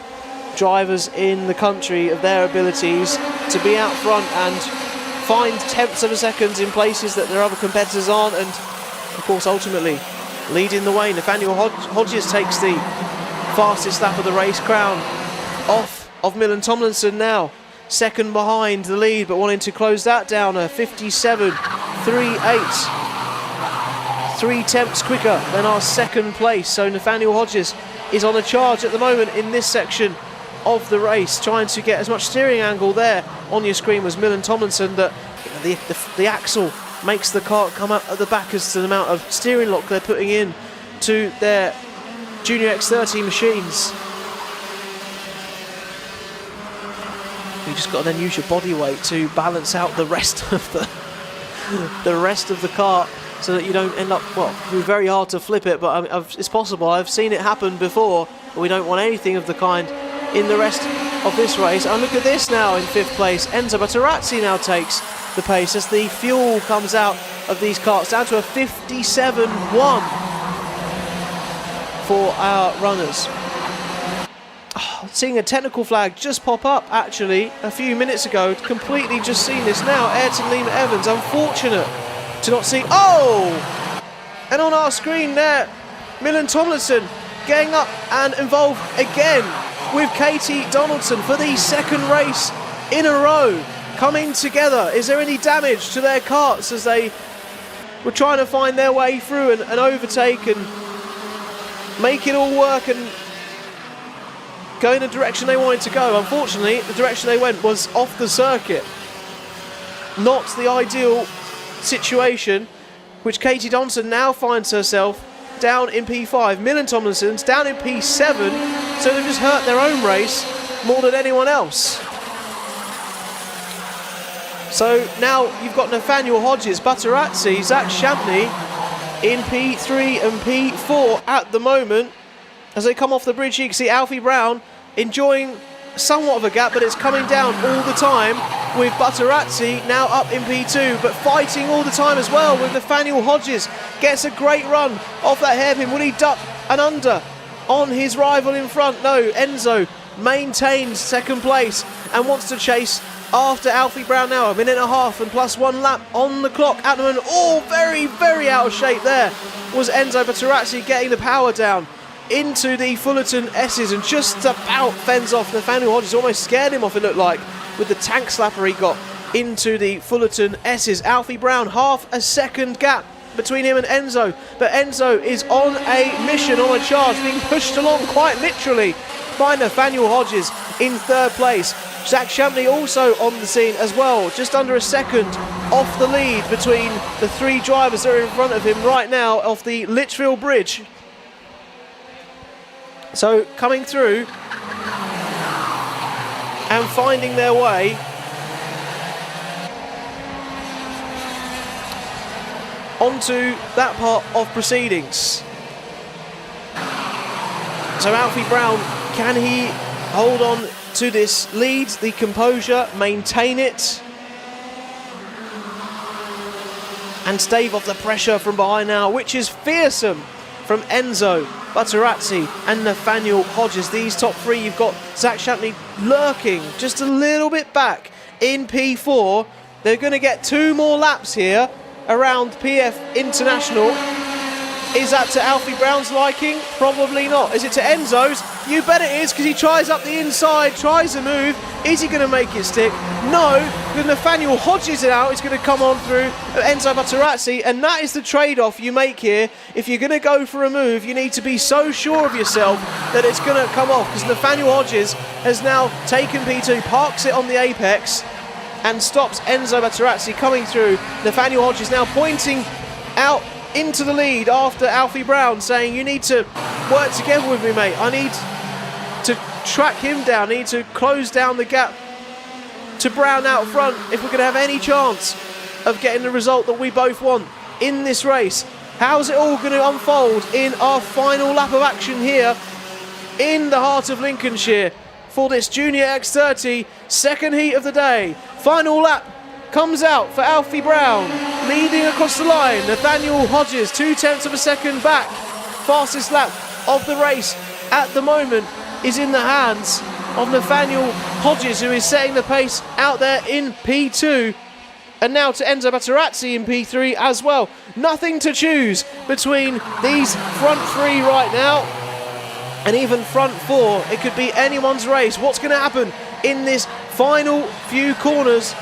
drivers in the country of their abilities to be out front and find tenths of a second in places that their other competitors aren't, and of course ultimately leading the way. Nathaniel Hodges takes the fastest lap of the race, crown off of Millen Tomlinson now, second behind the lead, but wanting to close that down, a 57.38, 3/10 quicker than our second place. So Nathaniel Hodges is on a charge at the moment in this section of the race, trying to get as much steering angle there on your screen was Millen Tomlinson, that the axle makes the kart come out at the back as to the amount of steering lock they're putting in to their Junior X30 machines. You just got to then use your body weight to balance out the rest of the rest of the kart, so that you don't end up, well, it'd be very hard to flip it, but it's possible. I've seen it happen before, but we don't want anything of the kind in the rest of this race. And look at this now in 5th place. Enzo Batarazzi now takes the pace as the fuel comes out of these karts, down to a 57.1 for our runners. Oh, seeing a technical flag just pop up actually a few minutes ago. Completely just seen this now. Ayrton Lima Evans, unfortunate to not see. Oh! And on our screen there, Milan Tomlinson getting up and involved again with Katie Donaldson for the 2nd race in a row. Coming together. Is there any damage to their karts as they were trying to find their way through and overtake and make it all work and go in the direction they wanted to go? Unfortunately, the direction they went was off the circuit. Not the ideal situation, which Katie Donaldson now finds herself down in P5. Milan Tomlinson's down in P7, so they've just hurt their own race more than anyone else. So now you've got Nathaniel Hodges, Batarazzi, Zach Champney in P3 and P4 at the moment. As they come off the bridge, you can see Alfie Brown enjoying somewhat of a gap, but it's coming down all the time with Batarazzi now up in P2, but fighting all the time as well with Nathaniel Hodges. Gets a great run off that hairpin. Will he duck and under on his rival in front? No, Enzo maintains 2nd place and wants to chase after Alfie Brown now. 1.5 minutes and plus 1 lap on the clock at the moment. Oh, very, very out of shape there was Enzo Batarazzi, getting the power down into the Fullerton S's and just about fends off Nathaniel Hodges. Almost scared him off, it looked like, with the tank slapper he got into the Fullerton S's. Alfie Brown, half a second gap between him and Enzo, but Enzo is on a mission, on a charge, being pushed along quite literally by Nathaniel Hodges in 3rd place. Zach Champney also on the scene as well, just under a second off the lead between the 3 drivers that are in front of him right now off the Litchfield Bridge. So coming through and finding their way onto that part of proceedings. So Alfie Brown, can he hold on to this lead, the composure, maintain it and stave off the pressure from behind now, which is fearsome from Enzo Batarazzi and Nathaniel Hodges. These top 3, you've got Zach Champney lurking just a little bit back in P4. They're going to get 2 more laps here around PF International. Is that to Alfie Brown's liking? Probably not. Is it to Enzo's? You bet it is, because he tries up the inside, tries a move. Is he going to make it stick? No. The Nathaniel Hodges out is going to come on through Enzo Batarazzi, and that is the trade-off you make here. If you're going to go for a move, you need to be so sure of yourself that it's going to come off, because Nathaniel Hodges has now taken P2, parks it on the apex, and stops Enzo Batarazzi coming through. Nathaniel Hodges now pointing out into the lead after Alfie Brown, saying, you need to work together with me, mate. I need to track him down. I need to close down the gap to Brown out front if we're going to have any chance of getting the result that we both want in this race. How's it all going to unfold in our final lap of action here in the heart of Lincolnshire for this Junior X30 second heat of the day? Final lap comes out for Alfie Brown, leading across the line. Nathaniel Hodges, 0.2 of a second back. Fastest lap of the race at the moment is in the hands of Nathaniel Hodges, who is setting the pace out there in P2. And now to Enzo Batarazzi in P3 as well. Nothing to choose between these front 3 right now, and even front 4. It could be anyone's race. What's going to happen in this final few corners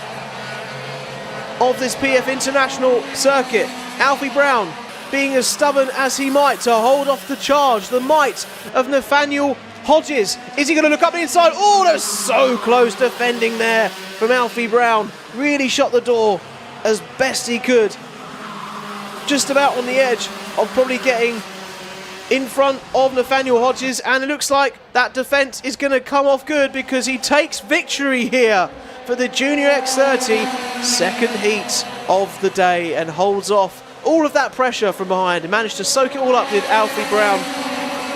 of this PF International circuit? Alfie Brown being as stubborn as he might to hold off the charge, the might of Nathaniel Hodges. Is he going to look up the inside? Oh, they're so close defending there from Alfie Brown. Really shut the door as best he could. Just about on the edge of probably getting in front of Nathaniel Hodges, and it looks like that defence is going to come off good, because he takes victory here for the Junior X30 second heat of the day and holds off all of that pressure from behind and managed to soak it all up with Alfie Brown.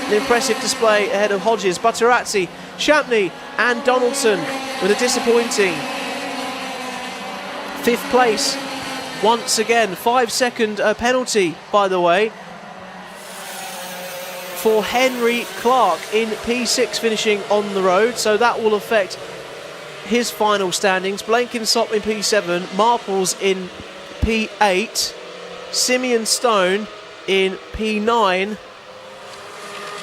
An impressive display ahead of Hodges, Batarazzi, Champney And Donaldson with a disappointing 5th place. Once again, 5-second penalty, by the way, for Henry Clark in P6 finishing on the road. So that will affect his final standings. Blenkinsop in P7, Marples in P8, Simeon Stone in P9,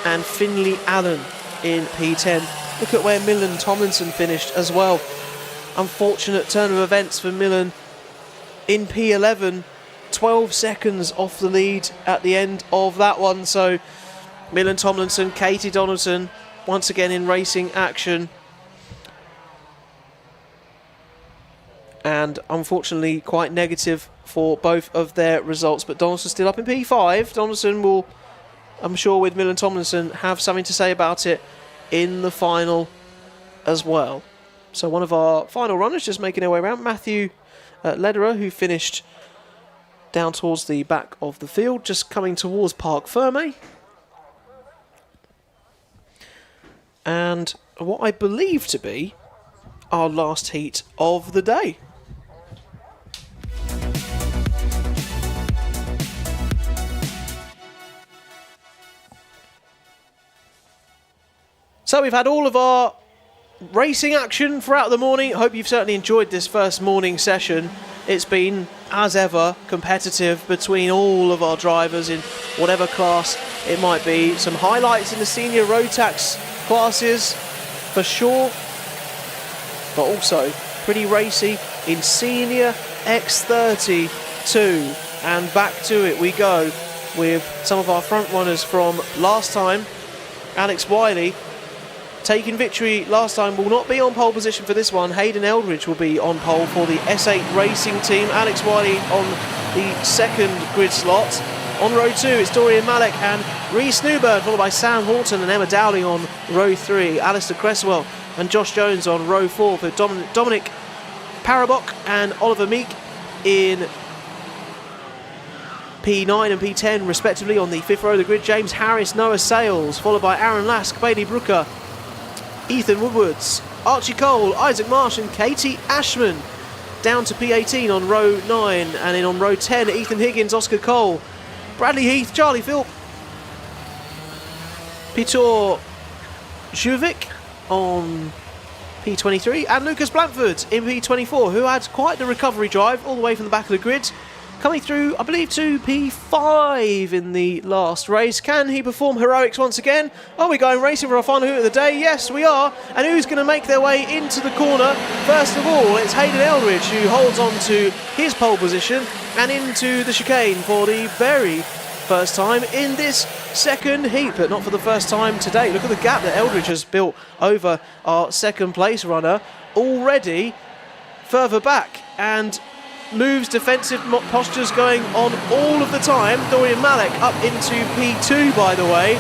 and Finley Allen in P10. Look at where Millen Tomlinson finished as well. Unfortunate turn of events for Millen in P11, 12 seconds off the lead at the end of that one. So Millen Tomlinson, Katie Donaldson once again in racing action. And unfortunately quite negative for both of their results. But Donaldson still up in P5. Donaldson will, I'm sure with Millen Tomlinson, have something to say about it in the final as well. So one of our final runners just making their way around, Matthew Lederer, who finished down towards the back of the field, just coming towards Parc Ferme. And what I believe to be our last heat of the day. So we've had all of our racing action throughout the morning. Hope you've certainly enjoyed this first morning session. It's been, as ever, competitive between all of our drivers in whatever class it might be. Some highlights in the senior rotax classes for sure, but also pretty racy in senior X30 too. And back to it we go with some of our front runners from last time. Alex Wiley taking victory last time, will not be on pole position for this one. Hayden Eldridge will be on pole for the S8 racing team. Alex Wiley on the second grid slot. On row 2 it's Dorian Malek and Reese Newburn, followed by Sam Horton and Emma Dowling on row 3. Alistair Cresswell and Josh Jones on row 4 for Dominic Parabok and Oliver Meek in P9 and P10 respectively. On the 5th row of the grid, James Harris, Noah Sales, followed by Aaron Lask, Bailey Brooker, Ethan Woodwards, Archie Cole, Isaac Marsh and Katie Ashman. Down to P18 on row 9, and in on row 10 Ethan Higgins, Oscar Cole, Bradley Heath, Charlie Philp, Peter Juvic on P23 and Lucas Blanford in P24, who had quite the recovery drive all the way from the back of the grid, coming through I believe to P5 in the last race. Can he perform heroics once again? Are we going racing for our final hoot of the day? Yes we are. And who's going to make their way into the corner? First of all it's Hayden Eldridge, who holds on to his pole position and into the chicane for the very first time in this second heat, but not for the first time today. Look at the gap that Eldridge has built over our second place runner already further back, and moves defensive postures going on all of the time. Dorian Malek up into P2 by the way,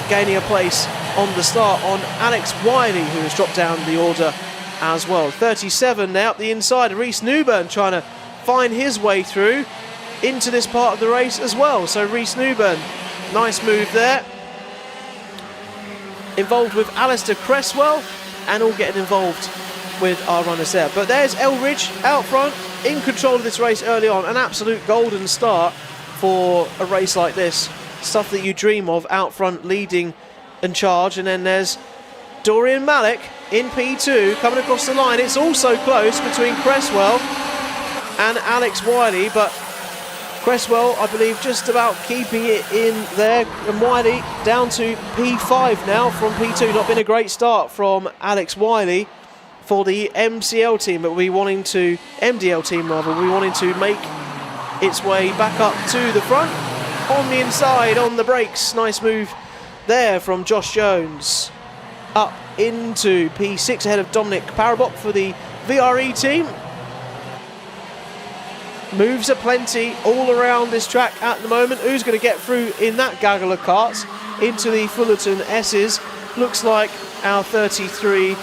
gaining a place on the start on Alex Wiley, who has dropped down the order as well. 37 now up the inside, Reese Newburn trying to find his way through into this part of the race as well. So Reese Newburn, nice move there. Involved with Alistair Cresswell and all getting involved with our runners there. But there's Eldridge out front, in control of this race early on. An absolute golden start for a race like this. Stuff that you dream of, out front, leading and charge. And then there's Dorian Malek in P2 coming across the line. It's also close between Cresswell and Alex Wiley, but Cresswell, I believe, just about keeping it in there. And Wiley down to P5 now from P2. Not been a great start from Alex Wiley for the MCL team, but MDL team rather, we wanting to make its way back up to the front. On the inside, on the brakes, nice move there from Josh Jones. Up into P6 ahead of Dominic Parabok for the VRE team. Moves are plenty all around this track at the moment. Who's going to get through in that gaggle of karts into the Fullerton S's? Looks like our 33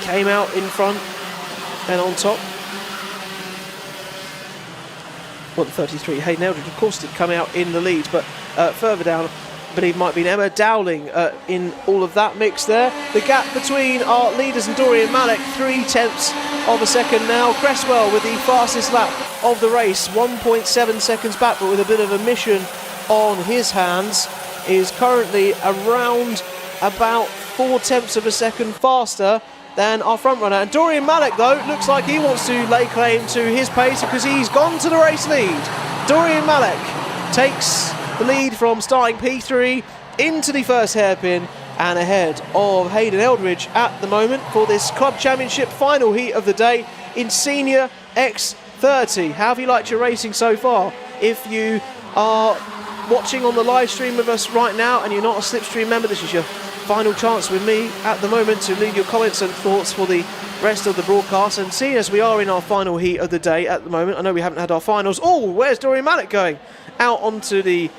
came out in front and on top. Well, the 33, Hayden Eldridge, of course, did come out in the lead, but further down I believe might be Emma Dowling in all of that mix there. The gap between our leaders and Dorian Malek, 0.3 of a second now. Cresswell with the fastest lap of the race, 1.7 seconds back, but with a bit of a mission on his hands, is currently around about 0.4 of a second faster than our front runner. And Dorian Malek, though, looks like he wants to lay claim to his pace because he's gone to the race lead. Dorian Malek takes the lead from starting P3 into the first hairpin and ahead of Hayden Eldridge at the moment for this Club Championship final heat of the day in Senior X30. How have you liked your racing so far? If you are watching on the live stream with us right now and you're not a SlipStream member, this is your final chance with me at the moment to leave your comments and thoughts for the rest of the broadcast. And seeing as we are in our final heat of the day at the moment, I know we haven't had our finals. Oh, where's Dorian Malek going? Out onto the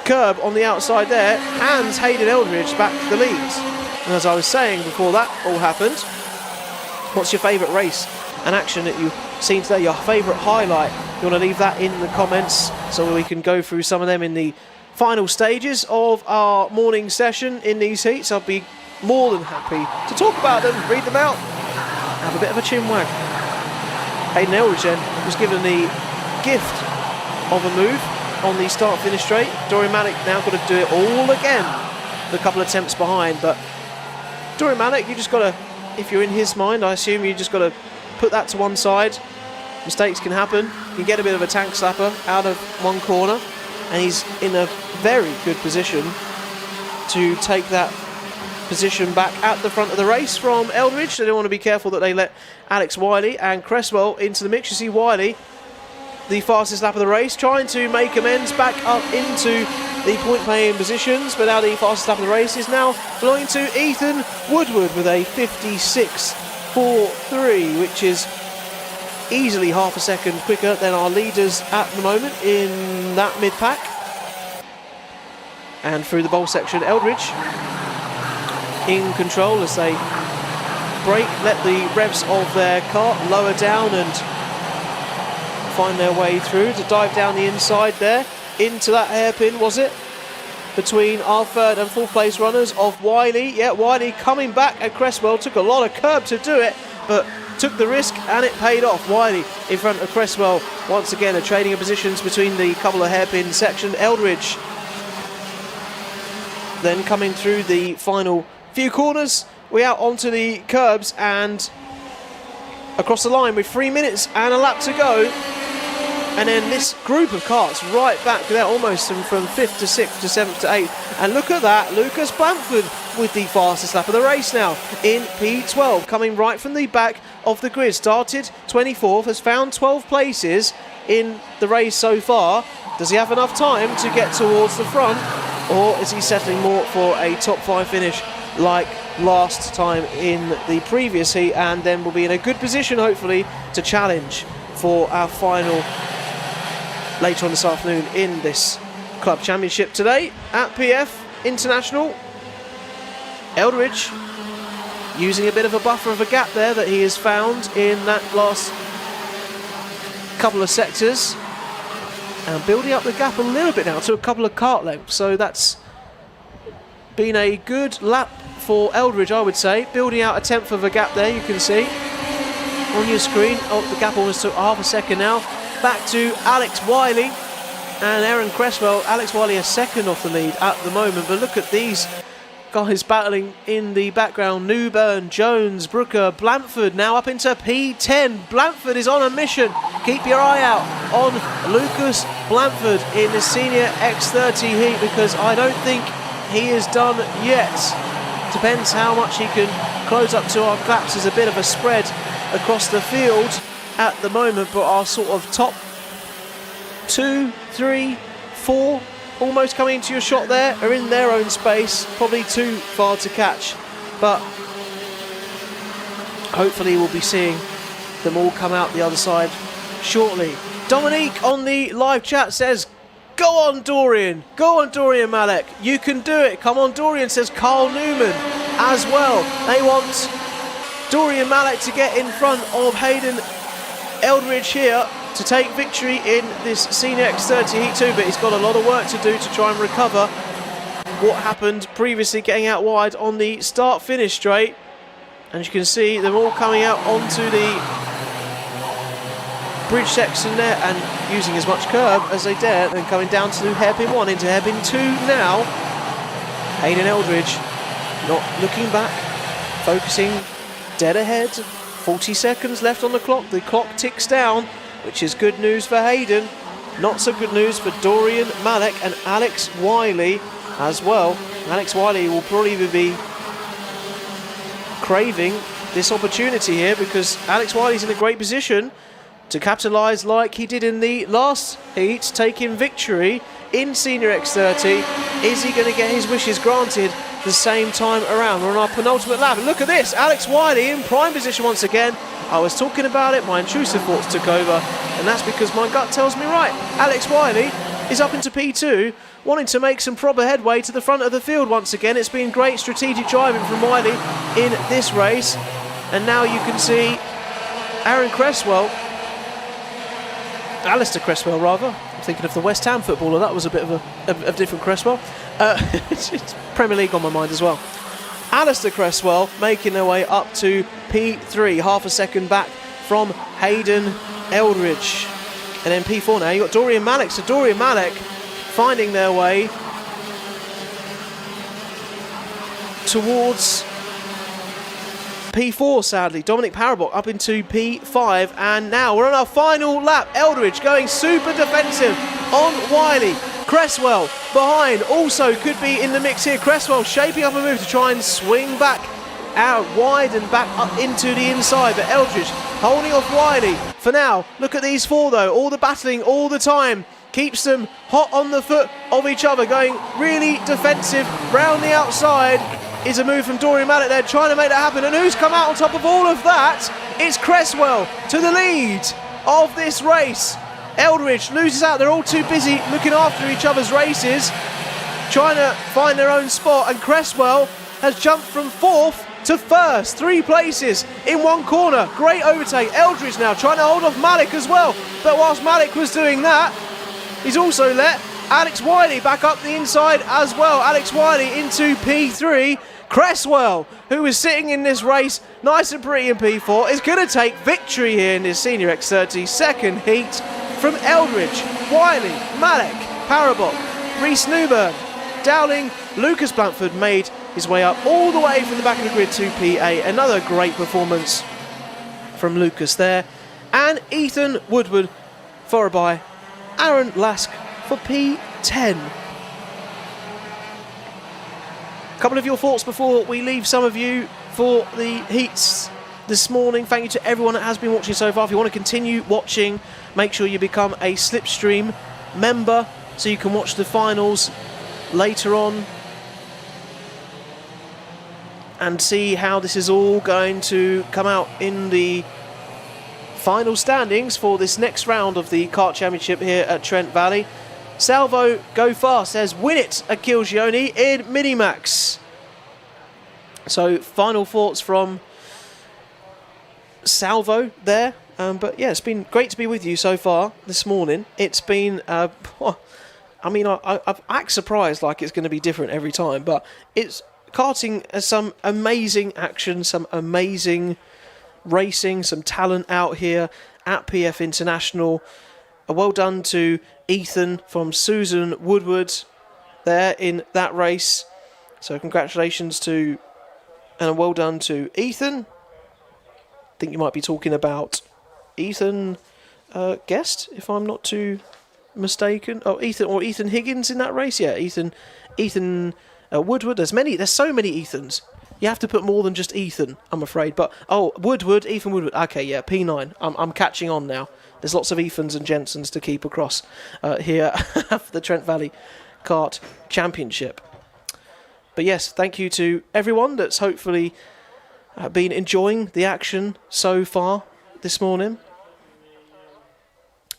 curb on the outside there, hands Hayden Eldridge back the lead. And as I was saying before that all happened, what's your favourite race and action that you've seen today? Your favourite highlight? You want to leave that in the comments so we can go through some of them in the final stages of our morning session in these heats. I'll be more than happy to talk about them, read them out, have a bit of a chin wag. Hayden Eldridge then was given the gift of a move on the start-finish straight. Dorian Malek now got to do it all again. A couple of attempts behind, but Dorian Malek, you just got to, if you're in his mind, I assume you just got to put that to one side. Mistakes can happen. You can get a bit of a tank slapper out of one corner, and he's in a very good position to take that position back at the front of the race from Eldridge. They don't want to be careful that they let Alex Wiley and Cresswell into the mix. You see Wiley, the fastest lap of the race, trying to make amends back up into the point playing positions, but now the fastest lap of the race is now belonging to Ethan Woodward with a 56.43, which is easily half a second quicker than our leaders at the moment in that mid-pack. And through the bowl section, Eldridge in control as they brake, let the revs of their kart lower down and find their way through to dive down the inside there into that hairpin, was it? Between our third and fourth place runners of Wiley. Yeah, Wiley coming back at Cresswell, took a lot of curb to do it, but took the risk and it paid off. Wiley in front of Cresswell once again, a trading of positions between the couple of hairpin section. Eldridge then coming through the final few corners, we out onto the curbs and across the line with 3 minutes and a lap to go. And then this group of karts right back there, almost from 5th to 6th to 7th to 8th. And look at that, Lucas Bamford with the fastest lap of the race now in P12, coming right from the back of the grid. Started 24th, has found 12 places in the race so far. Does he have enough time to get towards the front, or is he settling more for a top 5 finish like last time in the previous heat, and then will be in a good position hopefully to challenge for our final later on this afternoon in this club championship today at PF International. Eldridge using a bit of a buffer of a gap there that he has found in that last couple of sectors and building up the gap a little bit now to a couple of kart lengths, so that's been a good lap for Eldridge, I would say, building out a 1/10 of a gap there. You can see on your screen, oh, the gap almost took half a second now. Back to Alex Wiley and Aaron Cresswell. Alex Wiley a second off the lead at the moment, but look at these guys battling in the background. Newburn, Jones, Brooker, Blanford now up into P10. Blanford is on a mission. Keep your eye out on Lucas Blanford in the Senior X30 heat, because I don't think he is done yet. Depends how much he can close up to our claps. There's a bit of a spread across the field at the moment, but our sort of top 2, 3, 4 almost coming into your shot there are in their own space, probably too far to catch, but hopefully we'll be seeing them all come out the other side shortly. Dominique on the live chat says, go on Dorian Malek, you can do it, come on Dorian, says Carl Newman as well. They want Dorian Malek to get in front of Hayden Eldridge here to take victory in this Senior X30 Heat 2, but he's got a lot of work to do to try and recover what happened previously, getting out wide on the start-finish straight. And you can see them all coming out onto the bridge section there and using as much curb as they dare, and coming down to hairpin 1 into hairpin 2 now. Hayden Eldridge not looking back, focusing dead ahead. 40 seconds left on the clock. The clock ticks down, which is good news for Hayden. Not so good news for Dorian Malek and Alex Wiley as well. Alex Wiley will probably be craving this opportunity here, because Alex Wiley's in a great position to capitalise like he did in the last heat, taking victory in Senior X30. Is he going to get his wishes granted the same time around? We're on our penultimate lap. And look at this, Alex Wiley in prime position once again. I was talking about it, my intrusive thoughts took over, and that's because my gut tells me right. Alex Wiley is up into P2, wanting to make some proper headway to the front of the field once again. It's been great strategic driving from Wiley in this race. And now you can see Aaron Cresswell, Alistair Cresswell rather. I'm thinking of the West Ham footballer. That was a bit of a different Cresswell. It's Premier League on my mind as well. Alistair Cresswell making their way up to P3, half a second back from Hayden Eldridge. And then P4 now, you've got Dorian Malek. So Dorian Malek finding their way towards P4, sadly. Dominic Parabot up into P5, and now we're on our final lap. Eldridge going super defensive on Wiley. Cresswell behind also could be in the mix here. Cresswell shaping up a move to try and swing back out wide and back up into the inside, but Eldridge holding off Wiley for now. Look at these four though, all the battling all the time. Keeps them hot on the foot of each other, going really defensive round the outside. Is a move from Dorian Mallet there, trying to make that happen. And who's come out on top of all of that? It's Cresswell to the lead of this race. Eldridge loses out. They're all too busy looking after each other's races, trying to find their own spot. And Cresswell has jumped from 4th to 1st, 3 places in one corner. Great overtake. Eldridge now trying to hold off Malek as well. But whilst Malek was doing that, he's also let Alex Wiley back up the inside as well. Alex Wiley into P3. Cresswell, who was sitting in this race nice and pretty in P4, is going to take victory here in this Senior X30 second heat from Eldridge, Wiley, Malek, Parabot, Reece Newburn, Dowling. Lucas Blanford made his way up all the way from the back of the grid to P8. Another great performance from Lucas there. And Ethan Woodward followed by Aaron Lask for P10. A couple of your thoughts before we leave some of you for the heats this morning. Thank you to everyone that has been watching so far. If you want to continue watching, make sure you become a SlipStream member so you can watch the finals later on and see how this is all going to come out in the final standings for this next round of the kart championship here at Trent Valley. Salvo Go Fast says win it at Kilgione in Minimax. So final thoughts from Salvo there. But yeah, it's been great to be with you so far this morning. It's been, I mean, I've act surprised like it's going to be different every time, but it's karting has some amazing action, some amazing racing, some talent out here at PF International. Well done to Ethan from Susan Woodward there in that race. So congratulations to, and well done to Ethan. I think you might be talking about Ethan Guest, if I'm not too mistaken. Oh, Ethan Higgins in that race. Yeah, Ethan Woodward. There's so many Ethans. You have to put more than just Ethan, I'm afraid. But Woodward, Ethan Woodward. Okay, yeah, P9. I'm catching on now. There's lots of Ethans and Jensens to keep across here for the Trent Valley Kart Championship. But yes, thank you to everyone that's hopefully been enjoying the action so far this morning.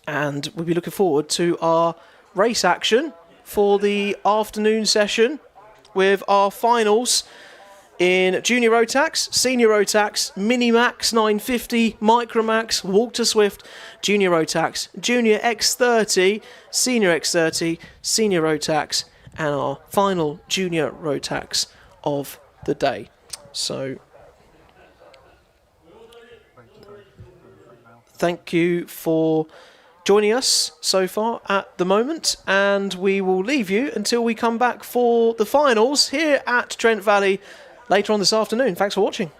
And we'll be looking forward to our race action for the afternoon session with our finals In Junior Rotax, Senior Rotax, Minimax 950, Microax, Walter Swift, Junior Rotax, Junior X30, Senior X30, Senior Rotax, and our final Junior Rotax of the day. So, thank you for joining us so far at the moment, and we will leave you until we come back for the finals here at Trent Valley later on this afternoon. Thanks for watching.